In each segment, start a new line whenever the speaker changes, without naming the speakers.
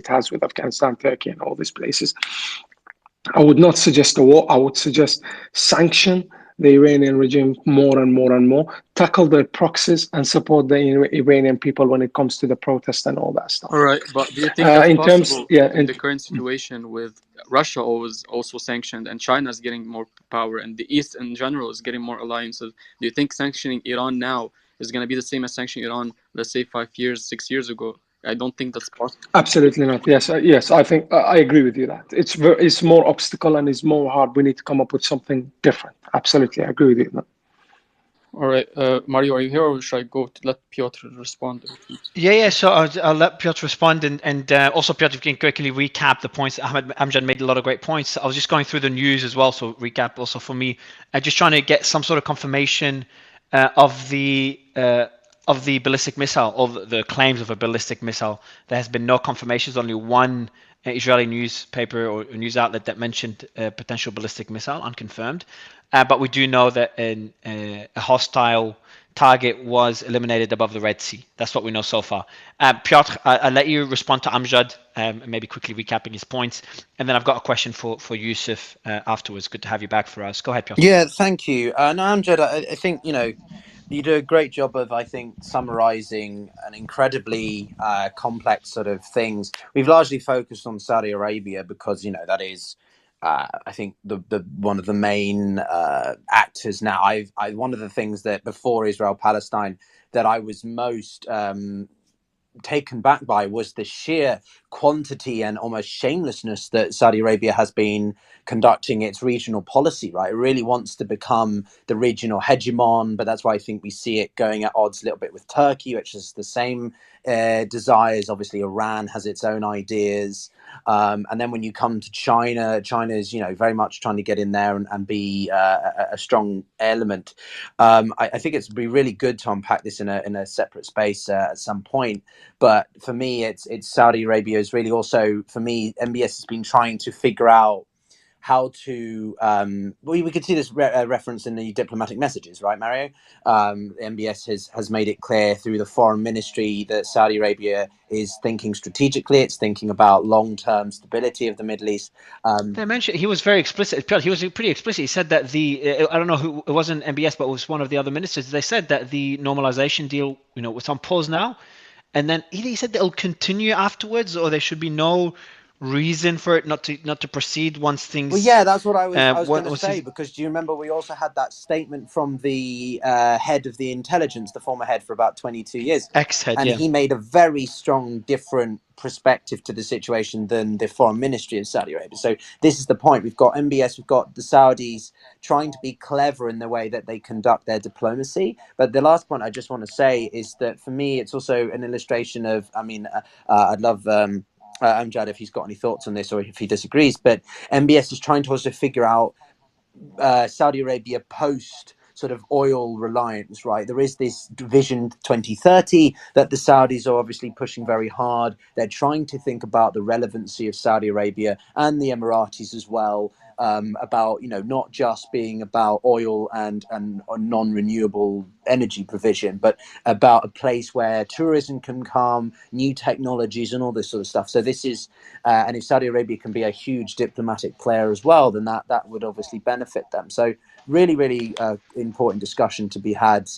it has with Afghanistan, Turkey, and all these places. I would not suggest a war. I would suggest sanction the Iranian regime more and more and more, tackle their proxies, and support the Iranian people when it comes to the protest and all that
All
stuff.
right, but do you think that's
In terms,
possible
yeah,
in the current situation with Russia always also sanctioned and China is getting more power and the East in general is getting more alliances? Do you think sanctioning Iran now is going to be the same as sanctioning Iran, let's say 5 years, 6 years ago? I don't think that's possible.
absolutely not. Yes, yes, I think I agree with you that it's more obstacle and it's more hard. We need to come up with something different. Absolutely, I agree with you.
All right, Mario, are you here or should I go to let Piotr respond?
Yeah, yeah. So I'll let Piotr respond, and also Piotr, if you can quickly recap the points. Ahmed Amjad made a lot of great points. I was just going through the news as well, so recap also for me. Just trying to get some sort of confirmation of the ballistic missile, or the claims of a ballistic missile. There has been no confirmations. Only one Israeli newspaper or news outlet that mentioned a potential ballistic missile, unconfirmed. But we do know that a hostile target was eliminated above the Red Sea. That's what we know so far. Piotr, I'll let you respond to Amjad, maybe quickly recapping his points. And then I've got a question for Yusuf afterwards. Good to have you back for us. Go ahead, Piotr.
Yeah, thank you. No, Amjad, I think, you do a great job of, I think, summarizing an incredibly complex sort of things. We've largely focused on Saudi Arabia because, that is, I think, the one of the main actors now. One of the things that before Israel-Palestine that I was most taken back by was the sheer quantity and almost shamelessness that Saudi Arabia has been conducting its regional policy, right? It really wants to become the regional hegemon, but that's why I think we see it going at odds a little bit with Turkey, which is the same desires. Obviously, Iran has its own ideas. And then when you come to China, China is, very much trying to get in there and be a strong element. I think it's be really good to unpack this in a separate space at some point. But for me, it's Saudi Arabia is really also, for me, MBS has been trying to figure out how to we could see this reference in the diplomatic messages, right, Mario? MBS has made it clear through the foreign ministry that Saudi Arabia is thinking strategically. It's thinking about long-term stability of the Middle East.
They mentioned he was very explicit. He was pretty explicit. He said that I don't know who, it wasn't MBS, but it was one of the other ministers. They said that the normalization deal, was on pause now, and then he said they'll continue afterwards, or there should be no reason for it not to proceed once things.
Well, yeah, that's what I was going to say, because do you remember we also had that statement from the head of the intelligence, the former head for about 22 years,
ex-head,
and he made a very strong, different perspective to the situation than the foreign ministry of Saudi Arabia. So this is the point. We've got MBS, we've got the Saudis trying to be clever in the way that they conduct their diplomacy. But the last point I just want to say is that for me, it's also an illustration of, I'd love Amjad if he's got any thoughts on this or if he disagrees, but MBS is trying to also figure out Saudi Arabia post sort of oil reliance, right? There is this Vision 2030 that the Saudis are obviously pushing very hard. They're trying to think about the relevancy of Saudi Arabia and the Emiratis as well, about, not just being about oil and non-renewable energy provision, but about a place where tourism can come, new technologies and all this sort of stuff. So this is, and if Saudi Arabia can be a huge diplomatic player as well, then that would obviously benefit them. So really, really important discussion to be had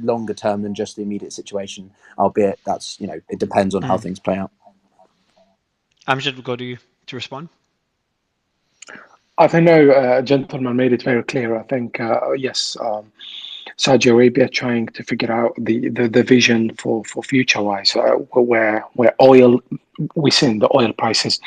longer term than just the immediate situation, albeit that's, it depends on how things play out.
Amjad, we'll go to you to respond.
I think no, gentleman made it very clear. I think, yes, Saudi Arabia trying to figure out the vision for future-wise, where oil, we're seeing the oil prices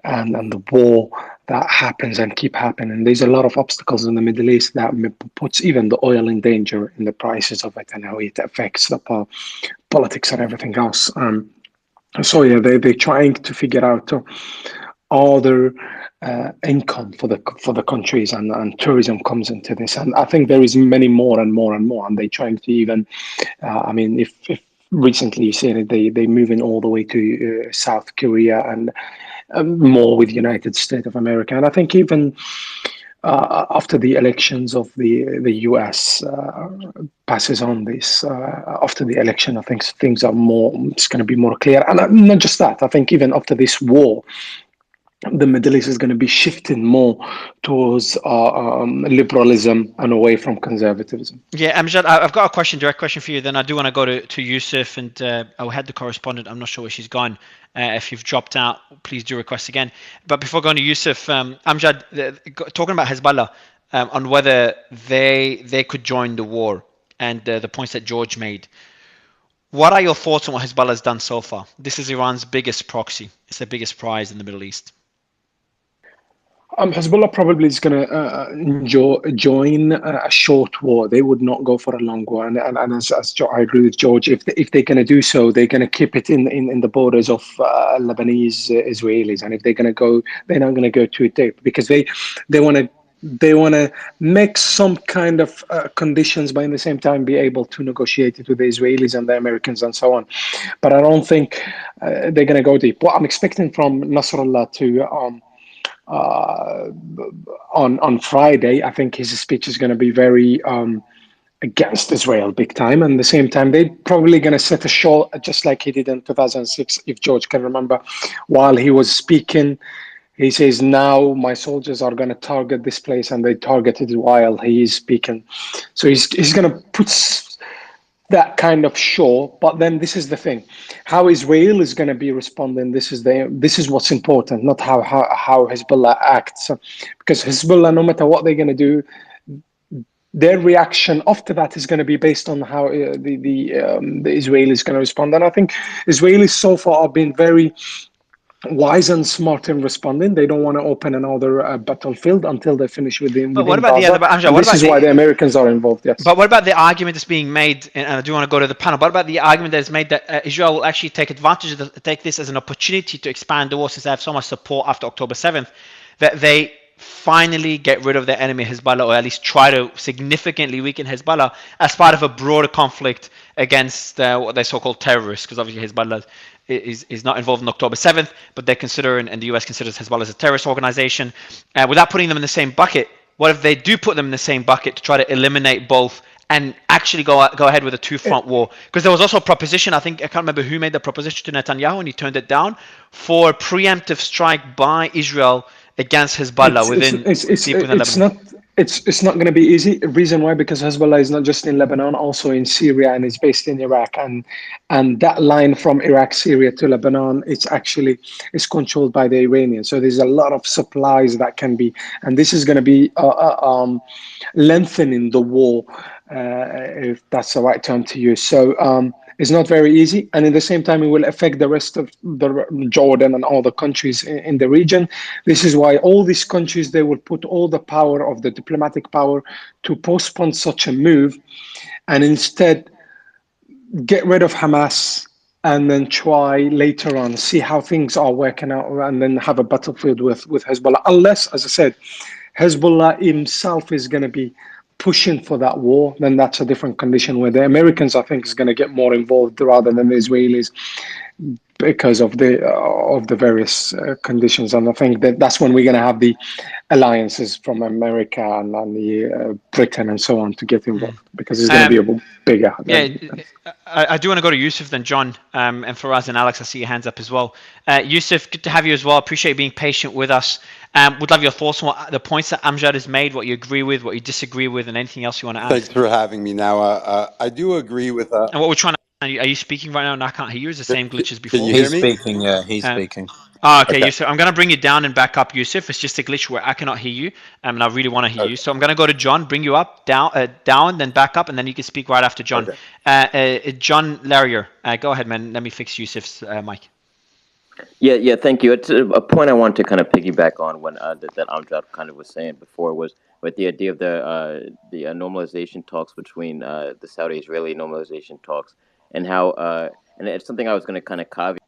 and the war that happens and keep happening. There's a lot of obstacles in the Middle East that puts even the oil in danger in the prices of it and how it affects the politics and everything else. So yeah, they're trying to figure out other income for the countries, and tourism comes into this, and I think there is many more and more and more, and they're trying to even if recently you see it, they're moving all the way to South Korea and more with United States of America, and I think even after the elections of the US passes on this after the election. I think things are more. It's going to be more clear, and not just that. I think even after this war, the Middle East is going to be shifting more towards liberalism and away from conservatism.
Yeah, Amjad, I've got a question, direct question for you. Then I do want to go to Yusuf, and I had the correspondent. I'm not sure where she's gone. If you've dropped out, please do request again. But before going to Yusuf, Amjad, talking about Hezbollah on whether they could join the war and the points that George made. What are your thoughts on what Hezbollah has done so far? This is Iran's biggest proxy. It's the biggest prize in the Middle East.
Hezbollah probably is going to join a short war. They would not go for a long war. And I agree with George, if they're going to do so, they're going to keep it in the borders of Lebanese Israelis. And if they're going to go, they're not going to go too deep because they want to make some kind of conditions, but in the same time be able to negotiate it with the Israelis and the Americans and so on. But I don't think they're going to go deep. What I'm expecting from Nasrallah to on Friday, I think his speech is going to be very against Israel big time. And at the same time, they're probably going to set a show just like he did in 2006, if George can remember. While he was speaking, he says, now my soldiers are going to target this place, and they targeted it while he is speaking. So he's going to put that kind of show. But then this is the thing: how Israel is going to be responding. This is what's important, not how Hezbollah acts, because Hezbollah, no matter what they're going to do, their reaction after that is going to be based on how the Israelis going to respond. And I think Israelis so far have been very wise and smart in responding. They don't want to open another battlefield until they finish within
But what about
Gaza. This is why the Americans are involved. Yes.
But what about the argument that's being made? And I do want to go to the panel. What about the argument that is made that Israel will actually take advantage of take this as an opportunity to expand the war, since they have so much support after October 7th, that they finally get rid of their enemy Hezbollah, or at least try to significantly weaken Hezbollah as part of a broader conflict against what they so-called terrorists, because obviously Hezbollah is not involved in October 7th, but they consider, and the US considers Hezbollah as a terrorist organization. Without putting them in the same bucket, what if they do put them in the same bucket to try to eliminate both and actually go ahead with a two-front war? Because there was also a proposition, I think, I can't remember who made the proposition to Netanyahu, and he turned it down, for preemptive strike by Israel against Hezbollah deep within Lebanon.
It's not going to be easy. Reason why? Because Hezbollah is not just in Lebanon, also in Syria, and is based in Iraq. And that line from Iraq, Syria to Lebanon, it's controlled by the Iranians. So there's a lot of supplies that can be, and this is going to be lengthening the war, if that's the right term to use. So it's not very easy, and at the same time, it will affect the rest of Jordan and all the countries in the region. This is why all these countries, they will put all the power of the diplomatic power to postpone such a move, and instead get rid of Hamas, and then try later on, see how things are working out, and then have a battlefield with Hezbollah. Unless, as I said, Hezbollah himself is going to be pushing for that war, then that's a different condition where the Americans, I think, is going to get more involved rather than the Israelis, because of the various conditions. And I think that's when we're going to have the alliances from America and the Britain and so on to get involved, because it's going to be a bigger.
I do want to go to Yusuf then John, and Faraz and Alex, I see your hands up as well. Yusuf, good to have you as well. Appreciate being patient with us. Would love your thoughts on the points that Amjad has made, what you agree with, what you disagree with, and anything else you want to add.
Thanks for having me. Now, I do agree with.
And what we're trying to. Are you speaking right now? And I can't hear you. Is the same glitch as before?
Can you hear me?
He's speaking. Yeah, he's speaking.
Okay, Yusuf. I'm going to bring you down and back up, Yusuf. It's just a glitch where I cannot hear you, and I really want to hear you. So I'm going to go to John, bring you up, down, then back up, and then you can speak right after John. Okay. John Larrier, go ahead, man. Let me fix Yusuf's mic.
Yeah. Thank you. It's a point I want to kind of piggyback on when that Amjad kind of was saying before, was with the idea of the normalization talks between the Saudi-Israeli normalization talks, and how and it's something I was going to kind of caveat.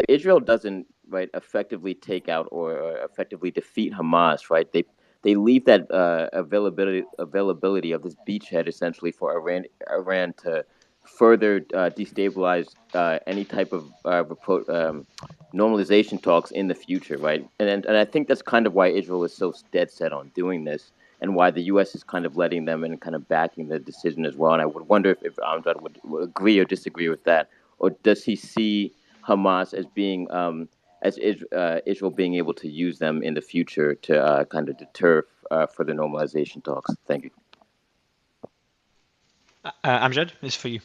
Israel doesn't effectively take out or effectively defeat Hamas, right? They leave that availability of this beachhead essentially for Iran to further destabilize any type of normalization talks in the future, right? And I think that's kind of why Israel is so dead set on doing this, and why the U.S. is kind of letting them and kind of backing the decision as well. And I would wonder if Amjad would agree or disagree with that, or does he see Hamas as being Israel being able to use them in the future to kind of deter for the normalization talks? Thank you.
Amjad, this is for you.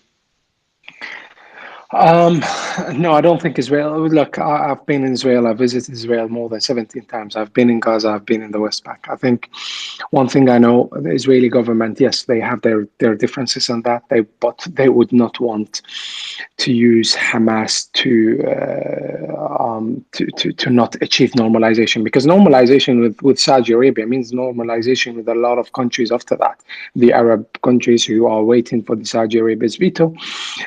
No, I don't think Israel. Look, I've been in Israel. I've visited Israel more than 17 times. I've been in Gaza. I've been in the West Bank. I think one thing I know, the Israeli government, yes, they have their differences on that. But they would not want to use Hamas to not achieve normalization, because normalization with Saudi Arabia means normalization with a lot of countries after that, the Arab countries who are waiting for the Saudi Arabia's veto,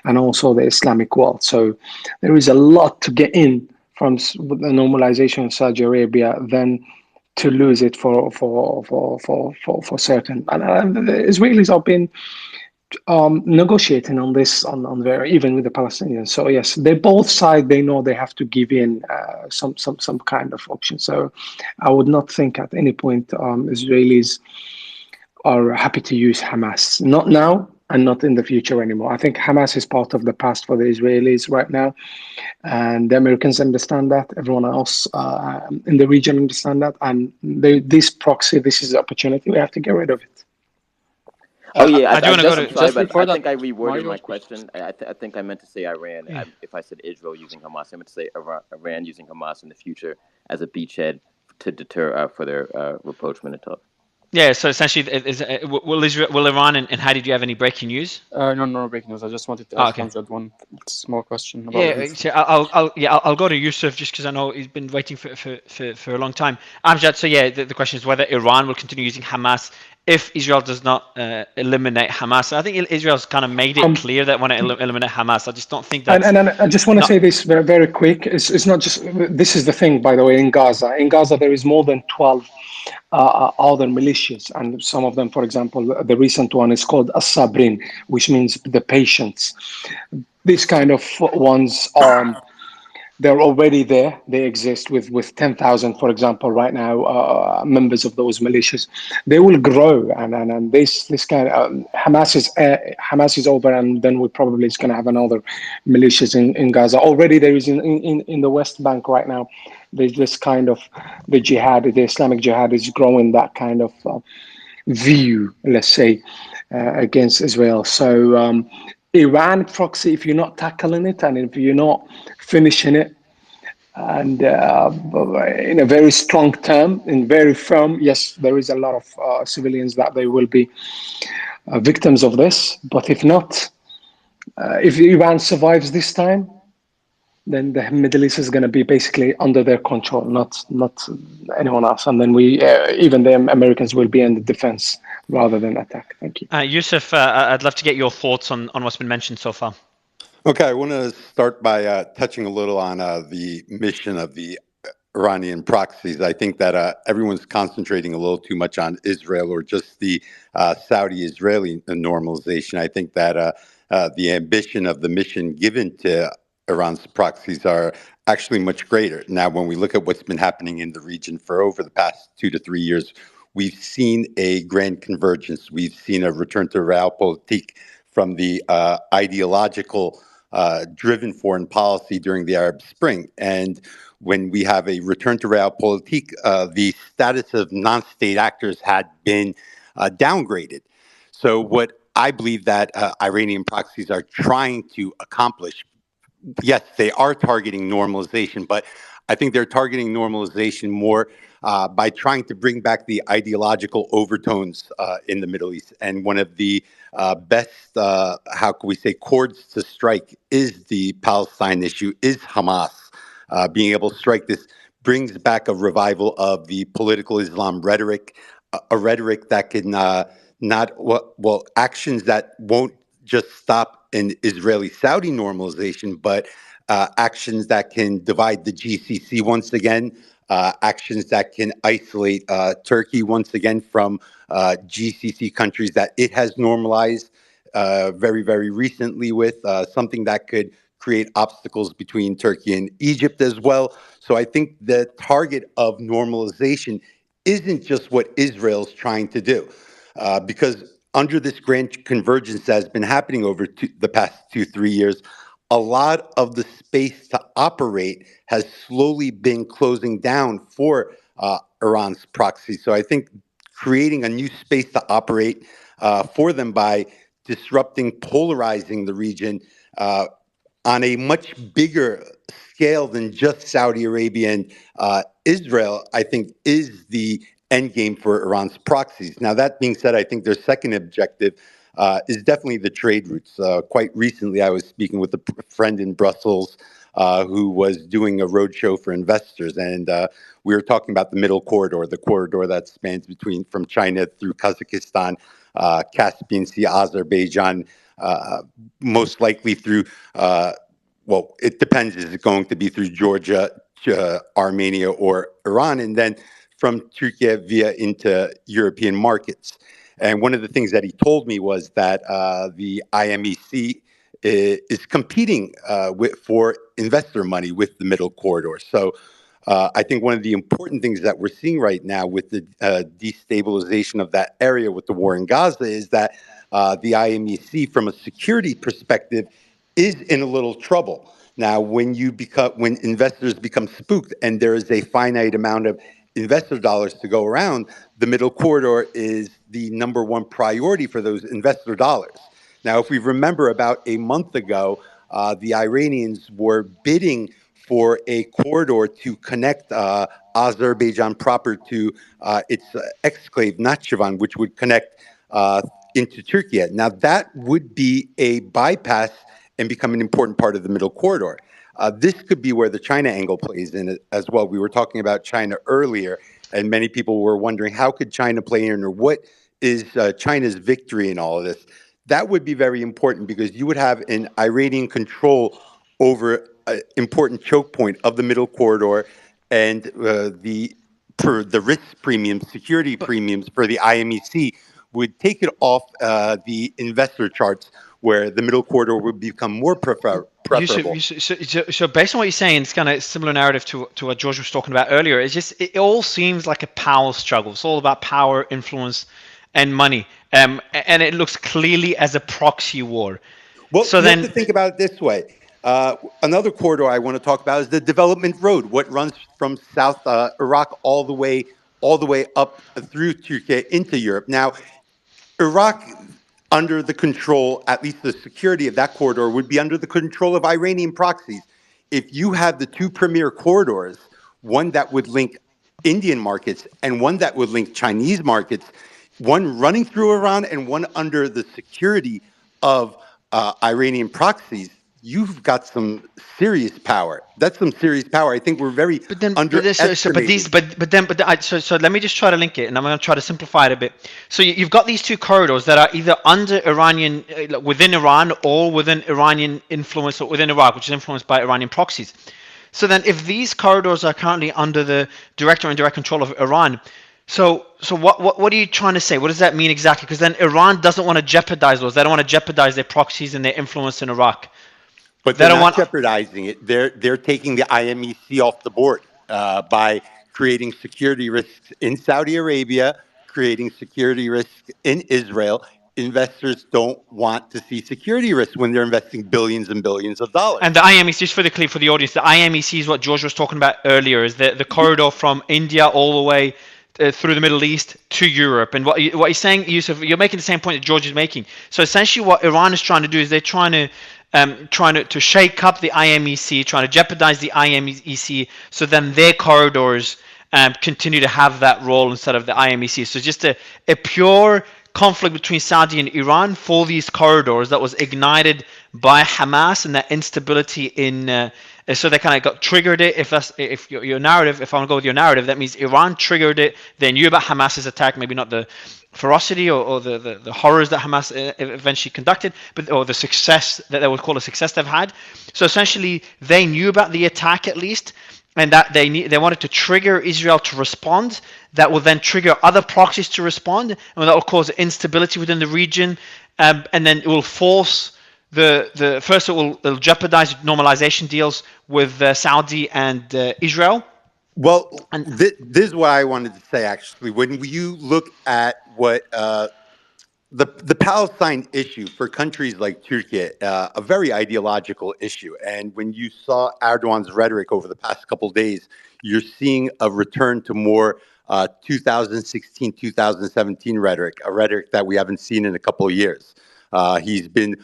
and also the Islamic world. So there is a lot to get in from the normalization of Saudi Arabia than to lose it for certain. And the Israelis have been negotiating on this on very even with the Palestinians. So yes, they both sides, they know they have to give in some kind of option. So I would not think at any point Israelis are happy to use Hamas. Not now and not in the future anymore. I think Hamas is part of the past for the Israelis right now, and the Americans understand that. Everyone else in the region understand that, and this proxy, this is the opportunity. We have to get rid of it.
Oh yeah,
I do want to go to
sorry,
just
but
before
I
that,
think I reworded
Mario.
my question. I think I meant to say Iran.
Yeah.
If I said Israel using Hamas, I meant to say Iran using Hamas in the future as a beachhead to deter for their rapprochement and talk.
Yeah, so essentially, will Iran and Hadi, do you have any breaking news?
No breaking news. I just wanted to ask
okay.
Amjad one small question about
Yeah, so I'll go to Yusuf just because I know he's been waiting for a long time. Amjad, so yeah, the question is whether Iran will continue using Hamas if Israel does not eliminate Hamas. I think Israel's kind of made it clear that want to eliminate Hamas. I just don't think that's...
And I just want to say this very, very quick. It's not just, this is the thing, by the way, in Gaza. In Gaza, there is more than 12 other militias, and some of them, for example, the recent one is called As-Sabrin, which means the patients. These kind of ones are... they're already there. They exist with 10,000, for example, right now, members of those militias. They will grow, and this kind of Hamas is over, and then we probably is going to have another militias in Gaza. Already there is in the West Bank right now. There's this kind of the jihad, the Islamic jihad is growing that kind of view, let's say, against Israel. So Iran proxy, if you're not tackling it and if you're not finishing it, and in a very strong term, in very firm, yes, there is a lot of civilians that they will be victims of this. But if not, if Iran survives this time, then the Middle East is going to be basically under their control, not anyone else. And then we, even the Americans, will be in the defense rather than attack. Thank you.
Yusuf, I'd love to get your thoughts on what's been mentioned so far.
Okay, I want to start by touching a little on the mission of the Iranian proxies. I think that everyone's concentrating a little too much on Israel or just the Saudi-Israeli normalization. I think that the ambition of the mission given to Iran's proxies are actually much greater. Now, when we look at what's been happening in the region for over the past 2 to 3 years, we've seen a grand convergence. We've seen a return to realpolitik from the ideological driven foreign policy during the Arab Spring. And when we have a return to realpolitik, the status of non-state actors had been downgraded. So what I believe that Iranian proxies are trying to accomplish, yes, they are targeting normalization, but I think they're targeting normalization more by trying to bring back the ideological overtones in the Middle East. And one of the best, how can we say, chords to strike is the Palestine issue, is Hamas. Being able to strike this brings back a revival of the political Islam rhetoric, a rhetoric that can actions that won't just stop in Israeli-Saudi normalization, but actions that can divide the GCC once again, actions that can isolate Turkey once again from GCC countries that it has normalized very, very recently with, something that could create obstacles between Turkey and Egypt as well. So I think the target of normalization isn't just what Israel's trying to do, because under this grand convergence that has been happening over the past 2-3 years, a lot of the space to operate has slowly been closing down for Iran's proxy. So I think creating a new space to operate for them by disrupting, polarizing the region on a much bigger scale than just Saudi Arabia and Israel, I think, is the end game for Iran's proxies. Now, that being said, I think their second objective is definitely the trade routes. Quite recently, I was speaking with a friend in Brussels who was doing a roadshow for investors, and we were talking about the middle corridor, the corridor that spans from China through Kazakhstan, Caspian Sea, Azerbaijan, most likely through, well, it depends. Is it going to be through Georgia, Armenia, or Iran? And then from Turkey via into European markets. And one of the things that he told me was that the IMEC is competing for investor money with the middle corridor. So I think one of the important things that we're seeing right now with the destabilization of that area with the war in Gaza is that the IMEC, from a security perspective, is in a little trouble. Now, when investors become spooked and there is a finite amount of investor dollars to go around, the middle corridor is the number one priority for those investor dollars. Now, if we remember about a month ago, the Iranians were bidding for a corridor to connect Azerbaijan proper to its exclave Nakhchivan, which would connect into Turkey. Now, that would be a bypass and become an important part of the middle corridor. This could be where the China angle plays in it as well. We were talking about China earlier, and many people were wondering how could China play in, or what is China's victory in all of this? That would be very important because you would have an Iranian control over an important choke point of the middle corridor, and the risk premiums, security premiums for the IMEC would take it off the investor charts, where the middle corridor would become more preferable.
So based on what you're saying, it's kind of similar narrative to what George was talking about earlier. It's just, it all seems like a power struggle. It's all about power, influence, and money. And it looks clearly as a proxy war.
Well,
so
you
then
have to think about it this way. Another corridor I want to talk about is the development road, what runs from South Iraq all the way up through Turkey into Europe. Now, Iraq, under the control, at least the security of that corridor, would be under the control of Iranian proxies. If you have the two premier corridors, one that would link Indian markets and one that would link Chinese markets, one running through Iran and one under the security of Iranian proxies, you've got some serious power. That's some serious power. I think we're very underestimating.
So let me just try to link it, and I'm going to try to simplify it a bit. So you've got these two corridors that are either under Iranian, within Iran, or within Iranian influence, or within Iraq, which is influenced by Iranian proxies. So then, if these corridors are currently under the direct or indirect control of Iran, so what are you trying to say? What does that mean exactly? Because then Iran doesn't want to jeopardize those. They don't want to jeopardize their proxies and their influence in Iraq.
But they're not jeopardizing it. They're taking the IMEC off the board by creating security risks in Saudi Arabia, creating security risks in Israel. Investors don't want to see security risks when they're investing billions and billions of dollars.
And the IMEC, just for the audience, the IMEC is what George was talking about earlier, is the corridor from India all the way through the Middle East to Europe. And what he's saying, Yusuf, you're making the same point that George is making. So essentially what Iran is trying to do is they're trying to shake up the IMEC, trying to jeopardize the IMEC, so then their corridors continue to have that role instead of the IMEC. So just a pure conflict between Saudi and Iran for these corridors that was ignited by Hamas and that instability in. So they kind of got triggered it. If your narrative, if I want to go with your narrative, that means Iran triggered it. They knew about Hamas's attack, maybe not the ferocity or the horrors that Hamas eventually conducted, or the success that they would call a success they've had. So essentially, they knew about the attack at least, and that they wanted to trigger Israel to respond. That will then trigger other proxies to respond, and that will cause instability within the region, and then it will force the first it'll jeopardize normalization deals with Saudi and Israel.
Well,
And
this is what I wanted to say. Actually, when you look at what the Palestine issue for countries like Turkey, a very ideological issue. And when you saw Erdogan's rhetoric over the past couple of days, you're seeing a return to more 2016, 2017 rhetoric, a rhetoric that we haven't seen in a couple of years. He's been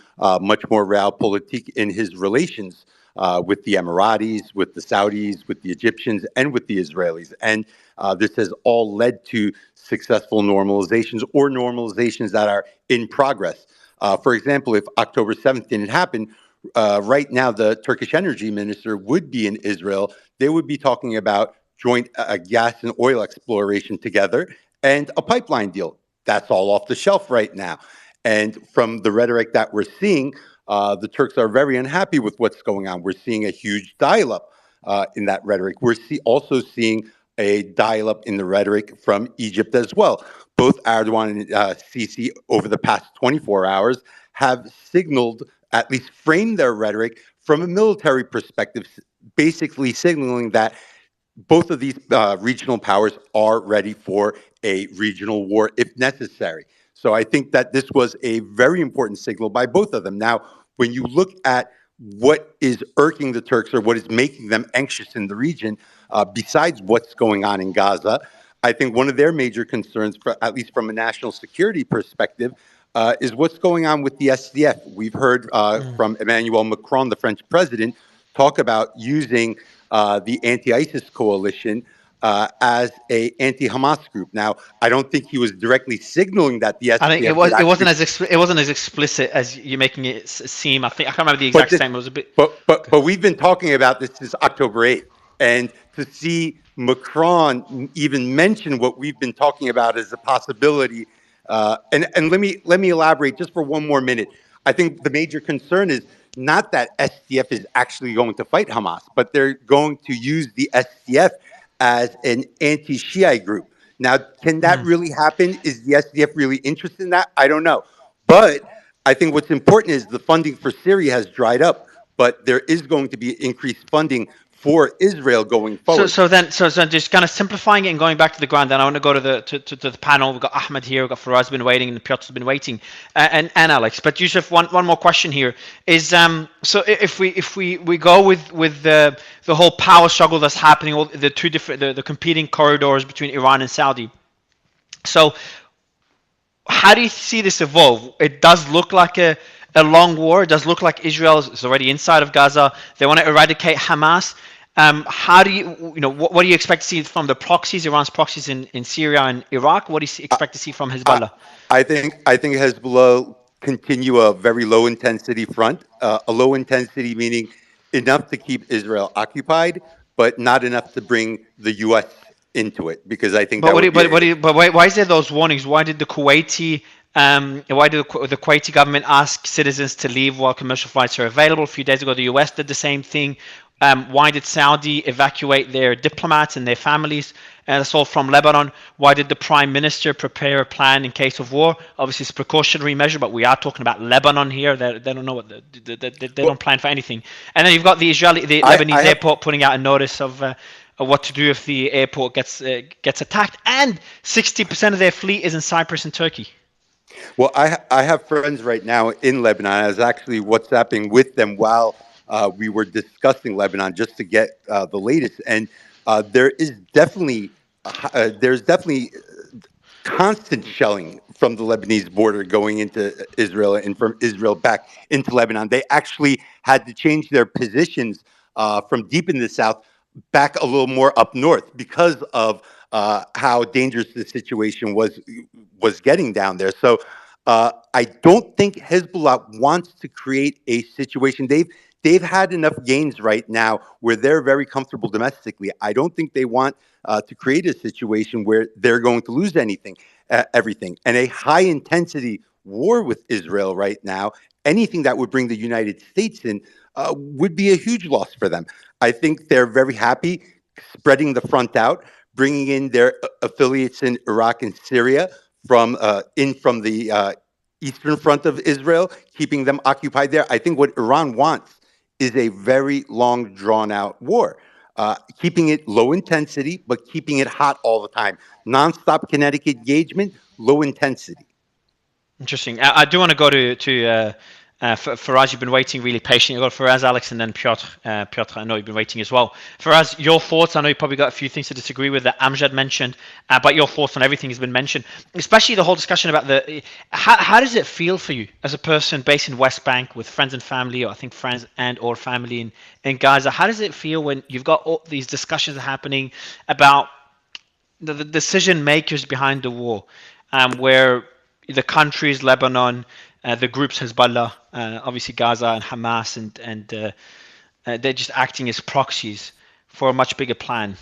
much more realpolitik in his relations with the Emiratis, with the Saudis, with the Egyptians, and with the Israelis. And this has all led to successful normalizations or normalizations that are in progress. For example, if October 7th didn't happen, right now the Turkish energy minister would be in Israel. They would be talking about joint gas and oil exploration together and a pipeline deal. That's all off the shelf right now. And from the rhetoric that we're seeing, the Turks are very unhappy with what's going on. We're seeing a huge dial-up in that rhetoric. We're also seeing a dial-up in the rhetoric from Egypt as well. Both Erdogan and Sisi over the past 24 hours have signaled, at least framed their rhetoric from a military perspective, basically signaling that both of these regional powers are ready for a regional war if necessary. So I think that this was a very important signal by both of them. Now, when you look at what is irking the Turks or what is making them anxious in the region, besides what's going on in Gaza, I think one of their major concerns, at least from a national security perspective, is what's going on with the SDF. We've heard from Emmanuel Macron, the French president, talk about using the anti-ISIS coalition as a anti-Hamas group. Now, I don't think he was directly signaling that the SDF.
I think it wasn't as explicit as you're making it seem. I can't remember the exact statement. It was a bit.
But we've been talking about this since October 8th, and to see Macron even mention what we've been talking about as a possibility. And let me elaborate just for one more minute. I think the major concern is not that SDF is actually going to fight Hamas, but they're going to use the SDF as an anti-Shiite group. Now, can that really happen? Is the SDF really interested in that? I don't know. But I think what's important is the funding for Syria has dried up, but there is going to be increased funding for Israel going forward.
So just kind of simplifying it and going back to the ground. Then I want to go to the panel. We've got Ahmed here, we've got Faraz been waiting, and Piotr's been waiting, and Alex. But Yusuf, one more question here is so if we go with the whole power struggle that's happening, all the two different the competing corridors between Iran and Saudi. So how do you see this evolve? It does look like a long war. It does look like Israel is already inside of Gaza. They want to eradicate Hamas. How do what do you expect to see from the proxies, Iran's proxies in Syria and Iraq? What do you expect to see from Hezbollah?
I think Hezbollah continue a very low intensity front. A low intensity meaning enough to keep Israel occupied, but not enough to bring the U.S. into it, because I think.
But why is there those warnings? Why did the Kuwaiti the Kuwaiti government ask citizens to leave while commercial flights are available? A few days ago, the US did the same thing. Why did Saudi evacuate their diplomats and their families? That's all from Lebanon. Why did the prime minister prepare a plan in case of war? Obviously, it's a precautionary measure, but we are talking about Lebanon here. They don't know what they don't plan for anything. And then you've got the Lebanese airport putting out a notice of what to do if the airport gets attacked. And 60% of their fleet is in Cyprus and Turkey.
Well, I have friends right now in Lebanon. I was actually WhatsApping with them while we were discussing Lebanon just to get the latest. And there's definitely constant shelling from the Lebanese border going into Israel and from Israel back into Lebanon. They actually had to change their positions from deep in the south back a little more up north because of how dangerous the situation was getting down there. So I don't think Hezbollah wants to create a situation. They've had enough gains right now where they're very comfortable domestically. I don't think they want to create a situation where they're going to lose everything. And a high intensity war with Israel right now, anything that would bring the United States in, would be a huge loss for them. I think they're very happy spreading the front out, bringing in their affiliates in Iraq and Syria from the eastern front of Israel, keeping them occupied there. I think what Iran wants is a very long, drawn out war. Keeping it low intensity, but keeping it hot all the time. Nonstop kinetic engagement, low intensity.
Interesting. I do want to go to Faraz. You've been waiting really patiently. I've got Faraz, Alex, and then Piotr. Piotr, I know you've been waiting as well. Faraz, your thoughts? I know you probably got a few things to disagree with that Amjad mentioned, but your thoughts on everything has been mentioned, especially the whole discussion about the. How does it feel for you as a person based in West Bank with friends and family, or I think friends and or family in Gaza? How does it feel when you've got all these discussions happening about the decision makers behind the war, where the countries, Lebanon, the groups Hezbollah, obviously Gaza and Hamas, and they're just acting as proxies for a much bigger plan.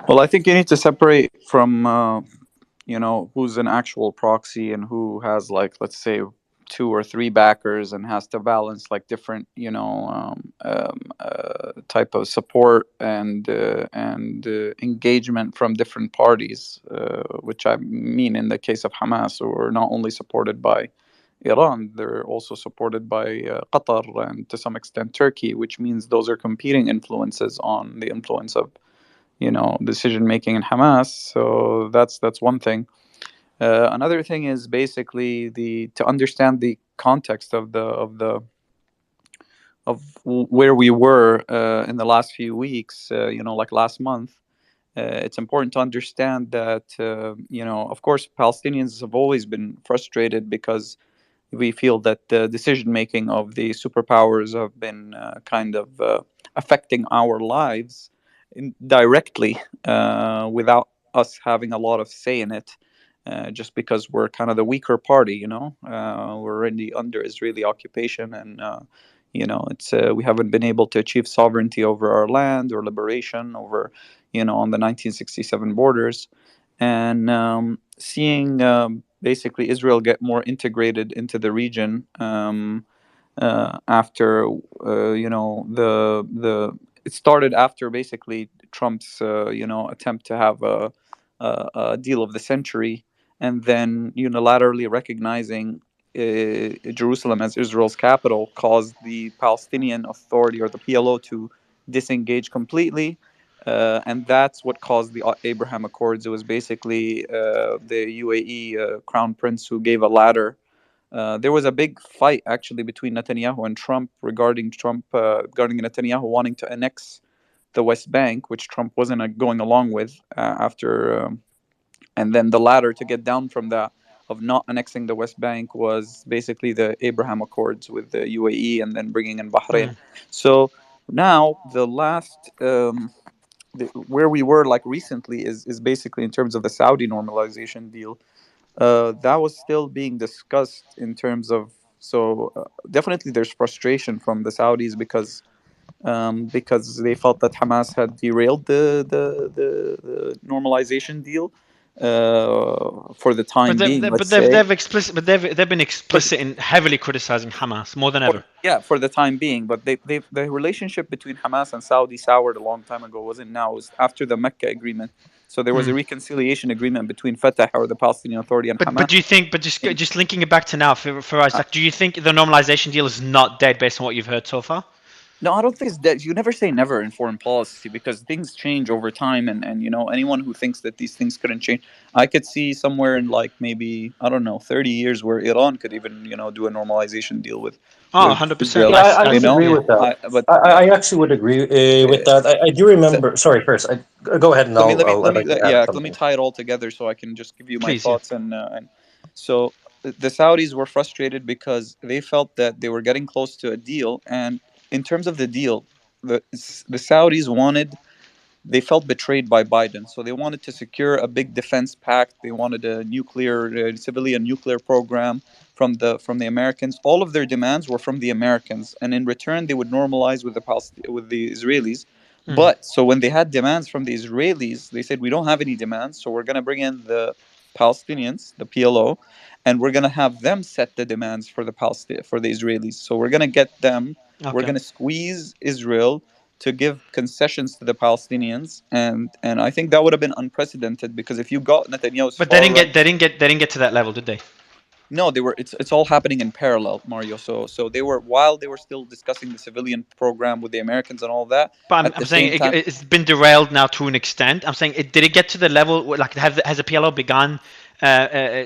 Well, I think you need to separate from who's an actual proxy and who has, like, let's say, two or three backers and has to balance like different type of support and engagement from different parties, which I mean in the case of Hamas, who are not only supported by Iran, they're also supported by Qatar and to some extent Turkey, which means those are competing influences on the influence of decision making in Hamas. So that's one thing. Another thing is basically the to understand the context of where we were in the last few weeks. Like last month. It's important to understand that of course, Palestinians have always been frustrated because we feel that the decision making of the superpowers have been kind of affecting our lives directly without us having a lot of say in it. Just because we're kind of the weaker party, we're already under Israeli occupation, and it's we haven't been able to achieve sovereignty over our land or liberation over, on the 1967 borders, and seeing basically Israel get more integrated into the region after the it started after basically Trump's attempt to have a deal of the century, and then unilaterally recognizing Jerusalem as Israel's capital caused the Palestinian Authority, or the PLO, to disengage completely. And that's what caused the Abraham Accords. It was basically the UAE crown prince who gave a ladder. There was a big fight actually between Netanyahu and Trump regarding regarding Netanyahu wanting to annex the West Bank, which Trump wasn't going along with after. And then the ladder to get down from that of not annexing the West Bank was basically the Abraham Accords with the UAE and then bringing in Bahrain.
Mm.
So now the last where we were like recently is basically in terms of the Saudi normalization deal. That was still being discussed in terms of, so definitely there's frustration from the Saudis because they felt that Hamas had derailed the normalization deal for the time being, let's say.
They've been
But
explicit in heavily criticizing Hamas more than
for,
ever.
yeah, for the time being, but the relationship between Hamas and Saudi soured a long time ago. Wasn't now? It was after the Mecca agreement. So there was a
Mm.
reconciliation agreement between Fatah, or the Palestinian Authority, and
But
Hamas.
do you think? But just linking it back to now for
Uh,
Isaac, do you think the normalization deal is not dead based on what you've heard so far?
No, I don't think it's dead. You never say never in foreign policy because things change over time, and anyone who thinks that these things couldn't change, I could see somewhere in like maybe, I don't know, 30 years where Iran could even do a normalization deal with
Oh,
with
100%.
Israel.
Yeah, I
I
would agree
yeah.
with that.
But
I actually would agree with
uh,
that. I do remember. Sorry, first, go ahead, and I'd like to add
let me
something.
tie it all together so I can just give you my
Please, yeah.
thoughts, and so the Saudis were frustrated because they felt that they were getting close to a deal, and in terms of the deal, the Saudis wanted, they felt betrayed by Biden. So they wanted to secure a big defense pact. They wanted a nuclear, civilian nuclear program from the Americans. All of their demands were from the Americans, and in return, they would normalize with the Israelis.
Mm.
But so when they had demands from the Israelis, they said we don't have any demands, so we're going to bring in the Palestinians, the PLO, and we're going to have them set the demands for the Israelis. So we're going to get them. We're
Okay.
going to squeeze Israel to give concessions to the Palestinians, and I think that would have been unprecedented, because if you got Netanyahu's
But they
far
didn't get
right,
they didn't get they didn't get to that level, did they?
no, they were. It's all happening in parallel, Mario. So they were, while they were still discussing the civilian program with the Americans and all that.
But
At
I'm
the
saying
same time,
it's been derailed now to an extent. I'm saying did it get to the level like has the PLO begun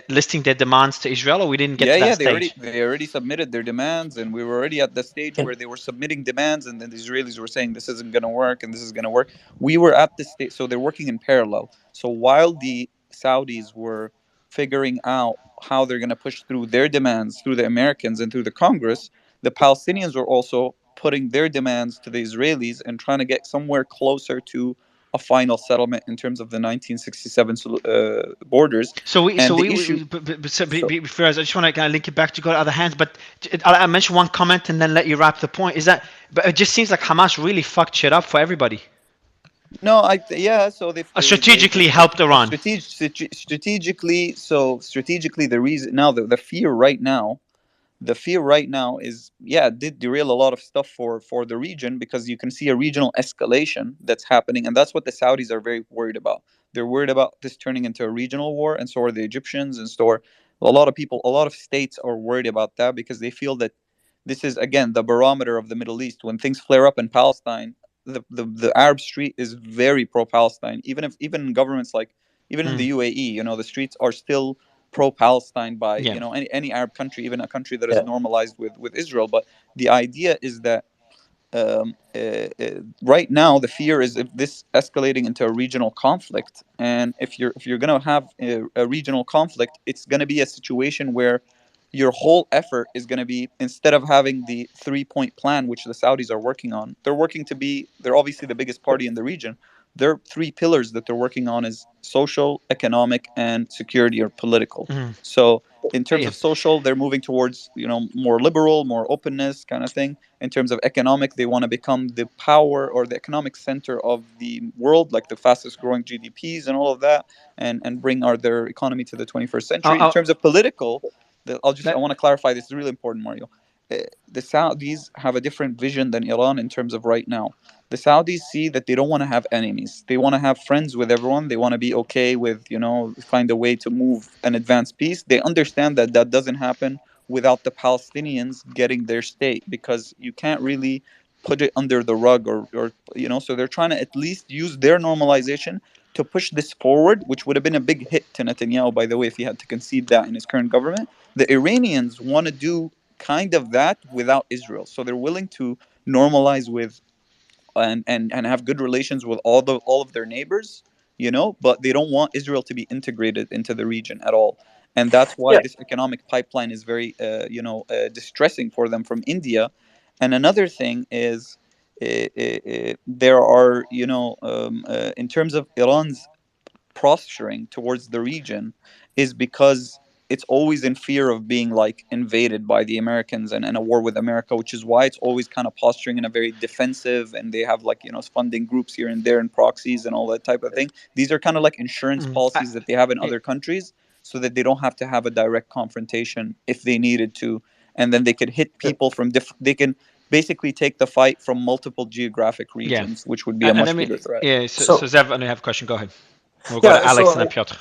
listing their demands to Israel, or we didn't get
yeah,
to that
yeah,
stage?
they already submitted their demands, and we were already at the stage
Can,
where they were submitting demands, and then the Israelis were saying this isn't going to work and this is going to work. We were at the state, so they're working in parallel. So while the Saudis were figuring out how they're going to push through their demands through the Americans and through the Congress, the Palestinians were also putting their demands to the Israelis and trying to get somewhere closer to a final settlement in terms of the 1967 borders. And the issue, so
First, I just want to kind of link it back to go to other hands. But I mentioned one comment and then let you wrap the point. Is that? But it just seems like Hamas really fucked shit up for everybody.
no, yeah. So
Strategically helped Iran.
strategically, so strategically, the reason now, the fear right now, the fear right now is, yeah, it did derail a lot of stuff for the region, because you can see a regional escalation that's happening, and that's what the Saudis are very worried about. They're worried about this turning into a regional war, and so are the Egyptians, and so are a lot of people. A lot of states are worried about that, because they feel that this is, again, the barometer of the Middle East. When things flare up in Palestine, the Arab street is very pro-Palestine. Even in governments like, even in the UAE, the streets are still pro-Palestine by,
Yeah.
any Arab country, even a country that is
yeah,
normalized with Israel. But the idea is that, right now the fear is, if this escalating into a regional conflict, and if you're going to have a regional conflict, it's going to be a situation where your whole effort is going to be, instead of having the 3-point plan which the Saudis are working on, they're obviously the biggest party in the region. Their three pillars that they're working on is social, economic, and security, or political.
Mm-hmm.
So in terms
Yeah.
of social, they're moving towards, more liberal, more openness kind of thing. In terms of economic, they want to become the power or the economic center of the world, like the fastest growing GDPs and all of that, and bring their economy to the 21st century. In
I'll,
terms of political, I
that,
want to clarify this is really important, Mario. The Saudis have a different vision than Iran in terms of right now. The Saudis see that they don't want to have enemies. They want to have friends with everyone. They want to be okay with, find a way to move and advance peace. They understand that that doesn't happen without the Palestinians getting their state, because you can't really put it under the rug, so they're trying to at least use their normalization to push this forward, which would have been a big hit to Netanyahu, by the way, if he had to concede that in his current government. The Iranians want to do kind of that without Israel. So they're willing to normalize with, and have good relations with all of their neighbors, but they don't want Israel to be integrated into the region at all. And that's why
yeah.
this economic pipeline is very distressing for them from India. And another thing is, there are, in terms of Iran's posturing towards the region, is because it's always in fear of being like invaded by the Americans, and a war with America, which is why it's always kind of posturing in a very defensive, and they have, like, funding groups here and there and proxies and all that type of thing. These are kind of like insurance policies that they have in other countries, so that they don't have to have a direct confrontation if they needed to, and then they could hit people from they can basically take the fight from multiple geographic regions, which would be a much bigger threat.
yeah. So
So
Zev, I have a question. Go ahead. We'll go to
yeah,
Alex and then
so
Piotr.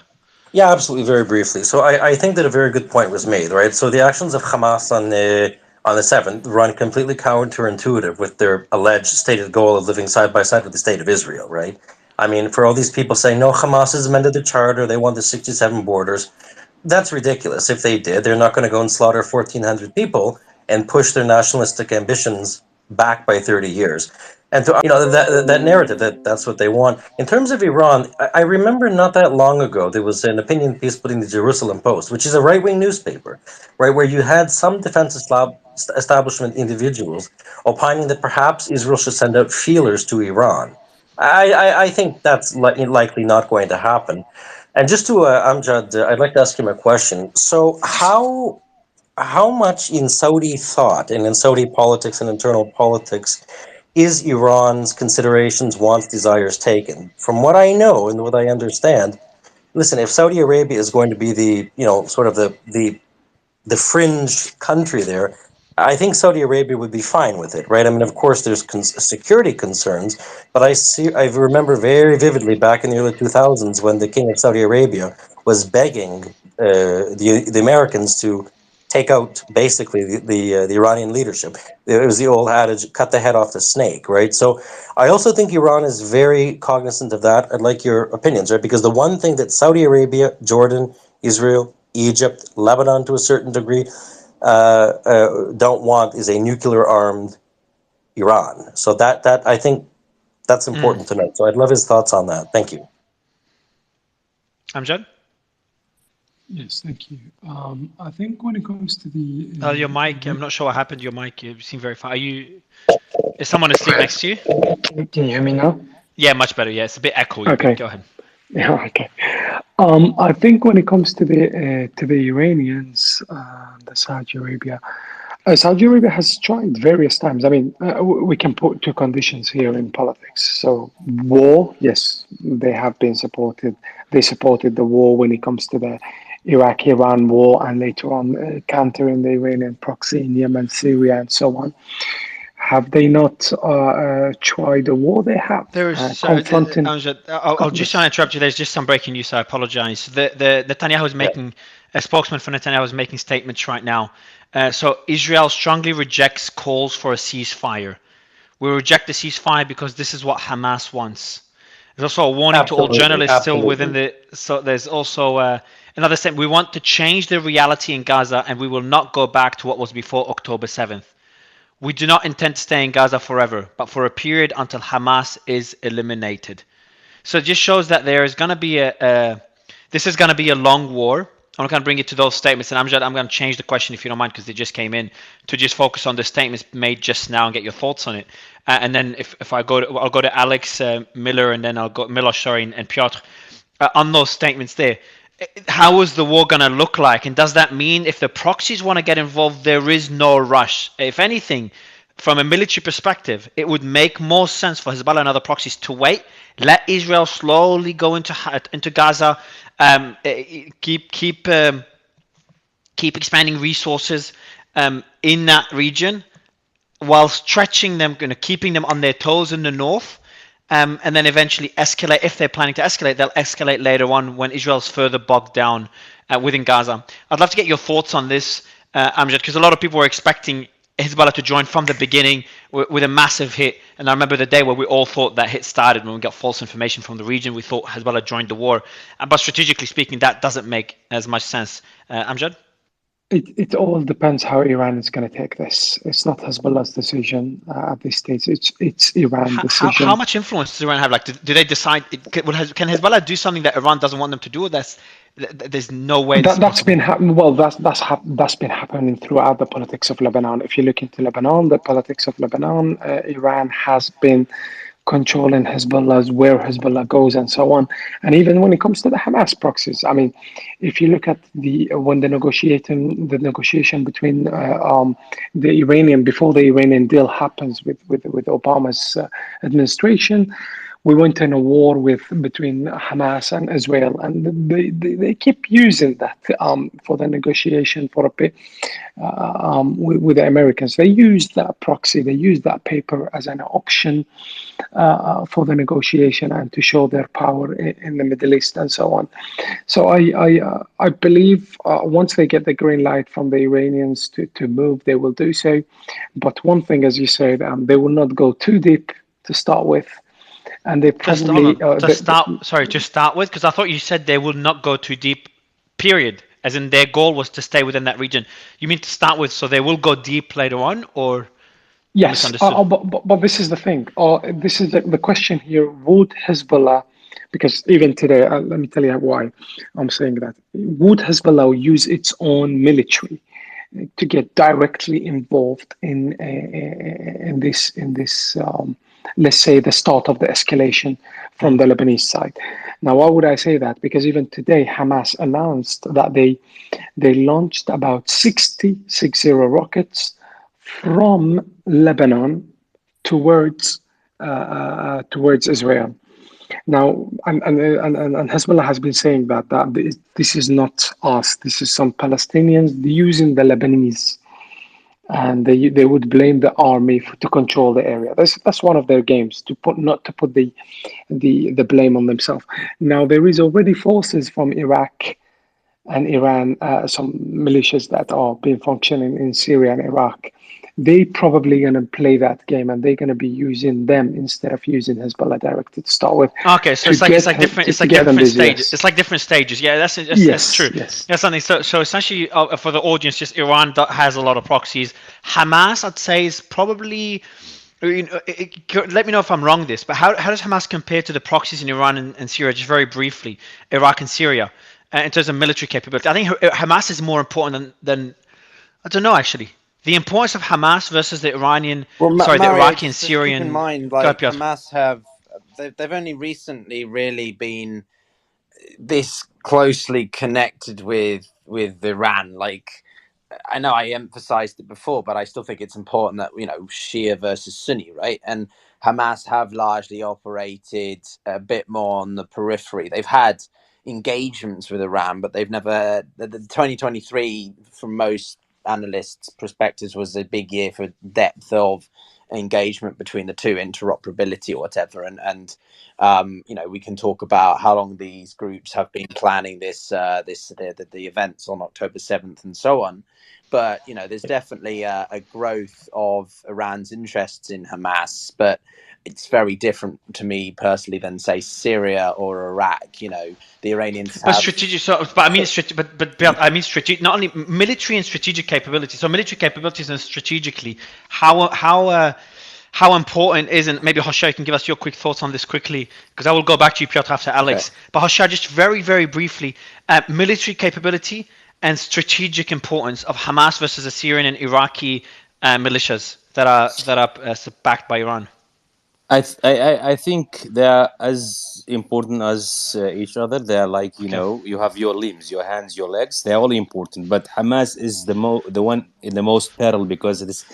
yeah, absolutely, very briefly. So I think that a very good point was made, right? So the actions of Hamas on the 7th run completely counterintuitive with their alleged stated goal of living side by side with the state of Israel, right? I mean, for all these people saying, no, Hamas has amended the charter, they want the 67 borders, that's ridiculous. If they did, they're not going to go and slaughter 1,400 people and push their nationalistic ambitions back by 30 years. And to that narrative that's what they want. In terms of Iran, I remember not that long ago there was an opinion piece put in the Jerusalem Post, which is a right-wing newspaper, right, where you had some defense establishment individuals opining that perhaps Israel should send out feelers to Iran. I think that's likely not going to happen. And just to Amjad, I'd like to ask him a question. So how much in Saudi thought and in Saudi politics and internal politics is Iran's considerations, wants, desires taken? From what I know and what I understand, listen, if Saudi Arabia is going to be the, sort of the fringe country there, I think Saudi Arabia would be fine with it, right? I mean, of course, there's security concerns, but I remember very vividly back in the early 2000s when the King of Saudi Arabia was begging the Americans to take out basically the Iranian leadership. It was the old adage, cut the head off the snake, right? So I also think Iran is very cognizant of that. I'd like your opinions, right? Because the one thing that Saudi Arabia, Jordan, Israel, Egypt, Lebanon to a certain degree, don't want is a nuclear armed Iran. So that I think that's important to note. So I'd love his thoughts on that. Thank you.
Amjad?
Yes, thank you. I think when it comes to the
Your mic, I'm not sure what happened to your mic. You seem very far. Is someone asleep next to you?
can you hear me now?
Yeah, much better. Yeah, it's a bit echoey,
Okay.
but go ahead.
Yeah, okay. I think when it comes to the Iranians, the Saudi Arabia has tried various times. I mean, we can put two conditions here in politics. So, war, yes, they have been supported. They supported the war when it comes to the Iraq-Iran war, and later on countering the Iranian proxy in Yemen, Syria, and so on. Have they not tried a war? They have. Confronting.
Amjad, I'll just try to interrupt you. There's just some breaking news, so I apologize. The Netanyahu is making, a spokesman for Netanyahu is making statements right now. So Israel strongly rejects calls for a ceasefire. We reject the ceasefire because this is what Hamas wants. There's also a warning to all journalists still within the. So there's also another statement. We want to change the reality in Gaza, and we will not go back to what was before October 7th. We do not intend to stay in Gaza forever, but for a period until Hamas is eliminated. So it just shows that there is going to be this is going to be a long war. I'm not going to bring it to those statements, and I'm going to change the question if you don't mind, because they just came in, to just focus on the statements made just now and get your thoughts on it. And then if I'll go to Alex Miller, and then I'll go Milos, and Piotr on those statements there. How is the war going to look like? And does that mean if the proxies want to get involved, there is no rush? If anything, from a military perspective, it would make more sense for Hezbollah and other proxies to wait, let Israel slowly go into Gaza, keep expanding resources in that region, while stretching them, keeping them on their toes in the north. And then eventually escalate. If they're planning to escalate, they'll escalate later on when Israel's further bogged down within Gaza. I'd love to get your thoughts on this, Amjad, because a lot of people were expecting Hezbollah to join from the beginning with a massive hit. And I remember the day where we all thought that hit started when we got false information from the region. We thought Hezbollah joined the war. But strategically speaking, that doesn't make as much sense. Amjad?
It all depends how Iran is going to take this. It's not Hezbollah's decision at this stage. It's Iran's decision.
How much influence does Iran have? Like, do they decide? Can Hezbollah do something that Iran doesn't want them to do? There's no way.
That's been happening. Well, that's been happening throughout the politics of Lebanon. If you look into Lebanon, the politics of Lebanon, Iran has been controlling Hezbollah's, where Hezbollah goes, and so on. And even when it comes to the Hamas proxies, I mean, if you look at the negotiation between the Iranian, before the Iranian deal happens with Obama's administration, we went in a war between Hamas and Israel, and they keep using that for the negotiation for a bit with the Americans. They use that proxy, they use that paper as an option for the negotiation and to show their power in the Middle East and so on. So I believe once they get the green light from the Iranians to move, they will do so. But one thing, as you said, they will not go too deep to start with. And they probably
to start with, because I thought you said they will not go too deep, period, as in their goal was to stay within that region. You mean to start with, so they will go deep later on, or?
Yes, but this is the thing. This is the question here. Would Hezbollah, because even today, let me tell you why I'm saying that. Would Hezbollah use its own military to get directly involved in this? Let's say the start of the escalation from the Lebanese side. Now, why would I say that? Because even today, Hamas announced that they launched about 60 rockets from Lebanon towards Israel. Now, and Hezbollah has been saying that this is not us. This is some Palestinians using the Lebanese and they would blame the army to control the area. That's one of their games, to put not to put the blame on themselves. Now there is already forces from Iraq and Iran, some militias that are being functioning in Syria and Iraq. They probably going to play that game, and they're going to be using them instead of using Hezbollah directly to start with.
Okay, so
To
it's like
get
different
to get them
different
this,
stages.
yes,
It's like different stages. Yeah, that's
yes,
true.
yes.
That's something. So essentially, for the audience, just Iran has a lot of proxies. Hamas, I'd say, is probably. Let me know if I'm wrong. This, but how does Hamas compare to the proxies in Iran and Syria? Just very briefly, Iraq and Syria, in terms of military capability. I think Hamas is more important than I don't know actually. The importance of Hamas versus the
Well,
the
Mario,
Iraqi and
just keep in
Syrian.
mind,
Go ahead,
like
Piotr.
Hamas have, they've only recently really been this closely connected with Iran. Like, I know I emphasized it before, but I still think it's important that, Shia versus Sunni, right? And Hamas have largely operated a bit more on the periphery. They've had engagements with Iran, but they've never. The 2023, from most analysts' perspectives, was a big year for depth of engagement between the two, interoperability or whatever. And we can talk about how long these groups have been planning the events on October 7th and so on. But there's definitely a growth of Iran's interests in Hamas, but it's very different to me personally than, say, Syria or Iraq. The Iranians
But
have.
strategic, but I mean, but I mean strategic, not only military and strategic capability. So military capabilities and strategically, how important is, and maybe Hosha, you can give us your quick thoughts on this quickly, because I will go back to you, Piotr, after Alex.
Okay.
But Hosha, just very, very briefly, military capability and strategic importance of Hamas versus the Syrian and Iraqi militias that are backed by Iran.
I think they are as important as each other. They are like,
Okay.
you have your limbs, your hands, your legs. They are all important. But Hamas is the one in the most peril because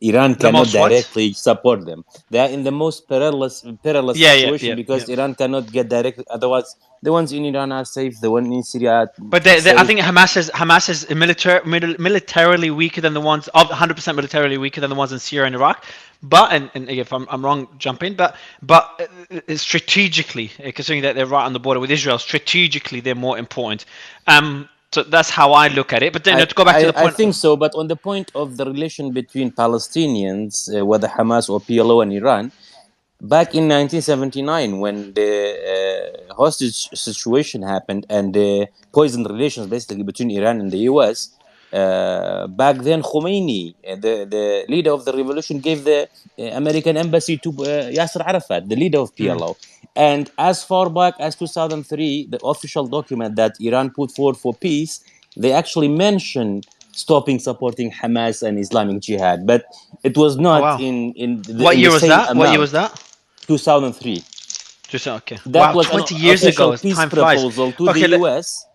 Iran
The
cannot
most what?
directly support them. They are in the most perilous situation because Iran cannot get directly. Otherwise, the ones in Iran are safe. The one in Syria are
But
safe.
I think Hamas is militarily weaker than the ones of 100% militarily weaker than the ones in Syria and Iraq. But and if I'm wrong, jump in. But strategically, considering that they're right on the border with Israel, strategically they're more important. So that's how I look at it. But then to go back to the point,
I think so. But on the point of the relation between Palestinians, whether Hamas or PLO and Iran, back in 1979, when the hostage situation happened and the poisoned relations basically between Iran and the US, back then Khomeini, the leader of the revolution, gave the American embassy to Yasser Arafat, the leader of PLO. And as far back as 2003, the official document that Iran put forward for peace, they actually mentioned stopping supporting Hamas and Islamic Jihad, but it was not in
what
in
year
the
was
same
that?
amount.
What year was that?
2003.
Just okay.
That
Wow,
was
20
an
years
official
ago.
peace
Time flies.
proposal to the US,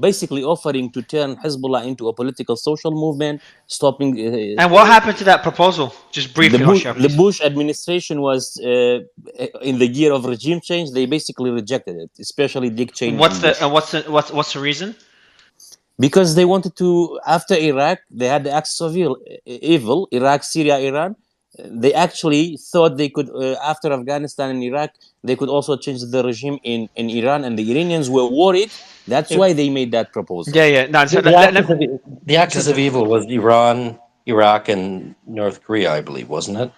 basically offering to turn Hezbollah into a political social movement, stopping.
And what happened to that proposal? Just briefly, Hosha,
The
please.
Bush administration was in the year of regime change. They basically rejected it, especially Dick Cheney.
What's
and Bush.
what's the reason?
Because they wanted to, after Iraq, they had the axis of evil, Iraq, Syria, Iran. They actually thought they could, after Afghanistan and Iraq, they could also change the regime in Iran, and the Iranians were worried. That's why they made that proposal.
No, so
The axis of evil was Iran, Iraq, and North Korea, I believe, wasn't it?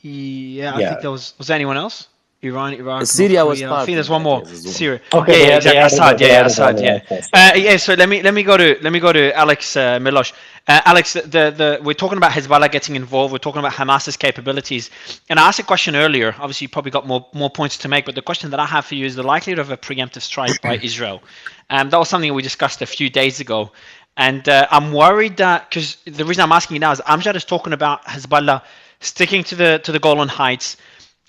I think there was there anyone else? Iran, Iraq,
Syria
North
was
Korea. I
part
think there's
of
one
that,
more.
yes, as well.
Syria.
Okay,
Exactly. Assad. So let me go to Alex Milosh. Alex, we're talking about Hezbollah getting involved. We're talking about Hamas's capabilities. And I asked a question earlier. Obviously, you probably got more points to make. But the question that I have for you is the likelihood of a preemptive strike by Israel. That was something we discussed a few days ago. And I'm worried that, because the reason I'm asking you now is Amjad is talking about Hezbollah sticking to the Golan Heights,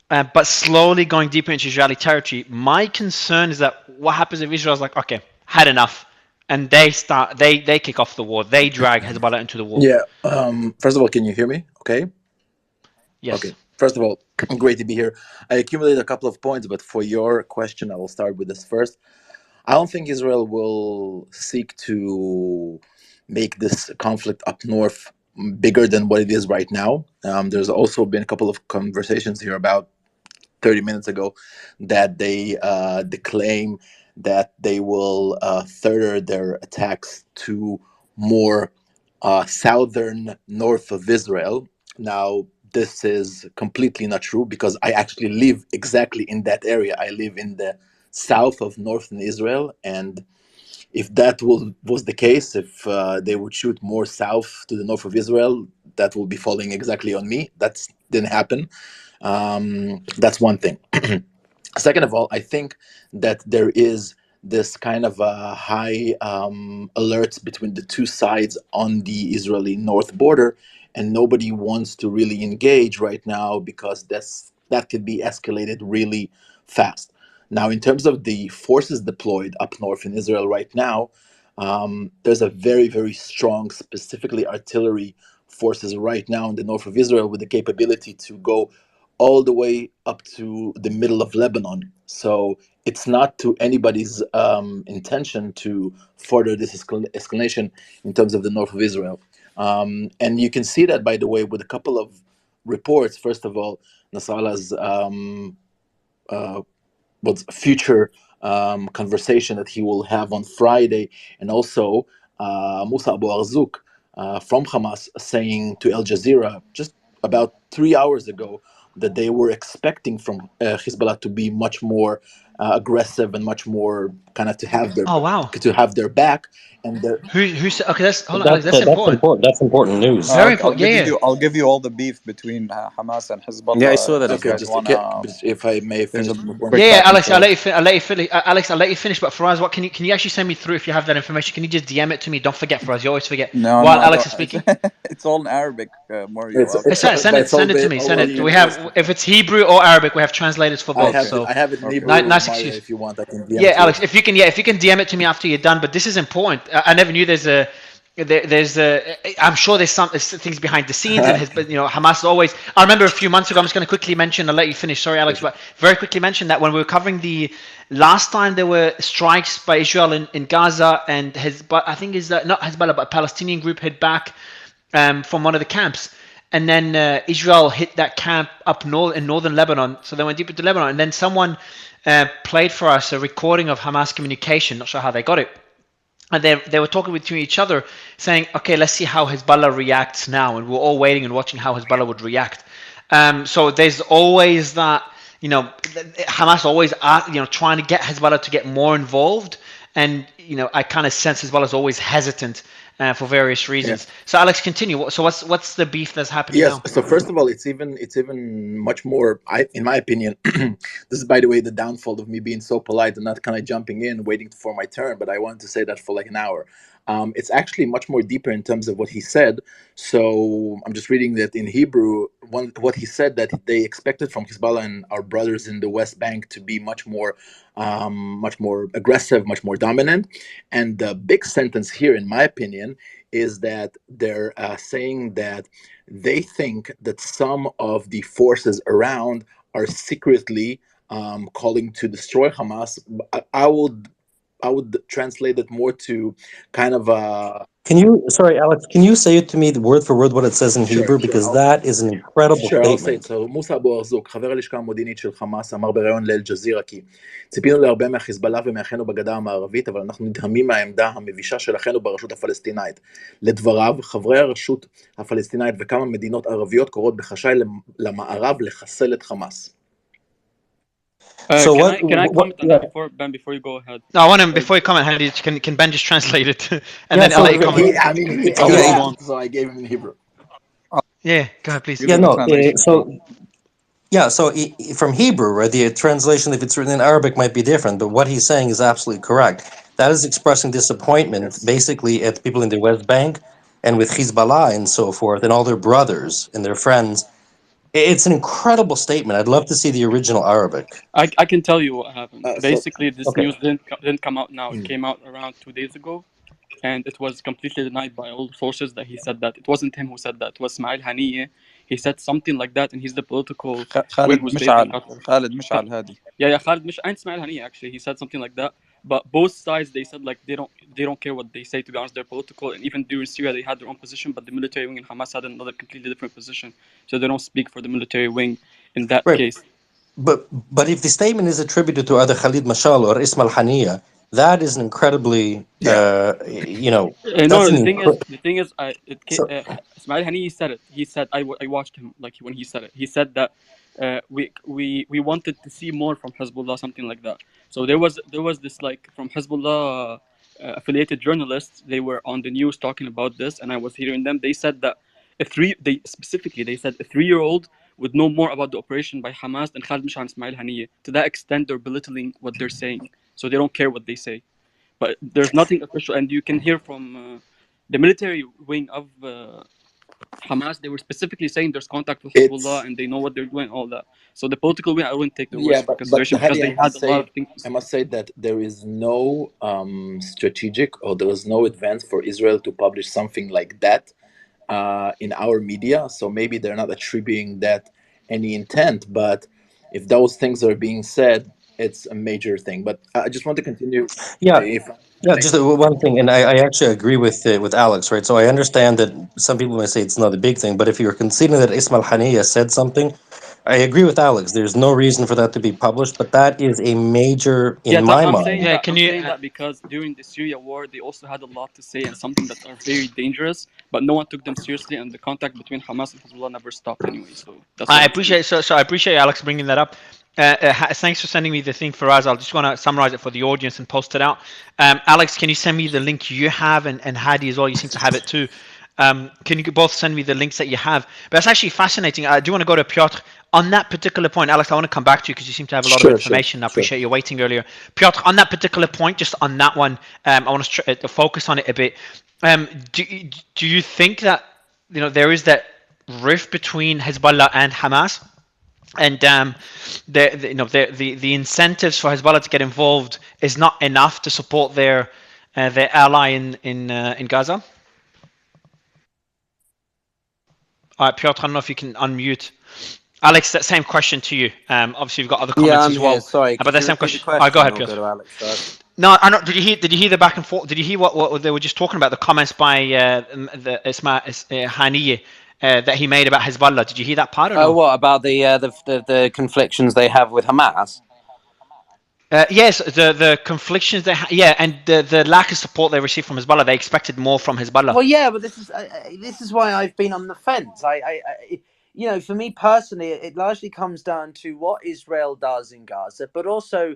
but slowly going deeper into Israeli territory. My concern is that what happens if Israel's like, okay, had enough, and they kick off the war. They drag Hezbollah into the war.
Yeah. First of all, can you hear me? Okay.
Yes.
Okay. First of all, great to be here. I accumulated a couple of points, but for your question, I will start with this first. I don't think Israel will seek to make this conflict up north bigger than what it is right now. There's also been a couple of conversations here about 30 minutes ago that they claim that they will further their attacks to more southern north of Israel. Now, this is completely not true because I actually live exactly in that area. I live in the south of northern Israel, and if that was the case, if they would shoot more south to the north of Israel, that will be falling exactly on me. That didn't happen. That's one thing. Second of all, I think that there is this kind of high alerts between the two sides on the Israeli north border, and nobody wants to really engage right now because that could be escalated really fast. Now, in terms of the forces deployed up north in Israel right now, there's a very, very strong, specifically artillery forces right now in the north of Israel with the capability to go all the way up to the middle of Lebanon. So it's not to anybody's intention to further this escalation in terms of the north of Israel. And you can see that, by the way, with a couple of reports. First of all, Nasrallah's uh, what's future conversation that he will have on Friday, and also Musa Abu Arzouk from Hamas saying to Al Jazeera just about 3 hours ago that they were expecting from Hezbollah to be much more aggressive and much more kind of
Oh wow.
to have their back, and the,
Who said? Okay, that's hold on, Alex.
That's
That's important.
important. That's important news.
Very important. Yeah.
I'll give you all the beef between Hamas and
Yeah, I
Hezbollah
saw that
if you
okay,
before.
guys
just
wanna.
if I may
There's
finish
a
before
quick
Yeah,
back and
Alex, I'll
forth.
let you. I'll let you finish. Alex, I'll let you finish. But Faraz, what can you actually send me through if you have that information? Can you just DM it to me? Don't forget, Faraz. You always forget.
No,
While
I
Alex
don't.
is speaking,
It's all in Arabic, Mario. I'll
it's
send it.
send
but
it.
it's all
Send it to me. Send
already
it.
in
We
English.
have, if it's Hebrew or Arabic, we have translators for both.
Okay.
So
I have it in
Okay.
Hebrew,
nice
Mario.
excuse.
If you want, I can DM
Yeah,
it to you.
Alex, if you can DM it to me after you're done. But this is important. I never knew there's I'm sure there's things behind the scenes, and but Hamas always. I remember a few months ago. I'm just going to quickly mention. I'll let you finish. Sorry, Alex, but very quickly mention that when we were covering the last time there were strikes by Israel in Gaza, and Hezbollah, I think is not Hezbollah, but a Palestinian group hit back from one of the camps. And then Israel hit that camp up north in northern Lebanon. So they went deep into Lebanon. And then someone played for us a recording of Hamas communication. Not sure how they got it. And they were talking between each other, saying, "Okay, let's see how Hezbollah reacts now." And we're all waiting and watching how Hezbollah would react. So there's always that, Hamas always, trying to get Hezbollah to get more involved. And I kind of sense Hezbollah is always hesitant for various reasons.
Yes.
So Alex, continue. So what's the beef that's happening
Yes.
now?
So first of all, it's even much more. In my opinion, this is, by the way, the downfall of me being so polite and not kind of jumping in, waiting for my turn. But I wanted to say that for like an hour. It's actually much more deeper in terms of what he said. So I'm just reading that in Hebrew. What he said, that they expected from Hezbollah and our brothers in the West Bank to be much more aggressive, much more dominant. And the big sentence here, in my opinion, is that they're saying that they think that some of the forces around are secretly calling to destroy Hamas. I would translate it more to kind of
Sorry, Alex, can you say it to me word for word what it says in Hebrew? Because that is an incredible
Sure, I'll say it.
statement.
So, מוסא אבו ארזוק, חבר הלשכה המודיעינית של חמאס, אמר בריאיון לאל-ג'זירה כי ציפינו להרבה מהחיזבאללה ומאחינו בגדה המערבית, אבל אנחנו נדהמים מהעמדה המבישה של אחינו ברשות הפלסטינאית. לדבריו, חברי הרשות הפלסטינאית וכמה מדינות ערביות קוראות בחשאי למערב לחסל את חמאס.
So
Can I comment on
yeah.
that before you go ahead?
No, I want him before you comment. Handy, can Ben just translate it, and then
so
I'll let you comment.
He asked, so I gave him in Hebrew.
Yeah, go ahead, please.
Yeah, no. From Hebrew, right, the translation, if it's written in Arabic, might be different, but what he's saying is absolutely correct. That is expressing disappointment, basically, at people in the West Bank and with Hezbollah and so forth, and all their brothers and their friends. It's an incredible statement. I'd love to see the original Arabic.
I can tell you what happened. Basically, this
Okay.
news didn't come out now. It came out around 2 days ago, and it was completely denied by all sources that he said that. It wasn't him who said that. It was Ismail Haniyeh. He said something like that, and he's the political wing
خالد
who's based in
مشعل
Qatar.
خالد مشعل هادي.
Yeah, Khalid Mish and Ismail Haniyeh, actually. He said something like that. But both sides, they said like they don't care what they say. To be honest, they're political, and even during Syria they had their own position, but the military wing in Hamas had another completely different position. So they don't speak for the military wing in that
Right.
case.
But if the statement is attributed to either Khalid Mashal or Ismail Haniya, that is an incredibly,
Yeah.
No,
that's
no.
an
The thing is,
so
Ismail Hani said it. He said I watched him like when he said it. He said that we wanted to see more from Hezbollah, something like that. So there was this like from Hezbollah affiliated journalists. They were on the news talking about this, and I was hearing them. They said that they said a 3-year-old would know more about the operation by Hamas than Khalid Mishal and Ismail Haniyeh. To that extent, they're belittling what they're saying. So they don't care what they say. But there's nothing official, and you can hear from the military wing of Hamas. They were specifically saying there's contact with Hezbollah
It's
and they know what they're doing, all that. So the political wing, I wouldn't take their words
Yeah,
for
but
consideration because
Hadi,
they had a lot of things to
I
say.
must say that there is no strategic, or there was no advance for Israel to publish something like that in our media. So maybe they're not attributing that any intent. But if those things are being said, it's a major thing. But I just want to continue.
yeah.
If
Yeah, just one thing, and I actually agree with Alex, right? So I understand that some people may say it's not a big thing, but if you're conceding that Ismail Haniya said something, I agree with Alex. There's no reason for that to be published, but that is a major, in
Yeah,
my
I'm saying
mind.
Yeah,
that.
can
I'm
you?
saying that because during the Syria war, they also had a lot to say and something that are very dangerous, but no one took them seriously, and the contact between Hamas and Hezbollah never stopped anyway. So that's what
I
I'm saying.
appreciate so I appreciate Alex bringing that up. Thanks for sending me the thing for us. I'll just want to summarize it for the audience and post it out. Alex, can you send me the link you have, and Hadi as well? You seem to have it too. Can you both send me the links that you have? But it's actually fascinating. I do want to go to Piotr on that particular point. Alex, I want to come back to you because you seem to have a lot of information. I appreciate you waiting earlier. Piotr, on that particular point, just on that one, I want to focus on it a bit. Do you think that there is that rift between Hezbollah and Hamas? And the incentives for Hezbollah to get involved is not enough to support their ally in Gaza. All right, Piotr, I don't know if you can unmute. Alex, that same question to you. Obviously, you've got other
Yeah,
comments
I'm
as
here.
well.
Sorry,
But
could
that
you
same
repeat the
question. All right, go
question
ahead,
or go
Piotr.
to Alex first?
No, I know. Did you hear the back and forth? Did you hear what they were just talking about? The comments by the Ismail Haniyeh that he made about Hezbollah. Did you hear that part or
Oh,
no?
what about the conflictions they have with Hamas?
Yes, the conflictions yeah, and the lack of support they received from Hezbollah. They expected more from Hezbollah.
Well, yeah, but this is why I've been on the fence. For me personally, it largely comes down to what Israel does in Gaza, but also,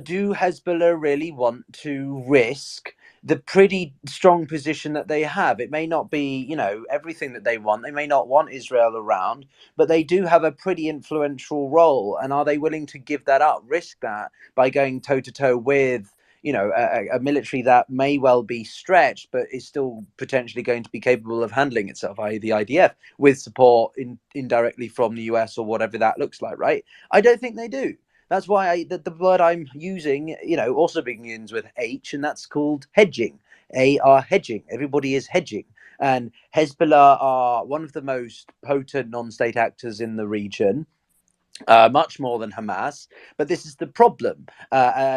do Hezbollah really want to risk the pretty strong position that they have? It may not be, everything that they want. They may not want Israel around, but they do have a pretty influential role. And are they willing to give that up, risk that by going toe to toe with a military that may well be stretched, but is still potentially going to be capable of handling itself, i.e. the IDF, with support indirectly from the US or whatever that looks like, right? I don't think they do. That's why the word I'm using, also begins with H, and that's called hedging. Hedging. Everybody is hedging. And Hezbollah are one of the most potent non-state actors in the region. Much more than Hamas, but this is the problem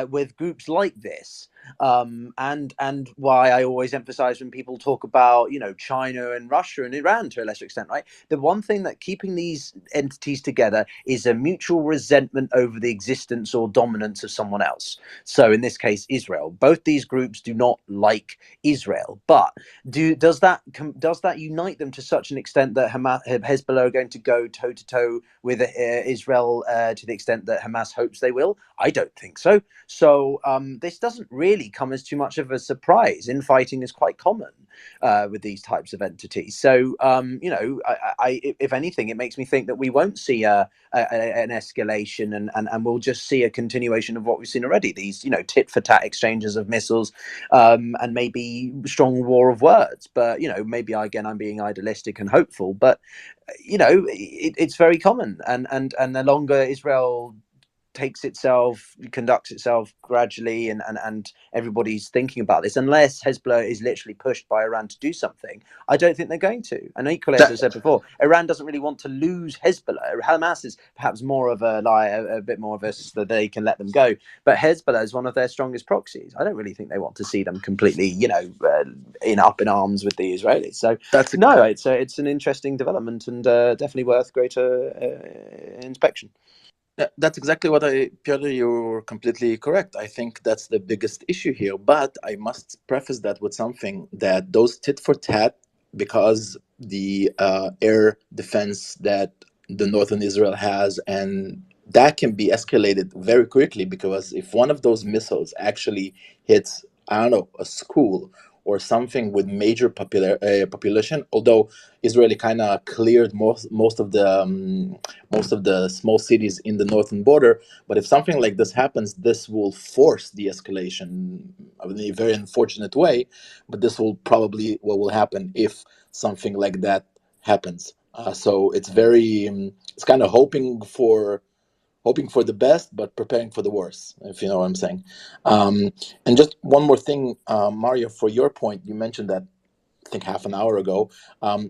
with groups like this, and why I always emphasize when people talk about China and Russia and Iran to a lesser extent, right? The one thing that keeping these entities together is a mutual resentment over the existence or dominance of someone else. So in this case, Israel. Both these groups do not like Israel, but does that unite them to such an extent that Hezbollah are going to go toe to toe with Israel to the extent that Hamas hopes they will? I don't think so. So this doesn't really come as too much of a surprise. Infighting is quite common with these types of entities. So if anything, it makes me think that we won't see an escalation, and we'll just see a continuation of what we've seen already. These tit for tat exchanges of missiles, and maybe strong war of words. But maybe I'm being idealistic and hopeful, but it's very common, and the longer Israel conducts itself gradually, and everybody's thinking about this. Unless Hezbollah is literally pushed by Iran to do something, I don't think they're going to. And equally, as I said before, Iran doesn't really want to lose Hezbollah. Hamas is perhaps more of a bit more of a that they can let them go, but Hezbollah is one of their strongest proxies. I don't really think they want to see them completely, up in arms with the Israelis. So it's an interesting development, and definitely worth greater inspection.
That's exactly what Piotr, you're completely correct. I think that's the biggest issue here. But I must preface that with something that those tit for tat, because the air defense that the northern Israel has, and that can be escalated very quickly, because if one of those missiles actually hits, I don't know, a school or something with major population, although Israel kind of cleared most of the small cities in the northern border. But if something like this happens, this will force the escalation in a very unfortunate way. But this will probably what will happen if something like that happens. So it's it's kind of hoping for the best, but preparing for the worst, if you know what I'm saying. And just one more thing, Mario, for your point, you mentioned that I think half an hour ago.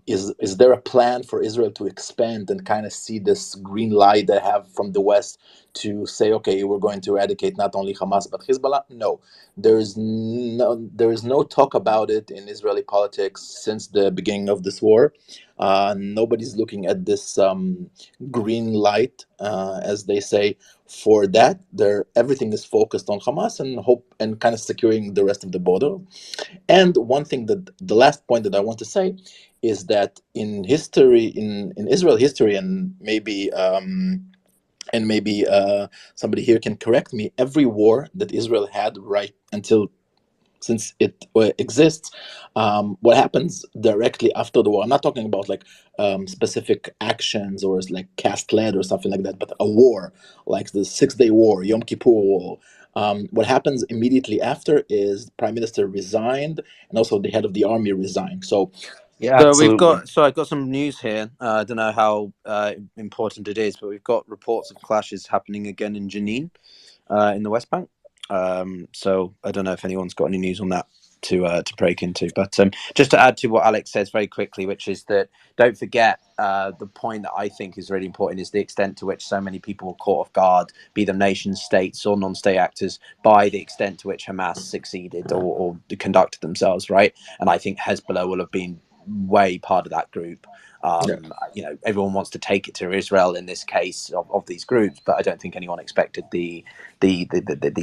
Is there a plan for Israel to expand and kind of see this green light they have from the West to say, okay, we're going to eradicate not only Hamas but Hezbollah? No, there is no talk about it in Israeli politics since the beginning of this war. Nobody's looking at this green light, as they say, for that. Everything is focused on Hamas and hope and kind of securing the rest of the border. And one thing that the last point that I want to say is that in history, in Israel history, and maybe somebody here can correct me, every war that Israel had right until since it exists, what happens directly after the war, I'm not talking about like specific actions or like cast lead or something like that, but a war like the 6-day war, Yom Kippur war. What happens immediately after is Prime Minister resigned, and also the head of the army resigned. So
Yeah,
So
absolutely.
I've got some news here. I don't know how important it is, but we've got reports of clashes happening again in Jenin, in the West Bank. So I don't know if anyone's got any news on that to break into. But just to add to what Alex says very quickly, which is that don't forget the point that I think is really important is the extent to which so many people were caught off guard, be them nation states or non-state actors, by the extent to which Hamas succeeded or conducted themselves, right? And I think Hezbollah will have been way part of that group. Everyone wants to take it to Israel in this case of these groups, but I don't think anyone expected the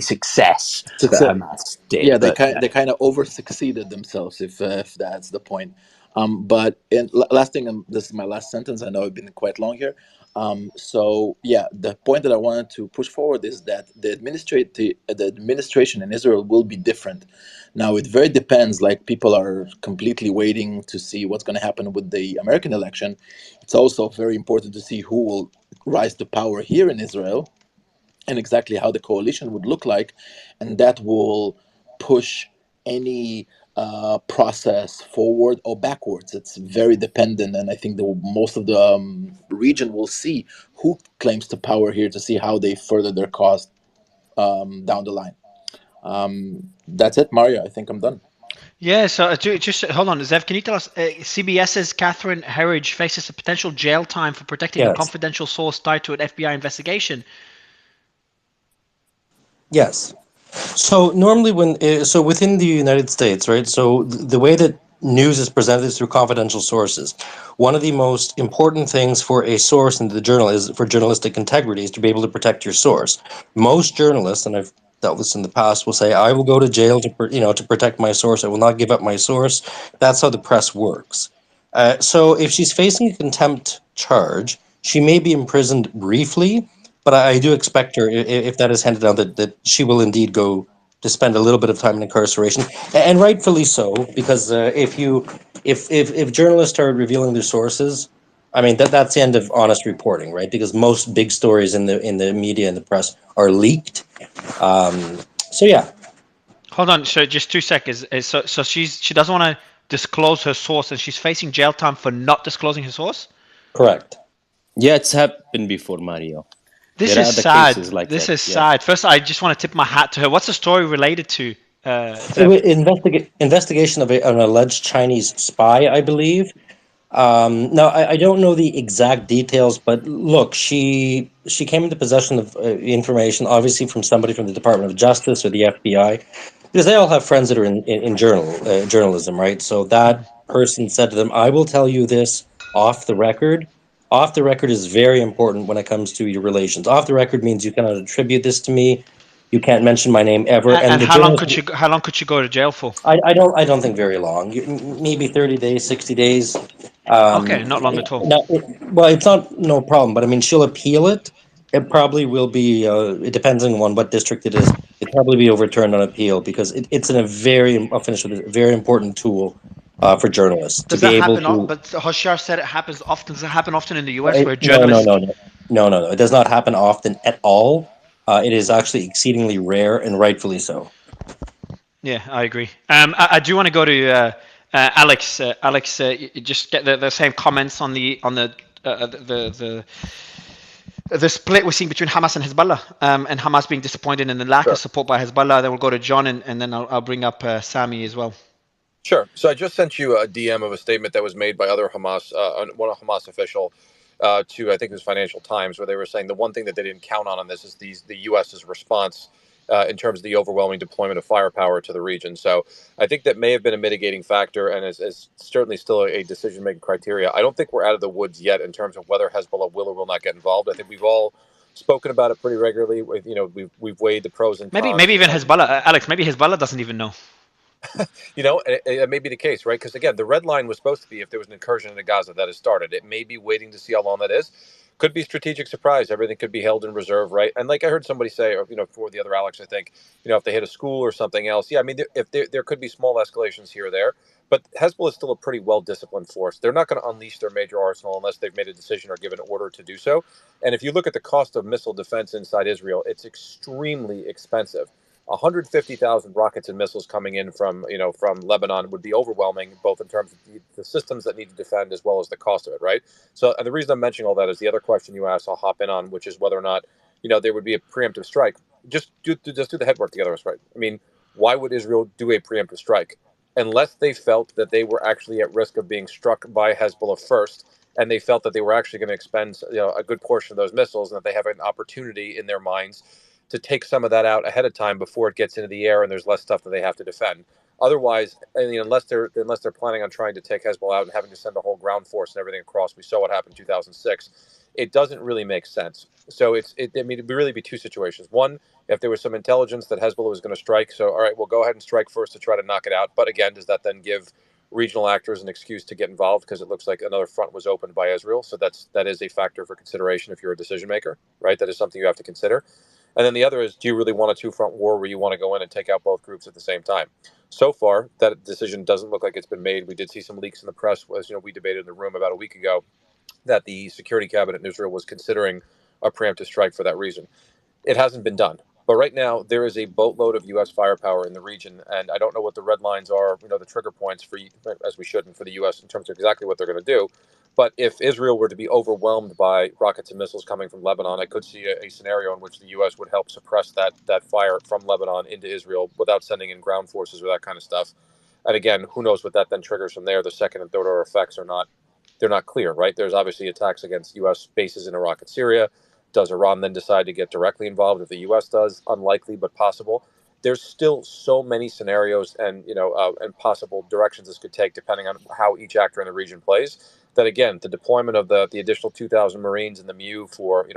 success that Hamas did.
Yeah, they kind of over succeeded themselves, if that's the point. But last thing, this is my last sentence. I know I've been quite long here. So yeah, the point that I wanted to push forward is that the administration in Israel will be different. Now it very depends. Like people are completely waiting to see what's going to happen with the American election. It's also very important to see who will rise to power here in Israel and exactly how the coalition would look like, and that will push any process forward or backwards. It's very dependent, and I think most of the region will see who claims to power here to see how they further their cause down the line. That's it, Mario. I think I'm done.
Yeah, so just hold on, Zev. Can you tell us? CBS's Catherine Herridge faces a potential jail time for protecting a
Yes.
confidential source tied to an FBI investigation.
Yes. So normally so within the United States, right? So the way that news is presented is through confidential sources. One of the most important things for a source in the journal is for journalistic integrity is to be able to protect your source. Most journalists, and I've dealt with this in the past, will say, "I will go to jail to protect my source. I will not give up my source." That's how the press works. So if she's facing a contempt charge, she may be imprisoned briefly, but I do expect her, if that is handed down, that she will indeed go to spend a little bit of time in incarceration, and rightfully so, because if journalists start revealing their sources, I mean that's the end of honest reporting, right? Because most big stories in the media and the press are leaked. So yeah.
Hold on, so just 2 seconds. So she doesn't want to disclose her source, and she's facing jail time for not disclosing her source.
Correct.
Yeah, it's happened before, Mario.
This
There
is
are other
sad.
cases like
This
that.
is
Yeah.
sad. First, I just want to tip my hat to her. What's the story related to, Zev?
Investigation of an alleged Chinese spy, I believe. Now, I don't know the exact details, but look, she came into possession of information, obviously from somebody from the Department of Justice or the FBI, because they all have friends that are in journalism, right? So that person said to them, "I will tell you this off the record." Off the record is very important when it comes to your relations. Off the record means you cannot attribute this to me. You can't mention my name ever. And
And
the
how long
journalist,
could she go to jail for?
I don't think very long. Maybe 30 days, 60 days.
Okay, not long at all.
Now, well, it's not no problem, but I mean, she'll appeal it. It probably will be. It depends on what district it is. It probably be overturned on appeal because it's in a very. I'll finish with a very important tool for journalists to
Does
be
that
able
happen?
to.
But Hoshiyar said it happens often. Does it happen often in the US where
No, no,
journalists?
no, no, no, no, no. It does not happen often at all. It is actually exceedingly rare and rightfully so.
Yeah, I agree. I do want to go to Alex. Alex, you just get the same comments on the split we're seeing between Hamas and Hezbollah, and Hamas being disappointed in the lack of
Sure.
support by Hezbollah. Then we'll go to John, and then I'll bring up Sami as well.
Sure. So I just sent you a DM of a statement that was made by other Hamas, one Hamas official, to I think it was Financial Times, where they were saying the one thing that they didn't count on this is the U.S.'s response in terms of the overwhelming deployment of firepower to the region. So I think that may have been a mitigating factor and is certainly still a decision-making criteria. I don't think we're out of the woods yet in terms of whether Hezbollah will or will not get involved. I think we've all spoken about it pretty regularly. We've weighed the pros and cons.
Maybe even Hezbollah, Alex. Maybe Hezbollah doesn't even know.
It may be the case, right? Because again, the red line was supposed to be if there was an incursion into Gaza that has started. It may be waiting to see how long that is. Could be strategic surprise. Everything could be held in reserve, right? And like I heard somebody say, or for the other Alex, I think, if they hit a school or something else, yeah, I mean, if there could be small escalations here or there, but Hezbollah is still a pretty well disciplined force. They're not going to unleash their major arsenal unless they've made a decision or given an order to do so. And if you look at the cost of missile defense inside Israel, it's extremely expensive. 150,000 rockets and missiles coming in from Lebanon would be overwhelming, both in terms of the systems that need to defend as well as the cost of it, right? So, and the reason I'm mentioning all that is the other question you asked, I'll hop in on, which is whether or not there would be a preemptive strike. Just do the headwork together, right? I mean, why would Israel do a preemptive strike unless they felt that they were actually at risk of being struck by Hezbollah first, and they felt that they were actually going to expend a good portion of those missiles, and that they have an opportunity in their minds to take some of that out ahead of time before it gets into the air and there's less stuff that they have to defend. Otherwise, unless they're planning on trying to take Hezbollah out and having to send a whole ground force and everything across, we saw what happened in 2006. It doesn't really make sense. So it would really be two situations. One, if there was some intelligence that Hezbollah was going to strike, so all right, we'll go ahead and strike first to try to knock it out. But again, does that then give regional actors an excuse to get involved because it looks like another front was opened by Israel? So that is a factor for consideration if you're a decision maker, right? That is something you have to consider. And then the other is, do you really want a two-front war where you want to go in and take out both groups at the same time? So far, that decision doesn't look like it's been made. We did see some leaks in the press, as we debated in the room about a week ago, that the security cabinet in Israel was considering a preemptive strike for that reason. It hasn't been done. But right now, there is a boatload of U.S. firepower in the region, and I don't know what the red lines are, the trigger points for, as we should, and for the U.S. in terms of exactly what they're going to do. But if Israel were to be overwhelmed by rockets and missiles coming from Lebanon, I could see a scenario in which the U.S. would help suppress that fire from Lebanon into Israel without sending in ground forces or that kind of stuff. And again, who knows what that then triggers from there? The second and third order effects they're not clear, right? There's obviously attacks against U.S. bases in Iraq and Syria. Does Iran then decide to get directly involved if the U.S. does? Unlikely, but possible. There's still so many scenarios and and possible directions this could take depending on how each actor in the region plays. That again, the deployment of the additional 2,000 Marines in the MU for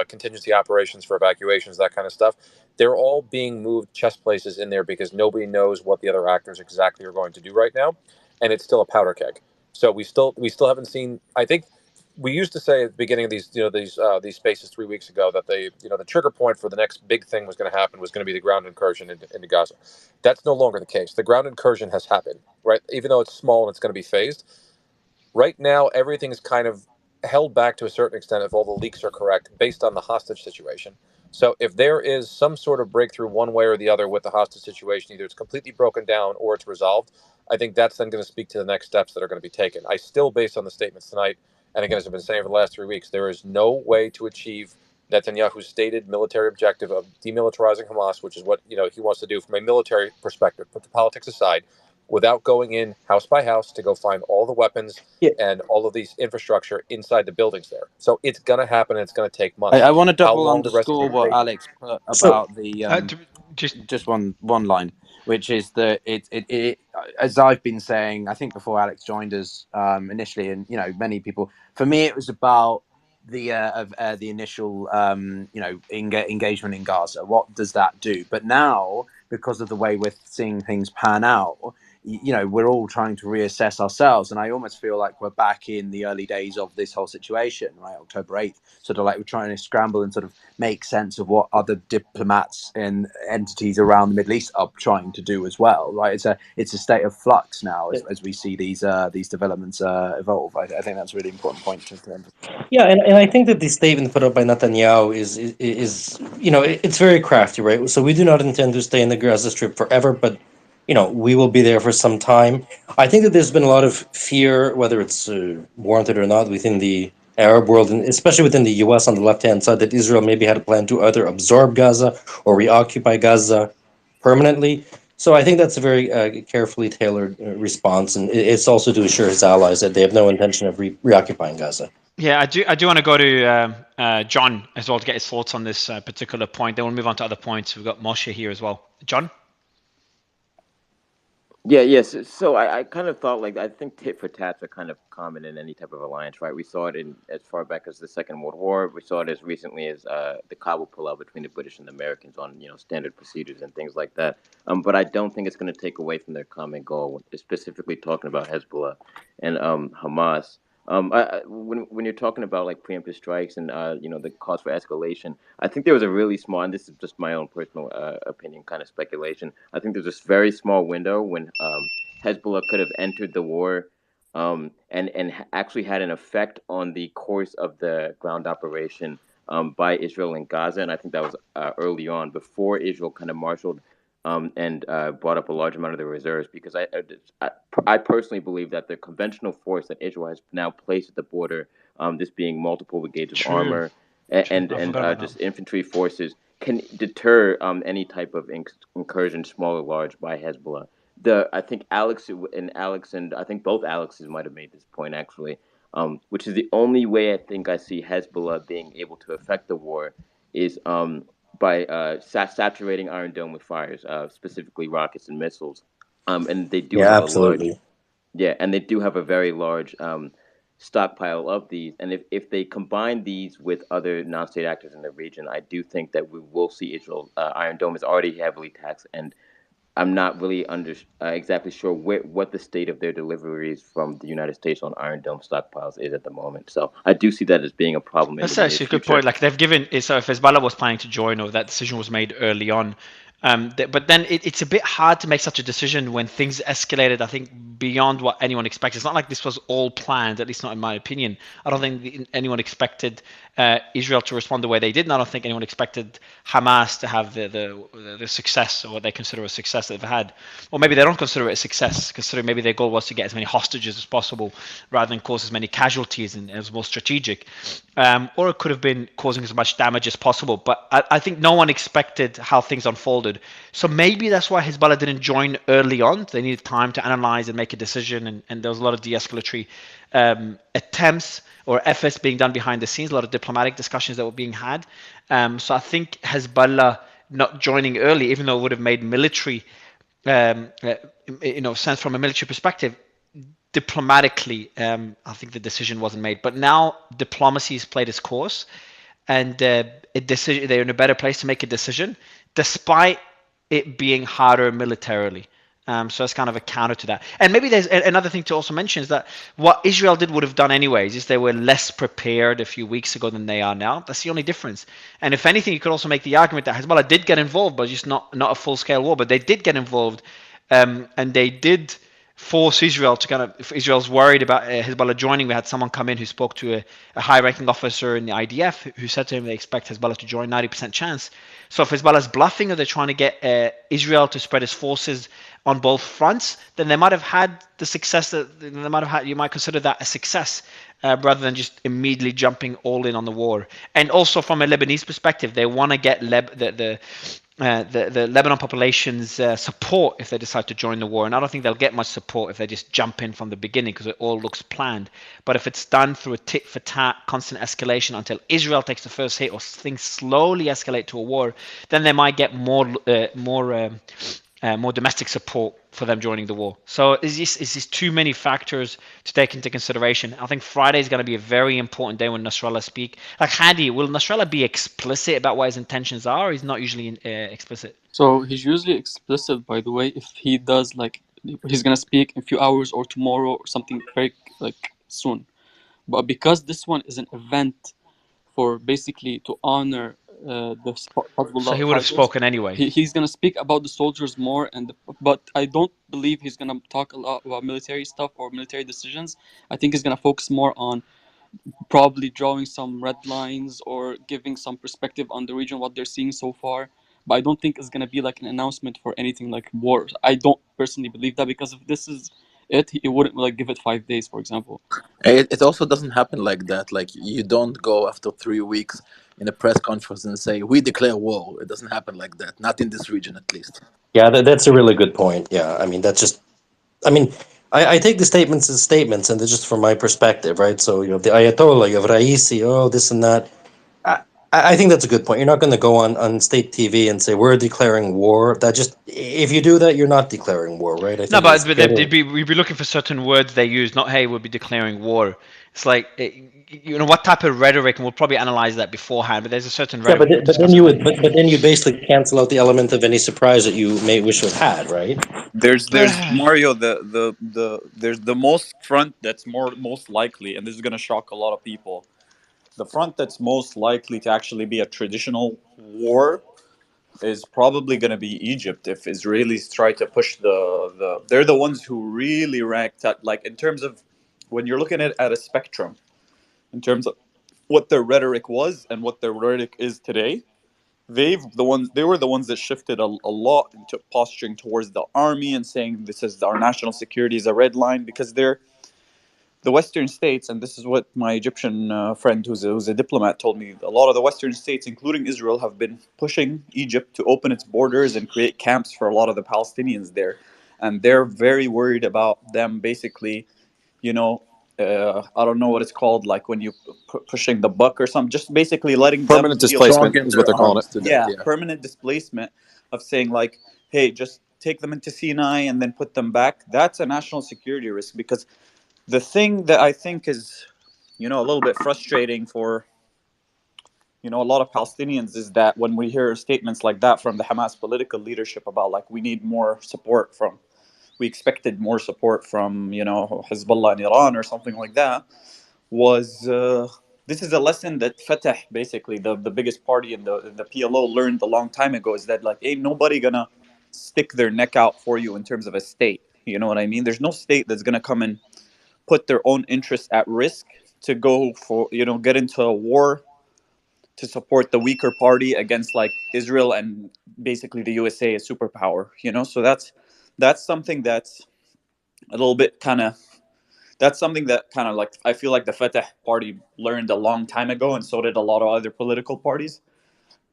contingency operations for evacuations, that kind of stuff. They're all being moved chess places in there because nobody knows what the other actors exactly are going to do right now, and it's still a powder keg. So we still haven't seen. I think we used to say at the beginning of these spaces 3 weeks ago that the trigger point for the next big thing was going to happen was going to be the ground incursion into Gaza. That's no longer the case. The ground incursion has happened, right? Even though it's small and it's going to be phased. Right now, everything's kind of held back to a certain extent if all the leaks are correct based on the hostage situation. So if there is some sort of breakthrough one way or the other with the hostage situation, either it's completely broken down or it's resolved, I think that's then going to speak to the next steps that are going to be taken. I still, based on the statements tonight, and again, as I've been saying for the last 3 weeks, there is no way to achieve Netanyahu's stated military objective of demilitarizing Hamas, which is what he wants to do from a military perspective. Put the politics aside, without going in house by house to go find all the weapons
Yeah,
and all of these infrastructure inside the buildings there. So it's going to happen, and it's going to take months.
I want to
How
double
long the rest of
underscore what
Ukraine?
Alex put
So
about the
Just
just one line, which is that it as I've been saying, I think before Alex joined us initially, and many people. For me, it was about the initial engagement in Gaza. What does that do? But now, because of the way we're seeing things pan out, we're all trying to reassess ourselves, and I almost feel like we're back in the early days of this whole situation, right? October 8th, sort of like we're trying to scramble and sort of make sense of what other diplomats and entities around the Middle East are trying to do as well, right? It's a state of flux now as we see these developments evolve. I think that's a really important point to emphasize.
yeah, and I think that the statement put up by Netanyahu is it's very crafty, right? So we do not intend to stay in the Gaza Strip forever, but we will be there for some time. I think that there's been a lot of fear, whether it's warranted or not, within the Arab world, and especially within the U.S. on the left-hand side, that Israel maybe had a plan to either absorb Gaza or reoccupy Gaza permanently. So I think that's a very carefully tailored response, and it's also to assure his allies that they have no intention of reoccupying Gaza.
yeah, I do want to go to John as well to get his thoughts on this particular point. Then we'll move on to other points. We've got Moshe here as well. John?
Yeah, yes. So I kind of thought I think tit for tats are kind of common in any type of alliance, right? We saw it in as far back as the Second World War. We saw it as recently as the Kabul pullout between the British and the Americans on standard procedures and things like that. But I don't think it's going to take away from their common goal, specifically talking about Hezbollah and Hamas. When you're talking about preemptive strikes and the cause for escalation, I think there was a really small, and this is just my own personal opinion, kind of speculation. I think there's this very small window when Hezbollah could have entered the war, and actually had an effect on the course of the ground operation by Israel in Gaza, and I think that was early on before Israel kind of marshaled and brought up a large amount of the reserves, because I personally believe that the conventional force that Israel has now placed at the border, this being multiple brigades of armor and just infantry forces, can deter any type of incursion, small or large, by Hezbollah. I think Alex and I think both Alexes might have made this point actually, which is the only way I think I see Hezbollah being able to affect the war is by saturating Iron Dome with fires, specifically rockets and missiles. And they do
Yeah,
have
absolutely.
and they do have a very large stockpile of these. And if they combine these with other non-state actors in the region, I do think that we will see Israel. Iron Dome is already heavily taxed, and I'm not really exactly sure what the state of their deliveries from the United States on Iron Dome stockpiles is at the moment. So I do see that as being a problem.
That's actually a good point. They've given, so if Hezbollah was planning to join, or that decision was made early on, but then it's a bit hard to make such a decision when things escalated, I think, beyond what anyone expected. It's not like this was all planned, at least not in my opinion. I don't think anyone expected Israel to respond the way they did, and I don't think anyone expected Hamas to have the success, or what they consider a success that they've had. Or maybe they don't consider it a success, considering maybe their goal was to get as many hostages as possible rather than cause as many casualties, and it was more strategic. Or it could have been causing as much damage as possible. But I think no one expected how things unfolded. So maybe that's why Hezbollah didn't join early on. They needed time to analyze and make a decision, and there was a lot of de-escalatory attempts or efforts being done behind the scenes, a lot of diplomatic discussions that were being had. So I think Hezbollah not joining early, even though it would have made military sense from a military perspective, diplomatically, I think the decision wasn't made. But now diplomacy has played its course, and they're in a better place to make a decision, despite it being harder militarily. So that's kind of a counter to that. And maybe there's another thing to also mention is that what Israel would have done anyways is they were less prepared a few weeks ago than they are now. That's the only difference. And if anything, you could also make the argument that Hezbollah did get involved, but just not a full-scale war. But they did get involved, and they did force Israel to kind of, if Israel's worried about Hezbollah joining, we had someone come in who spoke to a high-ranking officer in the IDF who said to him they expect Hezbollah to join, 90% chance. So if Hezbollah's bluffing or they're trying to get Israel to spread its forces on both fronts, then they might have had the success that they might have had. You might consider that a success rather than just immediately jumping all in on the war. And also from a Lebanese perspective, they want to get the Lebanon population's support if they decide to join the war. And I don't think they'll get much support if they just jump in from the beginning because it all looks planned. But if it's done through a tit for tat, constant escalation until Israel takes the first hit or things slowly escalate to a war, then they might get more domestic support for them joining the war. So is this too many factors to take into consideration? I think Friday is going to be a very important day when Nasrallah speak. Like Hadi, will Nasrallah be explicit about what his intentions are, or he's not usually explicit?
So he's usually explicit, by the way, if he does like he's gonna speak in a few hours or tomorrow or something very like soon. But because this one is an event for basically to honor the
So
Hezbollah
he would have
fighters,
spoken anyway.
he's gonna speak about the soldiers more, but I don't believe he's gonna talk a lot about military stuff or military decisions. I think he's gonna focus more on probably drawing some red lines or giving some perspective on the region, what they're seeing so far. But I don't think it's gonna be like an announcement for anything like war. I don't personally believe that, because if this is it, he wouldn't like give it 5 days, for example.
It also doesn't happen like that. Like you don't go after 3 weeks in a press conference and say we declare war. It doesn't happen like that. Not in this region, at least.
Yeah, that's a really good point. Yeah, I mean, that's just, I mean, I take the statements as statements, and they're just from my perspective, right? So you have the Ayatollah, you have Raisi, oh, this and that. I, I think that's a good point. You're not going to go on state TV and say we're declaring war. That just, if you do that, you're not declaring war, right? I
No,
think
but
it's better.
we'd be looking for certain words they use, not hey, we'll be declaring war. It's like what type of rhetoric, and we'll probably analyze that beforehand. But there's a certain
Yeah,
rhetoric we'll
but then
discuss
you
it
would,
later.
but then you basically cancel out the element of any surprise that you may wish to have had, right?
There's Mario, there's the most front that's most likely, and this is gonna shock a lot of people. The front that's most likely to actually be a traditional war is probably going to be Egypt if Israelis try to push they're the ones who really ranked at, like, in terms of when you're looking at a spectrum in terms of what their rhetoric was and what their rhetoric is today. They were the ones that shifted a lot into posturing towards the army and saying this is our national security is a red line, because they're the Western states, and this is what my Egyptian friend, who's a diplomat, told me. A lot of the Western states, including Israel, have been pushing Egypt to open its borders and create camps for a lot of the Palestinians there, and they're very worried about them basically, you know. I don't know what it's called, like when you pushing the buck or something, just basically letting them
Permanent
feel
displacement
Dogging
is what
their
they're calling
arms
it.
to death.
yeah,
Yeah.
permanent displacement, of saying like, hey, just take them into Sinai and then put them back. That's a national security risk, because the thing that I think is, a little bit frustrating for, a lot of Palestinians is that when we hear statements like that from the Hamas political leadership about like we need more support from, we expected more support from, Hezbollah and Iran or something like that, was this is a lesson that Fatah, basically the biggest party in the PLO, learned a long time ago, is that like ain't nobody gonna stick their neck out for you in terms of a state. You know what I mean? There's no state that's gonna come and put their own interests at risk to go for, get into a war to support the weaker party against like Israel and basically the USA, a superpower. So that's something that's a little bit kind of, that's something that kind of like I feel like the Fatah party learned a long time ago, and so did a lot of other political parties.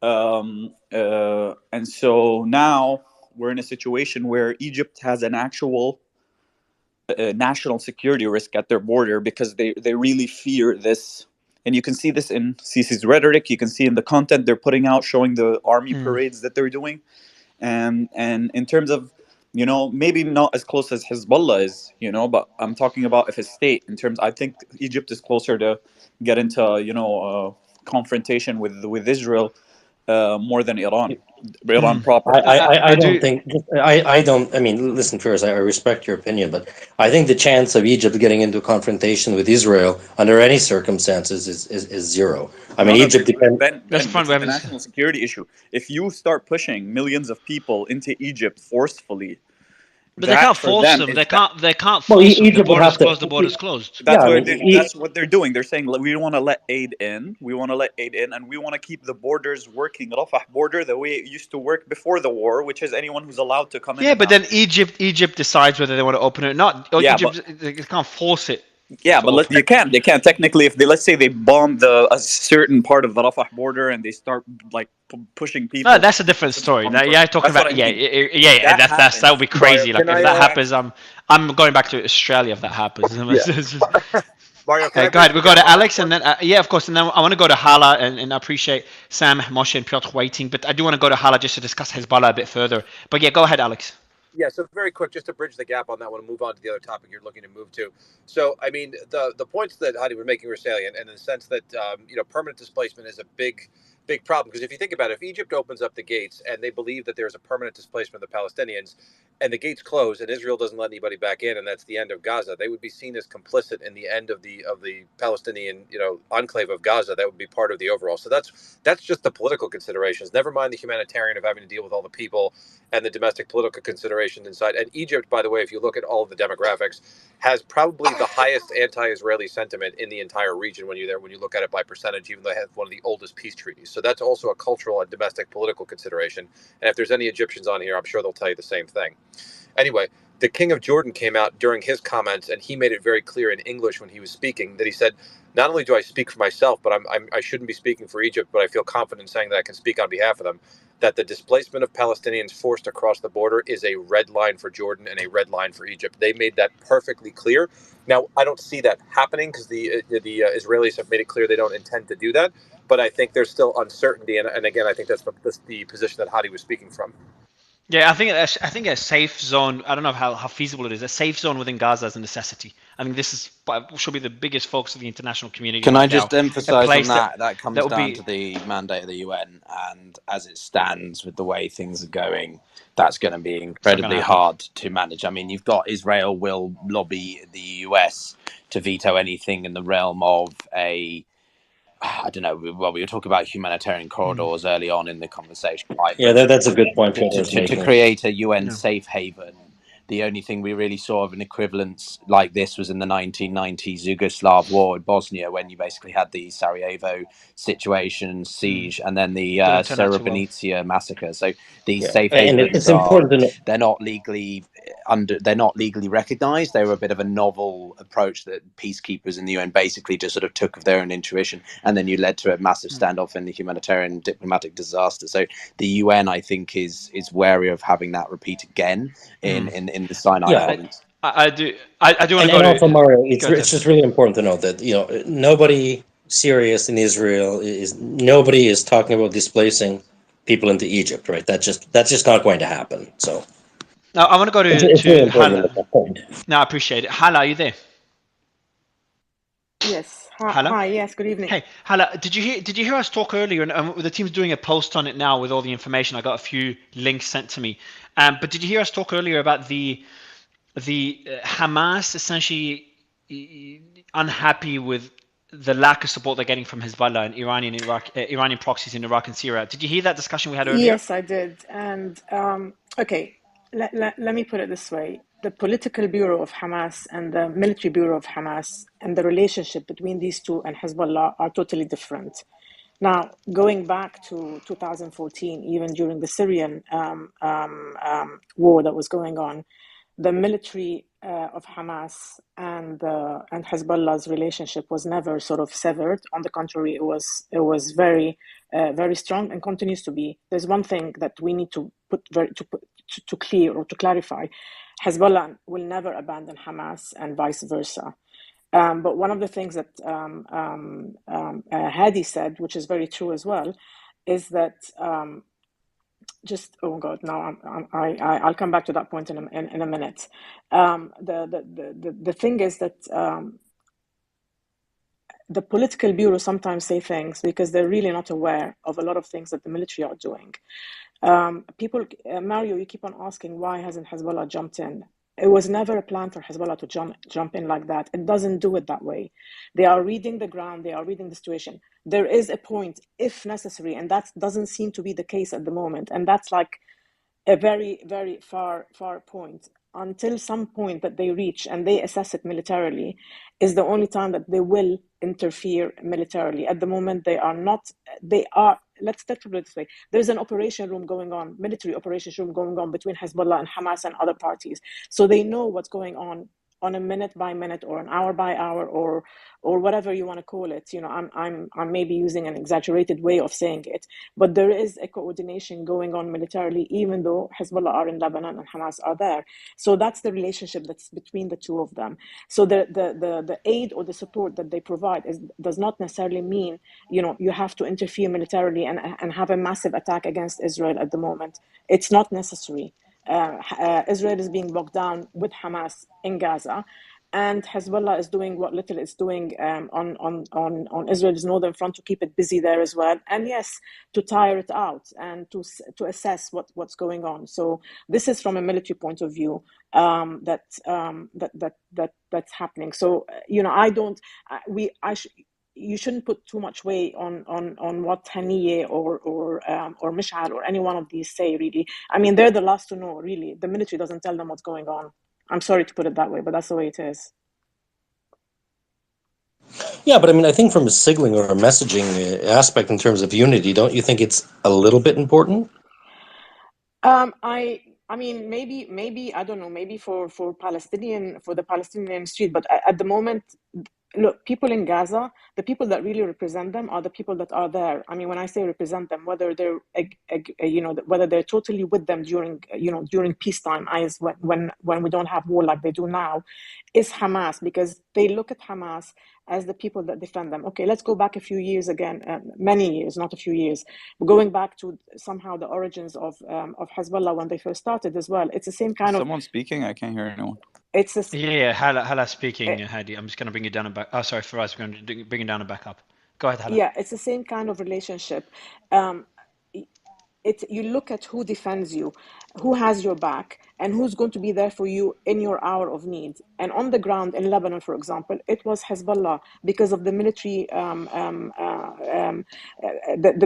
And so now we're in a situation where Egypt has an actual national security risk at their border, because they really fear this. And you can see this in Sisi's rhetoric. You can see in the content they're putting out, showing the army parades that they're doing. And in terms of, maybe not as close as Hezbollah is, but I'm talking about if a state, in terms, I think Egypt is closer to get into, confrontation with Israel more than Iran proper.
I don't think I don't. I mean, listen, first, I respect your opinion, but I think the chance of Egypt getting into a confrontation with Israel under any circumstances is zero. I mean,
No,
Egypt depends.
That's
Ben,
fine.
this
We
is
have
a
this.
national security issue. If you start pushing millions of people into Egypt forcefully,
But they can't
for
force
them
them.
is
They can't
Well,
force them. The
Egypt would
borders
have to.
closed. The borders closed.
Yeah, I mean,
that's what they're doing. They're saying, we don't want to let aid in. We want to let aid in, and we want to keep the borders working. Rafah border the way it used to work before the war, which is anyone who's allowed to come in.
Yeah, but then Egypt decides whether they want to open it or not. Or
Yeah,
Egypt, they can't force it.
Yeah,
to
but
open.
they can technically, if let's say they bomb a certain part of the Rafah border and they start like pushing people.
No, that's a different story. Talking about that would be crazy.
Mario,
Like if that happens, I'm going back to Australia if that happens.
Mario,
Okay, go ahead. We'll go to Alex, and then of course, and then I want to go to Hala, and I appreciate Sam, Moshe, and Piotr waiting, but I do want to go to Hala just to discuss Hezbollah a bit further. But yeah, go ahead, Alex.
Yeah, so very quick, just to bridge the gap on that one and move on to the other topic you're looking to move to. So, I mean, the points that Hadi was making were salient, and in the sense that permanent displacement is a big problem, because if you think about it, if Egypt opens up the gates and they believe that there's a permanent displacement of the Palestinians, and the gates close and Israel doesn't let anybody back in, and that's the end of Gaza, they would be seen as complicit in the end of the Palestinian enclave of Gaza. That would be part of the overall. So that's just the political considerations. Never mind the humanitarian of having to deal with all the people and the domestic political considerations inside. And Egypt, by the way, if you look at all of the demographics, has probably the highest anti-Israeli sentiment in the entire region when you look at it by percentage, even though they have one of the oldest peace treaties. So that's also a cultural and domestic political consideration. And if there's any Egyptians on here, I'm sure they'll tell you the same thing. Anyway, the King of Jordan came out during his comments, and he made it very clear in English when he was speaking that he said, not only do I speak for myself, but I shouldn't be speaking for Egypt, but I feel confident in saying that I can speak on behalf of them, that the displacement of Palestinians forced across the border is a red line for Jordan and a red line for Egypt. They made that perfectly clear. Now, I don't see that happening because the Israelis have made it clear they don't intend to do that, but I think there's still uncertainty, and again, I think that's the position that Hadi was speaking from.
Yeah, I think a safe zone. I don't know how feasible it is. A safe zone within Gaza is a necessity. I mean, this should be the biggest focus of the international community.
Can
right
I just
now.
emphasize on that? That comes
that
down to the mandate of the UN, and as it stands with the way things are going, that's going to be incredibly hard to manage. I mean, you've got Israel will lobby the US to veto anything in the realm of I don't know. Well, we were talking about humanitarian corridors early on in the conversation, right?
Yeah, that's a good point.
To create a UN safe haven, the only thing we really saw of an equivalence like this was in the 1990s Yugoslav war in Bosnia, when you basically had the Sarajevo situation, siege, and then the Srebrenica massacre. So these safe havens they're not legally recognized. They were a bit of a novel approach that peacekeepers in the UN basically just sort of took of their own intuition, and then you led to a massive standoff in the humanitarian diplomatic disaster. So the UN, I think, is wary of having that repeat again in the Sinai province.
I do want to go
to. Also, Mario, it's just really important to know that nobody serious in Israel nobody is talking about displacing people into Egypt, right? That's just not going to happen. So.
Now I want to go to Hala. No, I appreciate it. Hala, are you there?
Yes. Hi. Yes. Good evening.
Hey, Hala. Did you hear us talk earlier? And the team's doing a post on it now with all the information. I got a few links sent to me. But did you hear us talk earlier about the Hamas essentially unhappy with the lack of support they're getting from Hezbollah and Iranian proxies in Iraq and Syria? Did you hear that discussion we had earlier?
Yes, I did. And okay, let me put it this way. The political bureau of Hamas and the military bureau of Hamas and the relationship between these two and Hezbollah are totally different. Now, going back to 2014, even during the Syrian war that was going on, the military of Hamas and Hezbollah's relationship was never sort of severed. On the contrary, it was very very strong and continues to be. There's one thing that we need to to clear or to clarify: Hezbollah will never abandon Hamas and vice versa. But one of the things that Hadi said, which is very true as well, is that oh God, now I'll come back to that point in a minute. The thing is that the political bureau sometimes say things because they're really not aware of a lot of things that the military are doing. Mario, you keep on asking why hasn't Hezbollah jumped in? It was never a plan for Hezbollah to jump in like that. It doesn't do it that way. They are reading the ground. They are reading the situation. There is a point, if necessary, and that doesn't seem to be the case at the moment. And that's like a very, very far point. until some point that they reach and they assess it militarily is the only time that they will interfere militarily. At the moment, they are not. They are. Let's put it this way: there's an operation room going on, military operations room going on between Hezbollah and Hamas and other parties, so they know what's going on a minute by minute or an hour by hour or whatever you want to call it. You know, I'm maybe using an exaggerated way of saying it, but there is a coordination going on militarily, even though Hezbollah are in Lebanon and Hamas are there. So that's the relationship that's between the two of them. So the aid or the support that they provide does not necessarily mean, you know, you have to interfere militarily and have a massive attack against Israel at the moment. It's not necessary. Israel is being bogged down with Hamas in Gaza, and Hezbollah is doing what little it's doing on Israel's northern front to keep it busy there as well, and yes, to tire it out and to assess what's going on. So this is from a military point of view that's happening. So you know, you shouldn't put too much weight on what Haniyeh or Mishal or any one of these say, really. I mean, they're the last to know, really. The military doesn't tell them what's going on. I'm sorry to put it that way, but that's the way it is.
Yeah, but I mean, I think from a signaling or a messaging aspect in terms of unity, don't you think it's a little bit important?
I mean, maybe I don't know, maybe for the Palestinian street, but at the moment, look, people in Gaza, the people that really represent them are the people that are there. I mean, when I say represent them, whether they're you know, whether they're totally with them during peacetime, as when we don't have war like they do now, is Hamas, because they look at Hamas as the people that defend them. Okay, let's go back a few years again, many years, not a few years. Going back to somehow the origins of Hezbollah when they first started as well. It's the same kind of.
Someone speaking? I can't hear anyone.
It's a,
Yeah, Hala speaking, Hadi. I'm just going to bring you down and back. Oh, sorry, Faraz, we're going to bring you down and back up. Go ahead, Hala.
Yeah, it's the same kind of relationship. You look at who defends you, who has your back, and who's going to be there for you in your hour of need. And on the ground in Lebanon, for example, it was Hezbollah because of the military, the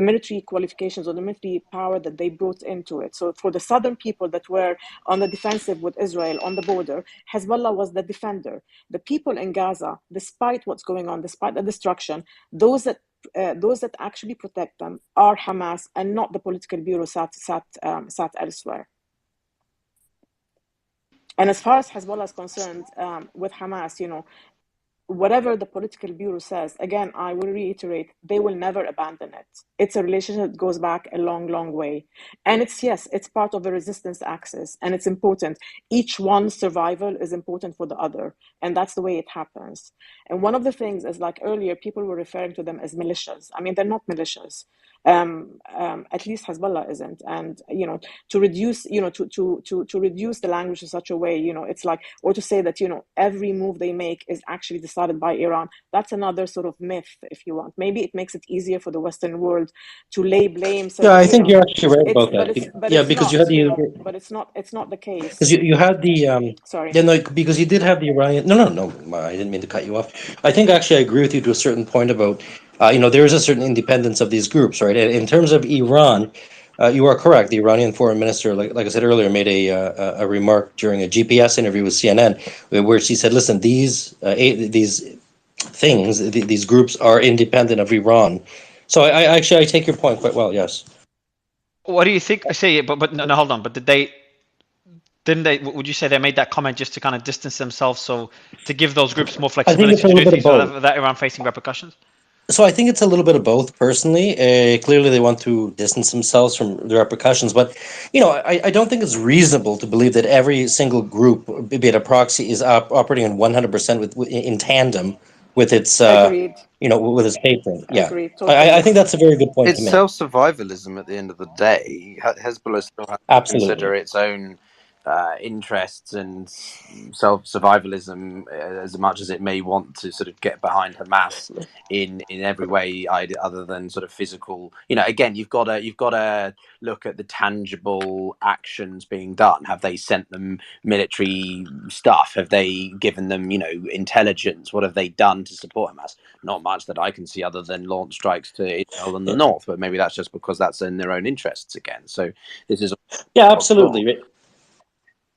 military qualifications or the military power that they brought into it. So for the southern people that were on the defensive with Israel on the border, Hezbollah was the defender. The people in Gaza, despite what's going on, despite the destruction, those that actually protect them are Hamas and not the political bureau sat elsewhere. And as far as Hezbollah is concerned, with Hamas, you know, whatever the political bureau says, again, I will reiterate, they will never abandon it. It's a relationship that goes back a long, long way. And it's part of the resistance axis, and it's important. Each one's survival is important for the other, and that's the way it happens. And one of the things is, like earlier, people were referring to them as militias. I mean, they're not militias. At least Hezbollah isn't. And, you know, to reduce the language in such a way, you know, it's like, or to say that, you know, every move they make is actually decided by Iran. That's another sort of myth, if you want. Maybe it makes it easier for the Western world to lay blame. So
Yeah,
that,
I think you're actually right about that. Because you had the
but it's not the case.
because you had the
Sorry.
yeah, no, because you did have the Iranian. No, I didn't mean to cut you off. I think actually I agree with you to a certain point about you know, there is a certain independence of these groups, right? And in terms of Iran, you are correct. The Iranian foreign minister, like I said earlier, made a remark during a GPS interview with CNN, where she said, "Listen, these things, these groups are independent of Iran." So I actually take your point quite well. Yes.
What do you think? I say, but no, hold on. But didn't they? Would you say they made that comment just to kind of distance themselves, so to give those groups more flexibility to do things without Iran facing repercussions?
So I think it's a little bit of both. Personally, clearly they want to distance themselves from the repercussions, but you know, I don't think it's reasonable to believe that every single group, be it a proxy, is operating in 100% in tandem with its
Agreed.
you know, with its patron. Yeah,
Agreed, totally.
I think that's a very good point
It's
to make.
self-survivalism at the end of the day. Hezbollah still has to consider its own interests and self-survivalism as much as it may want to sort of get behind Hamas in every way other than sort of physical. You know, again, you've got to look at the tangible actions being done. Have they sent them military stuff? Have they given them, you know, intelligence? What have they done to support Hamas? Not much that I can see other than launch strikes to Israel and the north, but maybe that's just because that's in their own interests again. So this is
absolutely.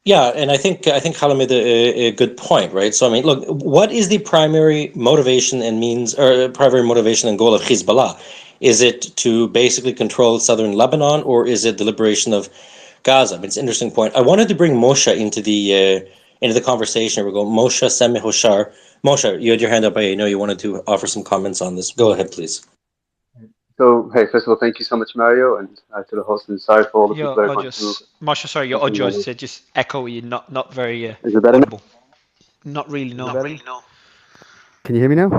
Yeah, and I think Hala made a good point, right? So I mean, look, what is the primary motivation and means, or primary motivation and goal of Hezbollah? Is it to basically control southern Lebanon, or is it the liberation of Gaza? I mean, it's an interesting point. I wanted to bring Moshe into the conversation. We go, Moshe Semih Hoshar. Moshe, you had your hand up. I know you wanted to offer some comments on this. Go ahead, please.
So, hey, first of all, thank you so much, Mario, and to the host, and sorry for all the people
Your
that are
audio,
going through
Masha, sorry, your
something
audio
like
is
this.
just echoey, not very
Is it better now?
audible. Not really,
Is it
no.
better? Can you hear me now?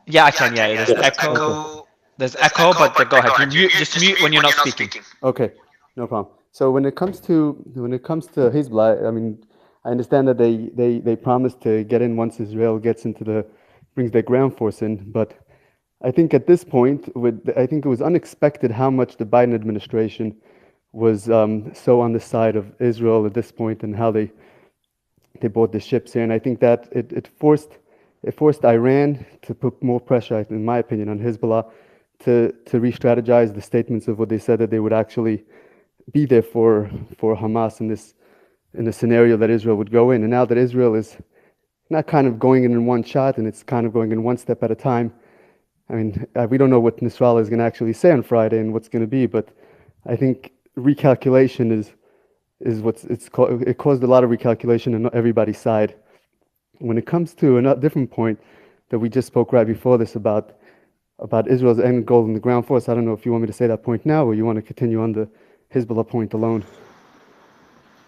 Yeah, I can. Yeah, there's
Yeah.
echo. There's echo, but go ahead. You mute. Just mute when you're not speaking.
Okay, no problem. So when it comes to Hezbollah, I mean, I understand that they promised to get in once Israel brings their ground force in, but I think at this point, I think it was unexpected how much the Biden administration was so on the side of Israel at this point, and how they bought the ships here. And I think that it forced Iran to put more pressure, in my opinion, on Hezbollah to re-strategize the statements of what they said, that they would actually be there for Hamas in the scenario that Israel would go in. And now that Israel is not kind of going in one shot, and it's kind of going in one step at a time. I mean, we don't know what Nasrallah is going to actually say on Friday and what's going to be, but I think recalculation is what's it's called. It caused a lot of recalculation on everybody's side. When it comes to a different point that we just spoke right before this about Israel's end goal in the ground force, I don't know if you want me to say that point now, or you want to continue on the Hezbollah point alone.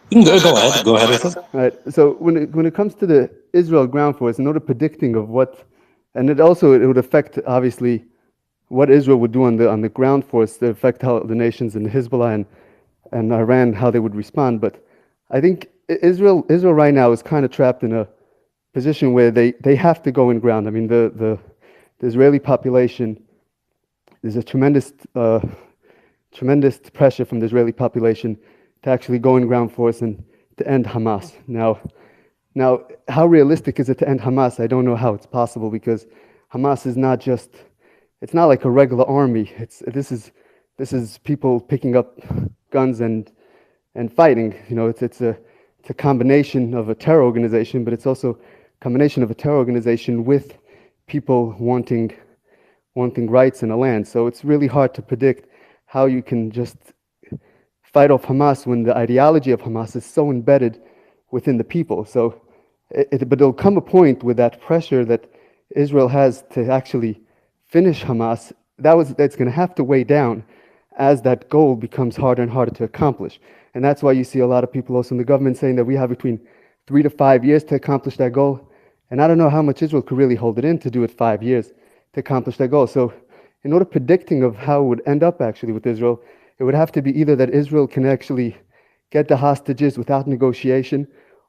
You can go ahead. Go ahead with it.
All right. So when it comes to the Israel ground force, in order predicting of what, and it would affect obviously what Israel would do on the ground force, to affect how the nations in Hezbollah and Iran, how they would respond. But I think Israel right now is kind of trapped in a position where they have to go in ground. I mean, the Israeli population, there's a tremendous pressure from the Israeli population to actually go in ground force and to end Hamas. Now, how realistic is it to end Hamas? I don't know how it's possible, because Hamas is not just, it's not like a regular army. This is people picking up guns and fighting. You know, it's a combination of a terror organization, but it's also a combination of a terror organization with people wanting rights in a land. So it's really hard to predict how you can just fight off Hamas when the ideology of Hamas is so embedded within the people. So, but there'll come a point with that pressure that Israel has to actually finish Hamas, that's going to have to weigh down as that goal becomes harder and harder to accomplish. And that's why you see a lot of people also in the government saying that we have between 3 to 5 years to accomplish that goal. And I don't know how much Israel could really hold it in to do it 5 years to accomplish that goal. So in order predicting of how it would end up actually with Israel, it would have to be either that Israel can actually get the hostages without negotiation,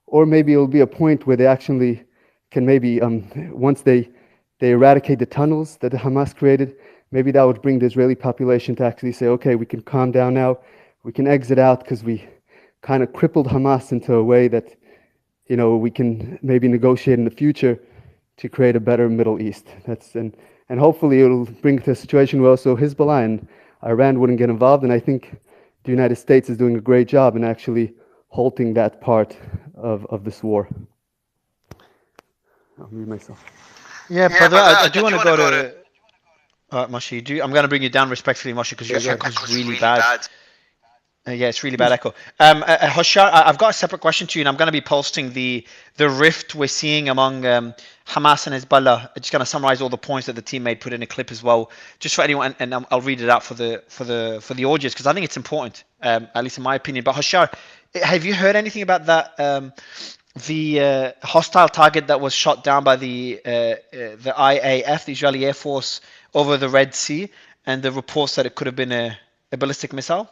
or maybe it'll be a point where they actually can maybe, once they eradicate the tunnels that the Hamas created, maybe that would bring the Israeli population to actually say, okay, we can calm down now, we can exit out, because we kind of crippled Hamas into a way that, you know, we can maybe negotiate in the future to create a better Middle East. And hopefully it'll bring to a situation where also Hezbollah and Iran wouldn't get involved. And I think the United States is doing a great job in actually halting that part of this war. I'll mute myself.
Yeah, by the way, I do want to go to Moshi. I'm going to bring you down respectfully, Moshi, because your echo's really bad. Yeah, it's really bad echo. Hoshar, I've got a separate question to you, and I'm going to be posting the rift we're seeing among Hamas and Hezbollah. I'm just going to summarize all the points that the team made, put in a clip as well, just for anyone, and I'll read it out for the audience, because I think it's important, at least in my opinion. But Hoshar, have you heard anything about that? The hostile target that was shot down by the IAF, the Israeli Air Force, over the Red Sea, and the reports that it could have been a ballistic missile?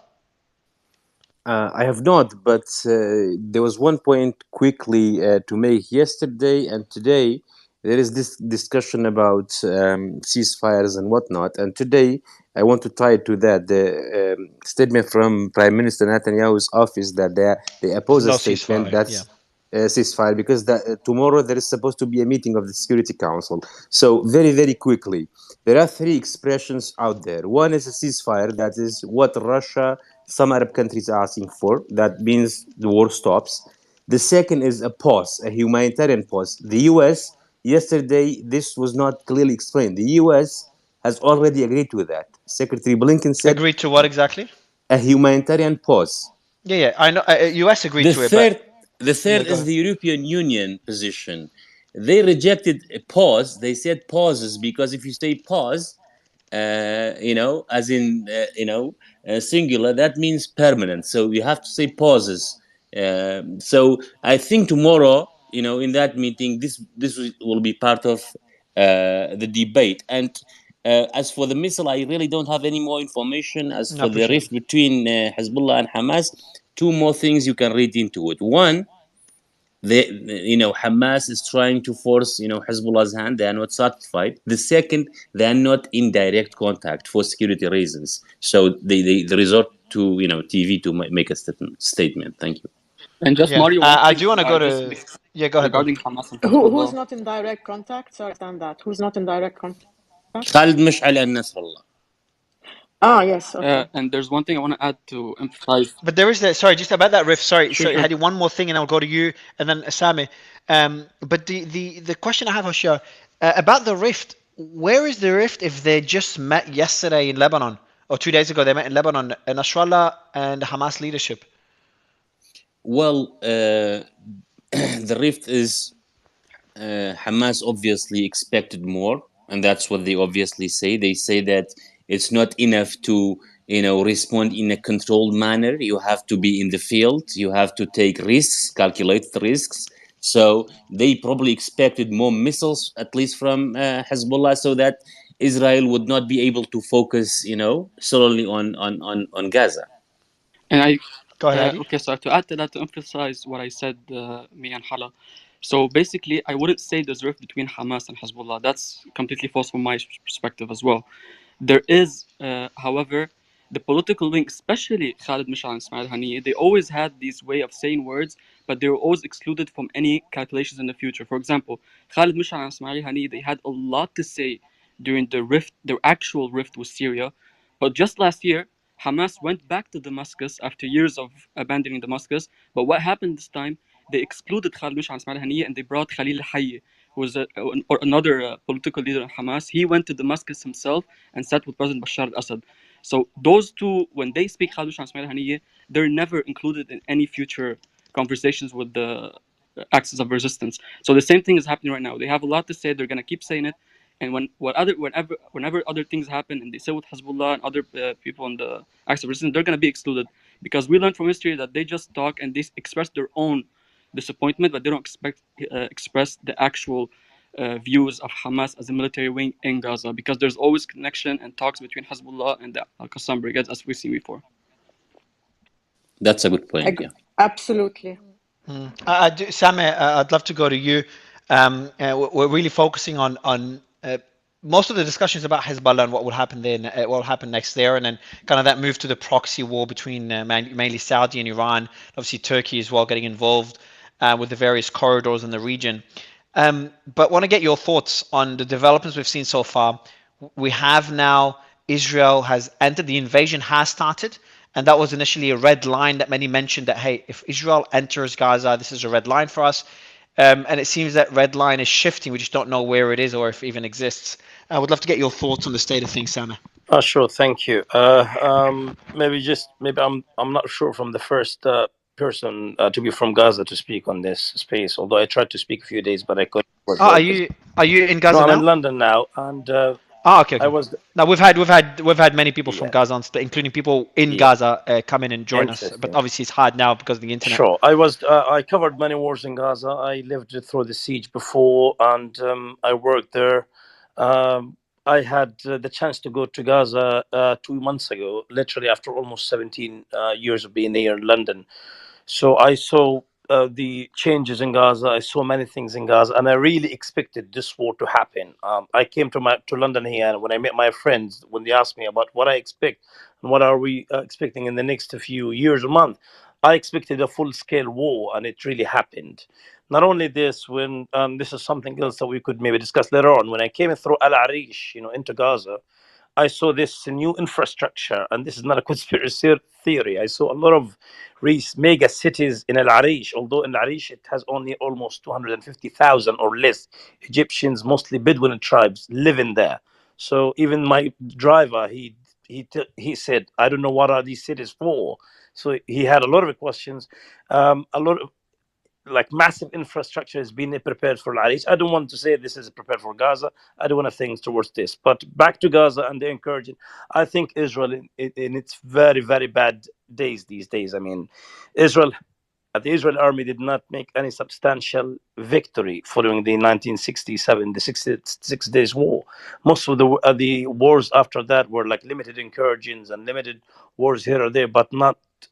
I have not, but there was one point quickly to make. Yesterday and today, there is this discussion about ceasefires and whatnot. And today, I want to tie it to that. The statement from Prime Minister Netanyahu's office that they oppose a statement that's ceasefire, because tomorrow there is supposed to be a meeting of the Security Council. So very, very quickly, there are three expressions out there. One is a ceasefire, that is what Russia some Arab countries are asking for. That means the war stops. The second is a pause, a humanitarian pause. The US, yesterday, this was not clearly explained. The US has already agreed with that. Secretary Blinken said
Agreed to what exactly?
a humanitarian pause.
Yeah, I know. US agreed
The
to it, but
third, the
yeah,
third
go
is
ahead.
the European Union position. They rejected a pause. They said pauses because if you say pause, as in, singular, that means permanent. So you have to say pauses. So I think tomorrow, in that meeting, this will be part of the debate. And as for the missile, I really don't have any more information. As
No,
for the
appreciate
rift between Hezbollah and Hamas, two more things you can read into it. One, Hamas is trying to force Hezbollah's hand. They are not satisfied. The second, they are not in direct contact for security reasons, so they resort to TV to make a statement. Thank you.
And just
Yeah,
Mario, one
I
thing,
do want to go
just
to. Yeah, go ahead, bro.
regarding Hamas and
Who's
Hezbollah.
not in direct contact? Sorry, I understand that. Who's not in direct contact?
Khalid Mash'al and Nasrallah.
Ah, yes, okay.
And there's one thing I want to add to emphasize.
But there is that. Sorry, just about that rift. Sorry,
Sure,
so
sure.
Hadi, one more thing, and I'll go to you, and then Sami. But the question I have, Hoshia, about the rift. Where is the rift if they just met yesterday in Lebanon, or 2 days ago they met in Lebanon, Nasrallah and Hamas leadership?
Well, the rift is Hamas obviously expected more, and that's what they obviously say. They say that it's not enough to respond in a controlled manner. You have to be in the field. You have to take risks, calculate the risks. So they probably expected more missiles, at least from Hezbollah, so that Israel would not be able to focus, solely on Gaza.
And
Go ahead, Hadi.
okay, so to add to that, to emphasize what I said, me and Hala. So basically, I wouldn't say there's a rift between Hamas and Hezbollah. That's completely false from my perspective as well. There is, however, the political wing, especially Khalid Mishal and Ismail Haniyeh, they always had this way of saying words, but they were always excluded from any calculations in the future. For example, Khalid Mishal and Ismail Haniyeh, they had a lot to say during the rift, the actual rift with Syria. But just last year, Hamas went back to Damascus after years of abandoning Damascus. But what happened this time? They excluded Khalid Mishal and Ismail Haniyeh and they brought Khalil Hayy, who was another political leader in Hamas. He went to Damascus himself and sat with President Bashar al-Assad. So those two, when they speak Khalush and Ismail Haniyeh, they're never included in any future conversations with the axis of resistance. So the same thing is happening right now. They have a lot to say. They're gonna keep saying it. And whenever other things happen, and they say with Hezbollah and other people on the axis of resistance, they're gonna be excluded because we learned from history that they just talk and they express their own disappointment, but they don't express the actual views of Hamas as a military wing in Gaza because there's always connection and talks between Hezbollah and the Al Qassam brigades as we've seen before.
That's a good point. Yeah.
Absolutely.
Sam, I'd love to go to you. We're really focusing on most of the discussions about Hezbollah and what will happen then, what will happen next there, and then kind of that move to the proxy war between mainly Saudi and Iran, obviously Turkey as well getting involved with the various corridors in the region. But want to get your thoughts on the developments we've seen so far. We have now Israel has entered, the invasion has started, and that was initially a red line that many mentioned that, hey, if Israel enters Gaza, this is a red line for us. And it seems that red line is shifting. We just don't know where it is or if it even exists. I would love to get your thoughts on the state of things, Sama.
Sure, thank you. Maybe I'm not sure from the first person to be from Gaza to speak on this space. Although I tried to speak a few days, but I couldn't.
Are you in Gaza
No, I'm
now?
in London now, and
okay.
I was.
Now we've had many people from
Yeah.
Gaza, including people in
Yeah.
Gaza, come in and join us. But
Interesting.
obviously it's hard now because of the internet.
Sure, I covered many wars in Gaza. I lived through the siege before, and I worked there. I had the chance to go to Gaza 2 months ago, literally after almost 17 years of being here in London. So I saw the changes in Gaza. I saw many things in Gaza, and I really expected this war to happen. I came to London here, and when I met my friends, when they asked me about what I expect and what are we expecting in the next few years or months, I expected a full-scale war, and it really happened. Not only this, when this is something else that we could maybe discuss later on. When I came through Al Arish, into Gaza, I saw this new infrastructure, and this is not a conspiracy theory. I saw a lot of mega cities in Al Arish, although in Al Arish it has only almost 250,000 or less Egyptians, mostly Bedouin tribes, living there. So even my driver, he said, I don't know what are these cities for. So he had a lot of questions. A lot of like massive infrastructure is being prepared for Al Arish. I don't want to say this is prepared for Gaza. I don't want to think towards this. But back to Gaza and the encouraging. I think Israel in its very, very bad days these days. I mean, Israel the Israeli army did not make any substantial victory following the 1967, the 66 Days War. Most of the wars after that were like limited incursions and limited wars here or there, but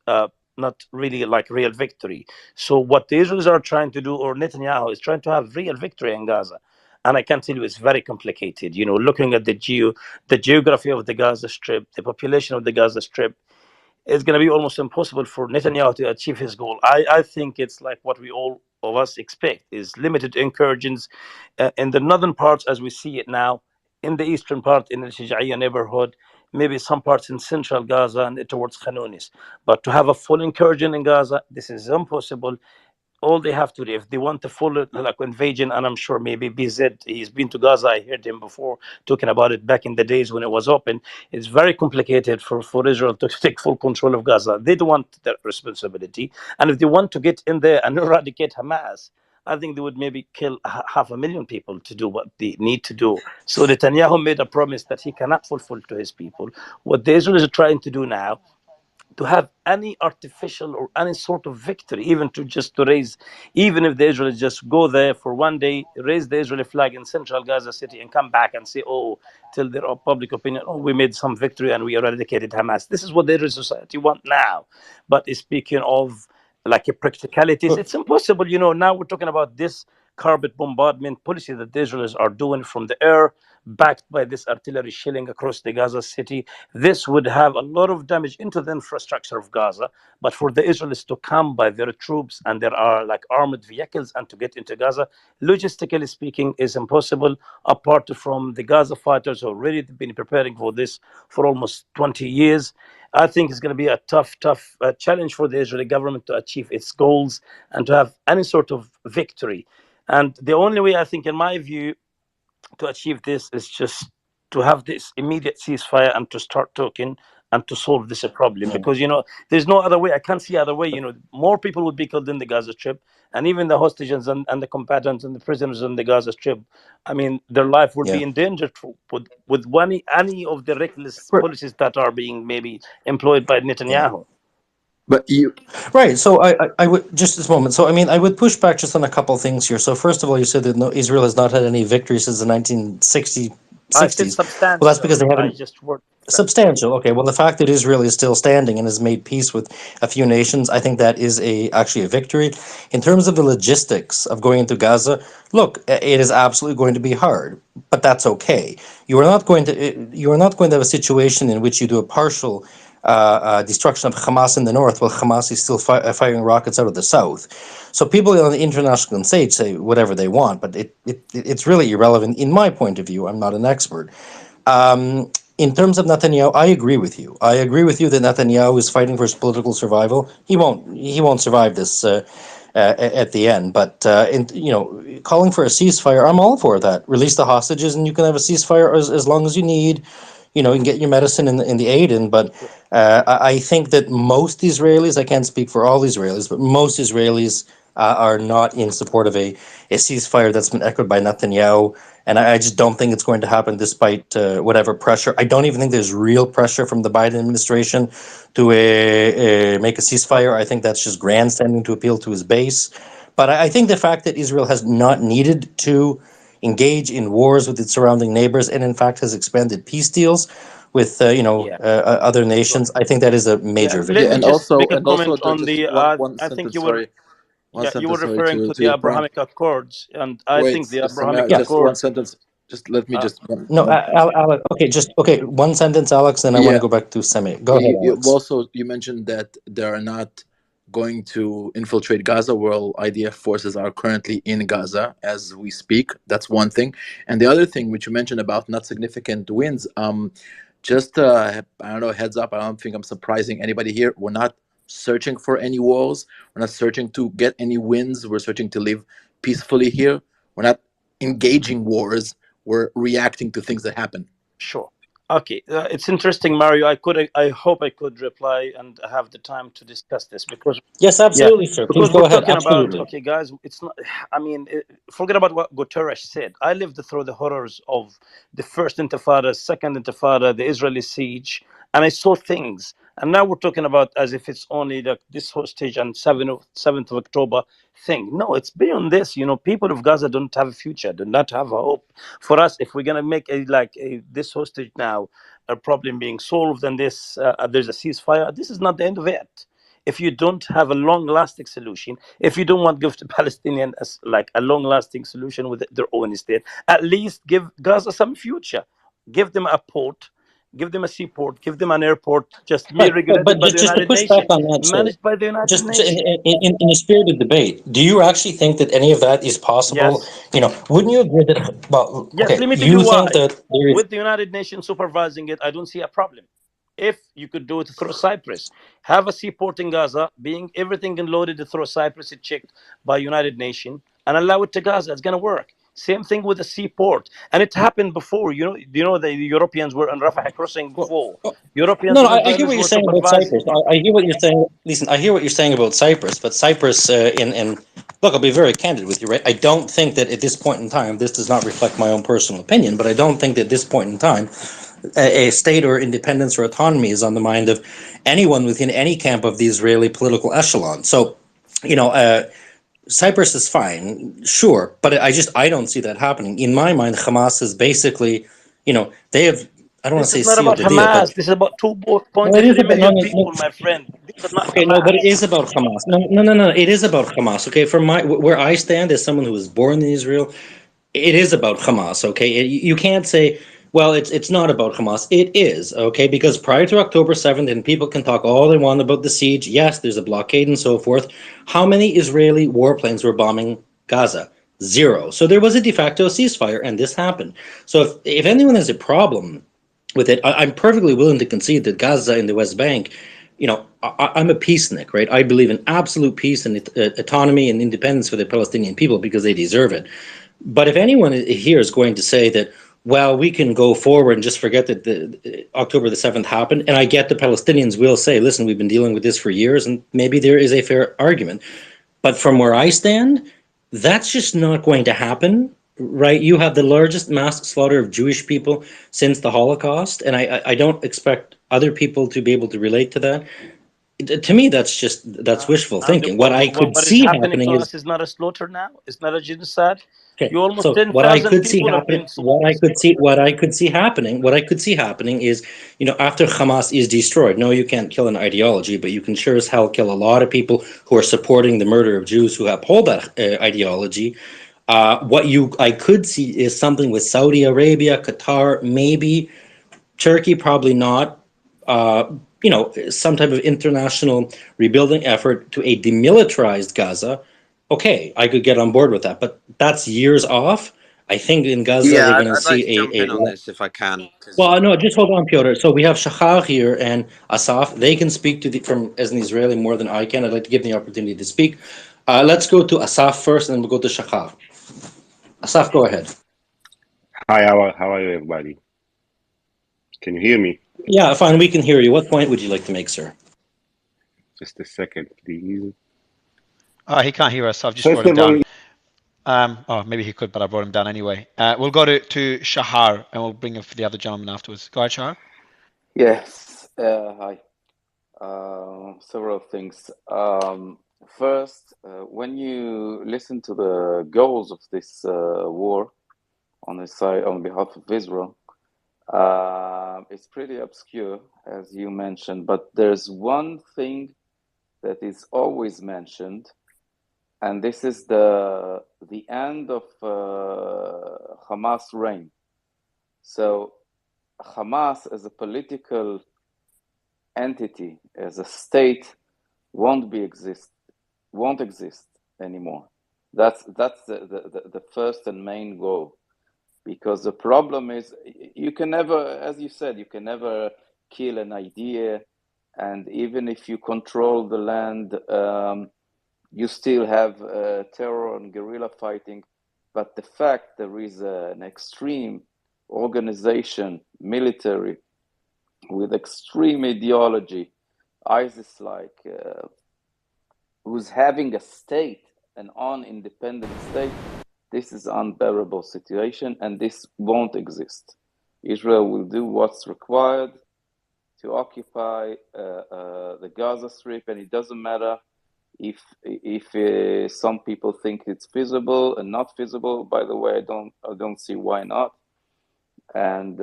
uh, not really like real victory. So what the Israelis are trying to do, or Netanyahu is trying to have real victory in Gaza. And I can tell you, it's very complicated. You know, looking at the geography of the Gaza Strip, the population of the Gaza Strip, it's going to be almost impossible for Netanyahu to achieve his goal. I think it's like what we all of us expect is limited incursions in the northern parts as we see it now, in the eastern part in the Shijaiya neighborhood, maybe some parts in central Gaza and towards Khan Yunis. But to have a full incursion in Gaza, this is impossible. All they have to do, if they want to follow like invasion, and I'm sure maybe BZ, he's been to Gaza, I heard him before talking about it back in the days when it was open. It's very complicated for Israel to take full control of Gaza. They don't want that responsibility. And if they want to get in there and eradicate Hamas, I think they would maybe kill 500,000 people to do what they need to do. So Netanyahu made a promise that he cannot fulfill to his people. What the Israelis are trying to do now, to have any artificial or any sort of victory, even to raise, even if the Israelis just go there for one day, raise the Israeli flag in central Gaza City and come back and say, oh, tell their public opinion, oh, we made some victory and we eradicated Hamas. This is what the Israeli society want now. But speaking of like practicalities, it's impossible. You know, now we're talking about this carpet bombardment policy that the Israelis are doing from the air, backed by this artillery shelling across the Gaza City. This would have a lot of damage into the infrastructure of Gaza. But for the Israelis to come by their troops and there are like armored vehicles and to get into Gaza, logistically speaking, is impossible. Apart from the Gaza fighters who already been preparing for this for almost 20 years. I think it's going to be a tough challenge for the Israeli government to achieve its goals and to have any sort of victory. And the only way, I think, in my view, to achieve this is just to have this immediate ceasefire and to start talking and to solve this problem. Because, you know, there's no other way. I can't see other way. You know, more people would be killed in the Gaza Strip, and even the hostages and the combatants and the prisoners in the Gaza Strip, I mean, their life would be in danger with any of the reckless policies that are being maybe employed by Netanyahu.
But you,
Right. So I would just this moment. So I mean, I would push back just on a couple things here. So first of all, you said that no, Israel has not had any victory since the 1960s.
I said
Well, that's because they
substantial. I
haven't.
just word
Substantial. Okay. Well, the fact that Israel is still standing and has made peace with a few nations, I think that is actually a victory. In terms of the logistics of going into Gaza, look, it is absolutely going to be hard, but that's okay. You are not going to have a situation in which you do a partial destruction of Hamas in the north while Hamas is still firing rockets out of the south. So people on the international stage say whatever they want, but it's really irrelevant in my point of view. I'm not an expert. In terms of Netanyahu, I agree with you. I agree with you that Netanyahu is fighting for his political survival. He won't survive this at the end. But calling for a ceasefire, I'm all for that. Release the hostages, and you can have a ceasefire as long as you need. You can get your medicine in the aid in. But I think that most Israelis, I can't speak for all Israelis, but most Israelis are not in support of a ceasefire that's been echoed by Netanyahu. And I just don't think it's going to happen despite whatever pressure. I don't even think there's real pressure from the Biden administration to make a ceasefire. I think that's just grandstanding to appeal to his base. But I think the fact that Israel has not needed to engage in wars with its surrounding neighbors and in fact has expanded peace deals with other nations, I think that is a major victory.
Let me
and
just
also
make a comment on
just
the.
one
I think
sentence.
you were
Sorry, one
you were
sentence. Sorry
referring to
to
the
your point.
Abrahamic Accords, and I
Wait,
think the
just
Abrahamic
just one
Accords.
sentence. Just let me just
No, Alex. Okay, one sentence, Alex. Then I want to go back to Semi. Go ahead, Alex.
You mentioned that they are not going to infiltrate Gaza, while IDF forces are currently in Gaza as we speak. That's one thing, and the other thing which you mentioned about not significant wins. just I don't know, heads up. I don't think I'm surprising anybody here. We're not searching for any wars. We're not searching to get any wins. We're searching to live peacefully here. We're not engaging wars. We're reacting to things that happen.
Sure. Okay, it's interesting, Mario. I hope I could reply and have the time to discuss this because
Yes,
yeah,
absolutely, sir. Please
because
go
we're
ahead.
talking about,
Absolutely.
okay, guys, it's not, I mean, forget about what Guterres said. I lived through the horrors of the first intifada, second intifada, the Israeli siege, and I saw things. And now we're talking about as if it's only like this hostage and 7th of October thing. No, it's beyond this. You know, people of Gaza don't have a future, do not have a hope. For us, if we're going to make this hostage now a problem being solved and there's a ceasefire, this is not the end of it. If you don't have a long-lasting solution, if you don't want to give the Palestinians like a long-lasting solution with their own state, at least give Gaza some future. Give them a port, give them a seaport, give them an airport, just be
Right,
regulated
but
by the
just to
United
push back
Nations,
on that, sir,
managed by the United
just in,
Nations.
in the spirit of debate, do you actually think that any of that is possible?
Yes.
You know, wouldn't you agree that, well,
Yes,
okay,
let me tell you
you think
why.
that there is,
With the United Nations supervising it, I don't see a problem. If you could do it through Cyprus, have a seaport in Gaza, being everything unloaded through Cyprus, it's checked by United Nations, and allow it to Gaza. It's gonna work. Same thing with the seaport, and it happened before. The Europeans were on Rafah crossing
well,
before.
oh,
Europeans
no,
and
no, I hear
Israelis
what you're
were
saying about
supervising
Cyprus.
it.
I hear what you're saying. Listen, I hear what you're saying about Cyprus, but Cyprus, look, I'll be very candid with you, right? I don't think that at this point in time, this does not reflect my own personal opinion, but I don't think that at this point in time, a state or independence or autonomy is on the mind of anyone within any camp of the Israeli political echelon. So, you know, Cyprus is fine, sure, but I don't see that happening. In my mind, Hamas is basically, you know, they have, I don't want
This
to say
is not
sealed
about
the deal, but
Hamas. This is about
no, it is
2.3
about no,
million
no, no.
people, my friend. This is not
Okay, no, but it
Hamas.
is about Hamas. No, no, no, no. It is about Hamas. Okay, from my where I stand as someone who was born in Israel, it is about Hamas. Okay, you can't say, well, it's not about Hamas. It is okay because prior to October 7th, and people can talk all they want about the siege. Yes, there's a blockade and so forth. How many Israeli warplanes were bombing Gaza? Zero. So there was a de facto ceasefire, and this happened. So if anyone has a problem with it, I'm perfectly willing to concede that Gaza and the West Bank, you know, I'm a peacenik, right? I believe in absolute peace and autonomy and independence for the Palestinian people because they deserve it. But if anyone here is going to say that, well, we can go forward and just forget that the October the 7th happened, and I get the Palestinians will say, listen, we've been dealing with this for years, and maybe there is a fair argument. But from where I stand, that's just not going to happen, right? You have the largest mass slaughter of Jewish people since the Holocaust, and I don't expect other people to be able to relate to that. To me, that's wishful
And
thinking. What I could
what is
see
happening
happening
to
is
us is not a slaughter now. It's not a genocide.
okay.
You almost
So what I
10,000
could see
people have
happen,
been
what I could see happening is, you know, after Hamas is destroyed. No, you can't kill an ideology, but you can sure as hell kill a lot of people who are supporting the murder of Jews who uphold that ideology. I could see is something with Saudi Arabia, Qatar, maybe Turkey, probably not. Uh, you know, some type of international rebuilding effort to a demilitarized Gaza. Okay, I could get on board with that, but that's years off. I think in Gaza we're
Yeah,
going to
I'd like
see
to jump
a
in on this if I can. Because
well, no, just hold on, Piotr. So we have Shachar here and Asaf. They can speak to the from as an Israeli more than I can. I'd like to give them the opportunity to speak. Let's go to Asaf first, and then we'll go to Shachar. Asaf, go ahead.
Hi, how are you, everybody? Can you hear me?
Yeah, fine. We can hear you. What point would you like to make, sir?
Just a second, please.
He can't hear us, so I've just
First
brought him
of all,
down. Maybe he could, but I brought him down anyway. We'll go to Shahar, and we'll bring up the other gentleman afterwards. Go ahead, Shahar.
Yes, hi. Several things. First, when you listen to the goals of this war on the side on behalf of Israel, it's pretty obscure, as you mentioned. But there's one thing that is always mentioned, and this is the end of Hamas reign. So Hamas as a political entity, as a state, won't exist anymore. That's the first and main goal. because the problem is you can never, as you said, you can never kill an idea, and even if you control the land, you still have terror and guerrilla fighting. But the fact there is an extreme organization, military, with extreme ideology, ISIS-like, who's having a state, an independent state, this is an unbearable situation, and this won't exist. Israel will do what's required to occupy the Gaza Strip, and it doesn't matter if some people think it's feasible and not feasible. By the way, I don't see why not. And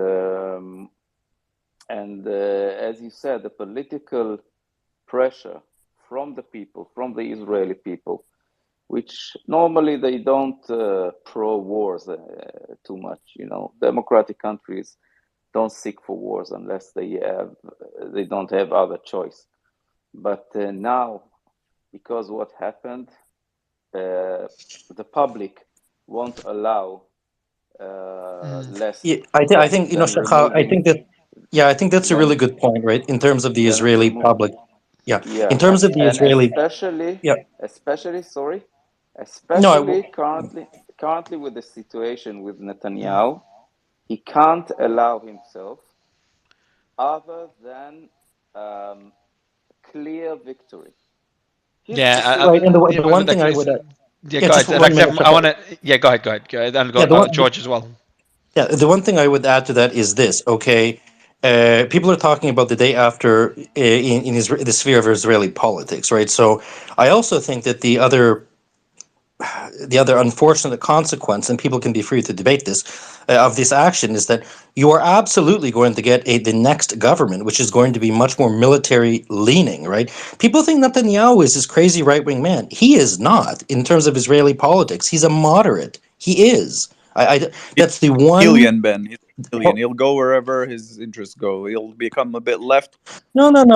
as you said, the political pressure from the people, from the Israeli people, which normally they don't pro wars too much. You know, democratic countries don't seek for wars unless they don't have other choice. But now, because what happened, the public won't allow less
Yeah, I think,
than
Shahar, I
removing
think that, yeah, I think that's a
than
really good point, right? In terms of the
than
Israeli
remove
public. Yeah.
yeah,
In terms of the
and
Israeli, yeah. No,
especially currently with the situation with Netanyahu, he can't allow himself other than clear victory. His
right. And
decision,
the one thing I would,
Yeah,
yeah,
go
just
ahead.
1 minute,
I
Shahar.
want to. Yeah, go ahead. And
Yeah,
go George as well.
yeah, the one thing I would add to that is this. Okay, people are talking about the day after in the sphere of Israeli politics, right? So I also think that the other unfortunate consequence, and people can be free to debate this, of this action is that you are absolutely going to get the next government, which is going to be much more military leaning, right? People think Netanyahu is this crazy right wing man. He is not in terms of Israeli politics. He's a moderate. He is.
He's
That's the one.
alien, Ben. He's alien. He'll go wherever his interests go. He'll become a bit left.
No. Well,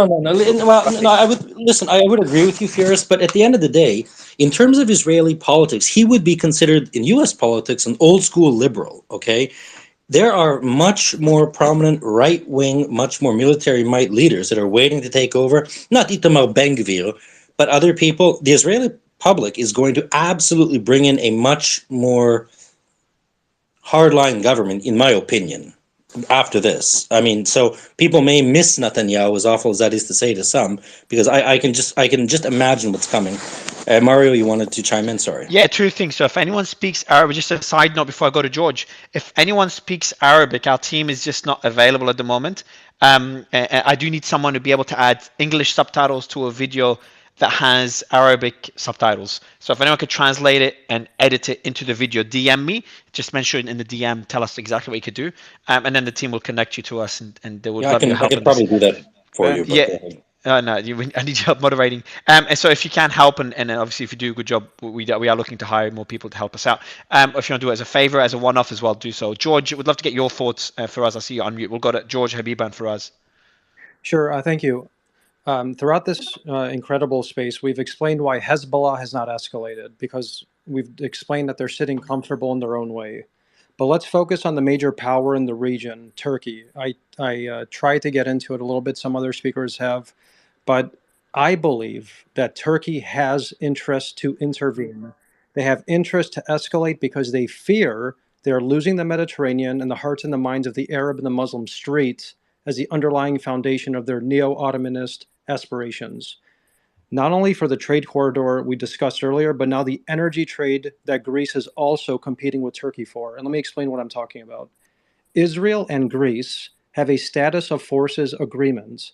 no, I would listen. I would agree with you, Fierce. But at the end of the day, in terms of Israeli politics, he would be considered in U.S. politics an old school liberal. Okay, there are much more prominent right wing, much more military might leaders that are waiting to take over. Not Itamar Ben Gvir, but other people. The Israeli public is going to absolutely bring in a much more hardline government, in my opinion, after this. I mean, so people may miss Netanyahu, as awful as that is to say to some, because I can just imagine what's coming. Mario, you wanted to chime in? Sorry.
Yeah, two things. So if anyone speaks Arabic, just a side note before I go to George, if anyone speaks Arabic, our team is just not available at the moment. I do need someone to be able to add English subtitles to a video that has Arabic subtitles. So if anyone could translate it and edit it into the video, DM me. Just mention in the DM, tell us exactly what you could do, and then the team will connect you to us, and they would
Yeah,
love your
I
help
could
in this.
probably do that for
Ben,
you. But
Yeah.
go ahead.
No, I need your help moderating. And so if you can help, and obviously if you do a good job, we are looking to hire more people to help us out. If you want to do it as a favor, as a one-off as well, do so. George, would love to get your thoughts for us. I see you on mute. We'll go to George Habiban for us.
Sure, thank you. Throughout this incredible space, we've explained why Hezbollah has not escalated, because we've explained that they're sitting comfortable in their own way. But let's focus on the major power in the region, Turkey. I tried to get into it a little bit, some other speakers have, but I believe that Turkey has interest to intervene. They have interest to escalate because they fear they're losing the Mediterranean and the hearts and the minds of the Arab and the Muslim streets as the underlying foundation of their neo-Ottomanist aspirations. Not only for the trade corridor we discussed earlier, but now the energy trade that Greece is also competing with Turkey for. And let me explain what I'm talking about. Israel and Greece have a status of forces agreement.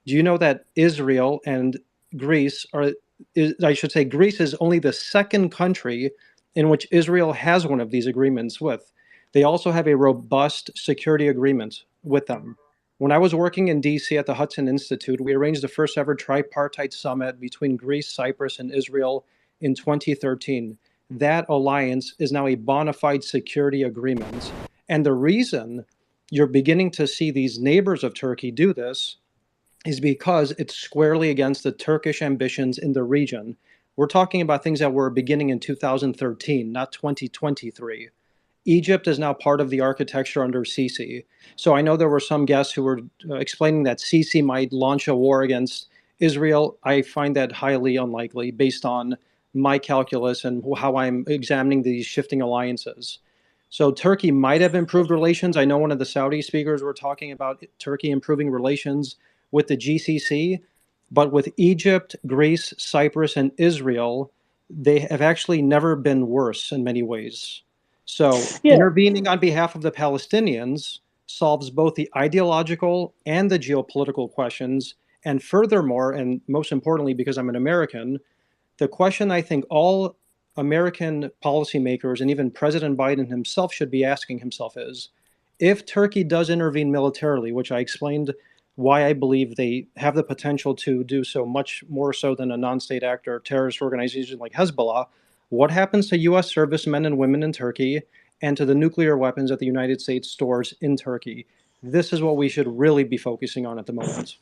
Do you know that Israel and Greece I should say Greece is only the second country in which Israel has one of these agreements with. They also have a robust security agreement with them. When I was working in DC at the Hudson Institute, we arranged the first ever tripartite summit between Greece, Cyprus, and Israel in 2013. That alliance is now a bona fide security agreement. And the reason you're beginning to see these neighbors of Turkey do this is because it's squarely against the Turkish ambitions in the region. We're talking about things that were beginning in 2013, not 2023. Egypt is now part of the architecture under Sisi. So I know there were some guests who were explaining that Sisi might launch a war against Israel. I find that highly unlikely based on my calculus and how I'm examining these shifting alliances. So Turkey might have improved relations. I know one of the Saudi speakers were talking about Turkey improving relations with the GCC, but with Egypt, Greece, Cyprus, and Israel, they have actually never been worse in many ways. So
Yeah.
intervening on behalf of the Palestinians solves both the ideological and the geopolitical questions. And furthermore, and most importantly, because I'm an American, the question I think all American policymakers and even President Biden himself should be asking himself is, if Turkey does intervene militarily, which I explained why I believe they have the potential to do so much more so than a non-state actor, terrorist organization like Hezbollah, what happens to U.S. servicemen and women in Turkey and to the nuclear weapons that the United States stores in Turkey? This is what we should really be focusing on at the moment.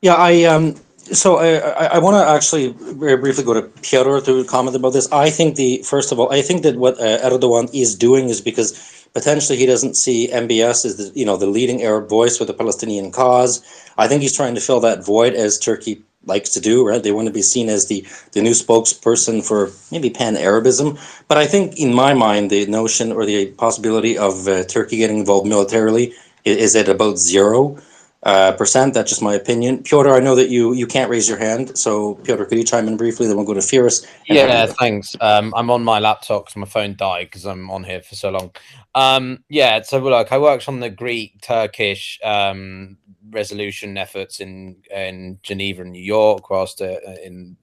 Yeah, so I want to actually very briefly go to Piotr to comment about this. I think first of all, I think that what Erdogan is doing is because potentially he doesn't see MBS as the leading Arab voice for the Palestinian cause. I think he's trying to fill that void, as Turkey likes to do, right? They want to be seen as the new spokesperson for maybe pan-Arabism. But I think in my mind, the notion or the possibility of Turkey getting involved militarily is at about 0%. That's just my opinion. Piotr, I know that you can't raise your hand, so Piotr, could you chime in briefly? Then we'll go to Firas.
Yeah, thanks. I'm on my laptop because my phone died because I'm on here for so long. Yeah, so look, I worked on the Greek-Turkish resolution efforts in Geneva and New York, whilst in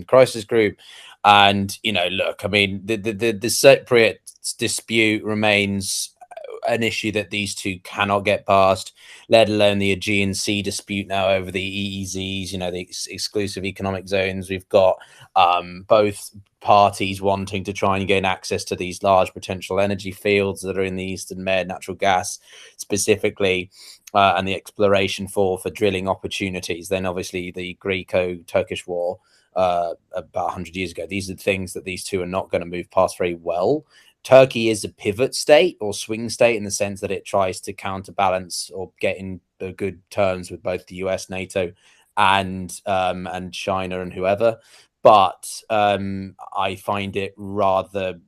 Crisis Group, and look, I mean, the Cypriot dispute remains an issue that these two cannot get past, let alone the Aegean Sea dispute now over the EEZs, the exclusive economic zones. We've got both parties wanting to try and gain access to these large potential energy fields that are in the Eastern Med, natural gas specifically, and the exploration for drilling opportunities. Then obviously the Greco-Turkish war about 100 years ago. These are things that these two are not going to move past very well. Turkey is a pivot state or swing state in the sense that it tries to counterbalance or get in good terms with both the US, NATO, and China and whoever. But I find it rather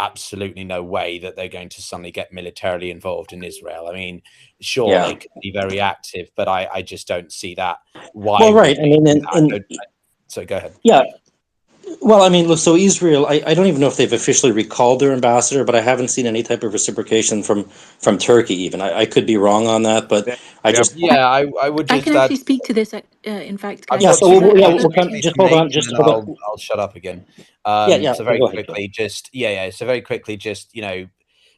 absolutely no way that they're going to suddenly get militarily involved in Israel. I mean, sure, they could be very active, but I just don't see that. Why?
Well, right. I mean,
so go ahead.
Yeah. Well, I mean, look, so Israel, I don't even know if they've officially recalled their ambassador, but I haven't seen any type of reciprocation from Turkey even. I could be wrong on that, but I just...
Yeah, I would just...
I can actually speak to this, in fact, guys.
Yeah, so just hold on.
I'll shut up again. So very quickly,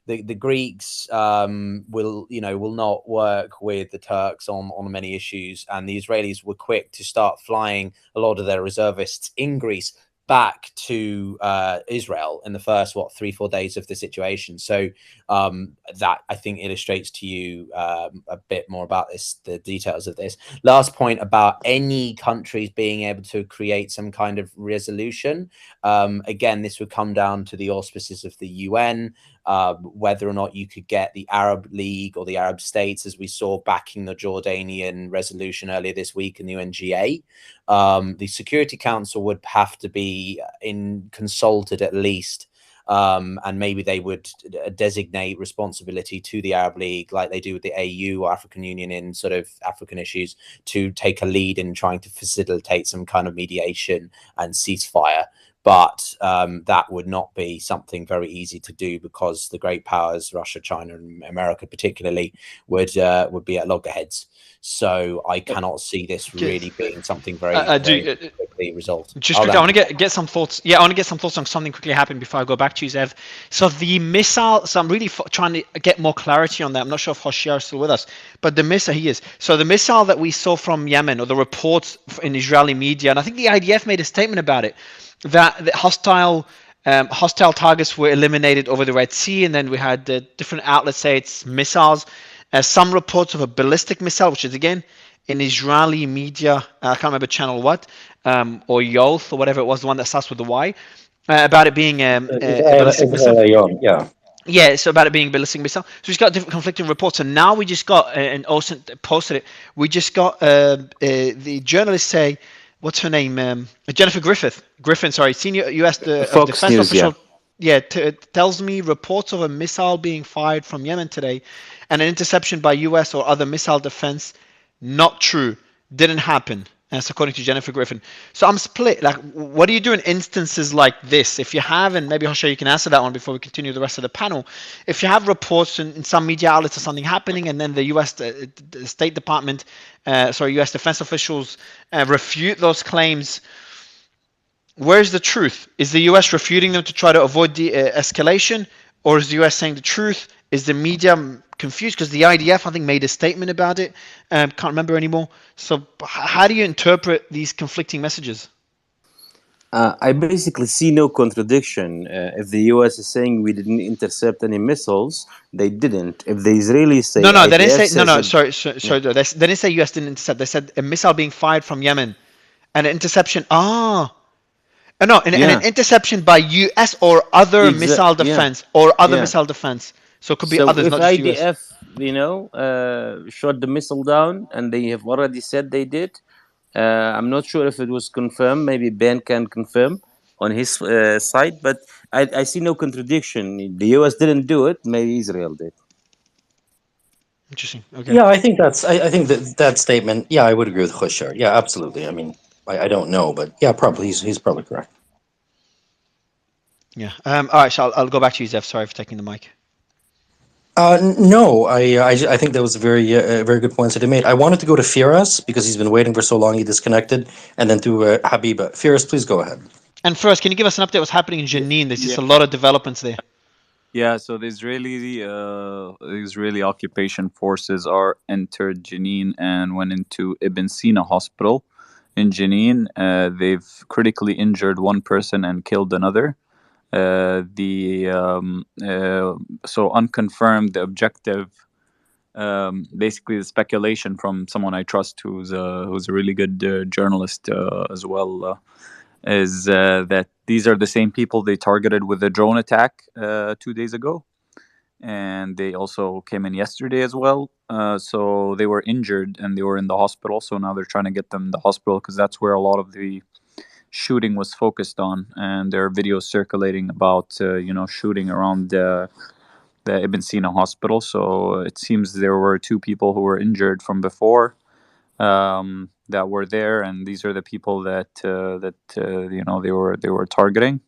the Greeks will not work with the Turks on many issues, and the Israelis were quick to start flying a lot of their reservists in Greece back to Israel in the first 3-4 days of the situation. So that I think illustrates to you a bit more about the details of this. Last point about any countries being able to create some kind of resolution. Again, this would come down to the auspices of the UN, whether or not you could get the Arab League or the Arab states, as we saw backing the Jordanian resolution earlier this week in the UNGA. The Security Council would have to be consulted at least, and maybe they would designate responsibility to the Arab League like they do with the AU or African Union in sort of African issues, to take a lead in trying to facilitate some kind of mediation and ceasefire. But that would not be something very easy to do, because the great powers, Russia, China, and America particularly, would be at loggerheads. So I cannot see this really being something very quickly resolved.
Just quickly, I want to get some thoughts. Yeah, I want to get some thoughts on something quickly happened before I go back to you, Zev. So the missile. So I'm really trying to get more clarity on that. I'm not sure if Hoshiyar is still with us, but the missile, he is. So the missile that we saw from Yemen, or the reports in Israeli media, and I think the IDF made a statement about it, that the hostile targets were eliminated over the Red Sea, and then we had different outlets say it's missiles. Some reports of a ballistic missile, which is again in Israeli media. I can't remember channel what, or Yoth or whatever it was, the one that starts with the Y, about it being a ballistic missile.
Yeah.
Yeah, so about it being ballistic missile. So we've got different conflicting reports, and now we just got and Olsen posted it. We just got the journalists say, what's her name? Jennifer Griffin, sorry, senior U.S.
Fox
defense
News, yeah.
official. Yeah, tells me reports of a missile being fired from Yemen today, and an interception by U.S. or other missile defense. Not true. Didn't happen. That's according to Jennifer Griffin. So I'm split. Like, what do you do in instances like this? If you have, and maybe Hoshe, you can answer that one before we continue the rest of the panel. If you have reports in some media outlets of something happening, and then the U.S. The State Department, U.S. defense officials refute those claims, where's the truth? Is the U.S. refuting them to try to avoid the escalation, or is the U.S. saying the truth? Is the media confused? Because the IDF, I think, made a statement about it. Can't remember anymore. So how do you interpret these conflicting messages?
I basically see no contradiction. If the US is saying we didn't intercept any missiles, they didn't. If the Israelis say
No, they didn't
IDF
say.
says it,
Sorry. They didn't say US didn't intercept. They said a missile being fired from Yemen, and an interception. No, an
yeah,
interception by US or other missile
yeah,
defense or other
yeah.
missile defense. So it could be
So
others,
if
not just US.
IDF, shot the missile down, and they have already said they did, I'm not sure if it was confirmed. Maybe Ben can confirm on his side, but I see no contradiction. The US didn't do it. Maybe Israel did.
Interesting. Okay.
Yeah, I think I think that statement. Yeah, I would agree with Khushar. Yeah, absolutely. I mean, I don't know, but yeah, probably he's probably correct.
Yeah. All right. So I'll go back to you, Zev. Sorry for taking the mic.
No, I think that was a very good points that he made. I wanted to go to Firas because he's been waiting for so long he disconnected, and then to Habiba. Firas, please go ahead.
And first, can you give us an update what's happening in Jenin? There's just
Yeah.
a lot of developments there.
Yeah, so the Israeli occupation forces are entered Jenin and went into Ibn Sina hospital in Jenin. They've critically injured one person and killed another. So unconfirmed, the objective, basically the speculation from someone I trust who's a really good journalist as well. Is that these are the same people they targeted with the drone attack 2 days ago, and they also came in yesterday as well. So they were injured and they were in the hospital. So now they're trying to get them in the hospital because that's where a lot of the shooting was focused on. And there are videos circulating about shooting around the Ibn Sina hospital. So it seems there were two people who were injured from before. That were there, and these are the people that they were targeting.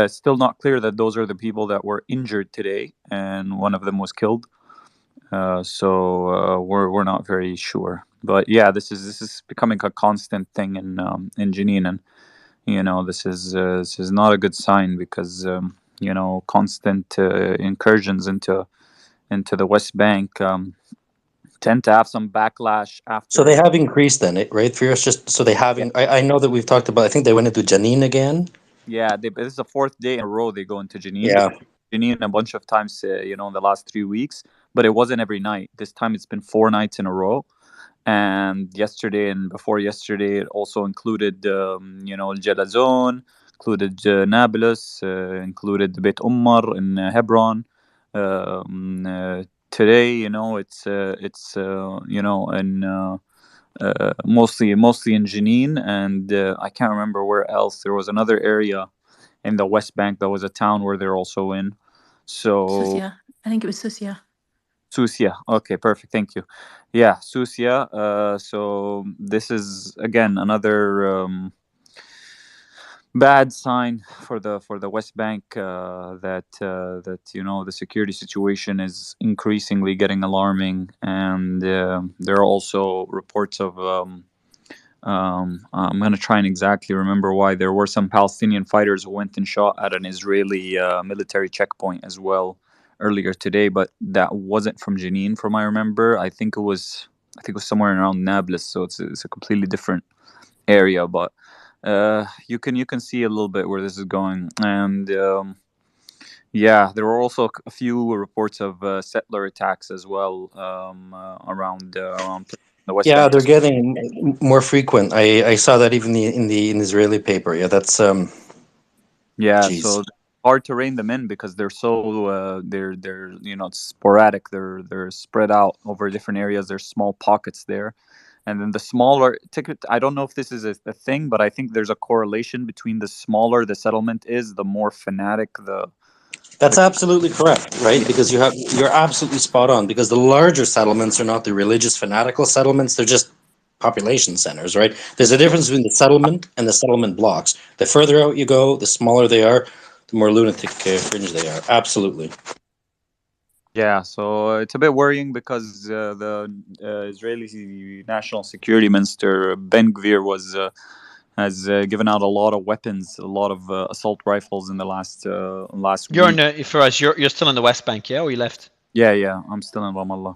Still not clear that those are the people that were injured today, and one of them was killed. So we're not very sure. But yeah, this is becoming a constant thing in Jenin, and this is not a good sign because constant incursions into the West Bank. Tend to have some backlash after.
So they have increased then, right? Firas, just so they have.
Yeah.
I know that we've talked about. I think they went into Jenin again.
Yeah, this is the fourth day in a row they go into Jenin.
Yeah.
Jenin a bunch of times, in the last 3 weeks, but it wasn't every night. This time it's been 4 nights in a row. And yesterday and before yesterday, it also included, Al Jalazon, included Nablus, included Beit Ummar in Hebron. Today, it's in mostly in Jenin, and I can't remember where else. There was another area in the West Bank that was a town where they're also in. So
Susia. I think it was Susia.
Susia. Okay, perfect. Thank you. Yeah, Susia. So this is again another bad sign for the West Bank that the security situation is increasingly getting alarming, and there are also reports of. I'm going to try and exactly remember why there were some Palestinian fighters who went and shot at an Israeli military checkpoint as well earlier today, but that wasn't from Jenin, from I remember. I think it was somewhere around Nablus, so it's a completely different area. But you can see a little bit where this is going, and yeah, there were also a few reports of settler attacks as well around the West
Yeah,
Bank.
they're getting more frequent. I saw that even in the Israeli paper. Yeah, that's
Yeah,
geez.
so hard to rein them in because they're so they're it's sporadic. They're spread out over different areas. There's small pockets there, and then the smaller ticket. I don't know if this is a thing, but I think there's a correlation between the smaller the settlement is, the more fanatic
That's
the
absolutely correct, right?
yeah.
Because you're absolutely spot on. Because the larger settlements are not the religious fanatical settlements; they're just population centers, right? There's a difference between the settlement and the settlement blocks. The further out you go, the smaller they are, the more lunatic fringe they are. Absolutely.
Yeah, so it's a bit worrying because the Israeli National Security Minister Ben Gvir has given out a lot of weapons, a lot of assault rifles in the last
You're
week.
for us. You're still in the West Bank, yeah, or you left?
Yeah, I'm still in Ramallah.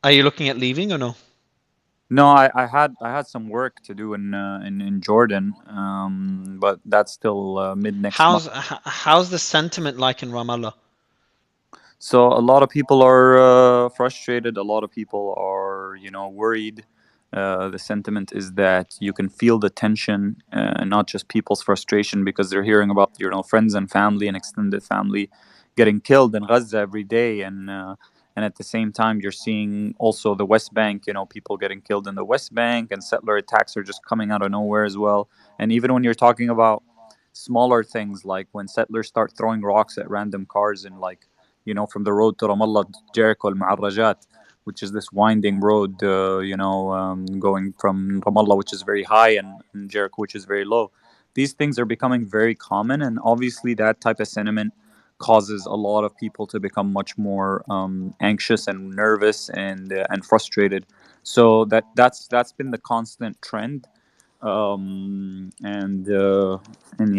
Are you looking at leaving or no?
No, I had some work to do in Jordan, but that's still mid next month.
How's the sentiment like in Ramallah?
So a lot of people are frustrated. A lot of people are, worried. The sentiment is that you can feel the tension, not just people's frustration because they're hearing about, friends and family and extended family getting killed in Gaza every day, and at the same time you're seeing also the West Bank, people getting killed in the West Bank, and settler attacks are just coming out of nowhere as well. And even when you're talking about smaller things like when settlers start throwing rocks at random cars in from the road to Ramallah, Jericho, Al-Mu'arrajat, which is this winding road, going from Ramallah, which is very high, and Jericho, which is very low. These things are becoming very common, and obviously that type of sentiment causes a lot of people to become much more anxious and nervous and frustrated. So that's been the constant trend, and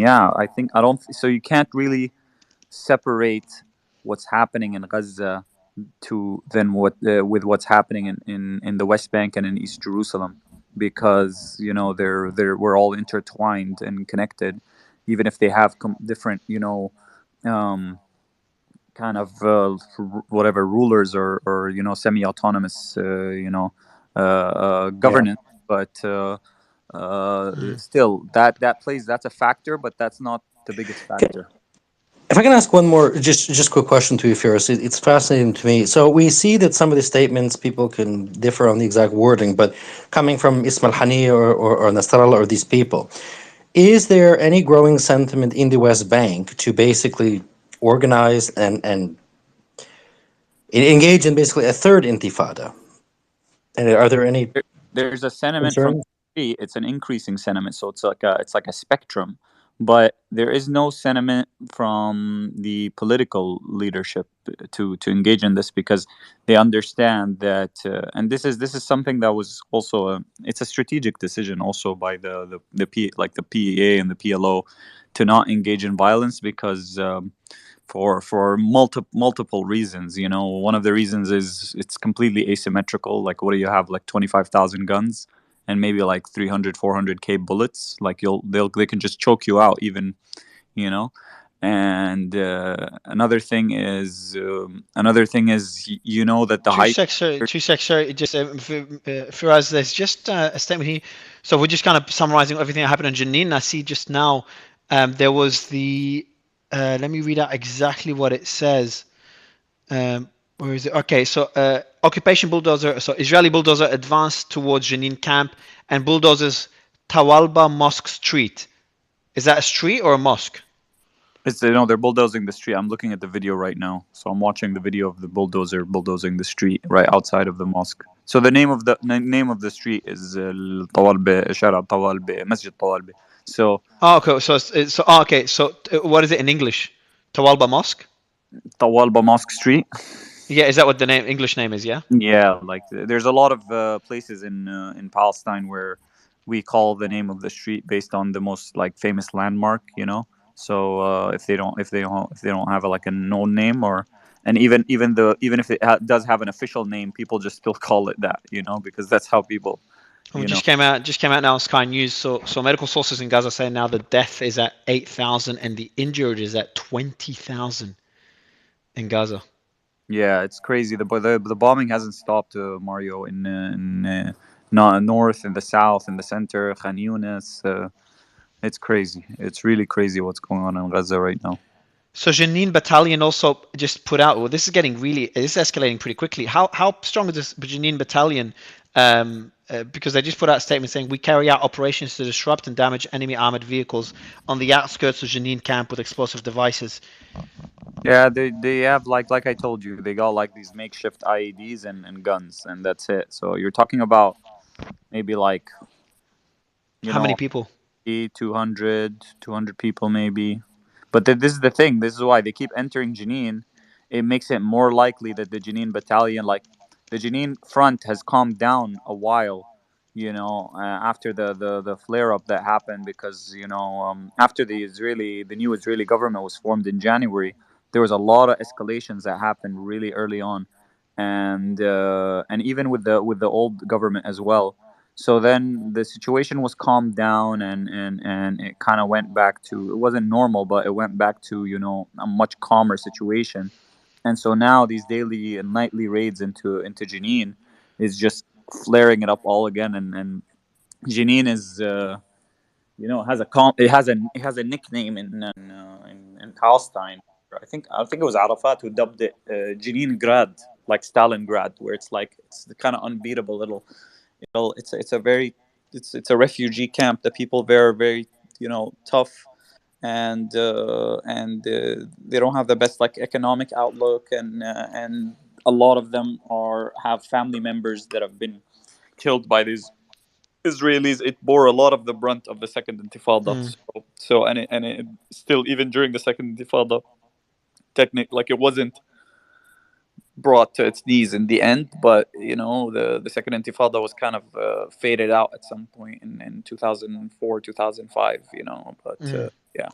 yeah, I think I don't. So you can't really separate what's happening in Gaza to then with what's happening in the West Bank and in East Jerusalem, because they're we're all intertwined and connected, even if they have different um, kind of whatever rulers or semi-autonomous
Yeah.
governance, but still that plays, that's a factor, but that's not the biggest factor.
If I can ask one more, just quick question to you, Firas. It's fascinating to me. So we see that some of the statements people can differ on the exact wording, but coming from Ismail Hani or Nasrallah or these people, is there any growing sentiment in the West Bank to basically organize and engage in basically a third intifada? And are there any
There's a sentiment from
concerns?
the street. It's an increasing sentiment, so it's like a spectrum. But there is no sentiment from the political leadership to engage in this, because they understand that, and this is something that was also it's a strategic decision also by the PEA and the PLO to not engage in violence, because for multiple reasons. One of the reasons is it's completely asymmetrical. Like, what do you have? Like 25,000 guns and maybe like 300, 400K bullets. Like they can just choke you out, even, you know. And that the height.
Two secs, sorry. Just for us, there's just a statement here. So we're just kind of summarizing everything that happened in Jenin. I see just now there was the. Let me read out exactly what it says. Where is it? Okay, so occupation bulldozer. So Israeli bulldozer advanced towards Jenin camp and bulldozers Tawalba Mosque Street. Is that a street or a mosque?
They're bulldozing the street. I'm looking at the video right now, so I'm watching the video of the bulldozer bulldozing the street right outside of the mosque. So the name of the street is Tawalbe, Shara Tawalbe, Masjid Tawalbe. So
okay. So what is it in English? Tawalba Mosque.
Tawalba Mosque Street.
Yeah, is that what the English name is? Yeah.
Yeah, like there's a lot of places in Palestine where we call the name of the street based on the most like famous landmark. So if they don't have a known name, or and even if it does have an official name, people just still call it that. Because that's how people.
Just came out now on Sky News. So medical sources in Gaza say now the death is at 8,000 and the injured is at 20,000 in Gaza.
Yeah, it's crazy. The bombing hasn't stopped, Mario, in north, in the south, in the center, Khan Yunis. It's crazy. It's really crazy what's going on in Gaza right now.
So Jenin Battalion also just put out. Well, this is escalating pretty quickly. How strong is this Jenin Battalion? Because they just put out a statement saying we carry out operations to disrupt and damage enemy armored vehicles on the outskirts of Jenin camp with explosive devices.
Yeah, they have like I told you, they got like these makeshift IEDs and guns, and that's it. So you're talking about maybe like, you
How many
know,
people?
200 people maybe. But this is the thing. This is why they keep entering Jenin. It makes it more likely that the Jenin battalion, like the Jenin front, has calmed down a while. After the flare up that happened, because after the new Israeli government was formed in January, there was a lot of escalations that happened really early on, and even with the old government as well. So then the situation was calmed down, and it kind of went back to, it wasn't normal, but it went back to a much calmer situation. And so now these daily and nightly raids into Jenin is just flaring it up all again. And Jenin is has a nickname in Palestine. I think it was Arafat who dubbed it Jenin Grad, like Stalingrad, where it's the kind of unbeatable little. It's a very it's a refugee camp. The people there are very tough, and they don't have the best like economic outlook, and a lot of them have family members that have been killed by these Israelis. It bore a lot of the brunt of the second Intifada.
Mm.
So, and it still, even during the second Intifada, like it wasn't brought to its knees in the end, but the second Intifada was kind of faded out at some point in 2004, 2005. But yeah.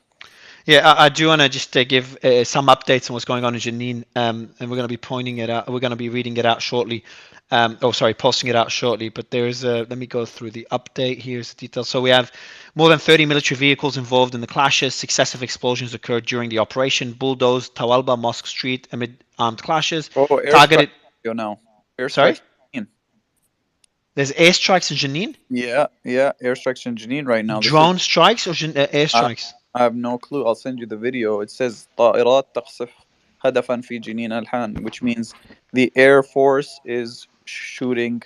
Yeah, I do want to just give some updates on what's going on in Jenin, and we're going to be pointing it out. We're going to be reading it out shortly. Posting it out shortly. But there's let me go through the update. Here's the details. So we have more than 30 military vehicles involved in the clashes. Successive explosions occurred during the operation. Bulldozed Tawalba Mosque Street amid armed clashes.
Oh,
Targeted.
Now.
Sorry?
Jenin.
There's airstrikes in Jenin?
Yeah, airstrikes in Jenin right now.
Drone strikes or airstrikes?
I have no clue. I'll send you the video. It says طائرات تقصف هدفا في جنين الحان, which means the Air Force is shooting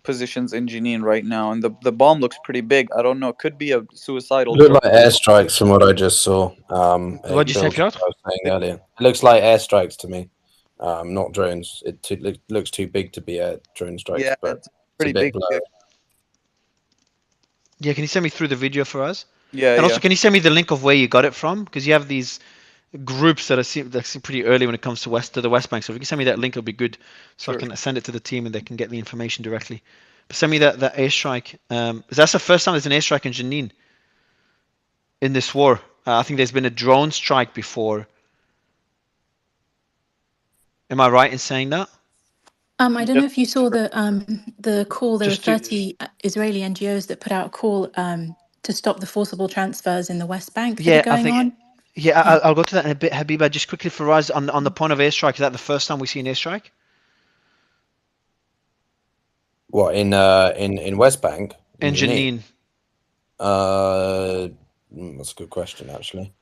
positions in Jenin right now, and the bomb looks pretty big. I don't know. It could be a suicidal
Look
drone.
like airstrikes from what I just saw.
What'd you say, Piotr?
I was saying earlier. It looks like airstrikes to me, not drones. It looks too big to be drone strikes,
Yeah,
but
it's pretty
a bit
big.
blurry.
Yeah, can you send me through the video for us?
Yeah,
and
yeah.
also, can you send me the link of where you got it from? Because you have these groups that seem pretty early when it comes to the West Bank. So if you can send me that link, it'll be good, so
Sure.
I can send it to the team and they can get the information directly. But send me that airstrike. That's the first time there's an airstrike in Jenin in this war. I think there's been a drone strike before. Am I right in saying that?
I don't know if you saw the call. There were
Just to
30 Israeli NGOs that put out a call to stop the forcible transfers in the West Bank that are
yeah, I
going
think
on.
yeah,
Yeah.
I'll go to that in a bit, Habiba. Just quickly for us on the point of airstrike. Is that the first time we see an airstrike?
What in West Bank?
In Jenin.
That's a good question, actually.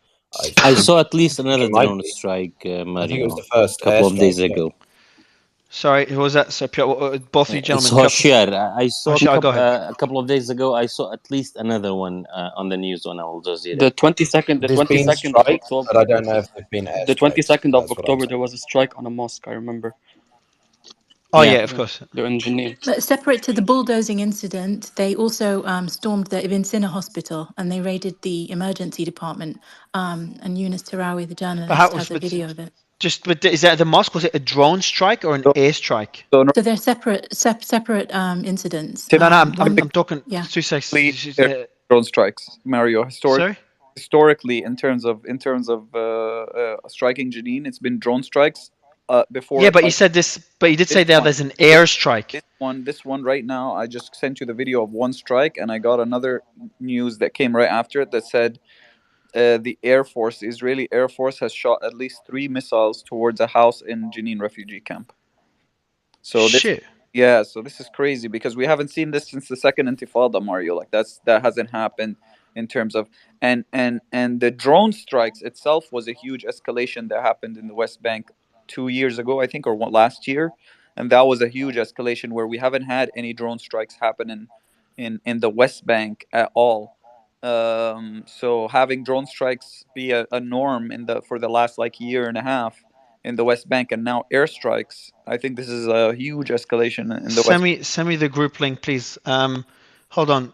I saw at least another
it might
drone
be.
strike, Mario,
I think it was the first
a couple of days
airstrike, yeah.
ago.
Sorry, who was that? So both of you
It's
gentlemen.
Hoshiyar. I saw
Hoshiyar, go ahead.
a couple of days ago. I saw at least another one on the news on Al Jazeera.
The 22nd,
There's been
of
strikes,
October.
but I don't know if they've been airstrikes.
The 22nd of
That's what I'm
October,
saying.
there was a strike on a mosque. I remember.
Oh yeah, of course.
They're in Jenin.
But separate to the bulldozing incident, they also stormed the Ibn Sina hospital and they raided the emergency department. And Yunus Tarawi, the journalist, has a video of it.
But is that the mosque? Was it a drone strike or an airstrike?
So they're separate incidents.
No, I'm talking.
Yeah.
2 seconds.
Drone strikes, Mario.
Sorry?
Historically, in terms of striking Jenin, it's been drone strikes. Before.
Yeah, but you said this. But you did say there's an airstrike.
This one right now. I just sent you the video of one strike, and I got another news that came right after it that said the Israeli Air Force has shot at least 3 missiles towards a house in Jenin refugee camp. So
Shit.
So this is crazy because we haven't seen this since the second Intifada, Mario. Like that hasn't happened. in terms of, and the drone strikes itself was a huge escalation that happened in the West Bank 2 years ago, I think, or last year, and that was a huge escalation where we haven't had any drone strikes happen in the West Bank at all. So having drone strikes be a norm in the for the last like year and a half in the West Bank, and now airstrikes, I think this is a huge escalation in the West.
Send me the group link, please. Hold on.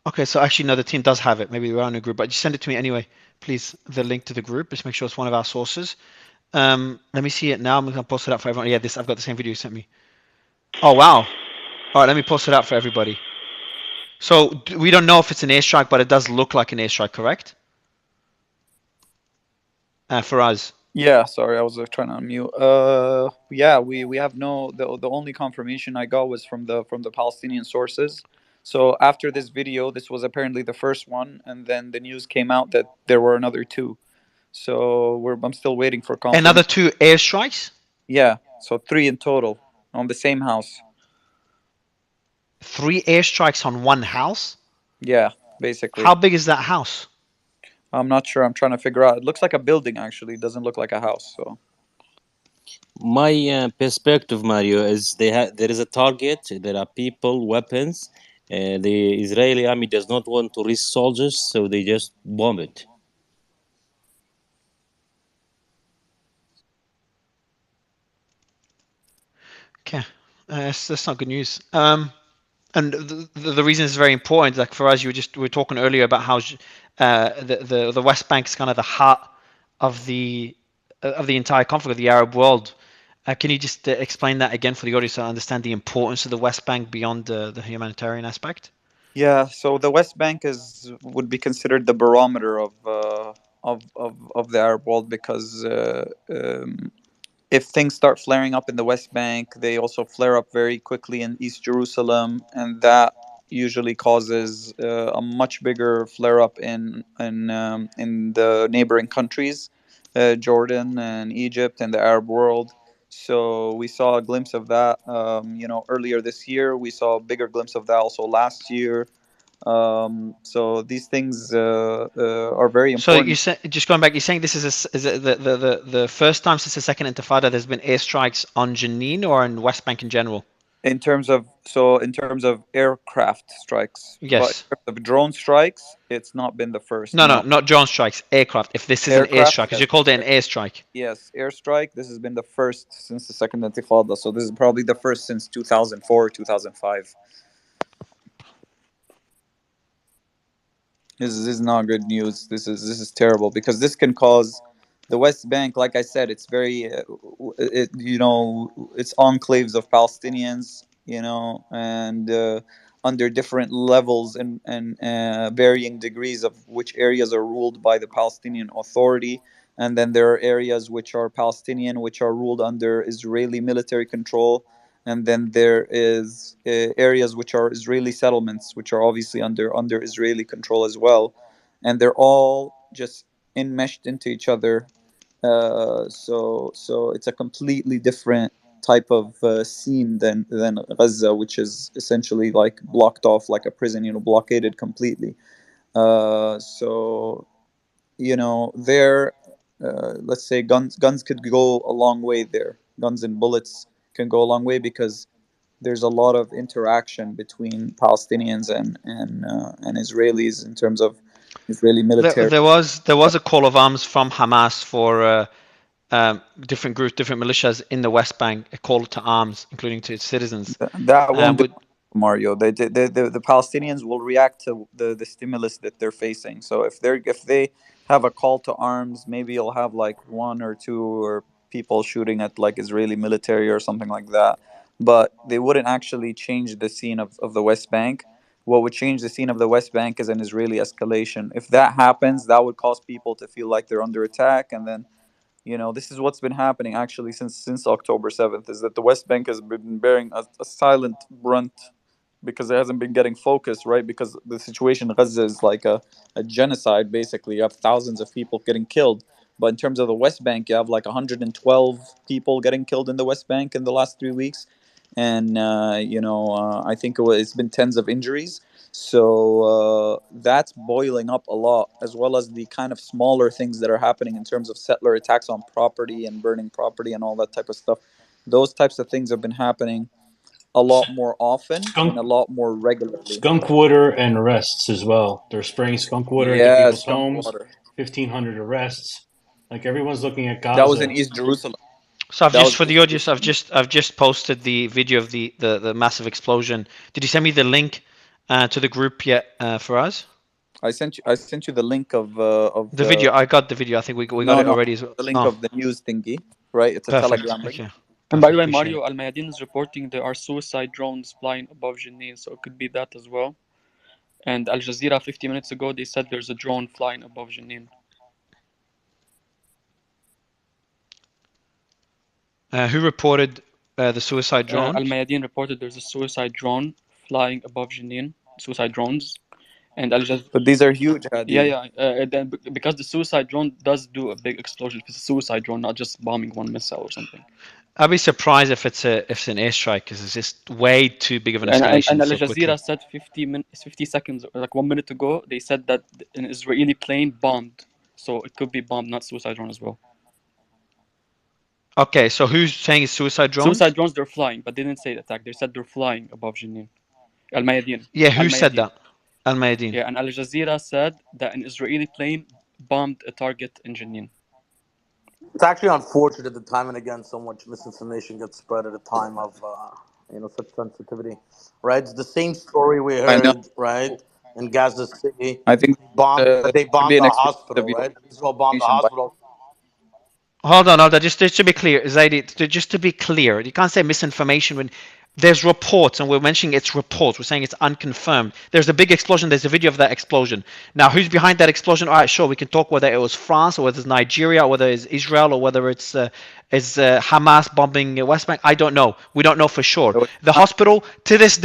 Okay, so actually, no, the team does have it. Maybe we're on a group, but just send it to me anyway, please. The link to the group. Just make sure it's one of our sources. Let me see it now. I'm gonna post it up for everyone. Yeah, I've got the same video you sent me. Oh wow. All right, let me post it up for everybody. So we don't know if it's an airstrike, but it does look like an airstrike, correct? For us.
Yeah, sorry, I was trying to unmute. Yeah, we have no, the only confirmation I got was from the Palestinian sources. So after this video, this was apparently the first one, and then the news came out that there were another two. So I'm still waiting for confirmation.
Another 2 airstrikes?
Yeah, so 3 in total on the same house.
3 airstrikes on one house?
Yeah, basically.
How big is that house?
I'm not sure. I'm trying to figure out. It looks like a building, actually. It doesn't look like a house. So
My perspective, Mario, is there is a target. There are people, weapons. The Israeli army does not want to risk soldiers, so they just bomb it.
Okay, that's not good news. And the reason it's very important, like for us, we were talking earlier about how the West Bank is kind of the heart of the entire conflict of the Arab world. Can you just explain that again for the audience to understand the importance of the West Bank beyond the humanitarian aspect?
yeah, so the West Bank would be considered the barometer of the Arab world, because if things start flaring up in the West Bank, they also flare up very quickly in East Jerusalem, and that usually causes a much bigger flare up in the neighboring countries, Jordan and Egypt and the Arab world. So we saw a glimpse of that, earlier this year. We saw a bigger glimpse of that also last year. So these things are very
So
important.
you say, just going back, you're saying this is it the first time since the second Intifada there's been airstrikes on Jenin or in West Bank in general?
In terms of aircraft strikes, but
Yes.
in terms of drone strikes, it's not been the first.
No,
No,
not drone strikes, aircraft. If this is an
aircraft,
airstrike, because you
yes.
called it an airstrike.
Yes, airstrike. This has been the first since the second Intifada, so this is probably the first since 2004, 2005. This is not good news. This is terrible, because this can cause the West Bank. Like I said, it's very, it's enclaves of Palestinians, and under different levels and varying degrees of which areas are ruled by the Palestinian Authority, and then there are areas which are Palestinian, which are ruled under Israeli military control, and then there is areas which are Israeli settlements, which are obviously under Israeli control as well, and they're all just enmeshed into each other. So it's a completely different type of scene than Gaza, which is essentially like blocked off like a prison, blockaded completely. So there, let's say guns could go a long way there. Guns and bullets can go a long way, because there's a lot of interaction between Palestinians and Israelis in terms of Israeli military.
There was a call of arms from Hamas for different groups, different militias in the West Bank, a call to arms, including to its citizens.
That won't do, Mario. The Palestinians will react to the stimulus that they're facing. So if they have a call to arms, maybe you'll have like one or two or people shooting at like Israeli military or something like that. But they wouldn't actually change the scene of the West Bank. What would change the scene of the West Bank is an Israeli escalation. If that happens, that would cause people to feel like they're under attack, and then this is what's been happening actually since October 7th, is that the West Bank has been bearing a silent brunt, because it hasn't been getting focus, right? Because the situation in Gaza is like a genocide, basically. You have thousands of people getting killed. But in terms of the West Bank, you have like 112 people getting killed in the West Bank in the last 3 weeks. and I think it's been tens of injuries. So that's boiling up a lot, as well as the kind of smaller things that are happening in terms of settler attacks on property and burning property and all that type of stuff. Those types of things have been happening a lot more often and a
Skunk
lot more regularly.
skunk water and arrests as well. They're spraying skunk water into
Yeah,
people's
skunk
homes.
water.
1,500 arrests. Like everyone's looking at
That was
Gaza.
in East Jerusalem.
So I've
That
just
was
for
in
the
East
audience,
Jerusalem.
I've just posted the video of the massive explosion. Did you send me the link to the group yet for us?
I sent you the link of
The video. I got the video. I think we got it
no,
already as well.
the link
Oh,
of the news thingy, right? It's a
perfect.
Telegram link.
Okay.
And by the
Perfect.
way,
Appreciate
Mario,
it.
Al Mayadeen is reporting there are suicide drones flying above Jenin, so it could be that as well. And Al Jazeera 50 minutes ago, they said there's a drone flying above Jenin.
Who reported the suicide drone?
Al Mayadeen reported there's a suicide drone flying above Jenin, suicide drones. And Al Jazeera.
But these are huge, Hadi.
Yeah. Then because the suicide drone does do a big explosion. If it's a suicide drone, not just bombing one missile or something.
I'd be surprised if it's an airstrike because it's just way too big of an escalation
And Al
so
Jazeera
quickly.
said 50 seconds, like 1 minute ago, they said that an Israeli plane bombed. So it could be bombed, not suicide drone as well.
Okay, so who's saying it's suicide drones?
Suicide drones, they're flying, but they didn't say attack. They said they're flying above Jenin. Al Mayadeen.
Yeah, who said that? Al Mayadeen.
Yeah, and Al Jazeera said that an Israeli plane bombed a target in Jenin.
It's actually unfortunate that time and again so much misinformation gets spread at a time of such sensitivity, right? It's the same story we
I know.
heard, right, in Gaza City.
I think
But they
should be
bombed
an
the
expertise
hospital,
of your
right? Israel bombed the
organization by
hospital.
Hold on. Just to be clear, Zaidi, just to be clear, you can't say misinformation when there's reports, and we're mentioning it's reports. We're saying it's unconfirmed. There's a big explosion. There's a video of that explosion. Now, who's behind that explosion? All right, sure, we can talk whether it was France or whether it's Nigeria or whether it's Israel or whether it's Hamas bombing West Bank. I don't know. We don't know for sure. The hospital, to this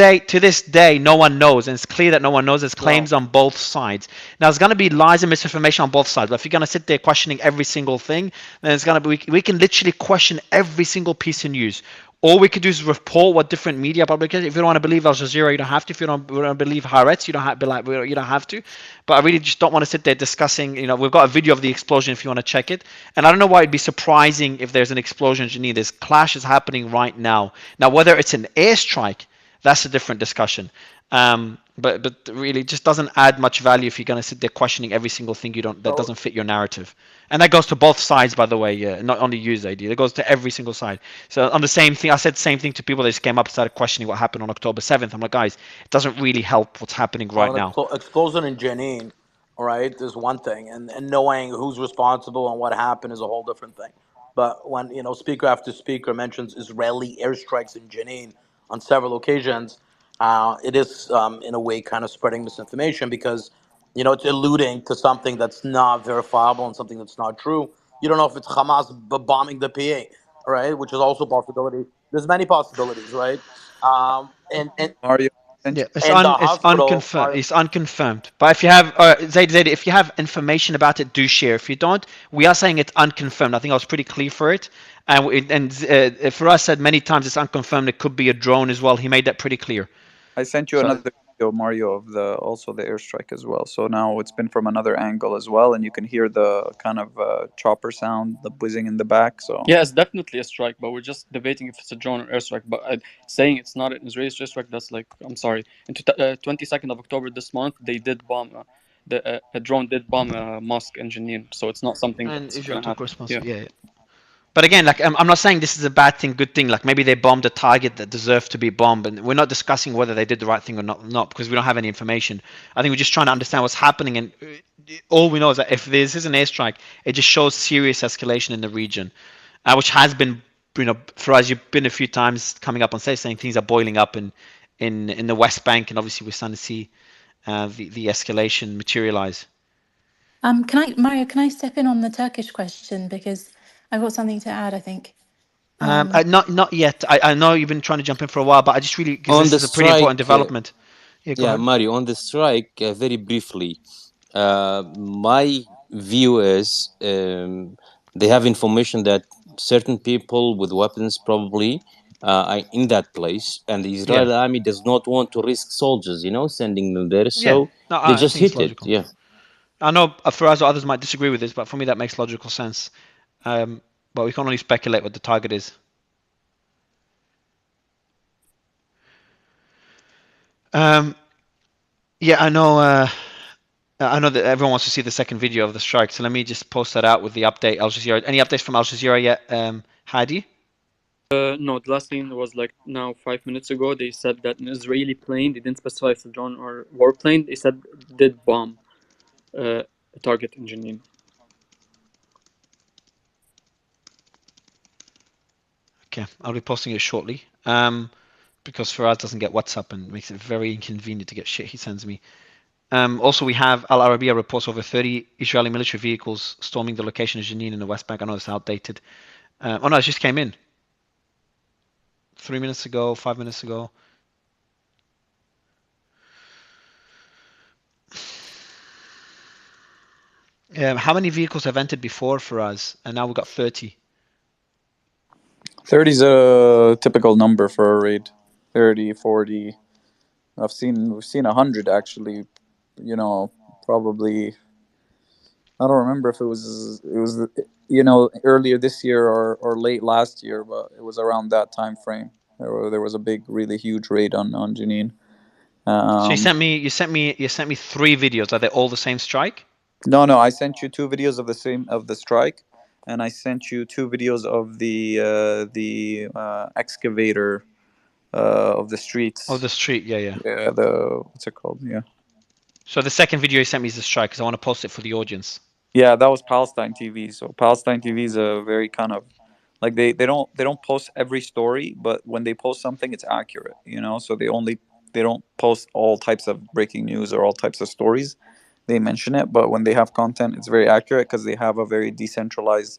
day, no one knows, and it's clear that no one knows. There's claims on both sides. Now, there's going to be lies and misinformation on both sides. But if you're going to sit there questioning every single thing, then it's going to be we can literally question every single piece of news. All we could do is report what different media publications. If you don't want to believe Al Jazeera, you don't have to. If you don't believe Haaretz, you don't have to. But I really just don't want to sit there discussing. We've got a video of the explosion if you want to check it. And I don't know why it'd be surprising if there's an explosion in Jenin. There's clashes happening right now. Now, whether it's an airstrike, that's a different discussion. But really, just doesn't add much value if you're going to sit there questioning every single thing that doesn't fit your narrative. And that goes to both sides, by the way. Not only you, Zaidi. It goes to every single side. So on the same thing, I said the same thing to people that just came up and started questioning what happened on October 7th. I'm like, guys, it doesn't really help what's happening right now.
Explosion in Jenin, all right, is one thing, and knowing who's responsible and what happened is a whole different thing. But when speaker after speaker mentions Israeli airstrikes in Jenin on several occasions, it is in a way kind of spreading misinformation because it's alluding to something that's not verifiable and something that's not true. You don't know if it's Hamas bombing the PA, right? Which is also a possibility. There's many possibilities, right? And
Mario.
Yeah,
hospital.
It's unconfirmed. But if you have Zaid, if you have information about it, do share. If you don't, we are saying it's unconfirmed. I think I was pretty clear for it. And for us, said many times it's unconfirmed. It could be a drone as well. He made that pretty clear.
I sent you another video, Mario, of also the airstrike as well. So now it's been from another angle as well, and you can hear the kind of chopper sound, the whizzing in the back. So
yeah, it's definitely a strike, but we're just debating if it's a drone or airstrike. But saying it's not an Israeli airstrike, that's like, I'm sorry. In 22nd of October this month, they did bomb. A drone did bomb a mosque in Jenin, so it's not something that's
Israel
going to
took
happen.
responsibility. Yeah. But again, I'm not saying this is a bad thing, good thing. Like maybe they bombed a target that deserved to be bombed, and we're not discussing whether they did the right thing or not because we don't have any information. I think we're just trying to understand what's happening, and all we know is that if this is an airstrike, it just shows serious escalation in the region, which has been, for us, you've been a few times coming up on stage saying things are boiling up in the West Bank, and obviously we're starting to see the escalation materialize.
Mario, can I step in on the Turkish question because I've got something to add, I think.
Not yet. I know you've been trying to jump in for a while, but I just really because
On
this
the
is a pretty important
strike,
development. Go ahead.
Mario, on the strike, very briefly, my view is they have information that certain people with weapons probably in that place, and the
Yeah.
Israeli army does not want to risk soldiers, sending them there,
Yeah.
so
No,
they
I
just
think it's
hit it.
logical.
Yeah.
I know Faraz or others might disagree with this, but for me that makes logical sense. But we can only speculate what the target is. Yeah, I know. I know that everyone wants to see the second video of the strike, so let me just post that out with the update. Al Jazeera. Any updates from Al Jazeera yet, Hadi?
No, the last thing was like now 5 minutes ago. They said that an Israeli plane, they didn't specify if it's a drone or warplane, they said did bomb a target in Jenin.
Okay, I'll be posting it shortly. Because Faraz doesn't get WhatsApp and makes it very inconvenient to get shit he sends me. Also, we have Al Arabiya reports over 30 Israeli military vehicles storming the location of Jenin in the West Bank. I know it's outdated. Oh no, it just came in 3 minutes ago, 5 minutes ago. How many vehicles have entered before for us? And now we've got 30.
30 is a typical number for a raid. 30, 40. We've seen 100 actually. Probably. I don't remember if it was earlier this year or late last year, but it was around that time frame. There was a big, really huge raid on Jenin.
So you sent me 3 videos. Are they all the same strike?
No, I sent you 2 videos of the strike, and I sent you 2 videos of the excavator of the streets.
Of the street, yeah.
Yeah, what's it called? Yeah.
So the second video you sent me is the strike because I want to post it for the audience.
Yeah, that was Palestine TV. So Palestine TV is a very kind of like they don't post every story, but when they post something, it's accurate. So they don't post all types of breaking news or all types of stories. They mention it, but when they have content, it's very accurate because they have a very decentralized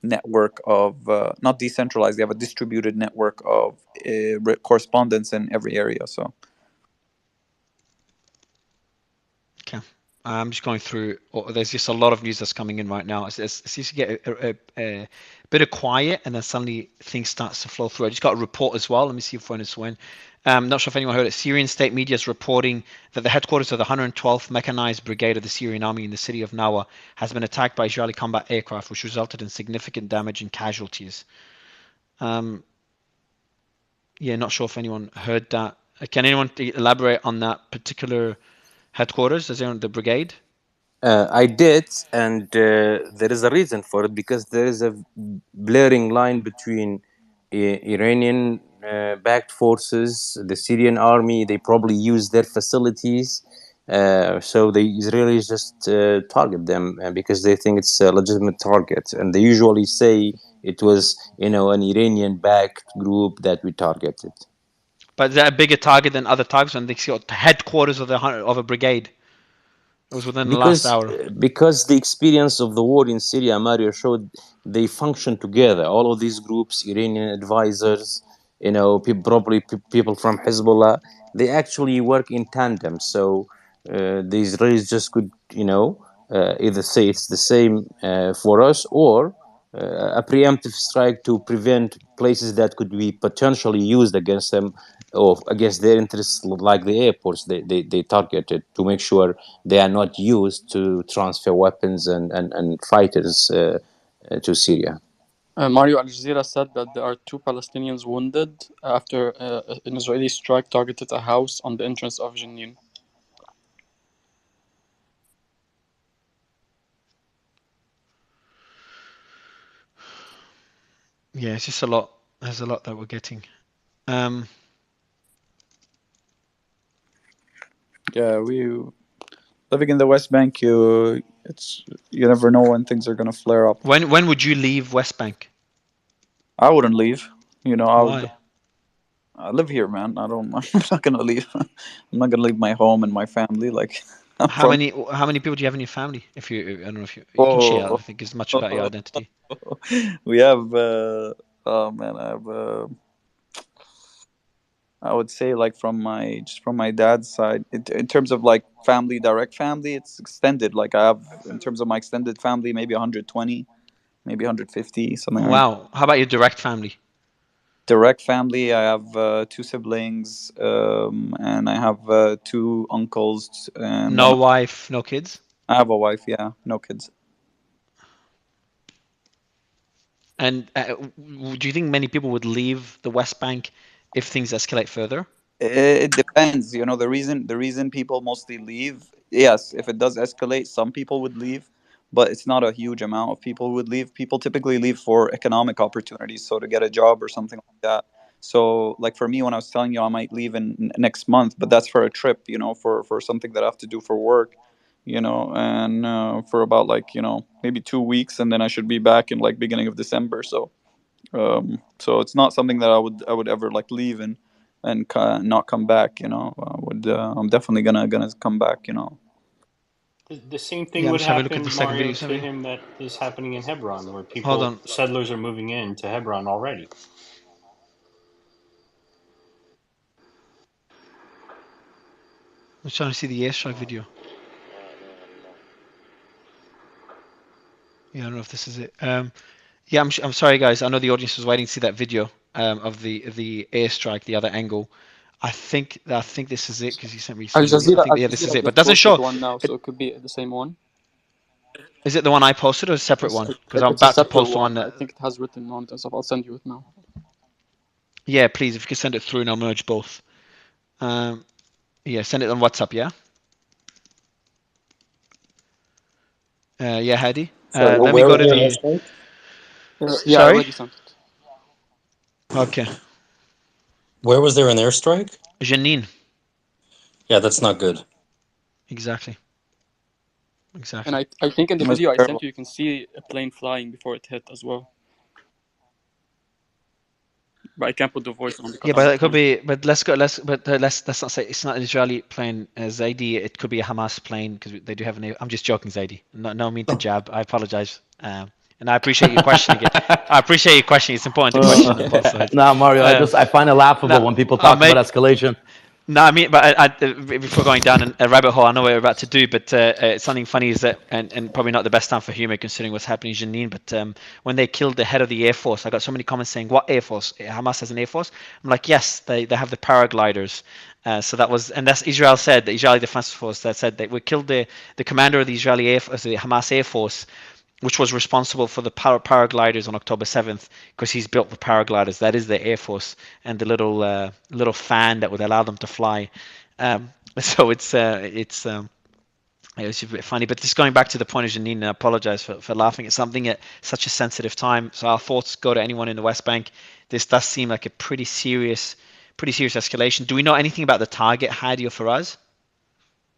network of not decentralized. They have a distributed network of correspondence in every area. So
Okay. I'm just going through. There's just a lot of news that's coming in right now. It seems to get a bit of quiet, and then suddenly things starts to flow through. I just got a report as well. Let me see if when it's when. Not sure if anyone heard it. Syrian state media is reporting that the headquarters of the 112th Mechanized Brigade of the Syrian Army in the city of Nawa has been attacked by Israeli combat aircraft, which resulted in significant damage and casualties. Yeah, not sure if anyone heard that. Can anyone elaborate on that particular headquarters? Is there the brigade?
I did, and there is a reason for it because there is a blurring line between Iranian backed forces, the Syrian army. They probably use their facilities, so the Israelis just target them because they think it's a legitimate target, and they usually say it was an Iranian backed group that we targeted.
But is that a bigger target than other targets when they see the headquarters of a brigade? It was within the last hour.
Because the experience of the war in Syria, Mario, showed they function together. All of these groups, Iranian advisors, probably people from Hezbollah, they actually work in tandem. So the Israelis just could, either say it's the same for us or a preemptive strike to prevent places that could be potentially used against them or against their interests, like the airports they targeted, to make sure they are not used to transfer weapons and fighters to Syria.
Mario, Al Jazeera said that there are 2 Palestinians wounded after an Israeli strike targeted a house on the entrance of Jenin.
Yeah, it's just a lot. There's a lot that we're getting.
Yeah, we living in the West Bank. You never know when things are gonna flare up.
When would you leave West Bank?
I wouldn't leave.
Why?
I live here, man. I'm not gonna leave. I'm not gonna leave my home and my family. Like,
How many people do you have in your family? If you, I don't know if you can share. I think it's much about your identity.
We have. Oh man, I would say like from my dad's side, in terms of like family, direct family, it's extended. Like I have in terms of my extended family, maybe 120, maybe 150, something like that.
Wow. How about your direct family?
direct family. I have 2 siblings, and I have 2 uncles and
No wife, no kids.
I have a wife. Yeah, no kids.
And do you think many people would leave the West Bank if things escalate further?
It depends. The reason people mostly leave, yes, if it does escalate, some people would leave, but it's not a huge amount of people who would leave. People typically leave for economic opportunities, so to get a job or something like that. So, like for me, when I was telling you I might leave in next month, but that's for a trip, for something that I have to do for work, and for about like maybe 2 weeks, and then I should be back in like beginning of December. So it's not something that I would ever like leave and not come back. I'm definitely gonna come back.
The same thing
Yeah, I'm
would
just having a look at
happen,
the second video.
Mario, to him that is happening in Hebron, where
Hold
people,
on.
settlers are moving in to Hebron already.
I'm trying to see the airstrike video. Yeah, I don't know if this is it. Yeah, I'm sorry, guys. I know the audience was waiting to see that video of the airstrike, the other angle. I think this is it because you sent me
Al
some videos. I
Jazeera,
think
Al
yeah, this is
Jazeera
it, but
just
doesn't
posted
show.
one now, so it could be the same one.
Is it the one I posted or a separate one? Because I'm
It's a
about to
separate
post
one.
one.
I think it has written on it and stuff. I'll send you it now.
Yeah, please, if you could send it through and I'll merge both. Yeah, send it on WhatsApp. Yeah. Yeah, Hadi.
Sorry,
Let me
where
go
was
to
the
the.
airstrike?
Yeah, I
Sorry.
already sent it.
Okay.
Where was there an airstrike?
Jenin.
Yeah, that's not good.
Exactly.
And
Exactly.
I think in the
It was
video I
terrible.
sent you, you can see a plane flying before it hit as well. But I can't put the voice on because
Yeah,
I'm
but
on
it could
phone.
be. But let's not say it's not an Israeli plane, Zaidi. It could be a Hamas plane because they do have an. I'm just joking, Zaidi. No mean to jab. I apologize. And I appreciate you questioning it. I appreciate you questioning. It's important to question on both sides.
Nah, Mario, I find it laughable
Now,
when people talk about
mate.
escalation.
No, I mean, but before going down a rabbit hole, I know what we're about to do, but something funny is that, and probably not the best time for humor considering what's happening in Jenin, but when they killed the head of the Air Force, I got so many comments saying, what Air Force? Hamas has an Air Force? I'm like, yes, they have the paragliders. So that was, and that's Israel said, the Israeli Defense Force that said that we killed the commander of the Israeli Air Force, the Hamas Air Force, which was responsible for the paragliders on October 7th, because he's built the paragliders. That is the Air Force, and the little fan that would allow them to fly. So it was a bit funny. But just going back to the point of Janine, I apologize for laughing at something at such a sensitive time. So our thoughts go to anyone in the West Bank. This does seem like a pretty serious escalation. Do we know anything about the target, Hadi or Faraz?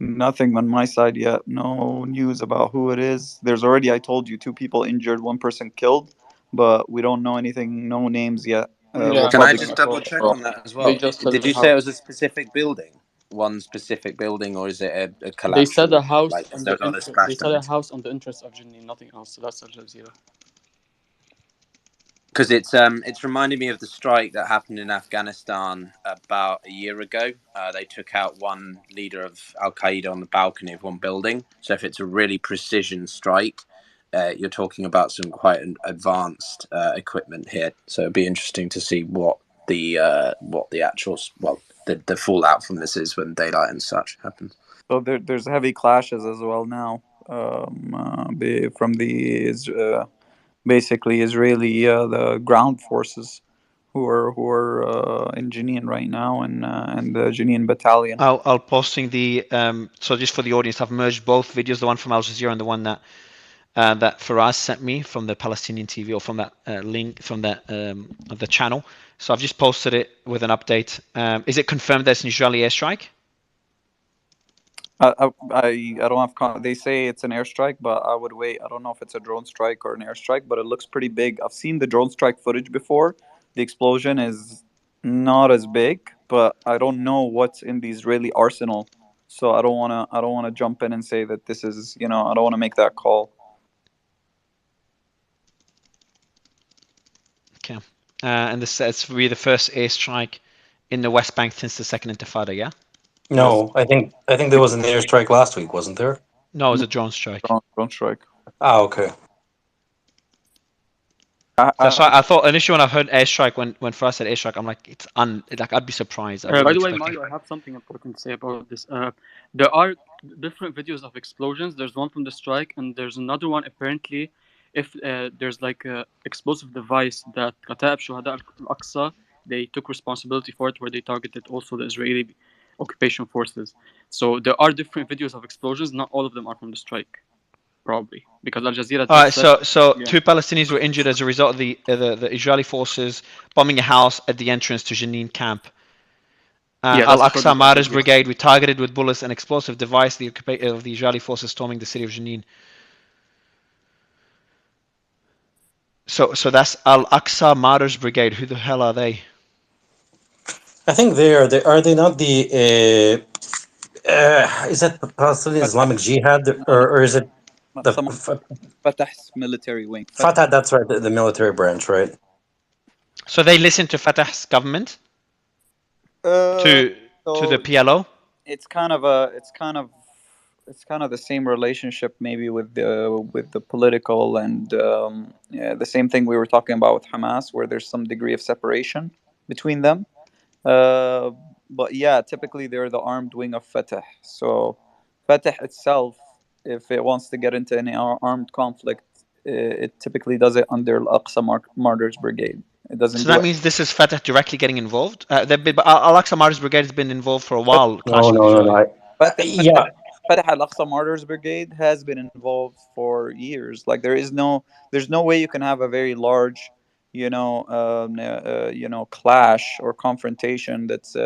Nothing on my side yet. No news about who it is. There's already, I told you, 2 people injured, 1 person killed, but we don't know anything. No names yet.
Yeah,
We'll
Can I
probably
nothing
just
at
double
all.
check on that as
They
well?
just said
Did
the
you say it
house.
was a specific building? One specific building, or is it a
They said
collection?
a house
Like, is
on
there
the
a lot of splash
they said a
damage?
house on the entrance of Jenin, nothing else. So that's Al Jazeera.
Because it's reminding me of the strike that happened in Afghanistan about a year ago. They took out one leader of Al Qaeda on the balcony of one building. So if it's a really precision strike, you're talking about some quite advanced equipment here. So it'd be interesting to see what the actual the fallout from this is when daylight and such happens.
So there's heavy clashes as well now, from the basically Israeli the ground forces who are in Jenin right now, and the Jenin battalion.
I'll posting the so just for the audience, I've merged both videos, the one from Al Jazeera and the one that Faraz sent me from the Palestinian TV, or from that link from that of the channel. So I've just posted it with an update. Is it confirmed there's an Israeli airstrike?
I don't have. They say it's an airstrike, but I would wait. I don't know if it's a drone strike or an airstrike, but it looks pretty big. I've seen the drone strike footage before. The explosion is not as big, but I don't know what's in the Israeli arsenal. So I don't wanna. I don't wanna jump in and say that this is. I don't wanna make that call.
Okay. And it's really the first airstrike in the West Bank since the Second Intifada, yeah?
Yes.
No, I think there was an airstrike last week, wasn't there?
No, it was a drone strike.
Drone strike.
Ah, okay.
That's why I thought initially when I heard airstrike, when first said airstrike, I'm like, like I'd be surprised. I
By
wouldn't
the way,
expect it.
Mario, I have something important to say about this. There are different videos of explosions. There's one from the strike, and there's another one. Apparently, if there's like a explosive device that Kataib Shuhada al-Aqsa, they took responsibility for it, where they targeted also the Israeli occupation forces. So there are different videos of explosions. Not all of them are from the strike, probably, because Al Jazeera
All right,
just said,
so
yeah.
two Palestinians were injured as a result of the Israeli forces bombing a house at the entrance to Jenin camp.
Yeah, that's
Al-Aqsa
according to Al
Martyrs
Jazeera.
Brigade we targeted with bullets an explosive device of the Israeli forces storming the city of Jenin. So that's Al-Aqsa Martyrs Brigade. Who the hell are they?
I think they are. Are they not the? Is that the Palestinian
Fatah.
Islamic Jihad,
No, no.
or is it the
Some Fatah's military wing.
Fatah? That's right, the military branch, right?
So they listen to Fatah's government to the
So
PLO.
it's kind of the same relationship maybe with the political and yeah, the same thing we were talking about with Hamas, where there's some degree of separation between them. Uh, but yeah, typically they're the armed wing of Fatah. So Fatah itself, if it wants to get into any armed conflict, it typically does it under Al-Aqsa Martyrs Brigade. It doesn't
So
do
that
it.
means this is Fatah directly getting involved. Al-Aqsa Martyrs Brigade has been involved for a while,
No,
clashing with
no, no, no.
Israeli.
Yeah,
Fatah al-Aqsa Martyrs Brigade has been involved for years. Like there's no way you can have a very large, clash or confrontation that's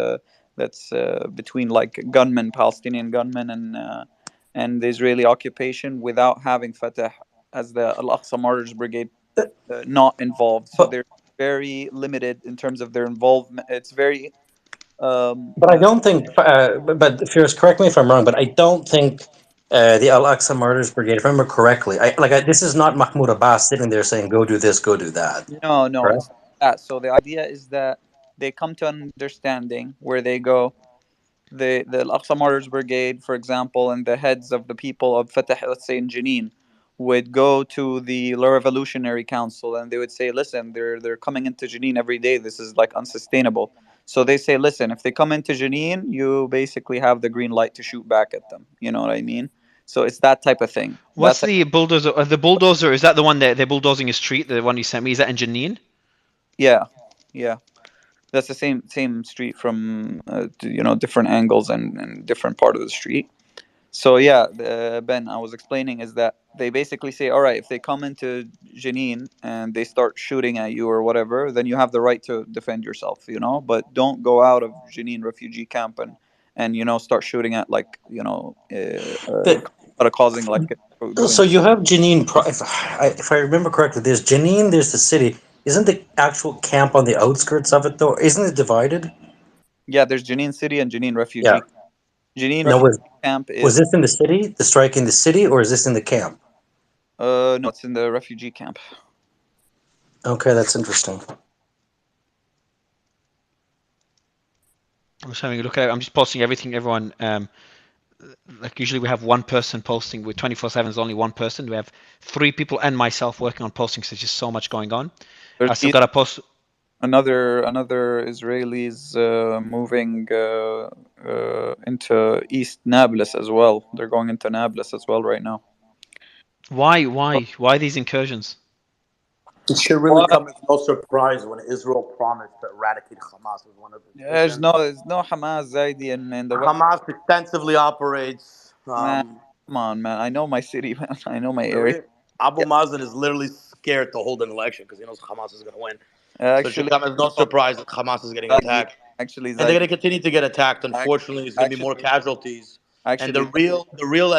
between like gunmen, Palestinian gunmen, and the Israeli occupation without having Fatah as the Al-Aqsa Martyrs Brigade not involved. So
but
they're very limited in terms of their involvement. It's very
but I don't think. But Fears, correct me if I'm wrong, but I don't think the Al Aqsa Martyrs Brigade, if I remember correctly, this is not Mahmoud Abbas sitting there saying, "Go do this, go do that."
no,
Correct?
it's not that. So the idea is that they come to an understanding where they go, the Al-Aqsa Martyrs Brigade, for example, and the heads of the people of Fatah, let's say in Jenin, would go to the Revolutionary Council and they would say, listen, they're coming into Jenin every day. This is like unsustainable. So they say, listen, if they come into Jenin, you basically have the green light to shoot back at them. You know what I mean? So it's that type of thing.
What's the bulldozer? The bulldozer, is that the one that they're bulldozing a street? The one you sent me, is that in Jenin?
Yeah, yeah. That's the same street from different angles and different part of the street. So yeah, Ben, I was explaining is that they basically say, all right, if they come into Jenin and they start shooting at you or whatever, then you have the right to defend yourself, but don't go out of Jenin refugee camp and start shooting at like
But
causing like doing.
so you have Jenin. If I remember correctly, there's Jenin, there's the city. Isn't the actual camp on the outskirts of it though? Isn't it divided?
Yeah, there's Jenin City and Jenin
Yeah.
refugee. Jenin
No,
refugee camp
was
is
this in the city? The strike in the city, or is this in the camp?
no, it's in the refugee camp.
Okay, that's interesting.
I'm just having a look at it. I'm just posting everything, everyone. Like usually we have one person posting. With 24/7 is only one person. We have 3 people and myself working on posting. So there's just so much going on. I still got to post.
Another Israelis moving into East Nablus as well. They're going into Nablus as well right now.
Why these incursions?
It should really come as no surprise when Israel promised to eradicate Hamas as one of its
There's
missions.
no Hamas Zaidi in the West.
Hamas extensively operates.
Man, come on, man. I know my city, man. I know my area.
Really? Abu Mazen is literally scared to hold an election because he knows Hamas is going to win. So it should
Actually,
come as no surprise that Hamas is getting
Zaidi,
attacked.
actually,
And they're going to continue to get attacked. Unfortunately, there's going to be more casualties. And the real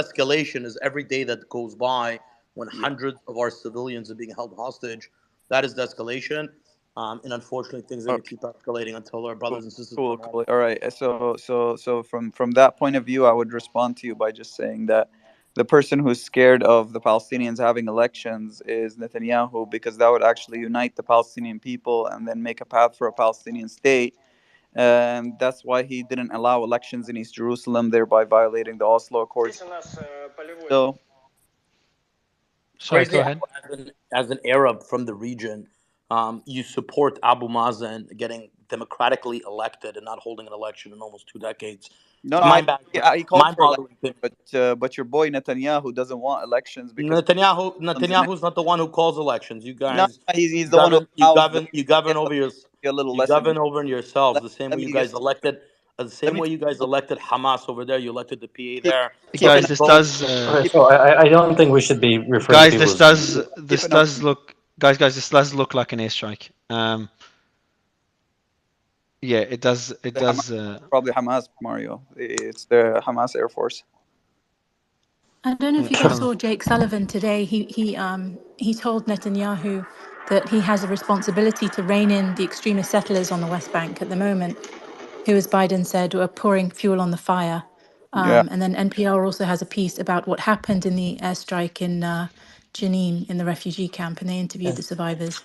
escalation is every day that goes by when hundreds of our civilians are being held hostage. That is the escalation. And unfortunately, things are going to keep escalating until our brothers and sisters.
Cool. All right. So from that point of view, I would respond to you by just saying that the person who's scared of the Palestinians having elections is Netanyahu, because that would actually unite the Palestinian people and then make a path for a Palestinian state. And that's why he didn't allow elections in East Jerusalem, thereby violating the Oslo Accords. So,
sorry, go
crazy
ahead.
how, as an Arab from the region,
you support Abu Mazen getting democratically elected and not holding an election in almost 2 decades.
No,
It's
no, he called for
mind-boggling
election,
to me.
but your boy Netanyahu doesn't want elections because
Netanyahu's not the one who calls elections. You
no,
guys,
he's the one who allows them.
you govern over your,
Be a little
you
less
govern
aggressive.
over yourselves
Let,
the same
let
way
me
you
just
guys elected, the
let
same
me
way you guys elected Hamas over there. You elected the PA there.
keep
Guys,
an
this
Both.
does.
Okay,
keep
so I don't think we should be referring to
Guys,
people
this
as.
does.
keep
This
an
does look. Guys, this does look like an airstrike. Yeah, it does. It
the Hamas,
does.
probably Hamas, Mario. It's the Hamas Air Force.
I don't know if you guys saw Jake Sullivan today. He told Netanyahu that he has a responsibility to rein in the extremist settlers on the West Bank at the moment, who, as Biden said, were pouring fuel on the fire.
Yeah.
And then NPR also has a piece about what happened in the airstrike in Jenin in the refugee camp, and they interviewed the survivors.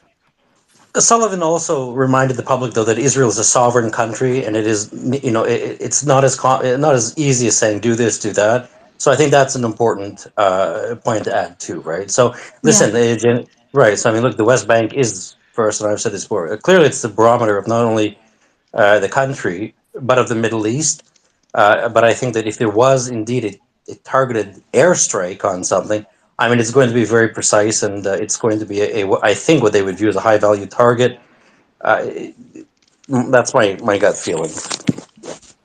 Sullivan also reminded the public, though, that Israel is a sovereign country, and it is, it's not as easy as saying do this, do that. So I think that's an important point to add too, right? So
Yeah.
listen, right? So I mean, look, the West Bank is first, and I've said this before. Clearly, it's the barometer of not only the country but of the Middle East. But I think that if there was indeed a targeted airstrike on something, I mean, it's going to be very precise, and it's going to be I think what they would view as a high value target. Uh, that's my gut feeling.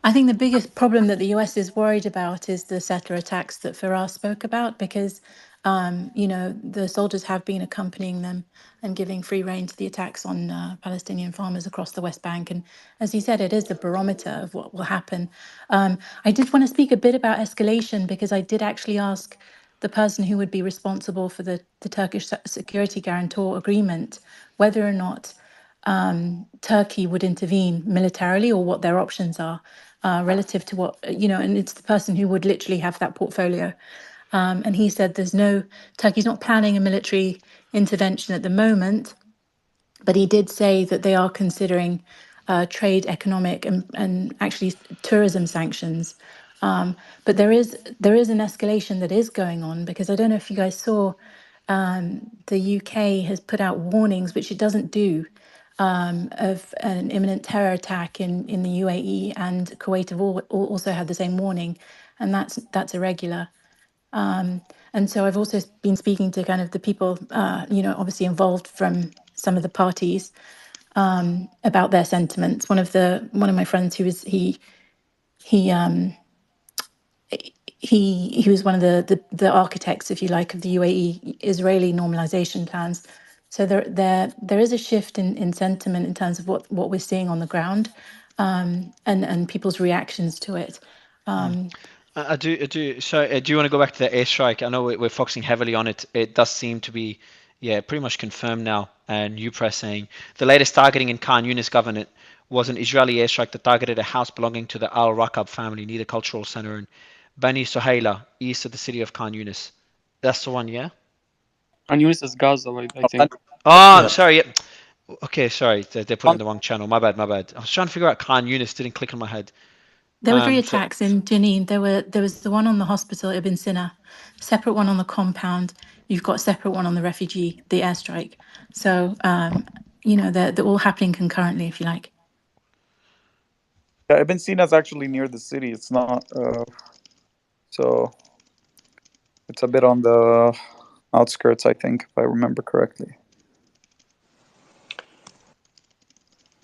I think the biggest problem that the US is worried about is the settler attacks that Farah spoke about, because, the soldiers have been accompanying them and giving free rein to the attacks on Palestinian farmers across the West Bank. And as he said, it is the barometer of what will happen. I did want to speak a bit about escalation, because I did actually ask the person who would be responsible for the Turkish security guarantor agreement whether or not Turkey would intervene militarily, or what their options are relative to what, and it's the person who would literally have that portfolio. And he said Turkey's not planning a military intervention at the moment, but he did say that they are considering trade, economic, and actually tourism sanctions. But there is an escalation that is going on, because I don't know if you guys saw, the UK has put out warnings, which it doesn't do, of an imminent terror attack in the UAE, and Kuwait have also had the same warning, and that's irregular. And so I've also been speaking to kind of the people, obviously involved from some of the parties, about their sentiments. One of my friends who was he he was one of the architects, if you like, of the UAE Israeli normalization plans. So there is a shift in sentiment in terms of what we're seeing on the ground, and people's reactions to it.
I do. So, do you want to go back to the airstrike? I know we're focusing heavily on it. It does seem to be, yeah, pretty much confirmed now. And New Press saying the latest targeting in Khan Yunis Governorate was an Israeli airstrike that targeted a house belonging to the Al Raqab family near the cultural center in Bani Suhaila, east of the city of Khan Yunis. That's the one, yeah.
And Yunis is Gaza, I think.
Oh, sorry. Yeah. Okay, sorry. They put it in the wrong channel. My bad. I was trying to figure out Khan Yunis. Didn't click on my head.
There were 3
So
attacks in Jenin. There was the one on the hospital, Ibn Sina, separate one on the compound. You've got a separate one on the refugee, the airstrike. So, they're all happening concurrently, if you like.
Yeah, Ibn Sina is actually near the city. It's not. So it's a bit on the outskirts, I think, if I remember correctly.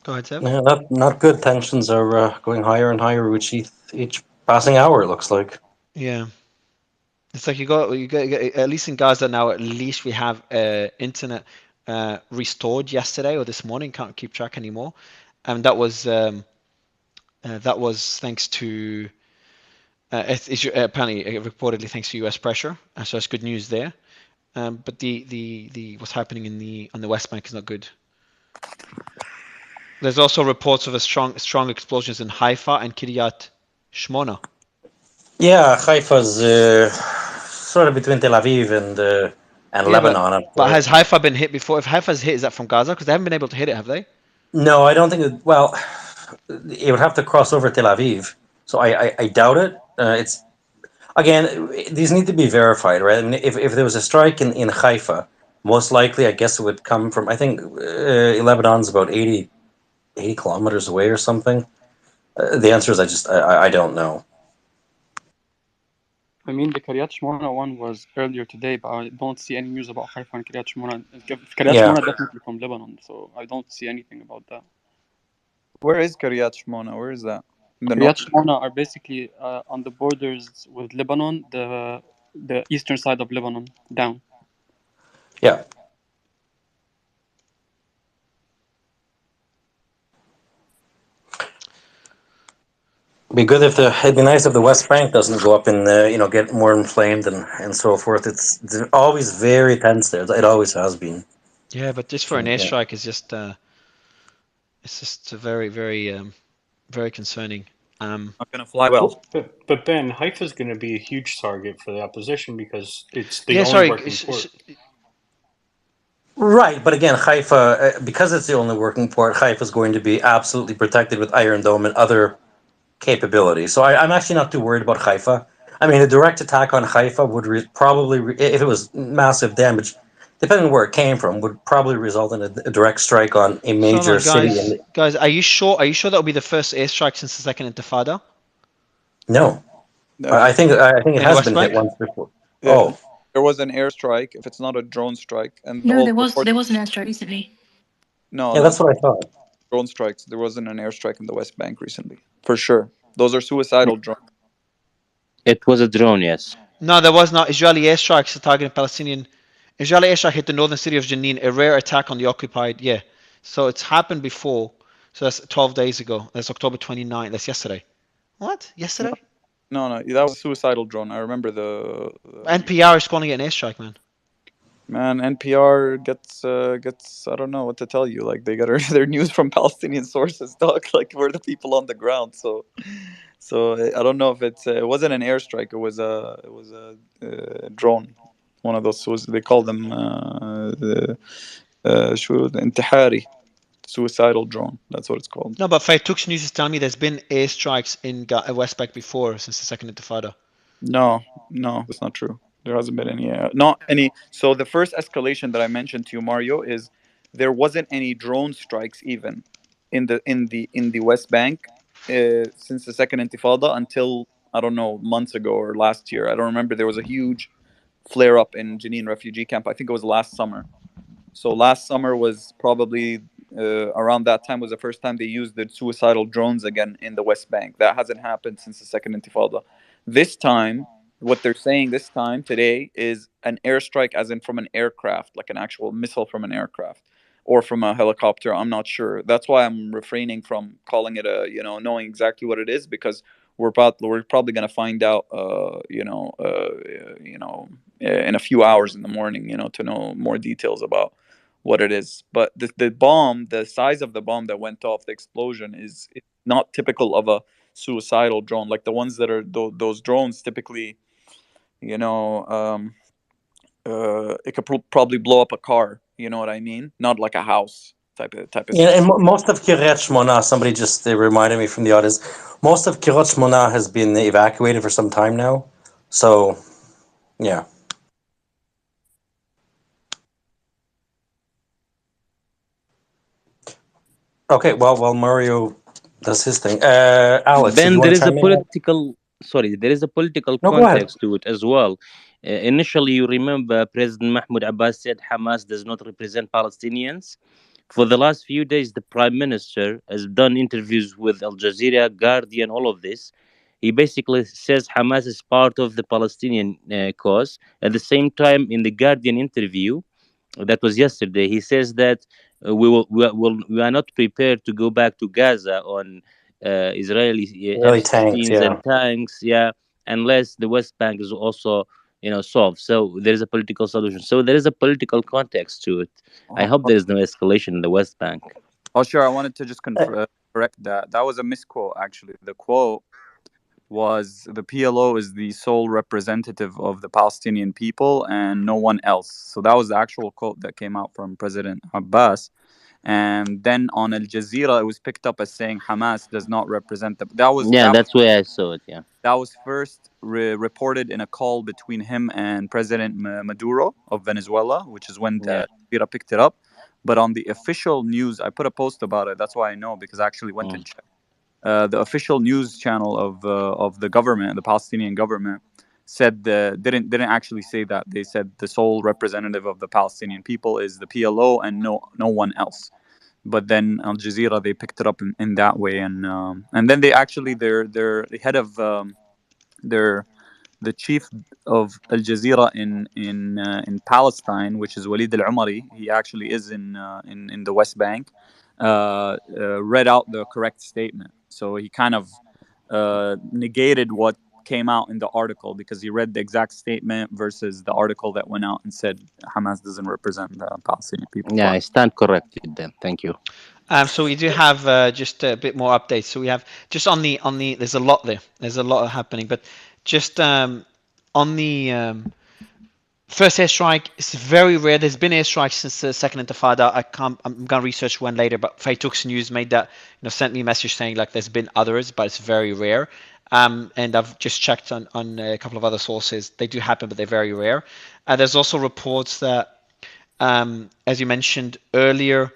Go ahead, Seb.
Yeah, not good. Tensions are going higher and higher with each passing hour. It looks like.
Yeah. It's like you got at least in Gaza now. At least we have internet restored yesterday or this morning. Can't keep track anymore, and that was thanks to apparently reportedly thanks to U.S. pressure. So it's good news there. But the what's happening on the West Bank is not good. There's also reports of strong explosions in Haifa and Kiryat Shmona.
Yeah, Haifa's sort of between Tel Aviv and
Yeah,
Lebanon.
but has Haifa been hit before? If Haifa's hit, is that from Gaza? Because they haven't been able to hit it, have they?
No, I don't think it. Well, it would have to cross over Tel Aviv, so I doubt it. It's again, these need to be verified, right? I mean, if there was a strike in Haifa, most likely, I guess it would come from. I think Lebanon's about 80 kilometers away or something. The answer is I don't know.
I mean, the Kiryat Shmona one was earlier today, but I don't see any news about Haifa and Kiryat Shmona. Kiryat
Yeah.
Shmona definitely from Lebanon, so I don't see anything about that.
Where is Kiryat Shmona? Where is that? In the
Kiryat
north?
Shmona are basically on the borders with Lebanon, the eastern side of Lebanon, down.
Yeah. Be good if it'd be nice if the West Bank doesn't go up and get more inflamed and so forth. It's always very tense there. It always has been.
Yeah, but just for an airstrike is just it's just very very concerning.
Not gonna fly well.
But Ben, Haifa is going to be a huge target for the opposition because it's the
Yeah,
only
sorry.
working port.
Right, but again, Haifa, because it's the only working port, Haifa is going to be absolutely protected with Iron Dome and other capabilities. So I'm actually not too worried about Haifa. I mean, a direct attack on Haifa would probably, if it was massive damage, depending on where it came from, would probably result in a direct strike on a
So
major
hold on,
city.
guys, are you sure? Are you sure that will be the first airstrike since the Second Intifada?
No, I think it
In the
has
West
been hit
Bank?
once before. Oh,
There was an airstrike, if it's not a drone strike, and
No,
all
there was
reports.
an airstrike recently.
No,
yeah, that's what I thought.
drone strikes. There wasn't an airstrike in the West Bank recently, for sure. Those are suicidal drones.
It was a drone, yes.
No, there was not. Israeli airstrikes targeting Palestinian. Israeli airstrike hit the northern city of Jenin, a rare attack on the occupied. Yeah, so it's happened before. So that's 12 days ago. That's October 29th. That's yesterday. What? Yesterday?
No, that was a suicidal drone. I remember the
NPR is calling it an airstrike, man.
Man, NPR gets I don't know what to tell you. Like they get their news from Palestinian sources, dog. Like we're the people on the ground. So I don't know if it wasn't an airstrike. It was a drone. One of those they call them intihari, suicidal drone. That's what it's called.
No, but Faytuk's news is telling me there's been airstrikes in West Bank before since the Second Intifada.
No, that's not true. There hasn't been any, not any. So the first escalation that I mentioned to you, Mario, is there wasn't any drone strikes even in the West Bank since the Second Intifada until I don't know months ago or last year. I don't remember. There was a huge flare up in Jenin refugee camp. I think it was last summer. So last summer was probably around that time was the first time they used the suicidal drones again in the West Bank. That hasn't happened since the Second Intifada. This time, what they're saying this time today is an airstrike, as in from an aircraft, like an actual missile from an aircraft or from a helicopter. I'm not sure. That's why I'm refraining from calling it knowing exactly what it is, because we're probably going to find out, in a few hours in the morning, to know more details about what it is. But the bomb, the size of the bomb that went off, the explosion is not typical of a suicidal drone. Like the ones that are those drones typically, it could probably blow up a car. You know what I mean? Not like a house type of.
Yeah, and most of Kiryat Shmona, somebody just they reminded me from the audience, most of Kiryat Shmona has been evacuated for some time now. So, yeah. Okay, well, while Mario does his thing, Alex, did
Ben,
you
there
want to
is a
chime in?
there is a political
No, go ahead.
context to it as well. Initially, you remember President Mahmoud Abbas said Hamas does not represent Palestinians. For the last few days, the Prime Minister has done interviews with Al Jazeera, Guardian, all of this. He basically says Hamas is part of the Palestinian cause. At the same time, in the Guardian interview, that was yesterday, he says that we are not prepared to go back to Gaza on Israeli
Really tanked,
F-16s
yeah.
and tanks, yeah, unless the West Bank is also solved. So there is a political solution. So there is a political context to it. I hope there is no escalation in the West Bank.
Oh, sure. I wanted to just correct that. That was a misquote, actually. The quote was the PLO is the sole representative of the Palestinian people and no one else. So that was the actual quote that came out from President Abbas. And then on Al Jazeera, it was picked up as saying Hamas does not represent the. That was
Yeah,
that
that's where I saw it. Yeah.
that was first reported in a call between him and President Maduro of Venezuela, which is when
Yeah.
Jazeera picked it up. But on the official news, I put a post about it. That's why I know, because I actually went and checked. The official news channel of the government, the Palestinian government, said didn't actually say that. They said the sole representative of the Palestinian people is the PLO and no one else. But then Al Jazeera, they picked it up in that way, and then they actually their head of their the chief of Al Jazeera in Palestine, which is Walid Al Umari. He actually is in the West Bank. Read out the correct statement, so he kind of negated what came out in the article, because he read the exact statement versus the article that went out and said Hamas doesn't represent the Palestinian people.
Yeah, I stand corrected then. Thank you.
So we do have just a bit more updates. So we have just on the there's a lot there. There's a lot happening, but just on the first airstrike, it's very rare. There's been airstrikes since the second Intifada. I'm gonna research one later, but Faitux News made that, sent me a message saying like there's been others, but it's very rare. And I've just checked on a couple of other sources. They do happen, but they're very rare. There's also reports that, as you mentioned earlier,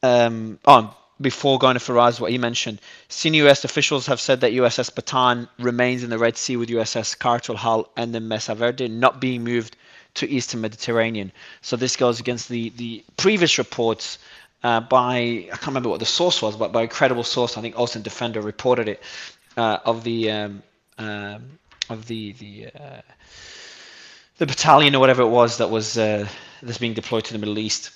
before going to Faraz, what he mentioned, senior U.S. officials have said that USS Bataan remains in the Red Sea with USS Cartel Hull and the Mesa Verde not being moved to Eastern Mediterranean. So this goes against the previous reports by, I can't remember what the source was, but by a credible source, I think Ocean Defender reported it, of the battalion or whatever it was that was that's being deployed to the Middle East.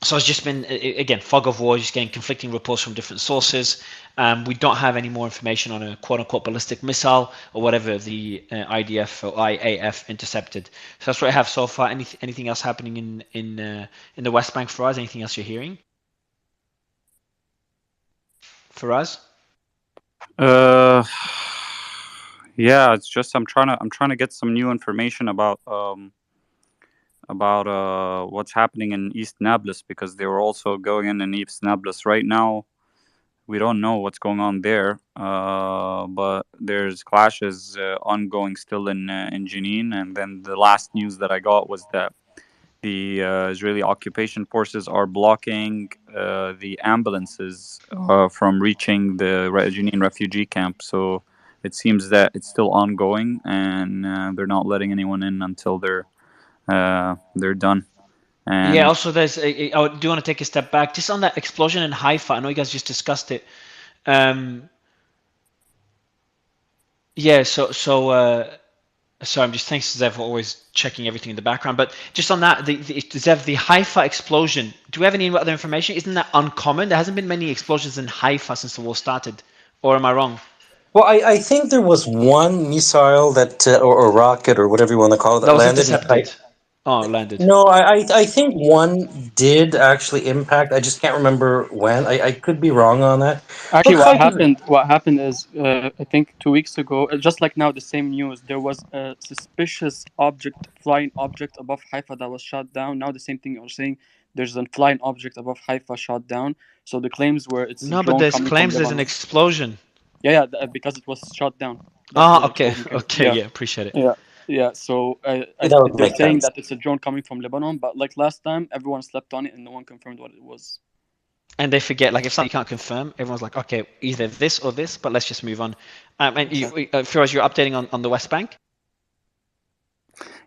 So it's just been, again, fog of war, just getting conflicting reports from different sources. We don't have any more information on a quote-unquote ballistic missile or whatever the IDF or IAF intercepted. So that's what I have so far. Anything else happening in the West Bank for us? Anything else you're hearing? For us?
Yeah, it's just I'm trying to get some new information about what's happening in East Nablus, because they were also going in East Nablus. Right now, we don't know what's going on there, but there's clashes ongoing still in Jenin. And then the last news that I got was that the Israeli occupation forces are blocking the ambulances from reaching the Jenin refugee camp. So it seems that it's still ongoing, and they're not letting anyone in until they're done. And
yeah, also there's I do want to take a step back just on that explosion in Haifa. I know you guys just discussed it. Yeah, so sorry, I'm just thanks Zev for always checking everything in the background. But just on that, Zev, the Haifa explosion, do we have any other information? Isn't that uncommon? There hasn't been many explosions in Haifa since the war started, or am I wrong?
Well, I think there was one missile that, or rocket, or whatever you want to call it,
That was
landed in
intercepted. Oh, landed.
No, I think one did actually impact. I just can't remember when. I could be wrong on that.
Actually,
Look,
what happened is, I think 2 weeks ago, just like now, the same news, there was a suspicious flying object above Haifa that was shot down. Now the same thing you're saying, there's a flying object above Haifa shot down. So the claims were it's a
No, but
drone
there's
coming
claims
from
there's an
Lebanon.
explosion.
Yeah, because it was shot down. That's
Ah,
what
okay,
told me.
okay, yeah, appreciate it.
Yeah. So
that would
they're
make
saying
sense.
that it's a drone coming from Lebanon, but like last time, everyone slept on it and no one confirmed what it was.
And they forget, like if something you can't confirm, everyone's like, okay, either this or this, but let's just move on. And Firoz, you're updating on the West Bank?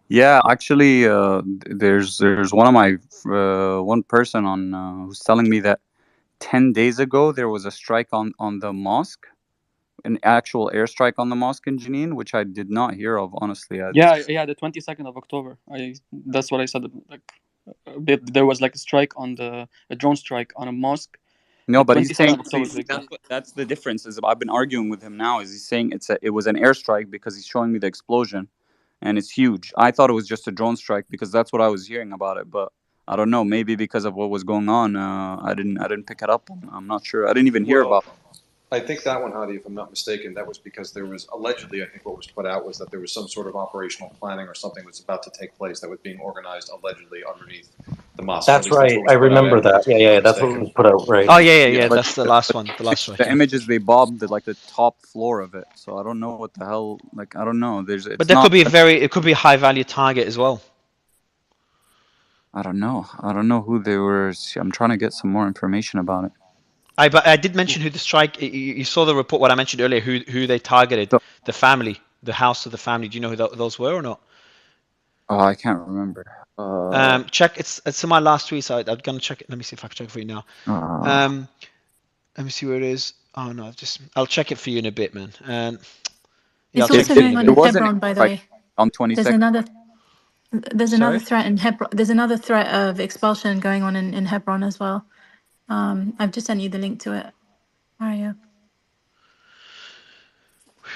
yeah, actually, there's one of my one person on who's telling me that 10 days ago there was a strike on the mosque, an actual airstrike on the mosque in Jenin, which I did not hear of, honestly.
Yeah, the 22nd of October. That's what I said. Like, there was like a drone strike on a mosque.
No, but he's
22nd
saying
of October.
that's the difference. Is I've been arguing with him now. Is he's saying it was an airstrike because he's showing me the explosion, and it's huge. I thought it was just a drone strike because that's what I was hearing about it. But I don't know. Maybe because of what was going on, I didn't pick it up. I'm not sure. I didn't even hear about it.
I think that one, Hadi, if I'm not mistaken, that was because there was allegedly, I think what was put out was that there was some sort of operational planning or something that's about to take place that was being organized allegedly underneath the mosque.
That's right. I remember that. Yeah, that's what was put out, right?
Oh yeah.
But
That's the last one. The last one.
the images they bobbed like the top floor of it, so I don't know what the hell. Like I don't know. It's
But that
not.
it could be a high value target as well.
I don't know. I don't know who they were. I'm trying to get some more information about it.
But I did mention who the strike. You saw the report. What I mentioned earlier. Who they targeted?
So,
The family, the house of the family. Do you know who those were or not?
oh, I can't remember.
Check. It's in my last tweet. So I'm gonna check it. Let me see if I can check it for you now. Let me see where it is. Oh no, I'll check it for you in a bit, man.
It's also going on in Hebron, by the way.
On 22nd.
There's another threat in Hebron. There's another threat of expulsion going on in Hebron as well. I've just sent you the link to it. Mario.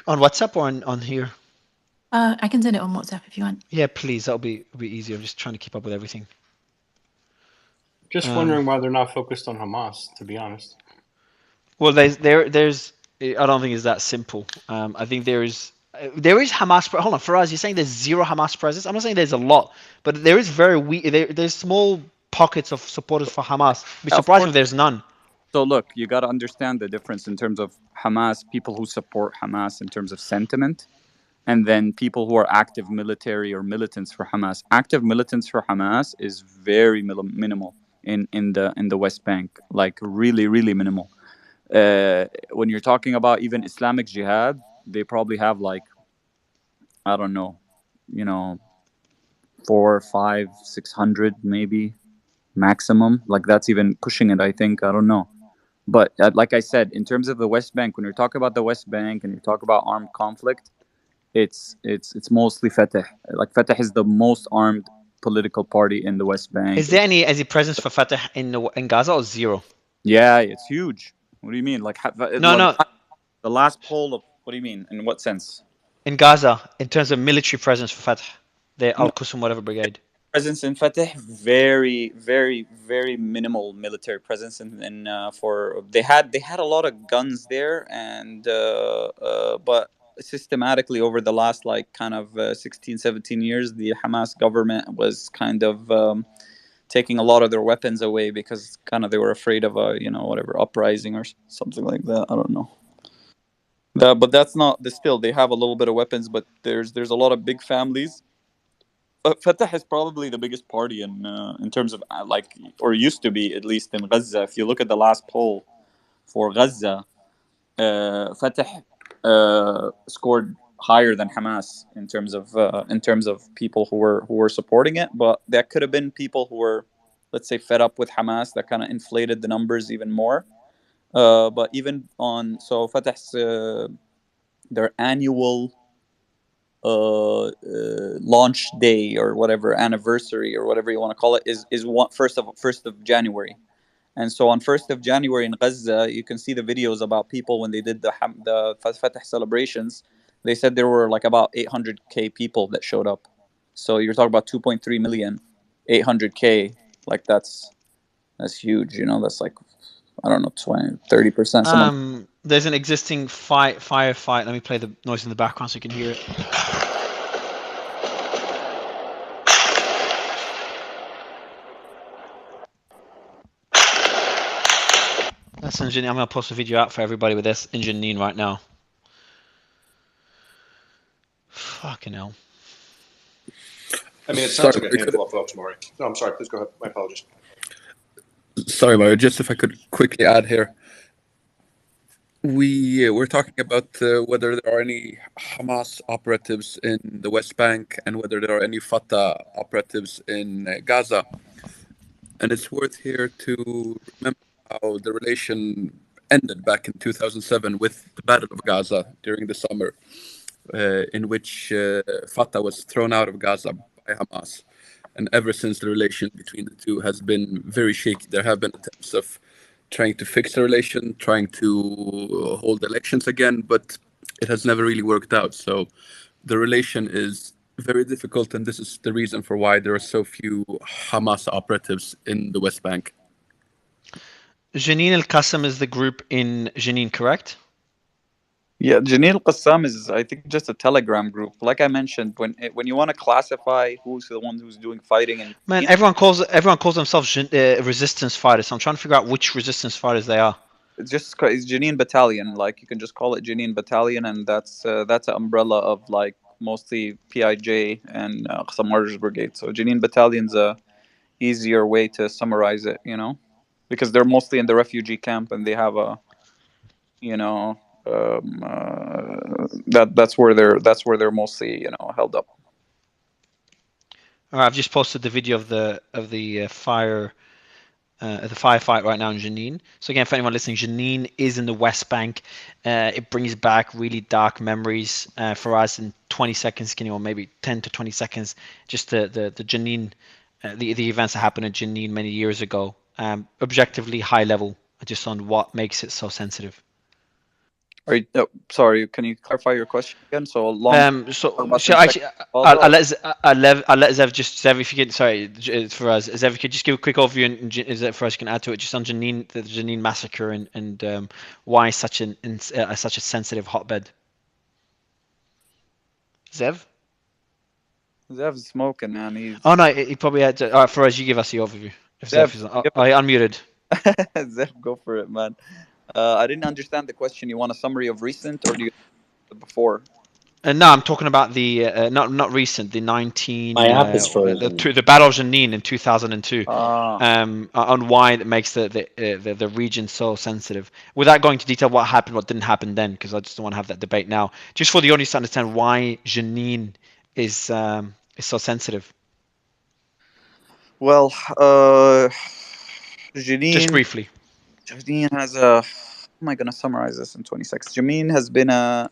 On WhatsApp or on here?
I can send it on WhatsApp if you want.
Yeah, please. That'll be easier. I'm just trying to keep up with everything.
Just wondering why they're not focused on Hamas, to be honest.
Well, there's. I don't think it's that simple. I think there is Hamas. Hold on, Faraz, you're saying there's zero Hamas presence? I'm not saying there's a lot, but there is very weak. There's small pockets of supporters for Hamas. I'd be surprised if there's none.
So look, you got to understand the difference in terms of Hamas, people who support Hamas in terms of sentiment, and then people who are active military or militants for Hamas. Active militants for Hamas is very minimal in the West Bank, like really minimal. When you're talking about even Islamic Jihad, they probably have like, I don't know, 400, 500, 600 maybe maximum. Like that's even pushing it, I think. I don't know. But like I said, in terms of the West Bank, when you're talking about the West Bank and you talk about armed conflict, it's mostly Fatah. Like Fatah is the most armed political party in the West Bank.
Is there any presence for Fatah in Gaza or zero?
Yeah, it's huge. What do you mean? Like
no.
The last poll of what do you mean? In what sense?
In Gaza, in terms of military presence for Fatah, the Al-Qusum whatever brigade.
Presence in Fatah, very minimal military presence, and for they had a lot of guns there, and but systematically over the last like kind of 16, 17 years, the Hamas government was kind of taking a lot of their weapons away because kind of they were afraid of a whatever uprising or something like that. I don't know. But that's not still they have a little bit of weapons, but there's a lot of big families. Fatah is probably the biggest party in terms of like, or used to be at least in Gaza. If you look at the last poll for Gaza, Fatah scored higher than Hamas in terms of people who were supporting it. But that could have been people who were, let's say, fed up with Hamas that kind of inflated the numbers even more. But even on Fatah's their annual launch day or whatever anniversary or whatever you want to call it is 1st of January, and so on 1st of January in Gaza you can see the videos about people when they did the Fatah celebrations. They said there were like about 800k people that showed up. So you're talking about 2.3 million, 800k, like that's huge. That's like, I don't know, 20-30%.
There's an existing firefight. Let me play the noise in the background so you can hear it. That's engine. I'm gonna post a video out for everybody with this engine right now. Fucking hell.
I mean, it sounds like a handful of folks, Maury. No, I'm sorry. Please go ahead. My apologies.
Sorry, Mario. Just if I could quickly add here. We're talking about whether there are any Hamas operatives in the West Bank and whether there are any Fatah operatives in Gaza. And it's worth here to remember how the relation ended back in 2007 with the Battle of Gaza during the summer, in which Fatah was thrown out of Gaza by Hamas. And ever since, the relation between the two has been very shaky. There have been attempts of trying to fix the relation, trying to hold elections again, but it has never really worked out. So the relation is very difficult, and this is the reason for why there are so few Hamas operatives in the West Bank.
Jenin al-Qassam is the group in Jenin, correct?
Yeah, Janine al-Qassam is, I think, just a Telegram group. Like I mentioned, when you want to classify who's the one who's doing fighting in
Man,
Janine,
everyone calls themselves resistance fighters. So I'm trying to figure out which resistance fighters they are.
it's Janine Battalion. Like you can just call it Janine Battalion, and that's an umbrella of like mostly PIJ and Qassam Warriors Brigade. So Janine Battalion's a easier way to summarize it, because they're mostly in the refugee camp and they have a, you know, that's where they're mostly held up.
All right, I've just posted the video of the firefight right now in Jenin. So again, for anyone listening, Jenin is in the West Bank. It brings back really dark memories for us in 20 seconds, or maybe 10 to 20 seconds. Just the Jenin, the events that happened in Jenin many years ago. Objectively high level, just on what makes it so sensitive.
Sorry, can you clarify your question again? So long.
So actually, I'll let Zev Zev, if you could, sorry, for us, Zev, if you could just give a quick overview, and for us, you can add to it, just on Jenin, the Jenin massacre, and why such a sensitive hotbed. Zev?
Zev's smoking, man. He's.
Oh no, he probably had to. All right, for us, you give us the overview. If Zev is, I unmuted.
Zev, go for it, man. I didn't understand the question. You want a summary of recent, or do you before?
No, I'm talking about the not recent, the 19
My app is frozen.
the Battle of Jenin in 2002. On why it makes the region so sensitive. Without going into detail, what happened, what didn't happen then, because I just don't want to have that debate now. Just for the audience to understand why Jenin is so sensitive.
Well, Jenin.
Just briefly.
Jenin has a. How am I going to summarize this in 20 seconds? Jenin has been a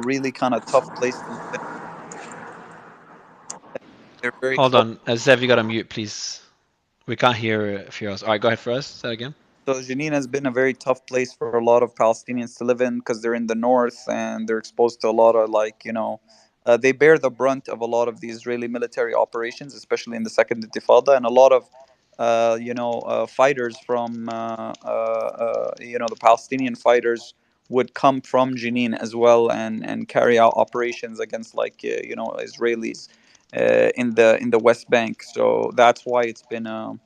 really kind of tough place to live. They're very.
Hold on, Zev, you got to mute, please. We can't hear Firas. All right, go ahead, Firas. Say that again.
So Jenin has been a very tough place for a lot of Palestinians to live in because they're in the north and they're exposed to a lot of they bear the brunt of a lot of the Israeli military operations, especially in the Second Intifada, and a lot of fighters from the Palestinian fighters would come from Jenin as well and carry out operations against Israelis in the West Bank. So that's why it's been a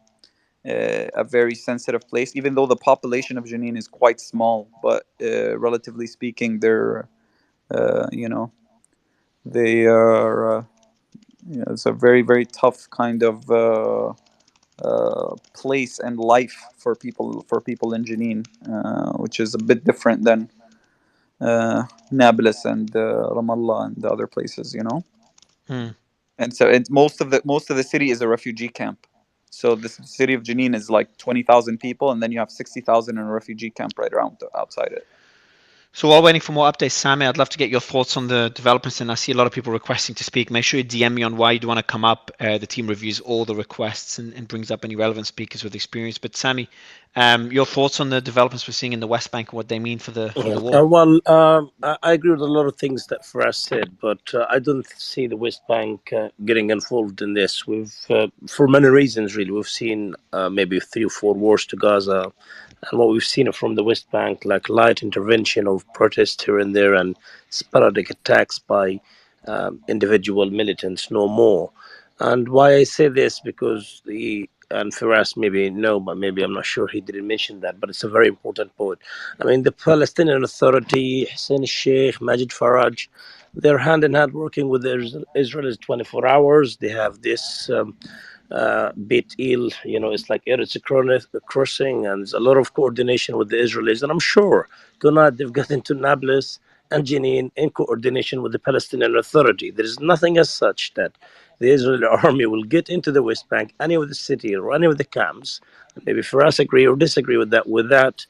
very sensitive place, even though the population of Jenin is quite small. But relatively speaking, they are. It's a very very tough kind of place and life for people in Jenin, which is a bit different than Nablus and Ramallah and the other places. And so most of the city is a refugee camp. So the city of Jenin is like 20,000 people, and then you have 60,000 in a refugee camp right around outside it.
So while waiting for more updates, Sammy, I'd love to get your thoughts on the developments, and I see a lot of people requesting to speak. Make sure you DM me on why you'd want to come up. The team reviews all the requests and brings up any relevant speakers with experience. But Sammy, your thoughts on the developments we're seeing in the West Bank and what they mean for the war?
I agree with a lot of things that Faraz said, but I don't see the West Bank getting involved in this. We've, for many reasons, really, we've seen maybe 3 or 4 wars to Gaza. And what we've seen from the West Bank, like light intervention of protests here and there and sporadic attacks by individual militants, no more. And why I say this, because and Firas maybe no, but maybe I'm not sure, he didn't mention that, but it's a very important point. I mean, the Palestinian Authority, Hussein Sheikh, Majid Faraj, they're hand in hand working with the Israelis 24 hours. They have this Beit Il, it's like Eretz crossing, and there's a lot of coordination with the Israelis. And I'm sure tonight they've got into Nablus and Jenin in coordination with the Palestinian Authority. There is nothing as such that the Israeli army will get into the West Bank, any of the city or any of the camps. Maybe for us agree or disagree with that, without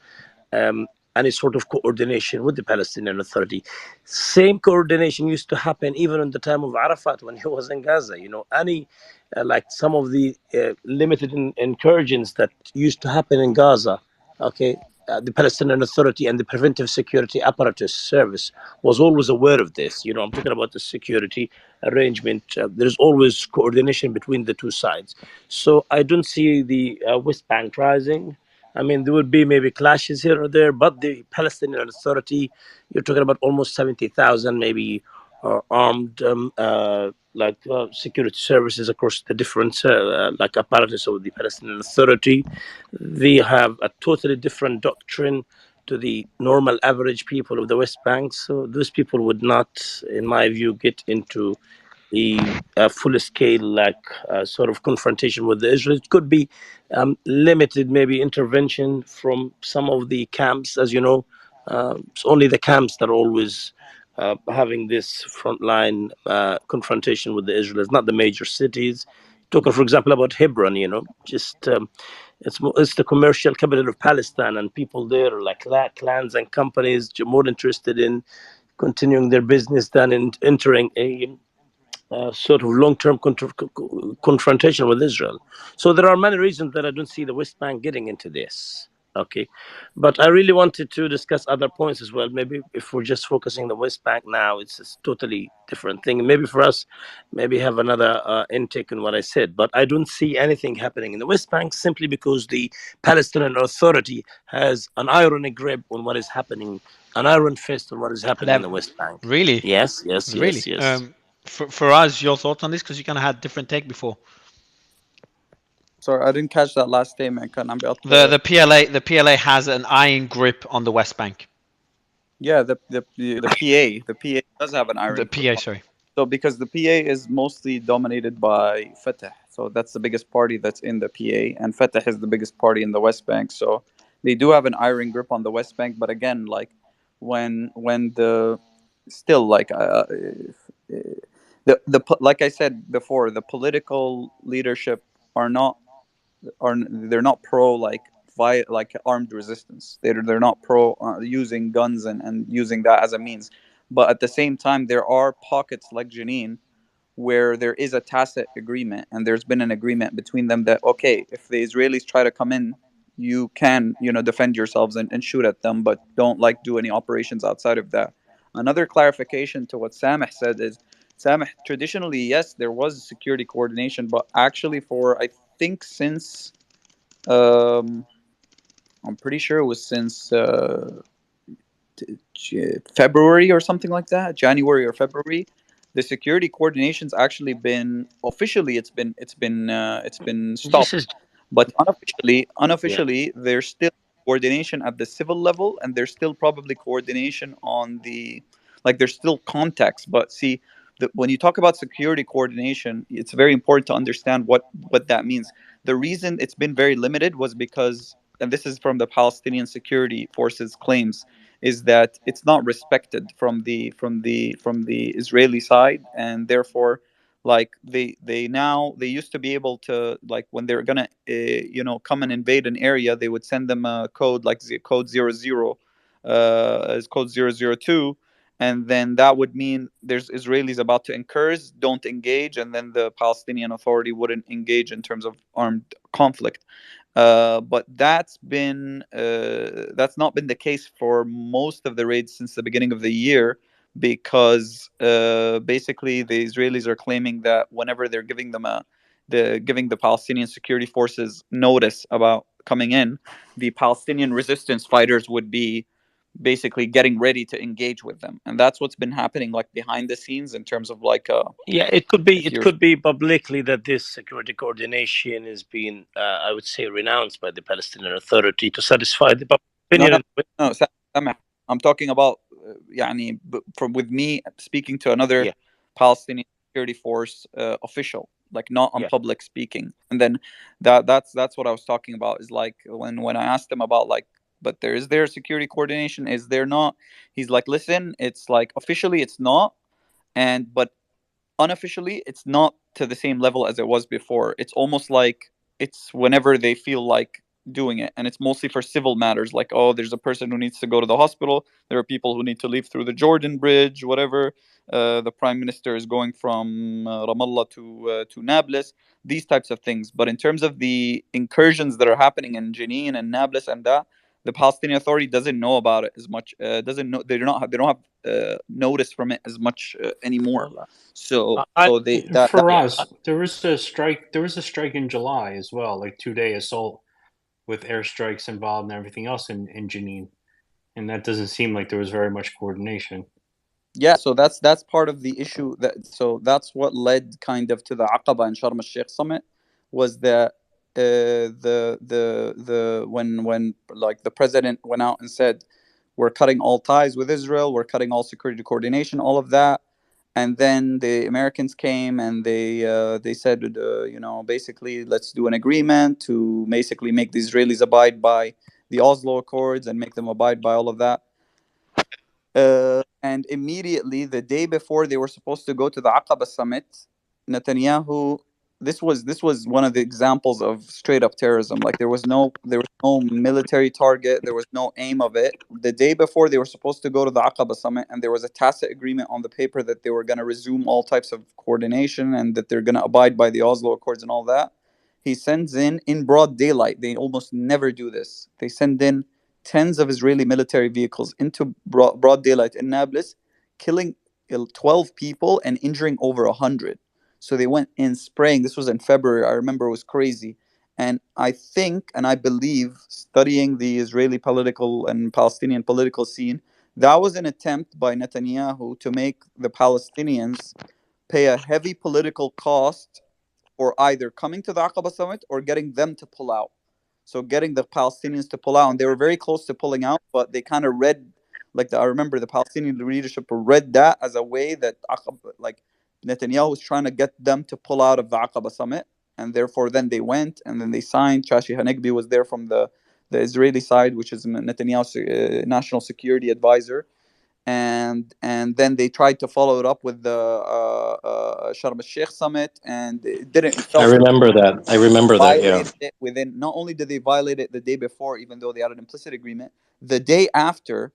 any sort of coordination with the Palestinian Authority. Same coordination used to happen even in the time of Arafat when he was in Gaza. Any like some of the limited incursions that used to happen in Gaza, the Palestinian Authority and the preventive security apparatus service was always aware of this. I'm talking about the security arrangement. There's always coordination between the two sides. So I don't see the West Bank rising. I mean, there would be maybe clashes here or there, but the Palestinian Authority, you're talking about almost 70,000, maybe armed, security services across the different, like apparatus of the Palestinian Authority. They have a totally different doctrine to the normal average people of the West Bank. So those people would not, in my view, get into the full scale sort of confrontation with the Israel. It could be limited, maybe intervention from some of the camps. As you know, it's only the camps that are always having this frontline confrontation with the Israelis, not the major cities. Talking, for example, about Hebron, just it's the commercial capital of Palestine, and people there are like clans and companies more interested in continuing their business than in entering a sort of long-term confrontation with Israel. So there are many reasons that I don't see the West Bank getting into this. Okay, but I really wanted to discuss other points as well. Maybe if we're just focusing the West Bank now, it's a totally different thing. Maybe for us, maybe have another intake on what I said. But I don't see anything happening in the West Bank simply because the Palestinian Authority has an iron grip on what is happening, an iron fist on what is happening in the West Bank.
Really?
Yes, yes,
Really?
yes, yes.
For us, your thoughts on this, because you kind of had different take before.
Sorry, I didn't catch that last statement. Can I be
The PLA has an iron grip on the West Bank.
Yeah, the PA does have an iron grip.
The PA, sorry.
So because the PA is mostly dominated by Fatah, so that's the biggest party that's in the PA, and Fatah is the biggest party in the West Bank. So they do have an iron grip on the West Bank, but again, like when the still like like I said before, the political leadership are not they're not pro like armed resistance. They're not pro using guns and using that as a means. But at the same time, there are pockets like Jenin where there is a tacit agreement, and there's been an agreement between them that okay, if the Israelis try to come in, you can defend yourselves and shoot at them, but don't like do any operations outside of that. Another clarification to what Sameh said is Sameh, traditionally, yes, there was security coordination, but actually for I think since I'm pretty sure it was since February or something like that, January or February. The security coordination's actually been officially it's been stopped, but unofficially there's still coordination at the civil level, and there's still probably coordination on the there's still contacts. But see, when you talk about security coordination, it's very important to understand what that means. The reason it's been very limited was because, and this is from the Palestinian Security Forces claims, is that it's not respected from the Israeli side, and therefore they used to be able to, like, when they're gonna come and invade an area, they would send them a code like the code 00 as code 002, and then that would mean there's Israelis about to incur, don't engage, and then the Palestinian Authority wouldn't engage in terms of armed conflict. But that's not been the case for most of the raids since the beginning of the year, because basically the Israelis are claiming that whenever they're giving the Palestinian security forces notice about coming in, the Palestinian resistance fighters would be basically getting ready to engage with them, and that's what's been happening like behind the scenes in terms of
yeah, it could be publicly that this security coordination is being I would say renounced by the Palestinian Authority to satisfy the public opinion.
No, Sameh, I'm talking about from with me speaking to another Palestinian security force official, like not on public speaking, and then that's what I was talking about, is like when I asked him about like, but is there security coordination, is there not? He's like, listen, it's like officially it's not, but unofficially it's not to the same level as it was before. It's almost like it's whenever they feel like doing it, and it's mostly for civil matters, like, oh, there's a person who needs to go to the hospital, there are people who need to leave through the Jordan Bridge, whatever, the prime minister is going from Ramallah to Nablus, these types of things. But in terms of the incursions that are happening in Jenin and Nablus and that, the Palestinian Authority doesn't know about it as much. Doesn't know. They don't have notice from it as much anymore. So
Faraz, there was a strike. There was a strike in July as well, like 2-day assault with airstrikes involved and everything else in Jenin, and that doesn't seem like there was very much coordination.
Yeah, so that's part of the issue. That's what led kind of to the Aqaba and Sharm el-Sheikh summit, was that the when like the president went out and said, we're cutting all ties with Israel, we're cutting all security coordination, all of that, and then the Americans came and they said, basically, let's do an agreement to basically make the Israelis abide by the Oslo Accords and make them abide by all of that. And immediately, the day before they were supposed to go to the Aqaba summit, Netanyahu, this was one of the examples of straight up terrorism. Like there was no military target, there was no aim of it. The day before they were supposed to go to the Aqaba summit, and there was a tacit agreement on the paper that they were going to resume all types of coordination and that they're going to abide by the Oslo Accords and all that. He sends in broad daylight. They almost never do this. They send in tens of Israeli military vehicles into broad daylight in Nablus, killing 12 people and injuring over 100. So they went in spraying. This was in February. I remember it was crazy. And I think, and I believe, studying the Israeli political and Palestinian political scene, that was an attempt by Netanyahu to make the Palestinians pay a heavy political cost for either coming to the Aqaba summit or getting them to pull out. So getting the Palestinians to pull out, and they were very close to pulling out, but they kind of read, I remember the Palestinian leadership read that as a way that Netanyahu was trying to get them to pull out of the Aqaba summit, and therefore then they went and then they signed. Chashi Hanegbi was there from the Israeli side, which is Netanyahu's national security advisor. And then they tried to follow it up with the Sharm el-Sheikh summit, and it didn't. It fell
I remember that. I remember that. Yeah.
It within. Not only did they violate it the day before, even though they had an implicit agreement, the day after,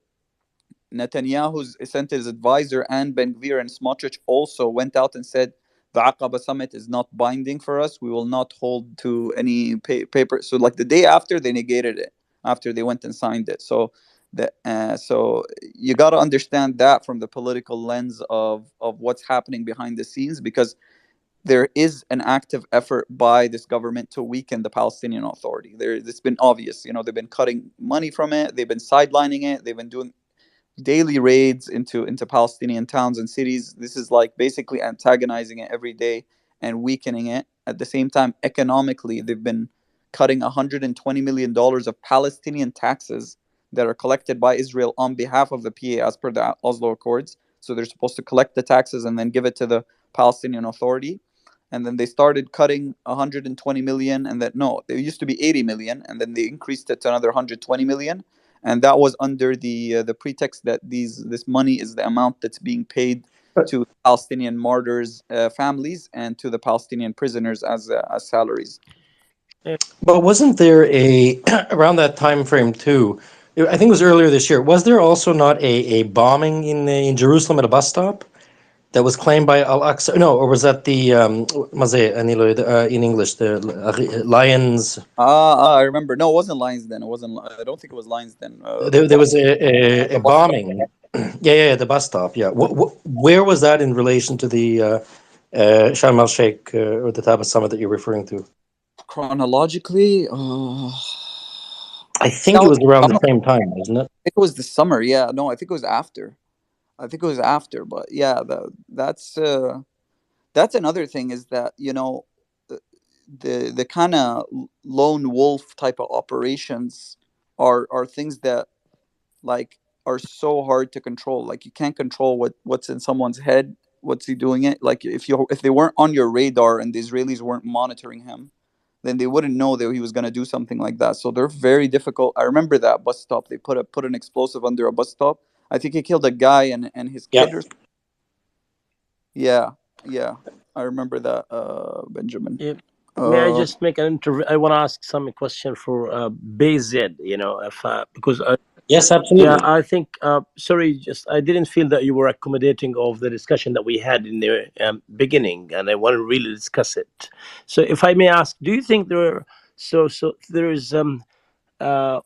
Netanyahu sent his advisor, and Ben Gvir and Smotrich also went out and said the Aqaba summit is not binding for us. We will not hold to any paper. So the day after, they negated it after they went and signed it. So so you got to understand that from the political lens of what's happening behind the scenes, because there is an active effort by this government to weaken the Palestinian Authority. It's been obvious. They've been cutting money from it. They've been sidelining it. They've been doing daily raids into Palestinian towns and cities. This is basically antagonizing it every day and weakening it. At the same time, economically, they've been cutting $120 million of Palestinian taxes that are collected by Israel on behalf of the PA as per the Oslo Accords. So they're supposed to collect the taxes and then give it to the Palestinian Authority. And then they started cutting 120 million, and there used to be 80 million, and then they increased it to another 120 million. And that was under the pretext that this money is the amount that's being paid to Palestinian martyrs' families and to the Palestinian prisoners as salaries.
But wasn't there around that time frame too? I think it was earlier this year. Was there also not a bombing in Jerusalem at a bus stop that was claimed by Al-Aqsa? No, or was that the in English, the Lions?
I remember. No, it wasn't Lions then. It wasn't. I don't think it was Lions then.
There was a bombing. Yeah, the bus stop. Yeah, where was that in relation to the Sharm el-Sheikh or the Taba summit that you're referring to?
Chronologically,
I think it was around the same time, wasn't it?
I think it was the summer. Yeah, no, I think it was after. But yeah, that's another thing, is that the kind of lone wolf type of operations are things that are so hard to control. You can't control what's in someone's head, what's he doing it. If they weren't on your radar and the Israelis weren't monitoring him, then they wouldn't know that he was going to do something like that. So they're very difficult. I remember that bus stop. They put an explosive under a bus stop. I think he killed a guy and his kid. Yeah, I remember that, Benjamin.
Yeah. May I just make an interview? I want to ask some question for BZ. Because
yes, absolutely.
Yeah, I think. Sorry, I didn't feel that you were accommodating of the discussion that we had in the beginning, and I want to really discuss it. So, if I may ask, do you think there is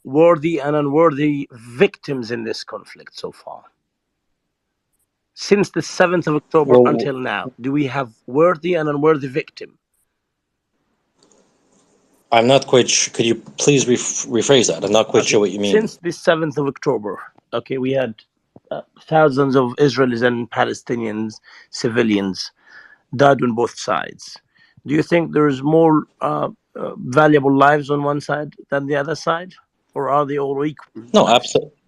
worthy and unworthy victims in this conflict so far? Since the 7th of October until now, do we have worthy and unworthy victim?
I'm not quite sure. Could you please rephrase that? I'm not quite sure what you mean.
Since the 7th of October, okay, we had thousands of Israelis and Palestinians, civilians, died on both sides. Do you think there's more valuable lives on one side than the other side? Or are they all equal?
No,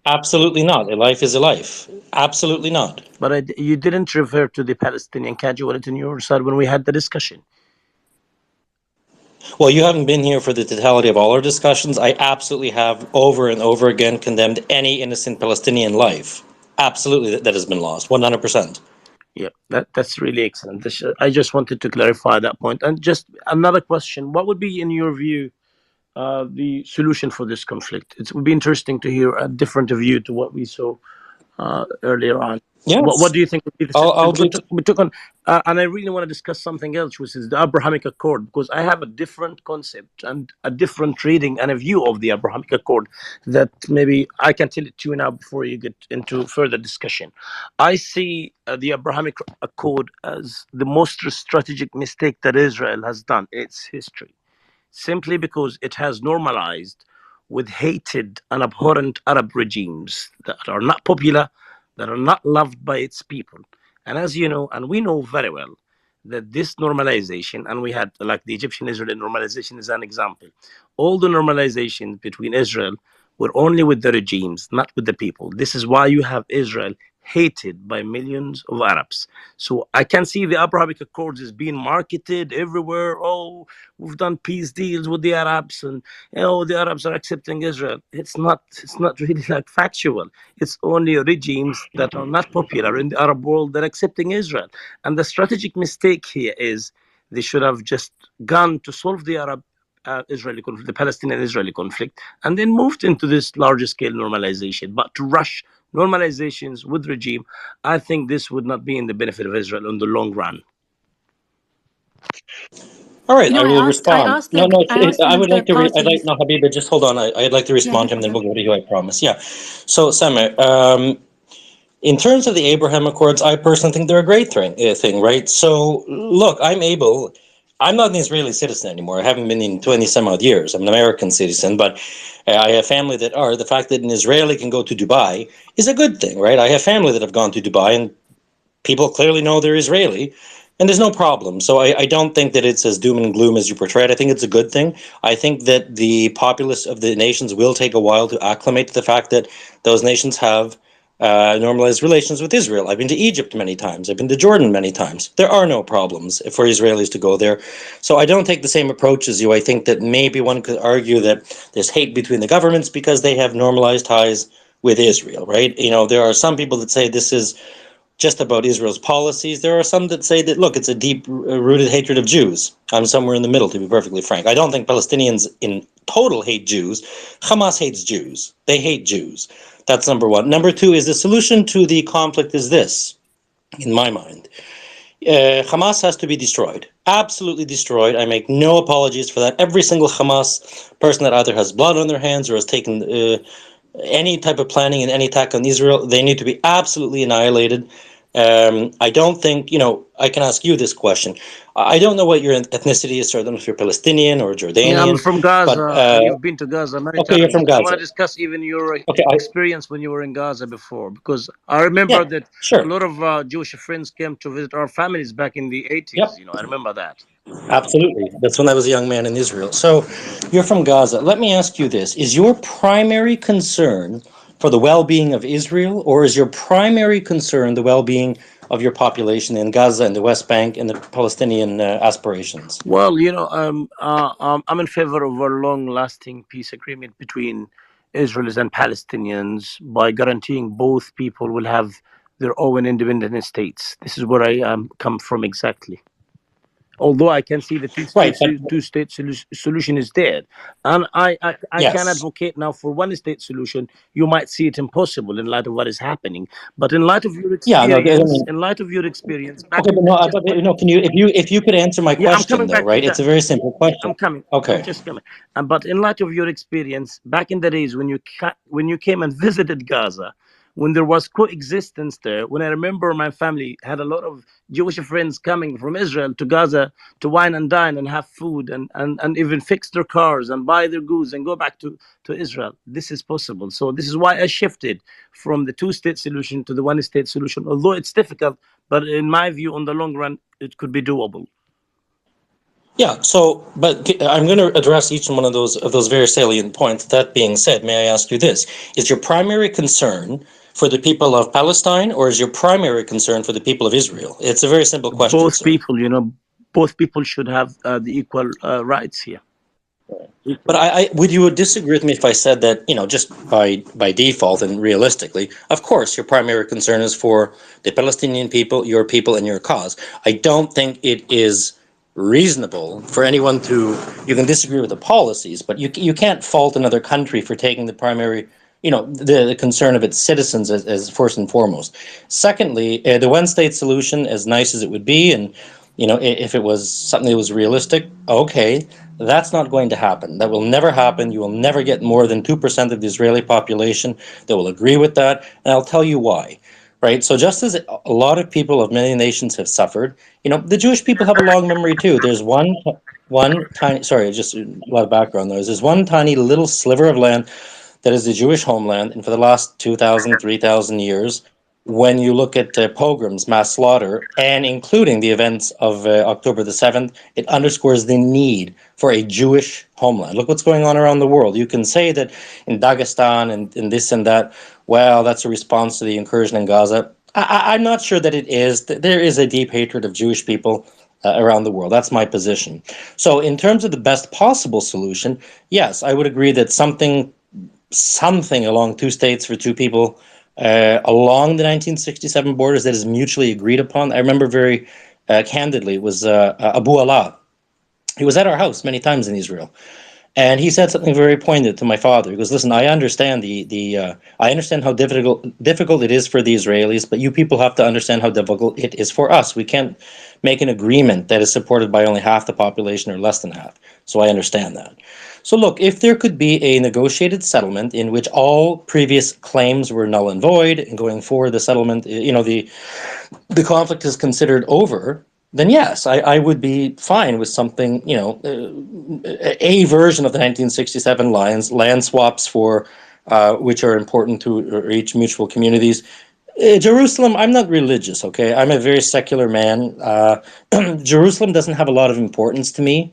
absolutely not. A life is a life. Absolutely not.
But you didn't refer to the Palestinian casualty on your side when we had the discussion.
Well, you haven't been here for the totality of all our discussions. I absolutely have over and over again condemned any innocent Palestinian life. Absolutely, that has been lost, 100%.
Yeah, that's really excellent. I just wanted to clarify that point. And just another question: what would be, in your view, the solution for this conflict? It would be interesting to hear a different view to what we saw earlier on.
Yes.
What do you think would be the
I'll
solution? We took on, and I really want to discuss something else, which is the Abrahamic Accord, because I have a different concept and a different reading and a view of the Abrahamic Accord that maybe I can tell it to you now before you get into further discussion. I see the Abrahamic Accord as the most strategic mistake that Israel has done in its history, simply because it has normalized with hated and abhorrent Arab regimes that are not popular, that are not loved by its people. And as you know, and we know very well, that this normalization, and we had like the Egyptian Israeli normalization is an example, all the normalizations between Israel were only with the regimes, not with the people. This is why you have Israel hated by millions of Arabs. So I can see the Abrahamic Accords is being marketed everywhere. Oh, we've done peace deals with the Arabs, and the Arabs are accepting Israel. It's not really like factual. It's only regimes that are not popular in the Arab world that are accepting Israel. And the strategic mistake here is they should have just gone to solve the Arab Israeli conflict, the Palestinian-Israeli conflict, and then moved into this larger scale normalization. But to rush normalizations with regime, I think this would not be in the benefit of Israel in the long run.
All right,
You know,
I will
I
respond.
asked one
I
of
would
the
like to.
parties.
No, Habiba, just hold on. I'd like to respond to him, then we'll go to you. I promise. Yeah. So, Sameh, in terms of the Abraham Accords, I personally think they're a great thing, right? So, look, I'm not an Israeli citizen anymore. I haven't been in 20 some odd years. I'm an American citizen, but I have family that are. The fact that an Israeli can go to Dubai is a good thing, right? I have family that have gone to Dubai, and people clearly know they're Israeli, and there's no problem. So I don't think that it's as doom and gloom as you portray it. I think it's a good thing. I think that the populace of the nations will take a while to acclimate to the fact that those nations have normalized relations with Israel. I've been to Egypt many times. I've been to Jordan many times. There are no problems for Israelis to go there. So I don't take the same approach as you. I think that maybe one could argue that there's hate between the governments because they have normalized ties with Israel, right? There are some people that say this is just about Israel's policies. There are some that say that, look, it's a deep-rooted hatred of Jews. I'm somewhere in the middle, to be perfectly frank. I don't think Palestinians in total hate Jews. Hamas hates Jews. They hate Jews. That's number one. Number two is the solution to the conflict is this, in my mind. Hamas has to be destroyed. Absolutely destroyed. I make no apologies for that. Every single Hamas person that either has blood on their hands or has taken any type of planning in any attack on Israel, they need to be absolutely annihilated. I don't think, I can ask you this question. I don't know what your ethnicity is, so I don't know if you're Palestinian or Jordanian.
Yeah, I'm from Gaza,
but,
and you've been to Gaza many
okay,
times.
you're from
I want
Gaza.
to discuss even your
Okay,
experience when you were in Gaza before, because I remember that
sure.
a lot of Jewish friends came to visit our families back in the 80s.
Yep.
I remember that.
Absolutely. That's when I was a young man in Israel. So you're from Gaza. Let me ask you this. Is your primary concern for the well-being of Israel, or is your primary concern the well-being of your population in Gaza and the West Bank and the Palestinian aspirations?
Well, I'm in favor of a long-lasting peace agreement between Israelis and Palestinians by guaranteeing both people will have their own independent states. This is where I come from exactly. Although I can see the two-state solution is dead, and I can advocate now for one-state solution. You might see it impossible in light of what is happening, but in light of your experience, back
okay, but no, can you, if you could answer my question though, right? It's a very simple question.
I'm coming.
Okay.
I'm just coming. But in light of your experience, back in the days when you came and visited Gaza, when there was coexistence there. When I remember my family had a lot of Jewish friends coming from Israel to Gaza to wine and dine and have food and even fix their cars and buy their goods and go back to Israel. This is possible. So this is why I shifted from the two-state solution to the one-state solution, although it's difficult, but in my view, on the long run, it could be doable.
Yeah. So, but I'm going to address each one of those very salient points. That being said, may I ask you this: is your primary concern for the people of Palestine, or is your primary concern for the people of Israel? It's a very simple question,
Both
sir.
people, both people should have the equal rights here.
But I would you disagree with me if I said that, just by default and realistically, of course, your primary concern is for the Palestinian people, and your cause. I don't think it is reasonable for anyone to. You can disagree with the policies, but you can't fault another country for taking the primary, the concern of its citizens as first and foremost. Secondly, the one-state solution, as nice as it would be, and if it was something that was realistic, okay. That's not going to happen. That will never happen. You will never get more than 2% of the Israeli population that will agree with that. And I'll tell you why. Right? So just as a lot of people of many nations have suffered, the Jewish people have a long memory too. There's one tiny, sorry, just a lot of background noise. There's one tiny little sliver of land that is the Jewish homeland. And for the last 2,000, 3,000 years, when you look at pogroms, mass slaughter, and including the events of October the 7th, it underscores the need for a Jewish homeland. Look what's going on around the world. You can say that in Dagestan and this and that, well, that's a response to the incursion in Gaza. I'm not sure that it is. There is a deep hatred of Jewish people around the world. That's my position. So in terms of the best possible solution, yes, I would agree that something along two states for two people along the 1967 borders that is mutually agreed upon. I remember very candidly, it was Abu Allah. He was at our house many times in Israel. And he said something very poignant to my father. He goes, "Listen, I understand I understand how difficult it is for the Israelis, but you people have to understand how difficult it is for us. We can't make an agreement that is supported by only half the population or less than half. So I understand that." So look, if there could be a negotiated settlement in which all previous claims were null and void, and going forward the settlement, the conflict is considered over, then yes, I would be fine with something, a version of the 1967 land swaps for which are important to reach mutual communities. Jerusalem, I'm not religious, okay? I'm a very secular man. Jerusalem doesn't have a lot of importance to me.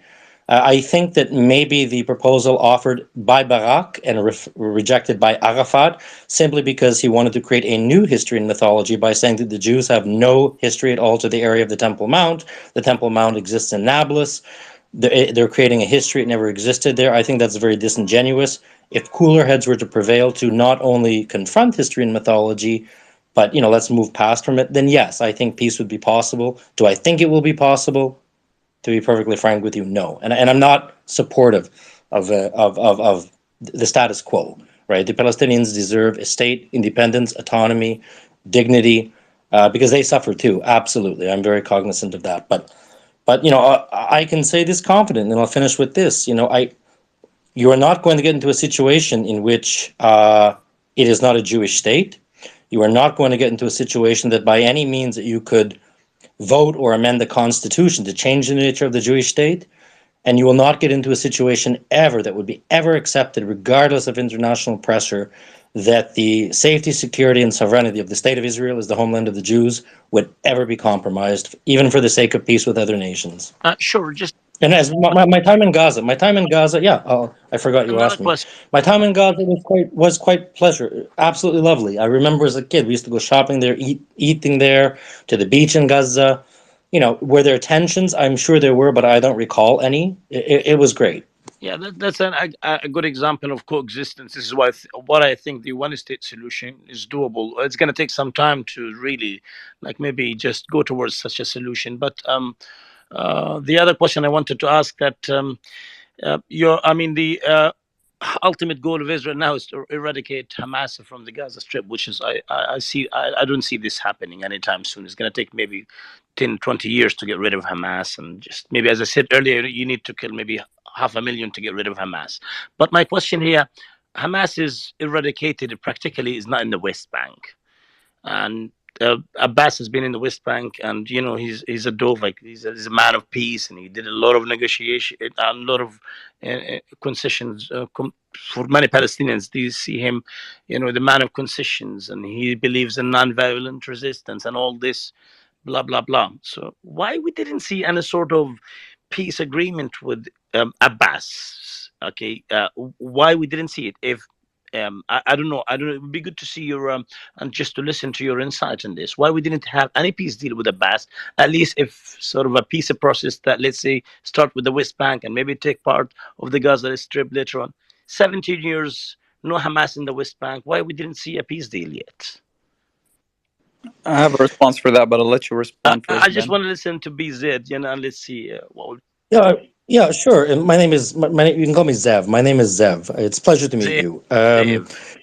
I think that maybe the proposal offered by Barak and rejected by Arafat simply because he wanted to create a new history and mythology by saying that the Jews have no history at all to the area of the Temple Mount. The Temple Mount exists in Nablus. They're creating a history. It never existed there. I think that's very disingenuous. If cooler heads were to prevail to not only confront history and mythology, but let's move past from it, then yes, I think peace would be possible. Do I think it will be possible? To be perfectly frank with you, no. And I'm not supportive of the status quo, right? The Palestinians deserve a state, independence, autonomy, dignity, because they suffer too. Absolutely, I'm very cognizant of that. But I can say this confident, and I'll finish with this. You are not going to get into a situation in which it is not a Jewish state. You are not going to get into a situation that by any means that you could vote or amend the Constitution to change the nature of the Jewish state, and you will not get into a situation ever that would be ever accepted, regardless of international pressure, that the safety, security, and sovereignty of the State of Israel as the homeland of the Jews would ever be compromised, even for the sake of peace with other nations.
Sure, just
And as my time in Gaza, yeah, I forgot you
another
asked me.
question.
My time in Gaza was quite pleasure, absolutely lovely. I remember as a kid we used to go shopping there, eating there, to the beach in Gaza. Were there tensions? I'm sure there were, but I don't recall any. It was great.
Yeah, that's a good example of coexistence. This is what I think the one-state solution is doable. It's going to take some time to really, maybe just go towards such a solution. But the other question I wanted to ask that the ultimate goal of Israel now is to eradicate Hamas from the Gaza Strip, which is I don't see this happening anytime soon. It's going to take maybe 10, 20 years to get rid of Hamas, and just maybe, as I said earlier, you need to kill maybe 500,000 to get rid of Hamas. But my question here, Hamas is eradicated practically is not in the West Bank, and Abbas has been in the West Bank, and he's a dove, like he's a man of peace, and he did a lot of negotiation, a lot of concessions for many Palestinians. Do you see him, the man of concessions, and he believes in non-violent resistance and all this, blah blah blah. So why we didn't see any sort of peace agreement with Abbas? Okay, why we didn't see it? If I don't know. I don't know. It would be good to see your and just to listen to your insight on this. Why we didn't have any peace deal with Abbas? At least if sort of a peace process that, let's say, start with the West Bank and maybe take part of the Gaza Strip later on. 17 years, no Hamas in the West Bank. Why we didn't see a peace deal yet?
I have a response for that, but I'll let you respond first,
I just
Ben.
want to listen to BZ, and let's see what.
Yeah, sure. And my name is you can call me Zev. My name is Zev. It's a pleasure to meet
Zev.
you.
Zev.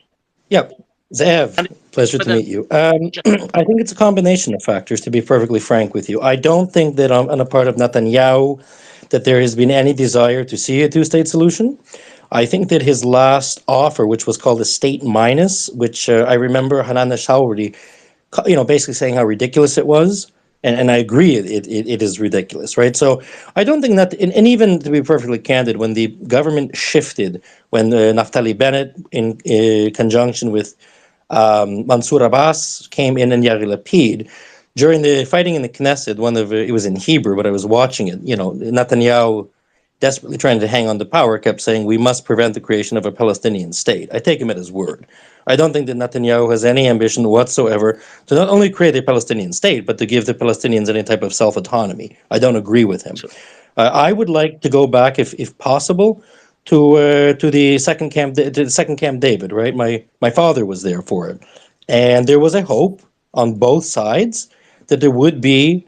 Yeah, Zev. Pleasure to meet you. I think it's a combination of factors, to be perfectly frank with you. I don't think that on a part of Netanyahu that there has been any desire to see a two-state solution. I think that his last offer, which was called a state minus, which I remember Hanan Shauri, basically saying how ridiculous it was. And I agree, it is ridiculous, right? So I don't think that, and even to be perfectly candid, when the government shifted, when Naftali Bennett, in conjunction with Mansour Abbas, came in and Yair Lapid, during the fighting in the Knesset, it was in Hebrew, but I was watching it, Netanyahu, desperately trying to hang on to power, kept saying, we must prevent the creation of a Palestinian state. I take him at his word. I don't think that Netanyahu has any ambition whatsoever to not only create a Palestinian state, but to give the Palestinians any type of self-autonomy. I don't agree with him. I would like to go back, if possible, to the second camp, David. Right, my father was there for it, and there was a hope on both sides that there would be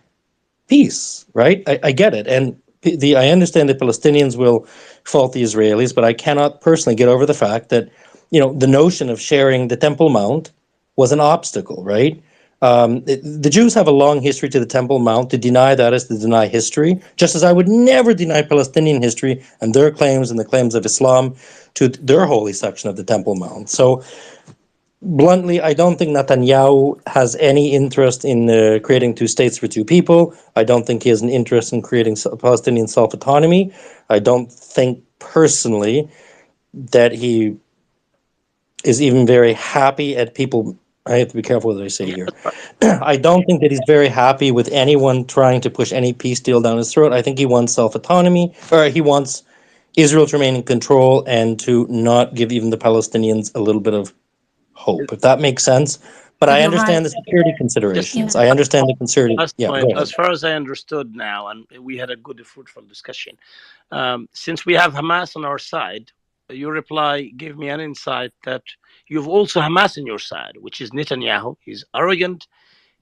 peace. Right, I get it, and I understand the Palestinians will fault the Israelis, but I cannot personally get over the fact that the notion of sharing the Temple Mount was an obstacle, right? The Jews have a long history to the Temple Mount. To deny that is to deny history, just as I would never deny Palestinian history and their claims and the claims of Islam to their holy section of the Temple Mount. So, bluntly, I don't think Netanyahu has any interest in creating two states for two people. I don't think he has an interest in creating Palestinian self-autonomy. I don't think personally that he is even very happy at people. I have to be careful what I say here. I don't think that he's very happy with anyone trying to push any peace deal down his throat. I think he wants self-autonomy, or he wants Israel to remain in control and to not give even the Palestinians a little bit of hope, if that makes sense. But I
You're
understand
right.
the security considerations. I understand the concerted.
Last
Yeah,
point,
go ahead.
as far as I understood now, and we had a good, fruitful discussion. Since we have Hamas on our side, your reply gave me an insight that you've also Hamas on your side, which is Netanyahu. He's arrogant.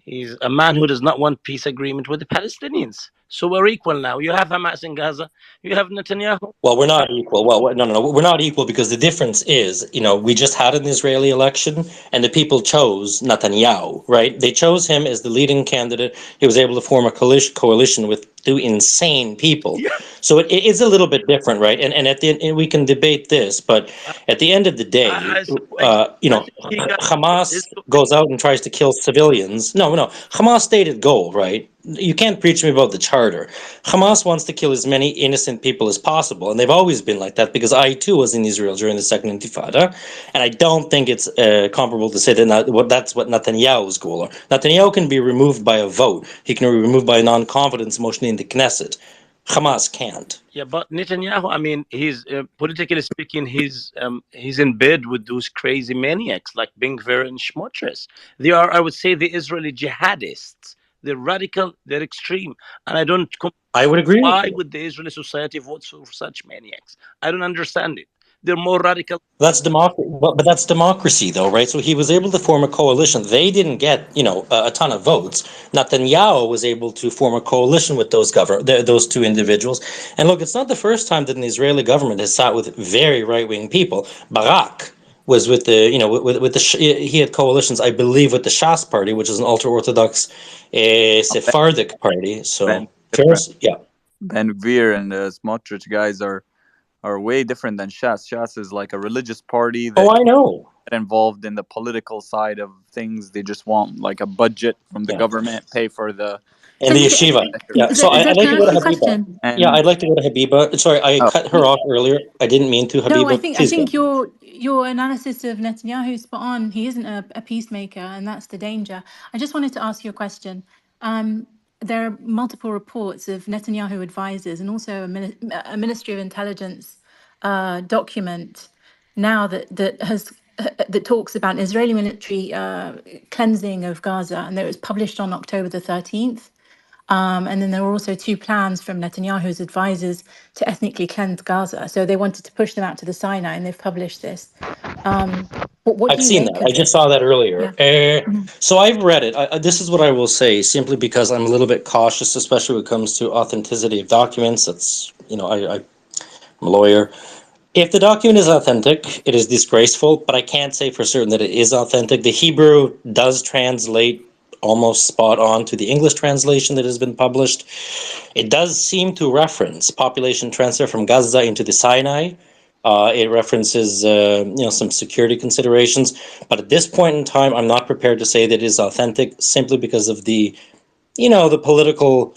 He's a man who does not want peace agreement with the Palestinians. So we're equal now. You have Hamas in Gaza. You have Netanyahu.
Well, we're not equal. Well, no. We're not equal because the difference is, we just had an Israeli election and the people chose Netanyahu, right? They chose him as the leading candidate. He was able to form a coalition with two insane people.
Yeah.
So it is a little bit different, right? And at the end, we can debate this, but at the end of the day, Hamas goes out and tries to kill civilians. No. Hamas stated goal, right? You can't preach me about the charter. Hamas wants to kill as many innocent people as possible, and they've always been like that, because I too was in Israel during the Second Intifada, and I don't think it's comparable to say that that's what Netanyahu's goal are. Netanyahu can be removed by a vote. He can be removed by a non-confidence motion in the Knesset. Hamas can't.
Yeah, but Netanyahu, I mean, he's politically speaking, he's in bed with those crazy maniacs like Ben Gvir and Smotrich. They are, I would say, the Israeli jihadists. They're radical, they're extreme, and
I would agree.
Why would the Israeli society vote for such maniacs? I don't understand it. They're more radical.
That's democracy, but that's democracy, though, right? So he was able to form a coalition. They didn't get, a ton of votes. Netanyahu was able to form a coalition with those two individuals. And look, it's not the first time that an Israeli government has sat with very right-wing people. Barak was with the, he had coalitions, I believe, with the Shas party, which is an ultra-Orthodox Sephardic party. So,
Ben
first, yeah.
Ben Gvir and the Smotrich guys are are way different than Shas. Shas is like a religious party
Oh,
that
I know.
get involved in the political side of things. They just want like a budget from the
Yeah.
government, pay for the
And the yeshiva. Yeah. So I'd like
Can
to
I
go
ask
to
you a
Habiba.
question?
Yeah, I'd like to go to Habiba. Sorry, I
Oh,
cut her off earlier. I didn't mean to,
No,
Habiba.
I
Please go.
think your analysis of Netanyahu is spot on. He isn't a peacemaker, and that's the danger. I just wanted to ask you a question. There are multiple reports of Netanyahu advisors and also a Ministry of Intelligence document now that talks about an Israeli military cleansing of Gaza, and that was published on October the 13th. And then there were also two plans from Netanyahu's advisors to ethnically cleanse Gaza. So they wanted to push them out to the Sinai, and they've published this. What do
I've
you
seen
make
that. I
of
just
this?
saw that earlier.
Yeah. Mhm.
So I've read it. This is what I will say, simply because I'm a little bit cautious, especially when it comes to authenticity of documents. That's, I'm a lawyer. If the document is authentic, it is disgraceful, but I can't say for certain that it is authentic. The Hebrew does translate almost spot on to the English translation that has been published. It does seem to reference population transfer from Gaza into the Sinai. It references, some security considerations, but at this point in time, I'm not prepared to say that it is authentic, simply because of the political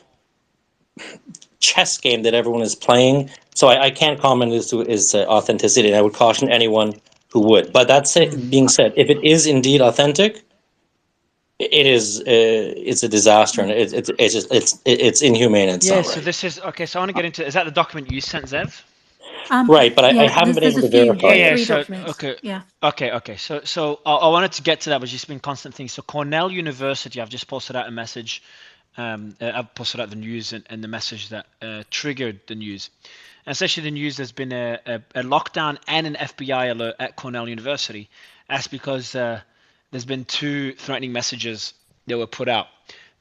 chess game that everyone is playing. So I can't comment as to its authenticity, and I would caution anyone who would. But being said, if it is indeed authentic, it is it's a disaster, and it's inhumane in its
Yeah,
own
so
right.
this is okay. So I want to get into, is that the document you sent, Zev?
Right, but I
Yeah,
haven't been
there's
able
a
to
few.
verify
Yeah,
There's
it.
yeah.
three
So
documents.
okay,
Yeah.
okay. So I wanted to get to that, but it's just been constant things. So Cornell University, I've just posted out a message. I've posted out the news and the message that triggered the news. And essentially, the news, there's been a lockdown and an FBI alert at Cornell University. That's because there's been two threatening messages that were put out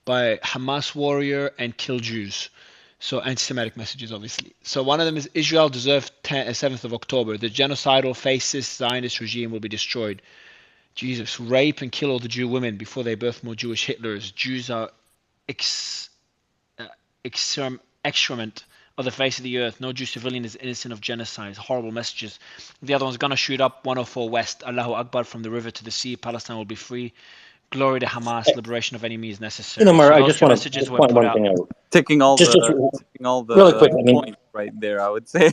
by Hamas warrior and kill Jews. So anti-Semitic messages, obviously. So one of them is Israel deserves 7th of October. The genocidal fascist Zionist regime will be destroyed. Jesus, rape and kill all the Jew women before they birth more Jewish Hitlers. Jews are excrement of the face of the earth. No Jew civilian is innocent of genocide. Horrible messages. The other one's gonna shoot up 104 West. Allahu Akbar from the river to the sea. Palestine will be free. Glory to Hamas. Liberation of any means necessary.
Mar,
So
I
those
just
two
want to
messages were
point
put
one
out.
thing out.
ticking all
Just really
the
quick. I mean,
points right there, I would say.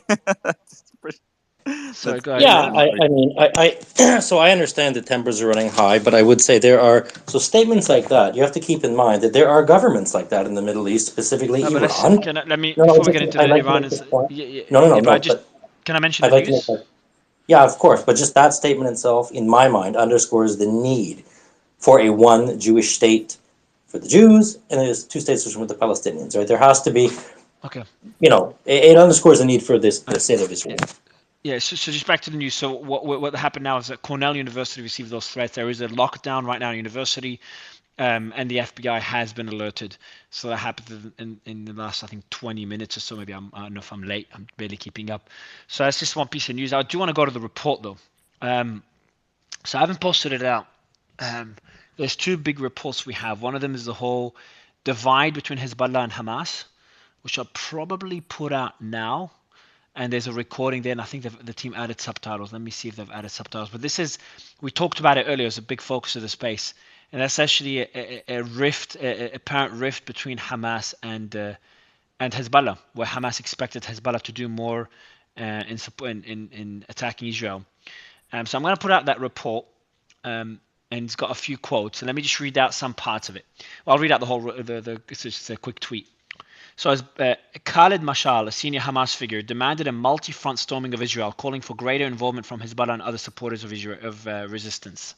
Sorry,
That's
go ahead,
yeah,
Zev.
I mean, so I understand that tempers are running high, but I would say statements like that. You have to keep in mind that there are governments like that in the Middle East, specifically
No, but
Iran.
listen, let me,
No,
before we get into
I'd
the
like to
Iran,
make
is
this point.
yeah,
No,
but
but
can I mention
I'd
the
like to make
news?
that. Yeah, of course, but just that statement itself, in my mind, underscores the need for a one Jewish state for the Jews and a two-state solution with the Palestinians. Right? There has to be,
Okay.
it underscores the need for the state of Israel.
Yeah, so just back to the news. So what happened now is that Cornell University received those threats. There is a lockdown right now at university, and the FBI has been alerted. So that happened in the last, I think, 20 minutes or so. Maybe I don't know if I'm late. I'm barely keeping up. So that's just one piece of news. I do want to go to the report though. So I haven't posted it out. There's two big reports we have. One of them is the whole divide between Hezbollah and Hamas, which I'll probably put out now. And there's a recording there, and I think the team added subtitles. Let me see if they've added subtitles. But we talked about it earlier, it's a big focus of the space. And that's actually a rift, apparent rift between Hamas and Hezbollah, where Hamas expected Hezbollah to do more in attacking Israel. So I'm going to put out that report, and it's got a few quotes. And let me just read out some parts of it. Well, I'll read out the whole, it's just a quick tweet. So as Khalid Mashal, a senior Hamas figure, demanded a multi-front storming of Israel, calling for greater involvement from Hezbollah and other supporters of resistance.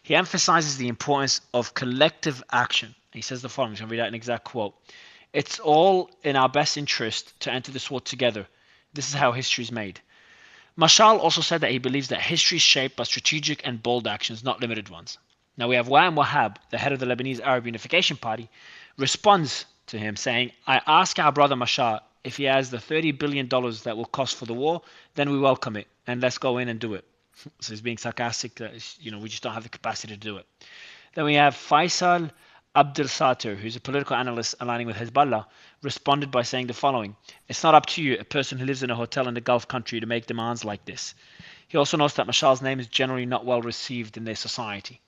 He emphasizes the importance of collective action. He says the following, I'm going to read out an exact quote. It's all in our best interest to enter this war together. This is how history is made. Mashal also said that he believes that history is shaped by strategic and bold actions, not limited ones. Now we have Waham Wahab, the head of the Lebanese Arab Unification Party, responds to him saying, I ask our brother Mashal if he has the $30 billion that will cost for the war, then we welcome it and let's go in and do it. So he's being sarcastic that we just don't have the capacity to do it. Then we have Faisal Abdel Sater, who's a political analyst aligning with Hezbollah, responded by saying the following: "It's not up to you, a person who lives in a hotel in a Gulf country, to make demands like this." He also notes that Mashal's name is generally not well received in their society.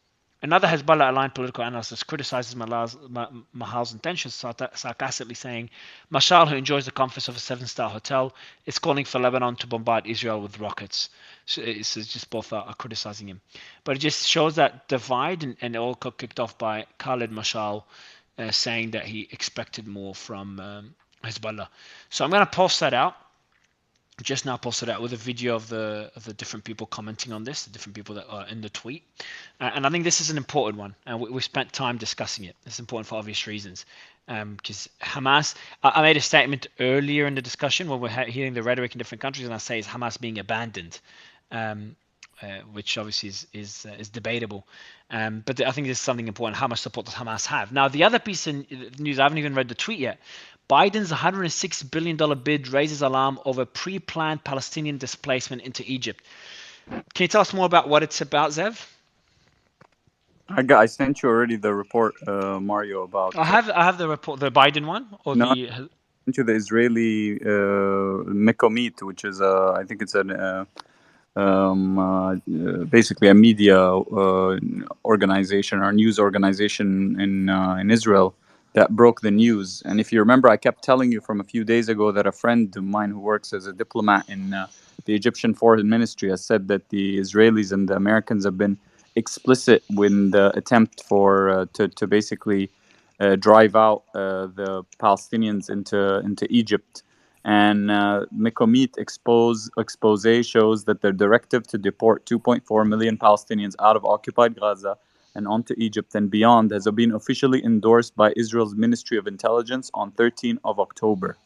Another Hezbollah-aligned political analyst criticizes Mahal's intentions, sarcastically saying, "Mashal, who enjoys the comforts of a seven-star hotel, is calling for Lebanon to bombard Israel with rockets." So it's just both are criticizing him. But it just shows that divide, and it all got kicked off by Khalid Mashal saying that he expected more from Hezbollah. So I'm going to post that out. Just now posted out with a video of the different people commenting on this, the different people that are in the tweet, and I think this is an important one, and we spent time discussing it. It's important for obvious reasons, because Hamas. I made a statement earlier in the discussion when we're hearing the rhetoric in different countries, and I say is Hamas being abandoned, which obviously is debatable, but I think this is something important. How much support does Hamas have? Now, the other piece of news, I haven't even read the tweet yet. Biden's $106 billion bid raises alarm over pre-planned Palestinian displacement into Egypt. Can you tell us more about what it's about, Zev?
I sent you already the report, Mario, about.
I have the report, the Biden one, or
no,
the.
I sent you the Israeli Mekomit, which is I think it's an basically a media organization or news organization in Israel that broke the news. And if you remember, I kept telling you from a few days ago that a friend of mine who works as a diplomat in the Egyptian Foreign Ministry has said that the Israelis and the Americans have been explicit in the attempt for to basically drive out the Palestinians into Egypt. And Mekomit expose shows that their directive to deport 2.4 million Palestinians out of occupied Gaza and onto Egypt and beyond has been officially endorsed by Israel's Ministry of Intelligence on 13 of October.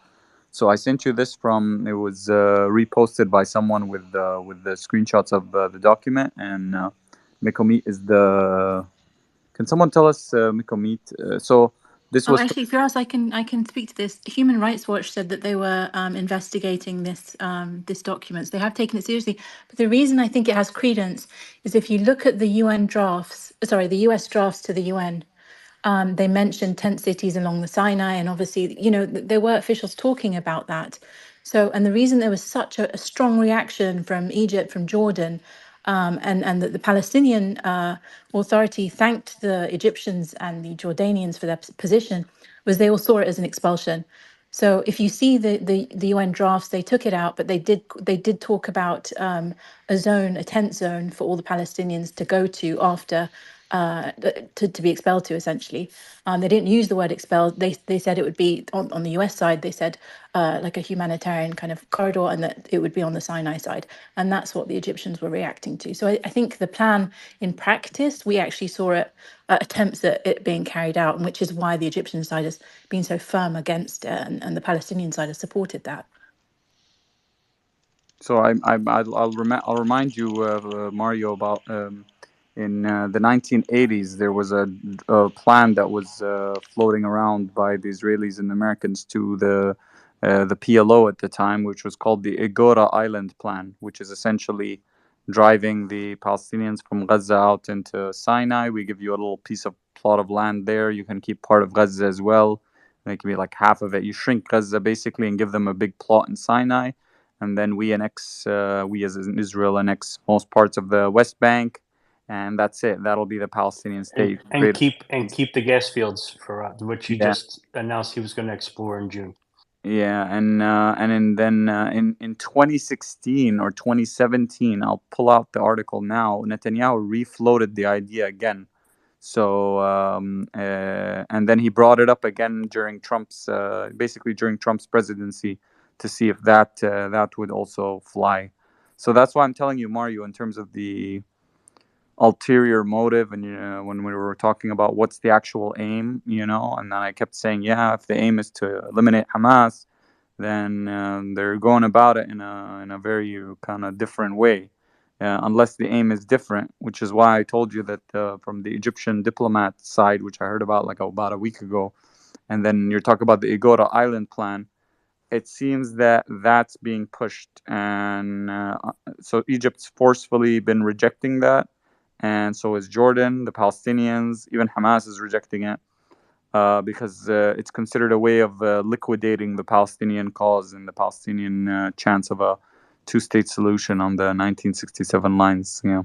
So I sent you this from, it was reposted by someone with the screenshots of the document, and Mekomit is the, can someone tell us Mekomit? So this
Oh,
was
actually, Firas, I can speak to this. Human Rights Watch said that they were investigating this documents. They have taken it seriously, but the reason I think it has credence is if you look at the UN drafts, sorry, the US drafts to the UN. They mentioned tent cities along the Sinai, and obviously, there were officials talking about that. So, and the reason there was such a strong reaction from Egypt, from Jordan, and that the Palestinian Authority thanked the Egyptians and the Jordanians for their position was they all saw it as an expulsion. So if you see the UN drafts, they took it out, but they did talk about a tent zone for all the Palestinians to go to after to be expelled to, essentially. They didn't use the word expelled. They said it would be on the US side. They said like a humanitarian kind of corridor, and that it would be on the Sinai side, and that's what the Egyptians were reacting to. So I think the plan in practice, we actually saw it attempts at it being carried out, and which is why the Egyptian side has been so firm against it, and the Palestinian side has supported that.
So I'll remind you, Mario, about in the 1980s there was a plan that was floating around by the Israelis and Americans to the PLO at the time, which was called the Agora Island Plan, which is essentially driving the Palestinians from Gaza out into Sinai. We give you a little plot of land there. You can keep part of Gaza as well. It can be like half of it. You shrink Gaza basically and give them a big plot in Sinai, and then we as in Israel annex most parts of the West Bank, and that's it. That'll be the Palestinian state.
And keep the gas fields for which he
Yeah.
just announced he was going to explore in June.
Yeah, and then in 2016 or 2017, I'll pull out the article now. Netanyahu refloated the idea again. So and then he brought it up again during Trump's basically during Trump's presidency to see if that would also fly. So that's why I'm telling you, Mario, in terms of the ulterior motive, and when we were talking about what's the actual aim, and then I kept saying, yeah, if the aim is to eliminate Hamas, then they're going about it in a very kind of different way, unless the aim is different, which is why I told you that from the Egyptian diplomat side, which I heard about about a week ago, and then you're talking about the Agora Island plan. It seems that that's being pushed, and so Egypt's forcefully been rejecting that, and so is Jordan, the Palestinians, even Hamas is rejecting it. because it's considered a way of liquidating the Palestinian cause and the Palestinian chance of a two-state solution on the 1967 lines. Yeah.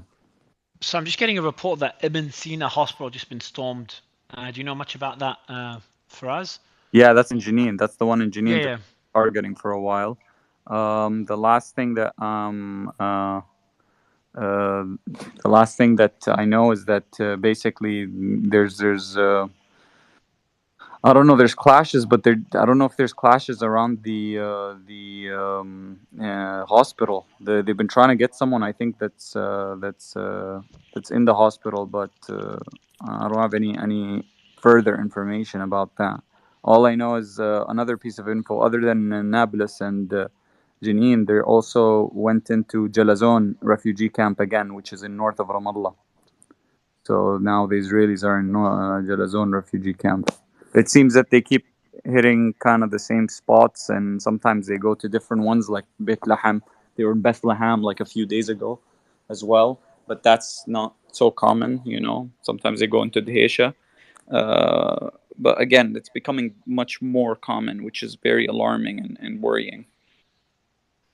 So I'm just getting a report that Ibn Sina Hospital just been stormed. Do you know much about that, Faraz?
Yeah, that's in Jenin. That's the one in Jenin
Yeah,
they're
yeah.
targeting for a while. The last thing that I know is that basically there's I don't know. There's clashes, but I don't know if there's clashes around the hospital. They've been trying to get someone. I think that's in the hospital, but I don't have any further information about that. All I know is another piece of info. Other than Nablus and Jenin, they also went into Jalazon refugee camp again, which is in north of Ramallah. So now the Israelis are in Jalazon refugee camp. It seems that they keep hitting kind of the same spots, and sometimes they go to different ones, like Bethlehem. They were in Bethlehem like a few days ago as well, but that's not so common, you know. Sometimes they go into Dheisha. But again, it's becoming much more common, which is very alarming and worrying.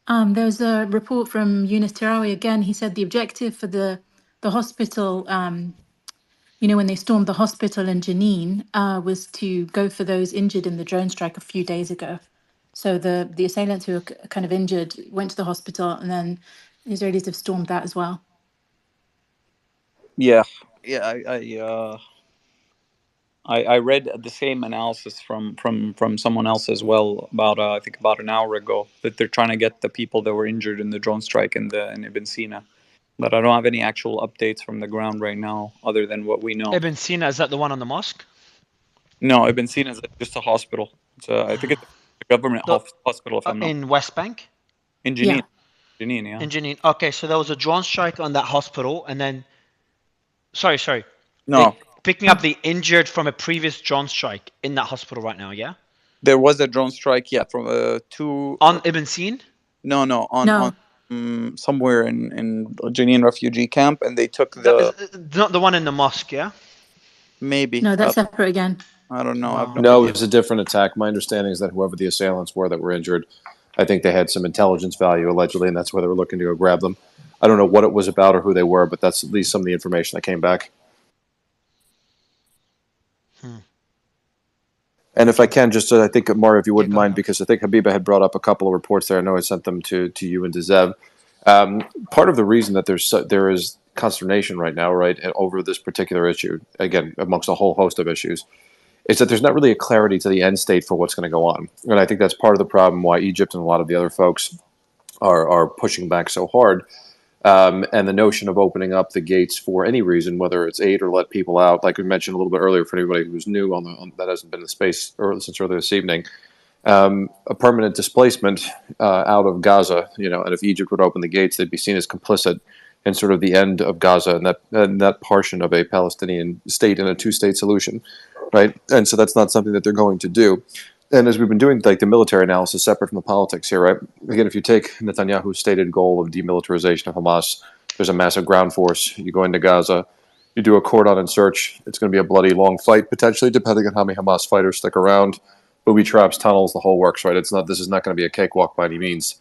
There's a report from Yunus Tirawi again. He said the objective for the hospital, you know, when they stormed the hospital in Jenin, was to go for those injured in the drone strike a few days ago. So the assailants who were kind of injured went to the hospital, and then the Israelis have stormed that as well.
Yeah, I read the same analysis from someone else as well about I think about an hour ago, that they're trying to get the people that were injured in the drone strike in Ibn Sina, but I don't have any actual updates from the ground right now other than what we know.
Ibn Sina, is that the one on the mosque?
No, Ibn Sina is just a hospital. I think it's a government hospital, if I'm not
in West Bank.
In Jenin. Jenin, yeah.
In Jenin. Okay, so there was a drone strike on that hospital, and then sorry.
No.
Picking up the injured from a previous drone strike in that hospital right now, yeah?
There was a drone strike, yeah, from two
on Ibn Sina?
No, on somewhere in Jenin refugee camp, and they took
not the one in the mosque, yeah?
Maybe.
No, that's separate again.
I don't know. I've
No, it was a different attack. My understanding is that whoever the assailants were that were injured, I think they had some intelligence value allegedly, and that's why they were looking to go grab them. I don't know what it was about or who they were, but that's at least some of the information that came back. And if I can, just I think, Mario, if you wouldn't mind, because I think Habiba had brought up a couple of reports there. I know I sent them to you and to Zev. Part of the reason that there is consternation right now, right, over this particular issue, again, amongst a whole host of issues, is that there's not really a clarity to the end state for what's going to go on. And I think that's part of the problem why Egypt and a lot of the other folks are pushing back so hard. And the notion of opening up the gates for any reason, whether it's aid or let people out, like we mentioned a little bit earlier, for anybody who's new that hasn't been in the space since earlier this evening, a permanent displacement out of Gaza, you know, and if Egypt would open the gates, they'd be seen as complicit in sort of the end of Gaza and that portion of a Palestinian state and a two-state solution, right? And so that's not something that they're going to do. And as we've been doing, like, the military analysis separate from the politics here, right? Again, if you take Netanyahu's stated goal of demilitarization of Hamas, there's a massive ground force. You go into Gaza, you do a cordon and search. It's going to be a bloody long fight, potentially, depending on how many Hamas fighters stick around. Booby traps, tunnels, the whole works, right? This is not going to be a cakewalk by any means.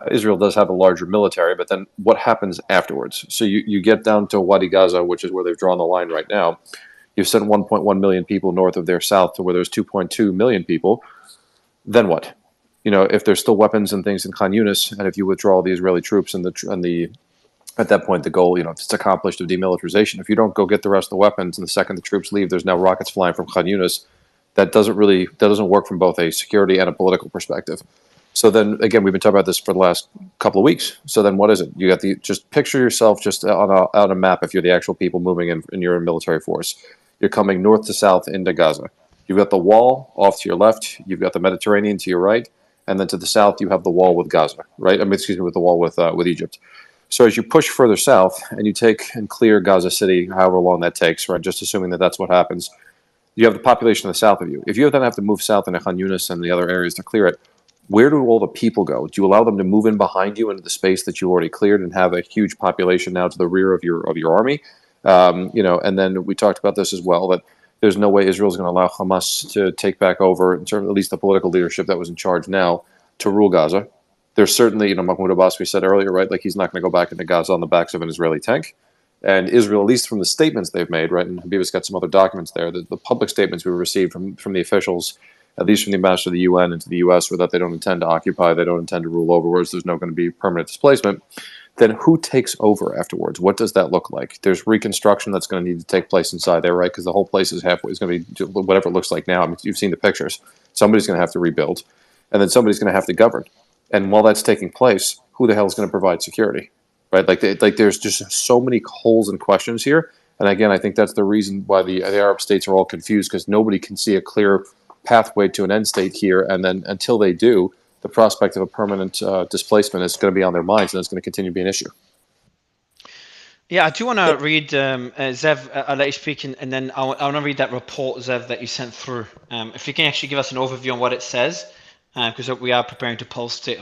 Israel does have a larger military, but then what happens afterwards? So you get down to Wadi Gaza, which is where they've drawn the line right now. You've sent 1.1 million people north of their south to where there's 2.2 million people. Then what? You know, if there's still weapons and things in Khan Yunis, and if you withdraw the Israeli troops and at that point the goal, you know, if it's accomplished of demilitarization, if you don't go get the rest of the weapons, and the second the troops leave, there's now rockets flying from Khan Yunis. That doesn't work from both a security and a political perspective. So then again, we've been talking about this for the last couple of weeks. So then what is it? You got just picture yourself just on a map. If you're the actual people moving in your military force, you're coming north to south into Gaza. You've got the wall off to your left. You've got the Mediterranean to your right, and then to the south you have the wall with Gaza, right? With the wall with Egypt. So as you push further south and you take and clear Gaza City, however long that takes, right? Just assuming that that's what happens, you have the population of the south of you. If you then have to move south into Khan Yunis and the other areas to clear it, where do all the people go? Do you allow them to move in behind you into the space that you already cleared and have a huge population now to the rear of your army? You know, and then we talked about this as well, that there's no way Israel's going to allow Hamas to take back over, in terms of at least the political leadership that was in charge now, to rule Gaza. There's certainly, Mahmoud Abbas, we said earlier, right? Like, he's not going to go back into Gaza on the backs of an Israeli tank. And Israel, at least from the statements they've made, right? And Habiba's got some other documents there. The public statements we received from the officials, at least from the ambassador of the UN into the US, were that they don't intend to occupy, they don't intend to rule over, whereas there's no going to be permanent displacement. Then who takes over afterwards? What does that look like? There's reconstruction that's going to need to take place inside there, right? Because the whole place is halfway, is going to be whatever it looks like now. I mean, you've seen the pictures. Somebody's going to have to rebuild, and then somebody's going to have to govern. And while that's taking place, who the hell is going to provide security, right? Like there's just so many holes and questions here. And again, I think that's the reason why the Arab states are all confused, because nobody can see a clear pathway to an end state here. And then until they do, the prospect of a permanent displacement is going to be on their minds, and it's going to continue to be an issue.
Yeah, I do want to read, Zev, I'll let you speak, and then I want to read that report, Zev, that you sent through. If you can actually give us an overview on what it says, because we are preparing to post it.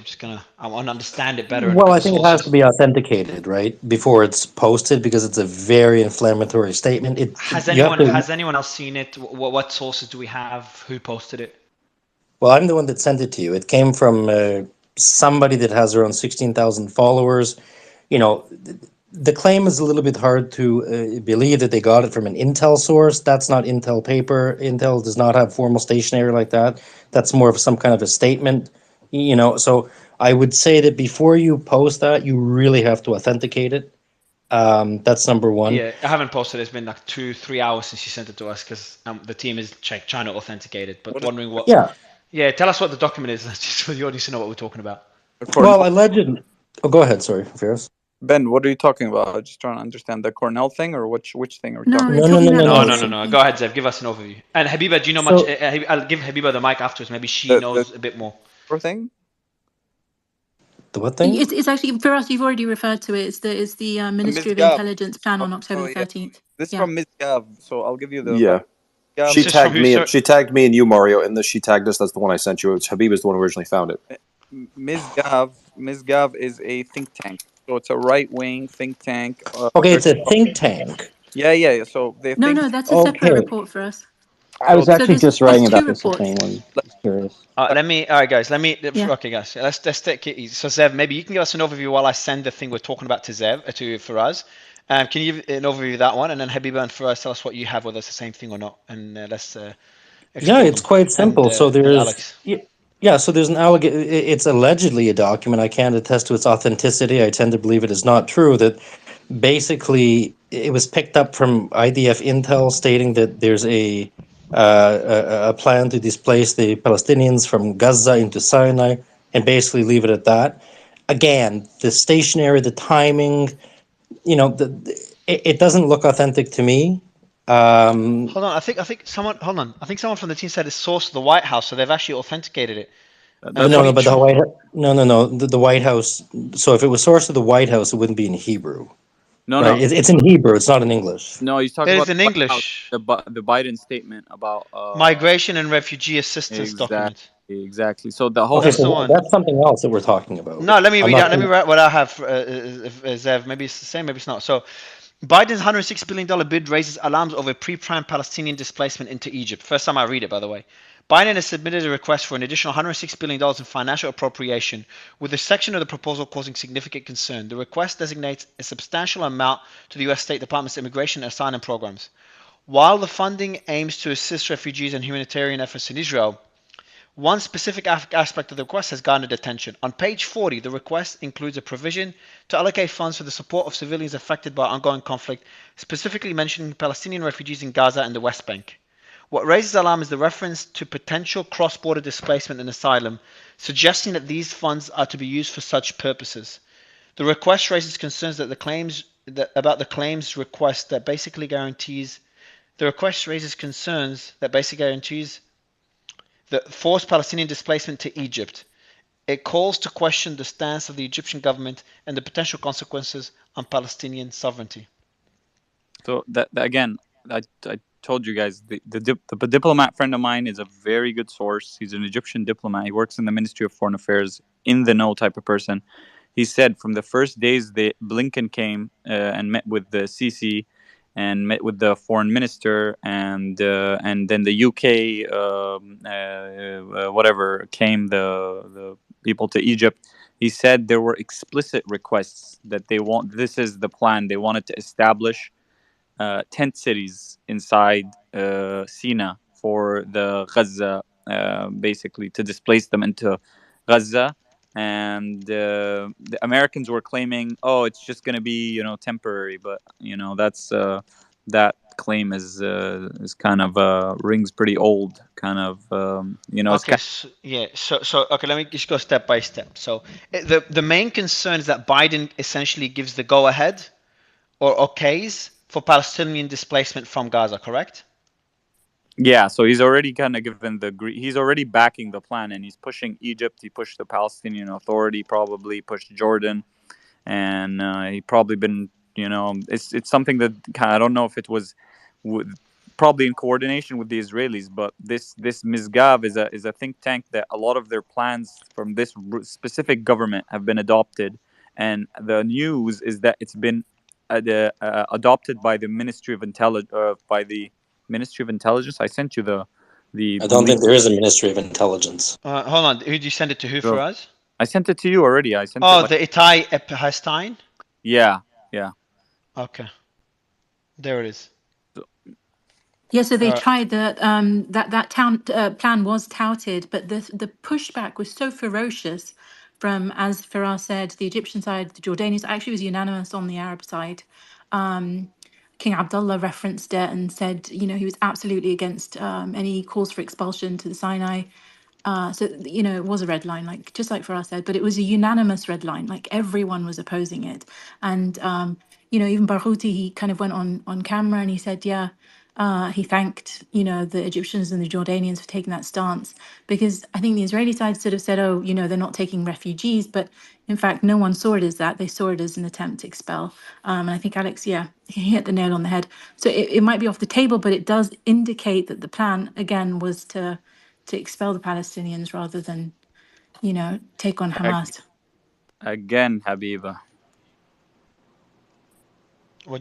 I want to understand it better.
Well, I think it has to be authenticated, right, before it's posted, because it's a very inflammatory statement.
Has anyone else seen it? What sources do we have? Who posted it?
Well, I'm the one that sent it to you. It came from somebody that has around 16,000 followers. The claim is a little bit hard to believe that they got it from an Intel source. That's not Intel paper. Intel does not have formal stationery like that. That's more of some kind of a statement. So I would say that before you post that, you really have to authenticate it. That's number one.
Yeah, I haven't posted it. It's been like 2-3 hours since you sent it to us, because the team is trying to authenticate it, but wondering what. Yeah, tell us what the document is, just for the audience to know what we're talking about.
Well, allegedly. Oh, go ahead. Sorry, Firas.
Ben, what are you talking about? Just trying to understand the Cornell thing, or which thing are we talking
about?
No. Go ahead, Zev. Give us an overview. And Habiba, do you know much? I'll give Habiba the mic afterwards. Maybe she knows a bit more.
Thing?
The what thing?
It's actually, for us, you've already referred to it. It's the Ministry of Intelligence plan on October 13th.
This is from Ms. Gav, so I'll give you the.
Yeah. She tagged me and you, Mario, in this. She tagged us. That's the one I sent you. Habiba's the one who originally found it.
Ms. Gav is a think tank. So it's a right-wing think tank.
Okay, it's a think tank.
Yeah. So they think.
No, that's a separate report for us.
I was actually just writing about this the same one. Just curious.
All right, guys. Okay, guys. Let's take it easy. So, Zev, maybe you can give us an overview while I send the thing we're talking about to Zev, to Faraz. Can you give an overview of that one, and then Habiba and Faraz, tell us what you have, whether it's the same thing or not, and let's.
Yeah, it's quite simple. So there's. Yeah, so there's an allegation. It's allegedly a document. I can't attest to its authenticity. I tend to believe it is not true. That basically it was picked up from IDF intel stating that there's a plan to displace the Palestinians from Gaza into Sinai and basically leave it at that. Again, the stationery, the timing, it doesn't look authentic to me.
Hold on, I think someone from the team said it's sourced to the White House, so they've actually authenticated it.
No, but the White the White House. So if it was sourced to the White House, it wouldn't be in Hebrew.
No,
it's in Hebrew. It's not in English.
No, he's talking about
in English.
The Biden statement about
migration and refugee assistance document.
Exactly. So the whole.
Okay, so that's something else that we're talking about.
No, let me read out. Let me read what I have, Zev. Maybe it's the same, maybe it's not. So, Biden's $106 billion bid raises alarms over pre-planned Palestinian displacement into Egypt. First time I read it, by the way. Biden has submitted a request for an additional $106 billion in financial appropriation, with a section of the proposal causing significant concern. The request designates a substantial amount to the U.S. State Department's immigration and asylum programs. While the funding aims to assist refugees and humanitarian efforts in Israel, one specific aspect of the request has garnered attention. On page 40, the request includes a provision to allocate funds for the support of civilians affected by ongoing conflict, specifically mentioning Palestinian refugees in Gaza and the West Bank. What raises alarm is the reference to potential cross-border displacement and asylum, suggesting that these funds are to be used for such purposes. The request raises concerns that about the claims request that basically guarantees the forced Palestinian displacement to Egypt. It calls to question the stance of the Egyptian government and the potential consequences on Palestinian sovereignty.
So that again, I told you guys, the diplomat friend of mine is a very good source. He's an Egyptian diplomat. He works in the Ministry of Foreign Affairs, in the know type of person. He said from the first days that Blinken came and met with the Sisi and met with the foreign minister, and then the UK whatever came the people to Egypt. He said there were explicit requests that they want. This is the plan. They wanted to establish tent cities inside Sina for the Gaza, basically to displace them into Gaza. And the Americans were claiming, "Oh, it's just going to be, temporary." But that's that claim is kind of rings pretty old. Kind of, it's
Okay,
kind.
so okay, let me just go step by step. So the main concern is that Biden essentially gives the go ahead or okays for Palestinian displacement from Gaza, correct?
Yeah, so he's already kind of given he's already backing the plan, and he's pushing Egypt. He pushed the Palestinian Authority, probably pushed Jordan, and he probably been, it's something that I don't know if it was probably in coordination with the Israelis, but this Misgav is a think tank that a lot of their plans from this specific government have been adopted, and the news is that it's been adopted by the Ministry of Intelligence. I sent you the
I don't
link.
think there is a Ministry of Intelligence.
Hold on, who did you send it to? Who for us?
I sent it to you already. I sent
Oh,
it.
the Itai Epstein.
Yeah.
Okay, there it is.
Yeah, so they tried that town plan was touted, but the pushback was so ferocious from, as Farah said, the Egyptian side, the Jordanians. Actually, was unanimous on the Arab side. King Abdullah referenced it and said, he was absolutely against any calls for expulsion to the Sinai. So it was a red line, like just like Farah said, but it was a unanimous red line. Like everyone was opposing it, and even Barghouti, he kind of went on camera and he said, yeah, he thanked the Egyptians and the Jordanians for taking that stance, because I think the Israeli side sort of said, oh, they're not taking refugees, but in fact, no one saw it as that. They saw it as an attempt to expel. And I think Alex, yeah, he hit the nail on the head. So it might be off the table, but it does indicate that the plan again was to expel the Palestinians rather than, take on Hamas.
Again, Habiba.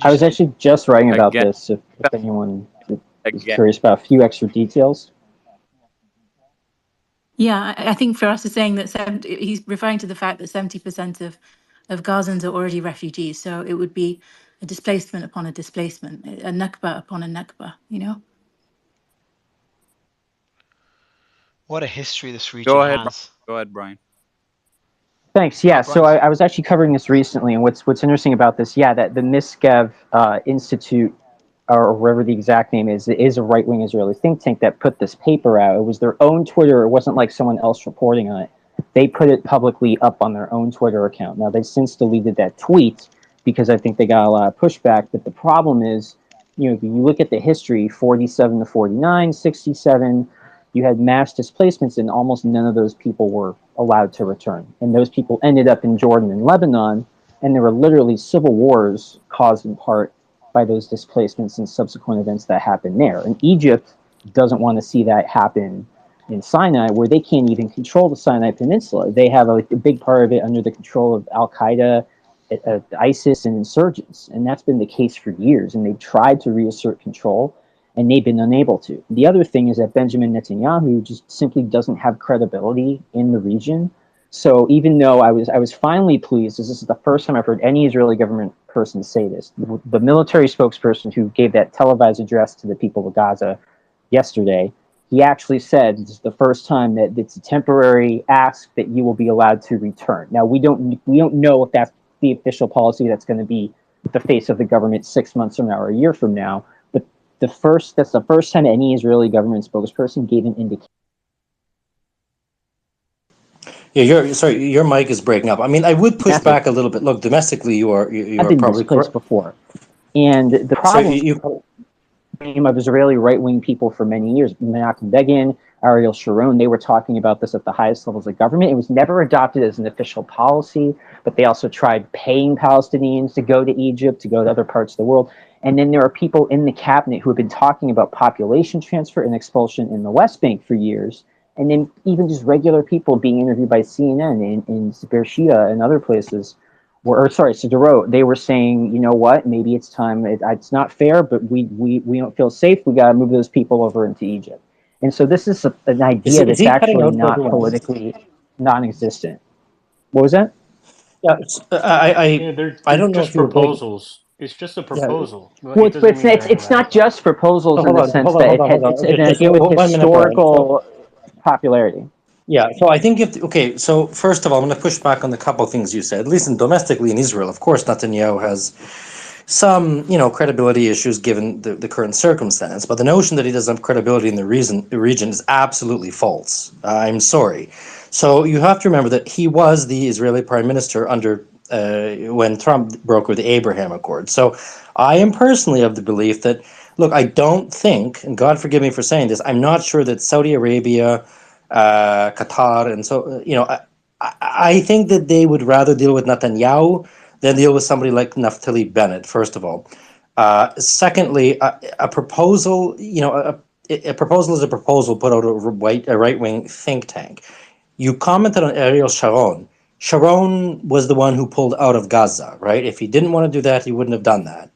I was actually just writing about
Again.
this. If anyone is curious about a few extra details.
Yeah, I think for us, is saying that he's referring to the fact that 70% of Gazans are already refugees. So it would be a displacement upon a displacement, a Nakba upon a Nakba,
What a history this region has.
Go ahead, Brian.
Thanks. Yeah, so I was actually covering this recently, and what's interesting about this, that the Misgav Institute, or whatever the exact name is a right-wing Israeli think tank that put this paper out. It was their own Twitter. It wasn't like someone else reporting on it. They put it publicly up on their own Twitter account. Now, they've since deleted that tweet because I think they got a lot of pushback. But the problem is, if you look at the history, 47 to 49, 67, you had mass displacements, and almost none of those people were allowed to return. And those people ended up in Jordan and Lebanon, and there were literally civil wars caused in part by those displacements and subsequent events that happened there. And Egypt doesn't want to see that happen in Sinai, where they can't even control the Sinai Peninsula. They have a big part of it under the control of Al-Qaeda, ISIS, and insurgents. And that's been the case for years. And they've tried to reassert control, and they've been unable to. The other thing is that Benjamin Netanyahu just simply doesn't have credibility in the region. So even though I was finally pleased, as this is the first time I've heard any Israeli government person say this, the military spokesperson who gave that televised address to the people of Gaza yesterday, he actually said this is the first time that it's a temporary ask that you will be allowed to return. Now we don't know if that's the official policy that's going to be the face of the government 6 months from now or a year from now, but that's the first time any Israeli government spokesperson gave an indication.
Yeah, your mic is breaking up. I mean, I would push back a little bit. Look, domestically, you are probably correct
before, and the problem of Israeli right-wing people for many years, Menachem Begin, Ariel Sharon, they were talking about this at the highest levels of government. It was never adopted as an official policy, but they also tried paying Palestinians to go to Egypt, to go to other parts of the world. And then there are people in the cabinet who have been talking about population transfer and expulsion in the West Bank for years. And then even just regular people being interviewed by CNN in Beersheba and other places or sorry, Sderot, they were saying, you know what, maybe it's time. It's not fair, but we don't feel safe. We got to move those people over into Egypt. And so this is an idea
Is
that's
he cutting
actually
out for
not
everyone else?
politically non-existent. What was that?
Yeah,
Yeah,
I
they're
don't know
just
if you like.
proposals. It's just a
Yeah.
proposal. Well,
Well,
it doesn't mean they're
it's not
radical.
just proposals
So
in
hold
the
on,
sense
hold on,
that
hold on, hold on.
it's an
Just
idea with
1 minute, Brian. So
historical popularity.
yeah, so I think okay, so first of all, I'm going to push back on the couple of things you said. At least domestically in Israel, of course, Netanyahu has some, credibility issues given the current circumstance. But the notion that he doesn't have credibility in the region is absolutely false. I'm sorry. So you have to remember that he was the Israeli prime minister under when Trump brokered the Abraham Accord. So I am personally of the belief that, look, I don't think, and God forgive me for saying this, I'm not sure that Saudi Arabia, Qatar, and so I think that they would rather deal with Netanyahu than deal with somebody like Naftali Bennett. First of all, secondly, a proposal, a proposal is a proposal put out a right wing think tank. You commented on Ariel Sharon. Sharon was the one who pulled out of Gaza, right? If he didn't want to do that, he wouldn't have done that.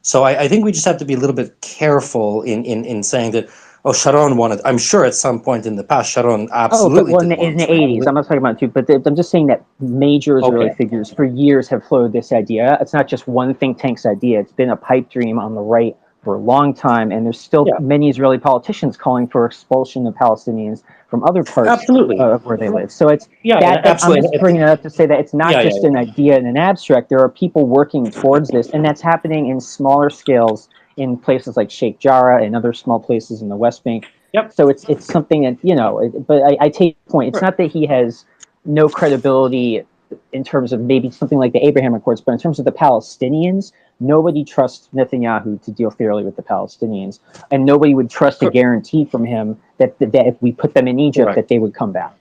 So I think we just have to be a little bit careful in saying that, oh, Sharon wanted. I'm sure at some point in the past, Sharon
Oh, but
absolutely
well, in
did
the,
want
in the
to.
80s, I'm not talking about two, but I'm just saying that major Israeli
Okay.
figures for years have floated this idea. It's not just one think tank's idea. It's been a pipe dream on the right for a long time, and there's still
Yeah.
many Israeli politicians calling for expulsion of Palestinians from other parts
Absolutely.
of where they live. So it's
Yeah,
that I'm
absolutely.
just bringing it up to say that it's not
Yeah, yeah,
just
yeah.
an idea in an abstract. There are people working towards this, and that's happening in smaller scales in places like Sheikh Jarrah and other small places in the West Bank.
Yep.
So it's something that but I take the point. It's not that he has no credibility in terms of maybe something like the Abraham Accords, but in terms of the Palestinians, nobody trusts Netanyahu to deal fairly with the Palestinians, and nobody would trust a guarantee from him that if we put them in Egypt, that they would come back.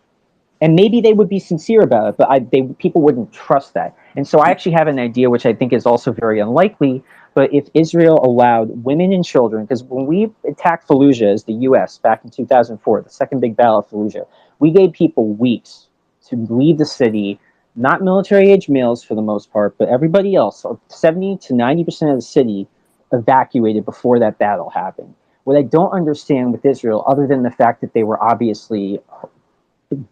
And maybe they would be sincere about it, but people wouldn't trust that. And so I actually have an idea, which I think is also very unlikely. But if Israel allowed women and children, because when we attacked Fallujah as the U.S. back in 2004, the second big battle of Fallujah, we gave people weeks to leave the city, not military-age males for the most part, but everybody else, 70 to 90% of the city evacuated before that battle happened. What I don't understand with Israel, other than the fact that they were obviously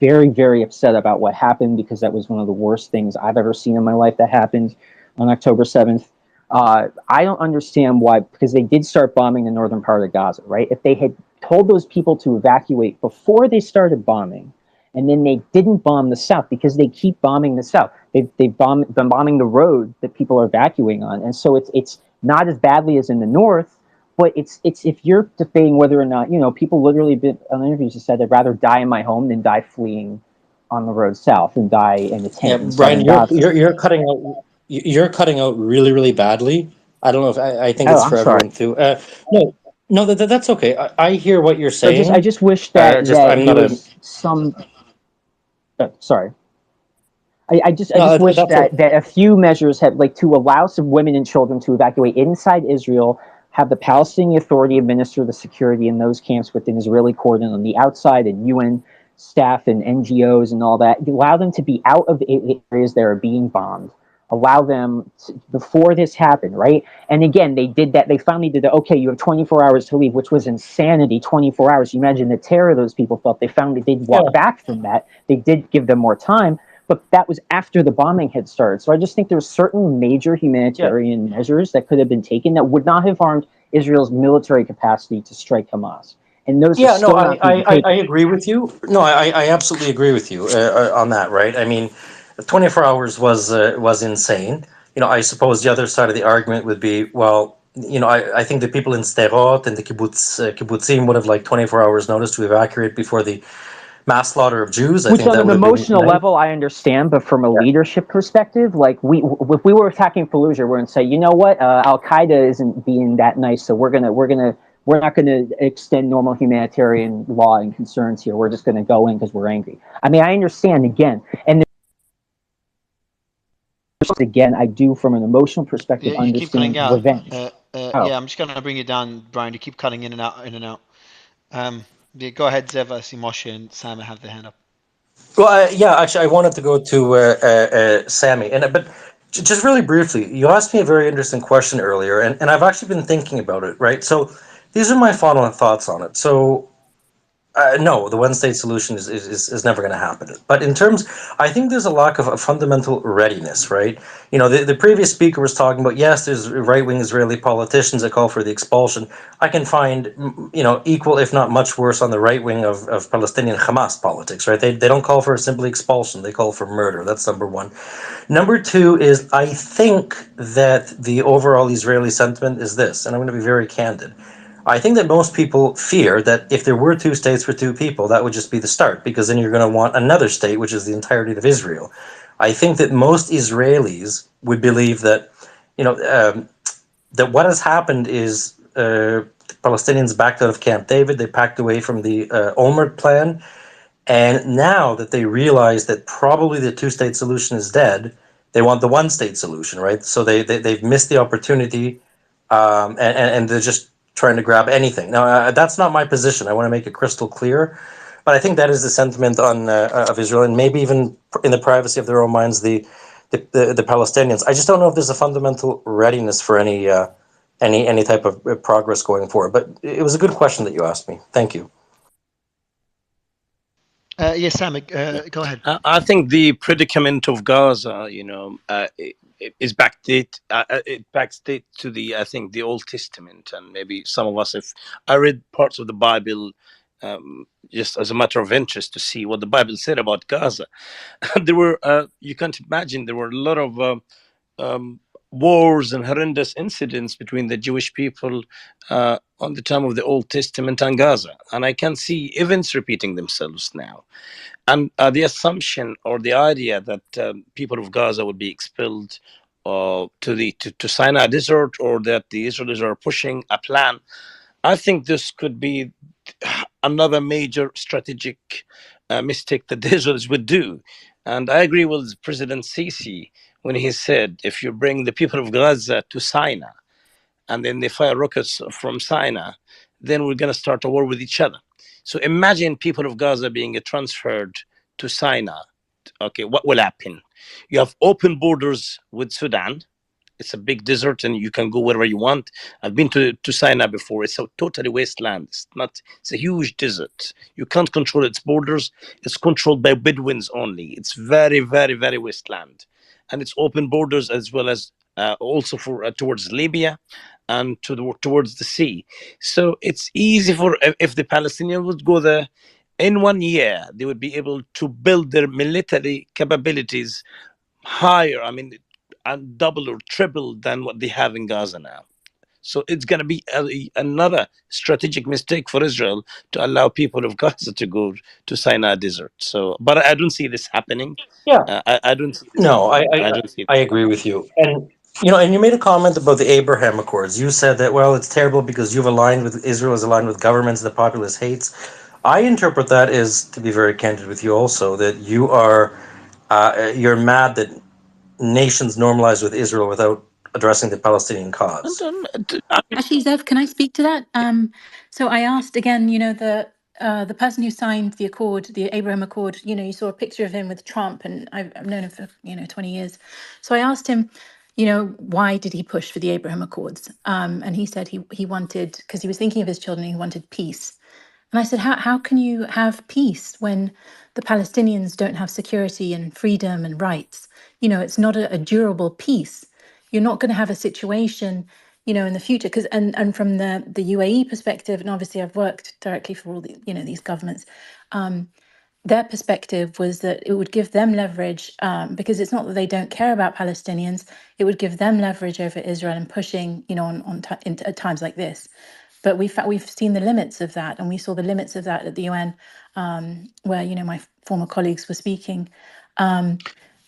very, very upset about what happened, because that was one of the worst things I've ever seen in my life that happened on October 7th. I don't understand why, because they did start bombing the northern part of Gaza, right? If they had told those people to evacuate before they started bombing, and then they didn't bomb the south, because they keep bombing the south. They've been bombing the road that people are evacuating on. And so it's not as badly as in the north, but it's if you're debating whether or not, people literally on interviews have said they'd rather die in my home than die fleeing on the road south and die in a
Yeah,
tent in
Brian,
southern Gaza.
you're cutting out. You're cutting out really, really badly. I don't know if I think
Oh,
it's
I'm
for
sorry.
everyone too. No, that's okay. I hear what you're
So I
saying.
just wish that
I'm
there
not a.
was some. Sorry. I just
No,
wish
that's okay.
that a few measures had, like, to allow some women and children to evacuate inside Israel, have the Palestinian Authority administer the security in those camps with an Israeli cordon on the outside, and UN staff and NGOs and all that. Allow them to be out of the areas that are being bombed. Allow them before this happened, right? And again, they did that. They finally did that. Okay, you have 24 hours to leave, which was insanity. 24 hours. You imagine the terror those people felt. They found that they'd walk back from that. They did give them more time, but that was after the bombing had started. So I just think there's certain major humanitarian measures that could have been taken that would not have harmed Israel's military capacity to strike Hamas. And those are still not being taken.
I agree with you. No, I absolutely agree with you on that. Right? I mean, 24 hours was insane. I suppose the other side of the argument would be, well, I think the people in Sderot and the kibbutzim would have like 24 hours notice to evacuate before the mass slaughter of Jews. I
Which
think
on
that
an
would have been
emotional
nice.
level, I understand, but from a leadership perspective, like if we were attacking Fallujah, we're going to say, you know what, Al Qaeda isn't being that nice, so we're not going to extend normal humanitarian law and concerns here. We're just going to go in because we're angry. I mean, I understand again, and again, I do from an emotional perspective
You keep cutting
understand
out.
revenge.
Yeah, I'm just going to bring you down, Brian. You keep cutting in and out, in and out. Yeah, go ahead, Zev. I see Moshe and Sam have their hand up.
Well, yeah, actually, I wanted to go to Sammy, but Just really briefly, you asked me a very interesting question earlier, and I've actually been thinking about it, right? So these are my final thoughts on it. So no, the one-state solution is never going to happen. But in terms, I think there's a lack of a fundamental readiness, right? You know, the previous speaker was talking about, yes, there's right-wing Israeli politicians that call for the expulsion. I can find, you know, equal, if not much worse, on the right wing of Palestinian Hamas politics, right? They don't call for simply expulsion. They call for murder. That's number one. Number two is, I think that the overall Israeli sentiment is this, and I'm going to be very candid. I think that most people fear that if there were two states for two people, that would just be the start, because then you're going to want another state, which is the entirety of Israel. I think that most Israelis would believe that, you know, that what has happened is Palestinians backed out of Camp David. They backed away from the Olmert plan. And now that they realize that probably the two-state solution is dead, they want the one-state solution, right? So they've missed the opportunity, and they're just trying to grab anything. Now, that's not my position. I want to make it crystal clear, but I think that is the sentiment of Israel, and maybe even in the privacy of their own minds, the Palestinians. I just don't know if there's a fundamental readiness for any type of progress going forward. But it was a good question that you asked me. Thank you.
Yes, Sam, go ahead.
I think the predicament of Gaza, is backdate. It backdate to I think the Old Testament, and maybe some of us, if I read parts of the Bible, just as a matter of interest to see what the Bible said about Gaza. There were, you can't imagine, there were a lot of wars and horrendous incidents between the Jewish people on the time of the Old Testament and Gaza, and I can see events repeating themselves now. And the assumption or the idea that people of Gaza would be expelled to Sinai Desert, or that the Israelis are pushing a plan, I think this could be another major strategic mistake that the Israelis would do. And I agree with President Sisi when he said, if you bring the people of Gaza to Sinai and then they fire rockets from Sinai, then we're going to start a war with each other. So imagine people of Gaza being transferred to Sinai. Okay, what will happen? You have open borders with Sudan. It's a big desert and you can go wherever you want. I've been to Sinai before. It's a totally wasteland. It's a huge desert. You can't control its borders. It's controlled by Bedouins only. It's very, very, very wasteland. And it's open borders as well as also for towards Libya and towards the sea. So it's easy for, if the Palestinians would go there, in 1 year, they would be able to build their military capabilities higher. I mean, and double or triple than what they have in Gaza now. So it's going to be another strategic mistake for Israel to allow people of Gaza to go to Sinai Desert. So, but I don't see this happening.
Yeah.
I don't see this.
No,
I don't see.
I agree with you. And and you made a comment about the Abraham Accords. You said that, well, it's terrible because you've aligned with Israel, is aligned with governments the populace hates. I interpret that as, to be very candid with you also, that you are you're mad that nations normalize with Israel without addressing the Palestinian cause.
Actually, Zev, can I speak to that? So I asked again, the person who signed the accord, the Abraham Accord, you saw a picture of him with Trump, and I've known him for 20 years. So I asked him, why did he push for the Abraham Accords? And he said he wanted, because he was thinking of his children, he wanted peace. And I said, how can you have peace when the Palestinians don't have security and freedom and rights? It's not a durable peace. You're not going to have a situation, in the future. Because and from the UAE perspective, and obviously I've worked directly for all the these governments. Their perspective was that it would give them leverage, because it's not that they don't care about Palestinians. It would give them leverage over Israel and pushing, at times like this. But we've seen the limits of that, and we saw the limits of that at the UN, where my former colleagues were speaking.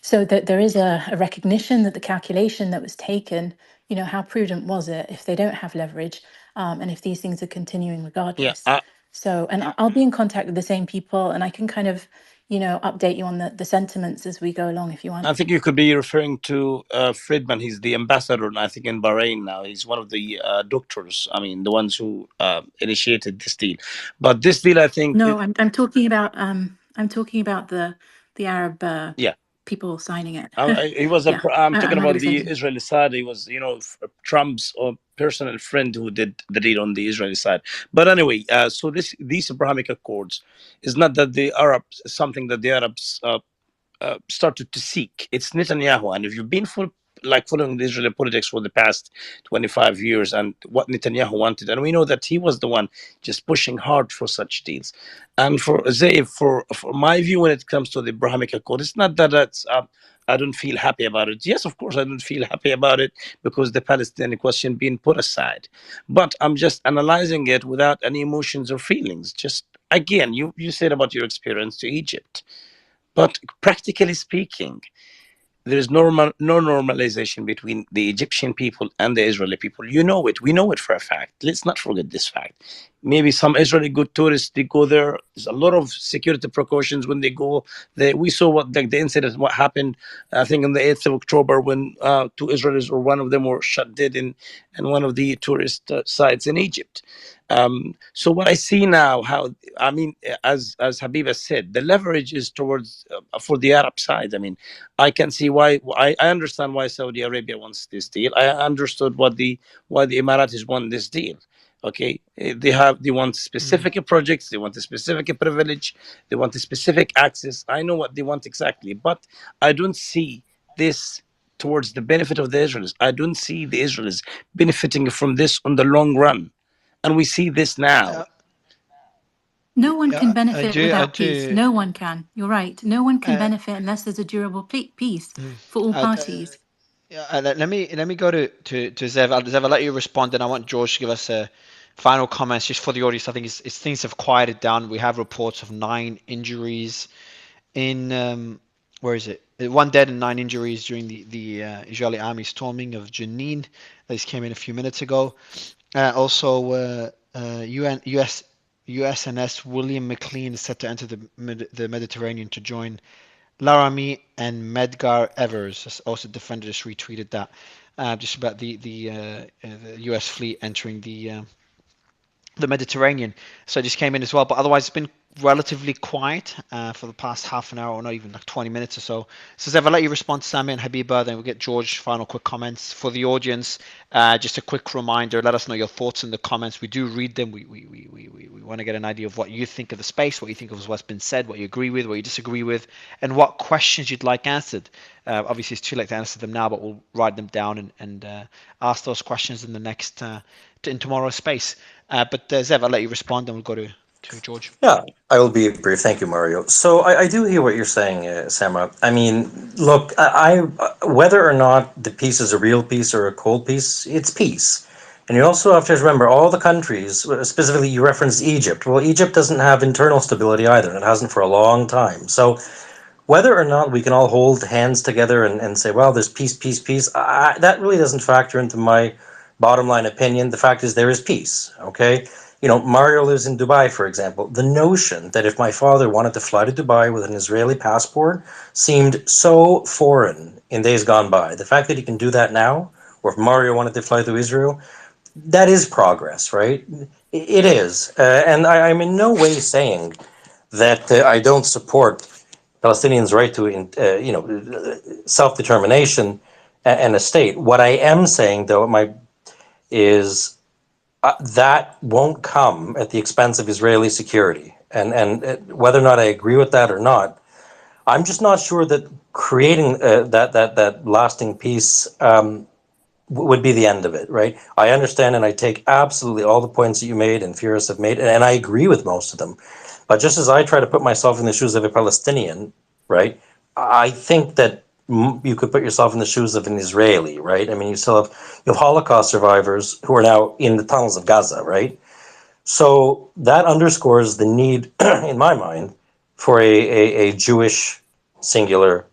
So that there is a recognition that the calculation that was taken, how prudent was it if they don't have leverage, and if these things are continuing regardless. So, and I'll be in contact with the same people, and I can kind of, update you on the sentiments as we go along if you want.
I think you could be referring to Friedman. He's the ambassador, I think, in Bahrain now. He's one of the doctors. I mean, the ones who initiated this deal. But this deal, I think.
No, I'm talking about the Arab.
Yeah.
people signing it.
He was
Yeah,
I'm
I'm
talking
not
about
going to say
the
anything.
Israeli side. He was, Trump's personal friend who did the deal on the Israeli side. But anyway, so these Abrahamic Accords is not that the Arabs something that the Arabs started to seek. It's Netanyahu, and if you've been following the Israeli politics for the past 25 years and what Netanyahu wanted, and we know that he was the one just pushing hard for such deals. And for Zaev, for my view, when it comes to the Abrahamic Accord, it's not that I don't feel happy about it. Yes, of course, I don't feel happy about it because the Palestinian question being put aside. But I'm just analyzing it without any emotions or feelings. Just again, you said about your experience to Egypt. But practically speaking, there is no normalization between the Egyptian people and the Israeli people. You know it. We know it for a fact. Let's not forget this fact. Maybe some Israeli good tourists, they go there. There's a lot of security precautions when they go. We saw the incident, what happened, I think on the 8th of October when two Israelis or one of them were shot dead in one of the tourist sites in Egypt. So what I see now, as Habiba said, the leverage is towards for the Arab side. I mean, I can see why. I understand why Saudi Arabia wants this deal. I understood why the Emiratis want this deal. Okay, they want specific projects. They want a specific privilege. They want a specific access. I know what they want exactly, but I don't see this towards the benefit of the Israelis. I don't see the Israelis benefiting from this on the long run, and we see this now.
No one can benefit
I
without peace.
do.
No one can. You're right. No one can benefit unless there's a durable peace for all parties.
Let me go to Zev. Zev, I'll let you respond, and I want George to give us a final comments just for the audience. I think it's things have quieted down. We have reports of 9 injuries in where is it? 1 dead and 9 injuries during the Israeli army storming of Jenin. This came in a few minutes ago. Also, USNS William McLean is set to enter the Mediterranean to join Laramie and Medgar Evers has also defended us, retweeted that just about the U.S. fleet entering the Mediterranean. So it just came in as well. But otherwise, it's been relatively quiet for the past half an hour, or not even like 20 minutes or so. So Zev, I'll let you respond to Sami and Habiba, then we'll get George final quick comments for the audience. Just a quick reminder, let us know your thoughts in the comments. We do read them. We want to get an idea of what you think of the space, what you think of what's been said, what you agree with, what you disagree with, and what questions you'd like answered. Obviously, it's too late to answer them now, but we'll write them down and ask those questions in the next in tomorrow's space. But Zev, I'll let you respond, and we'll go to George.
Yeah, I will be brief. Thank you, Mario. So I do hear what you're saying, Samra. I mean, look, whether or not the peace is a real peace or a cold peace, it's peace. And you also have to remember all the countries, specifically you referenced Egypt. Well, Egypt doesn't have internal stability either, and it hasn't for a long time. So whether or not we can all hold hands together and say, well, there's peace, peace, peace, that really doesn't factor into my bottom line opinion. The fact is there is peace, okay? Mario lives in Dubai, for example. The notion that if my father wanted to fly to Dubai with an Israeli passport seemed so foreign in days gone by. The fact that he can do that now, or if Mario wanted to fly to Israel, that is progress, right? It is. And I'm in no way saying that I don't support Palestinians' right to, self-determination and a state. What I am saying, though, is that won't come at the expense of Israeli security. And whether or not I agree with that or not, I'm just not sure that creating that lasting peace would be the end of it, right? I understand and I take absolutely all the points that you made and Firas have made, and I agree with most of them. But just as I try to put myself in the shoes of a Palestinian, right, I think that you could put yourself in the shoes of an Israeli, right? I mean, you have Holocaust survivors who are now in the tunnels of Gaza, right? So that underscores the need, in my mind, for a Jewish singular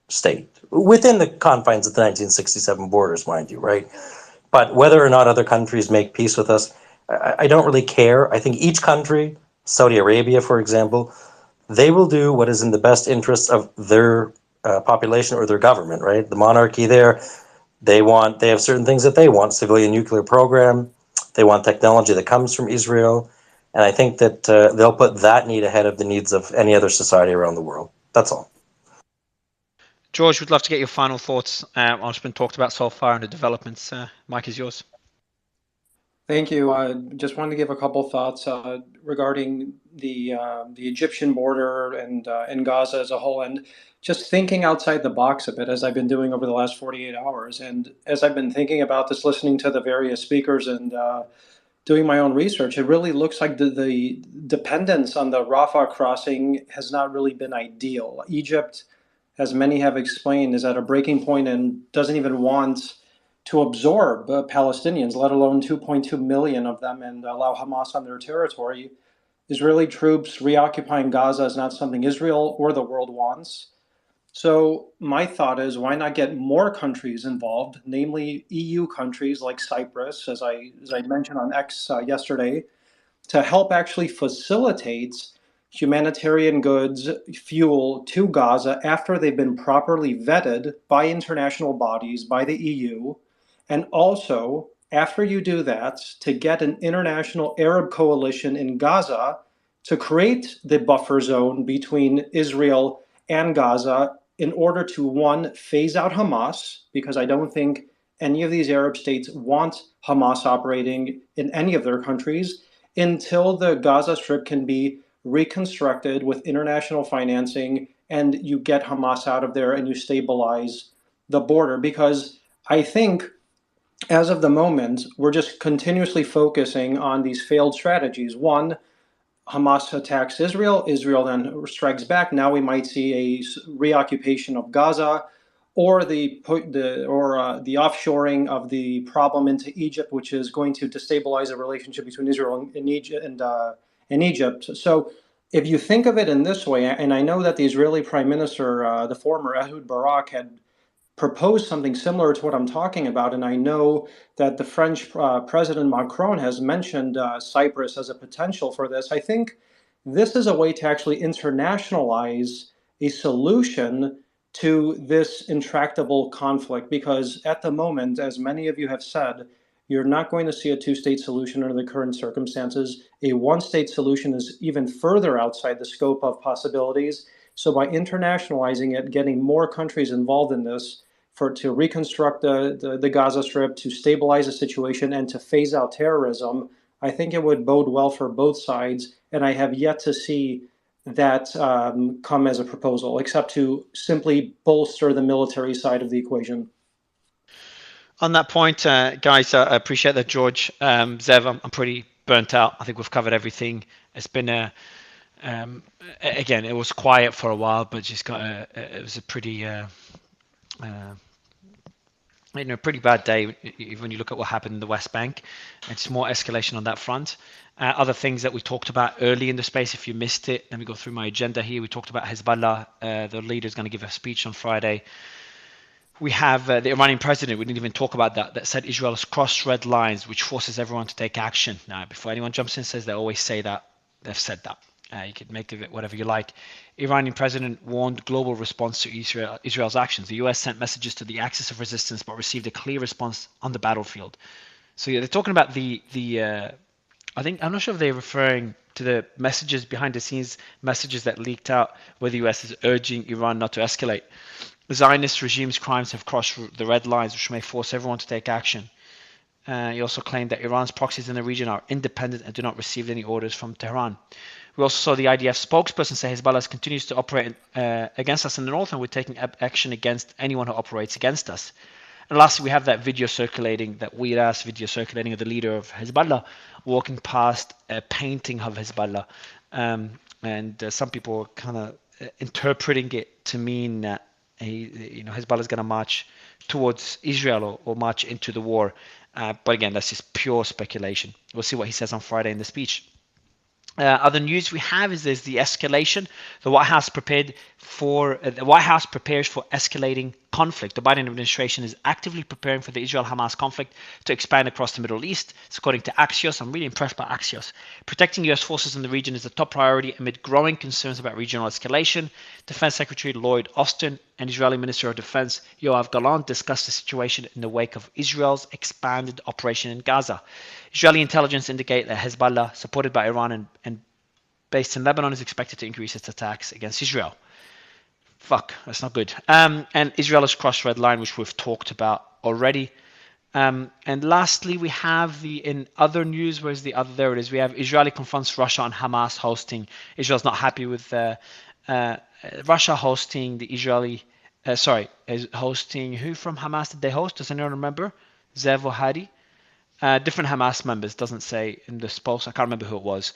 state within the confines of the 1967 borders, mind you, right? But whether or not other countries make peace with us, I don't really care. I think each country, Saudi Arabia, for example, they will do what is in the best interest of their population or their government, right? The monarchy there, they have certain things that they want, civilian nuclear program, they want technology that comes from Israel, and I think that they'll put that need ahead of the needs of any other society around the world. That's all.
George, would love to get your final thoughts on what's been talked about so far and the developments. Mike is yours.
Thank you. I just wanted to give a couple thoughts regarding the Egyptian border and Gaza as a whole, and just thinking outside the box a bit, as I've been doing over the last 48 hours. And as I've been thinking about this, listening to the various speakers and doing my own research, it really looks like the dependence on the Rafah crossing has not really been ideal. Egypt, as many have explained, is at a breaking point and doesn't even want to absorb Palestinians, let alone 2.2 million of them, and allow Hamas on their territory. Israeli troops reoccupying Gaza is not something Israel or the world wants. So my thought is, why not get more countries involved, namely EU countries like Cyprus, as I mentioned on X yesterday, to help actually facilitate humanitarian goods, fuel to Gaza after they've been properly vetted by international bodies, by the EU, and also after you do that, to get an international Arab coalition in Gaza to create the buffer zone between Israel and Gaza in order to, one, phase out Hamas, because I don't think any of these Arab states want Hamas operating in any of their countries, until the Gaza Strip can be reconstructed with international financing and you get Hamas out of there and you stabilize the border. Because I think as of the moment, we're just continuously focusing on these failed strategies. One, Hamas attacks Israel, Israel then strikes back. Now we might see a reoccupation of Gaza, or the offshoring of the problem into Egypt, which is going to destabilize the relationship between Israel and Egypt. So if you think of it in this way, and I know that the Israeli Prime Minister, the former Ehud Barak, had proposed something similar to what I'm talking about, and I know that the French President Macron has mentioned Cyprus as a potential for this. I think this is a way to actually internationalize a solution to this intractable conflict, because at the moment, as many of you have said, you're not going to see a two-state solution under the current circumstances. A one-state solution is even further outside the scope of possibilities. So by internationalizing it, getting more countries involved in this, to reconstruct the Gaza Strip, to stabilize the situation, and to phase out terrorism, I think it would bode well for both sides. And I have yet to see that come as a proposal, except to simply bolster the military side of the equation.
On that point, guys, I appreciate that, George. Zev, I'm pretty burnt out. I think we've covered everything. It's been again, it was quiet for a while, but just it was a pretty pretty bad day when you look at what happened in the West Bank. It's more escalation on that front. Other things that we talked about early in the space, if you missed it, let me go through my agenda here. We talked about Hezbollah. The leader is going to give a speech on Friday. We have the Iranian president, we didn't even talk about that said Israel has crossed red lines, which forces everyone to take action. Now, before anyone jumps in and says they always say that, they've said that. You can make of it whatever you like. Iranian president warned global response to Israel's actions. The US sent messages to the axis of resistance, but received a clear response on the battlefield. So yeah, they're talking about I think, I'm not sure if they're referring to the messages behind the scenes, messages that leaked out where the US is urging Iran not to escalate. The Zionist regime's crimes have crossed the red lines, which may force everyone to take action. He also claimed that Iran's proxies in the region are independent and do not receive any orders from Tehran. We also saw the IDF spokesperson say Hezbollah continues to operate against us in the north, and we're taking action against anyone who operates against us. And lastly, we have that video circulating, that weird-ass video circulating of the leader of Hezbollah walking past a painting of Hezbollah. And some people are kind of interpreting it to mean that Hezbollah is going to march towards Israel or march into the war. But again, that's just pure speculation. We'll see what he says on Friday in the speech. Other news we have is there's the escalation. The White House prepares for escalating conflict. The Biden administration is actively preparing for the Israel-Hamas conflict to expand across the Middle East. It's according to Axios. I'm really impressed by Axios. Protecting U.S. forces in the region is a top priority amid growing concerns about regional escalation. Defense Secretary Lloyd Austin and Israeli Minister of Defense Yoav Gallant discussed the situation in the wake of Israel's expanded operation in Gaza. Israeli intelligence indicate that Hezbollah, supported by Iran and based in Lebanon, is expected to increase its attacks against Israel. Fuck, that's not good. And Israel has crossed red line, which we've talked about already. And lastly, we have in other news, where's the other? There it is. We have Israeli confronts Russia on Hamas hosting. Israel's not happy with Russia hosting the Israeli, is hosting, who from Hamas did they host? Does anyone remember? Zev or Hadi? Different Hamas members, doesn't say in this post. I can't remember who it was.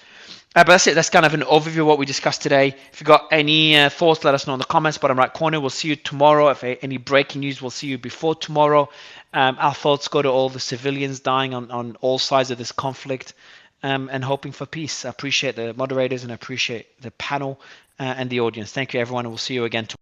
But that's it. That's kind of an overview of what we discussed today. If you've got any thoughts, let us know in the comments, bottom right corner. We'll see you tomorrow. If any breaking news, we'll see you before tomorrow. Our thoughts go to all the civilians dying on all sides of this conflict, and hoping for peace. I appreciate the moderators and I appreciate the panel and the audience. Thank you, everyone, and we'll see you again tomorrow.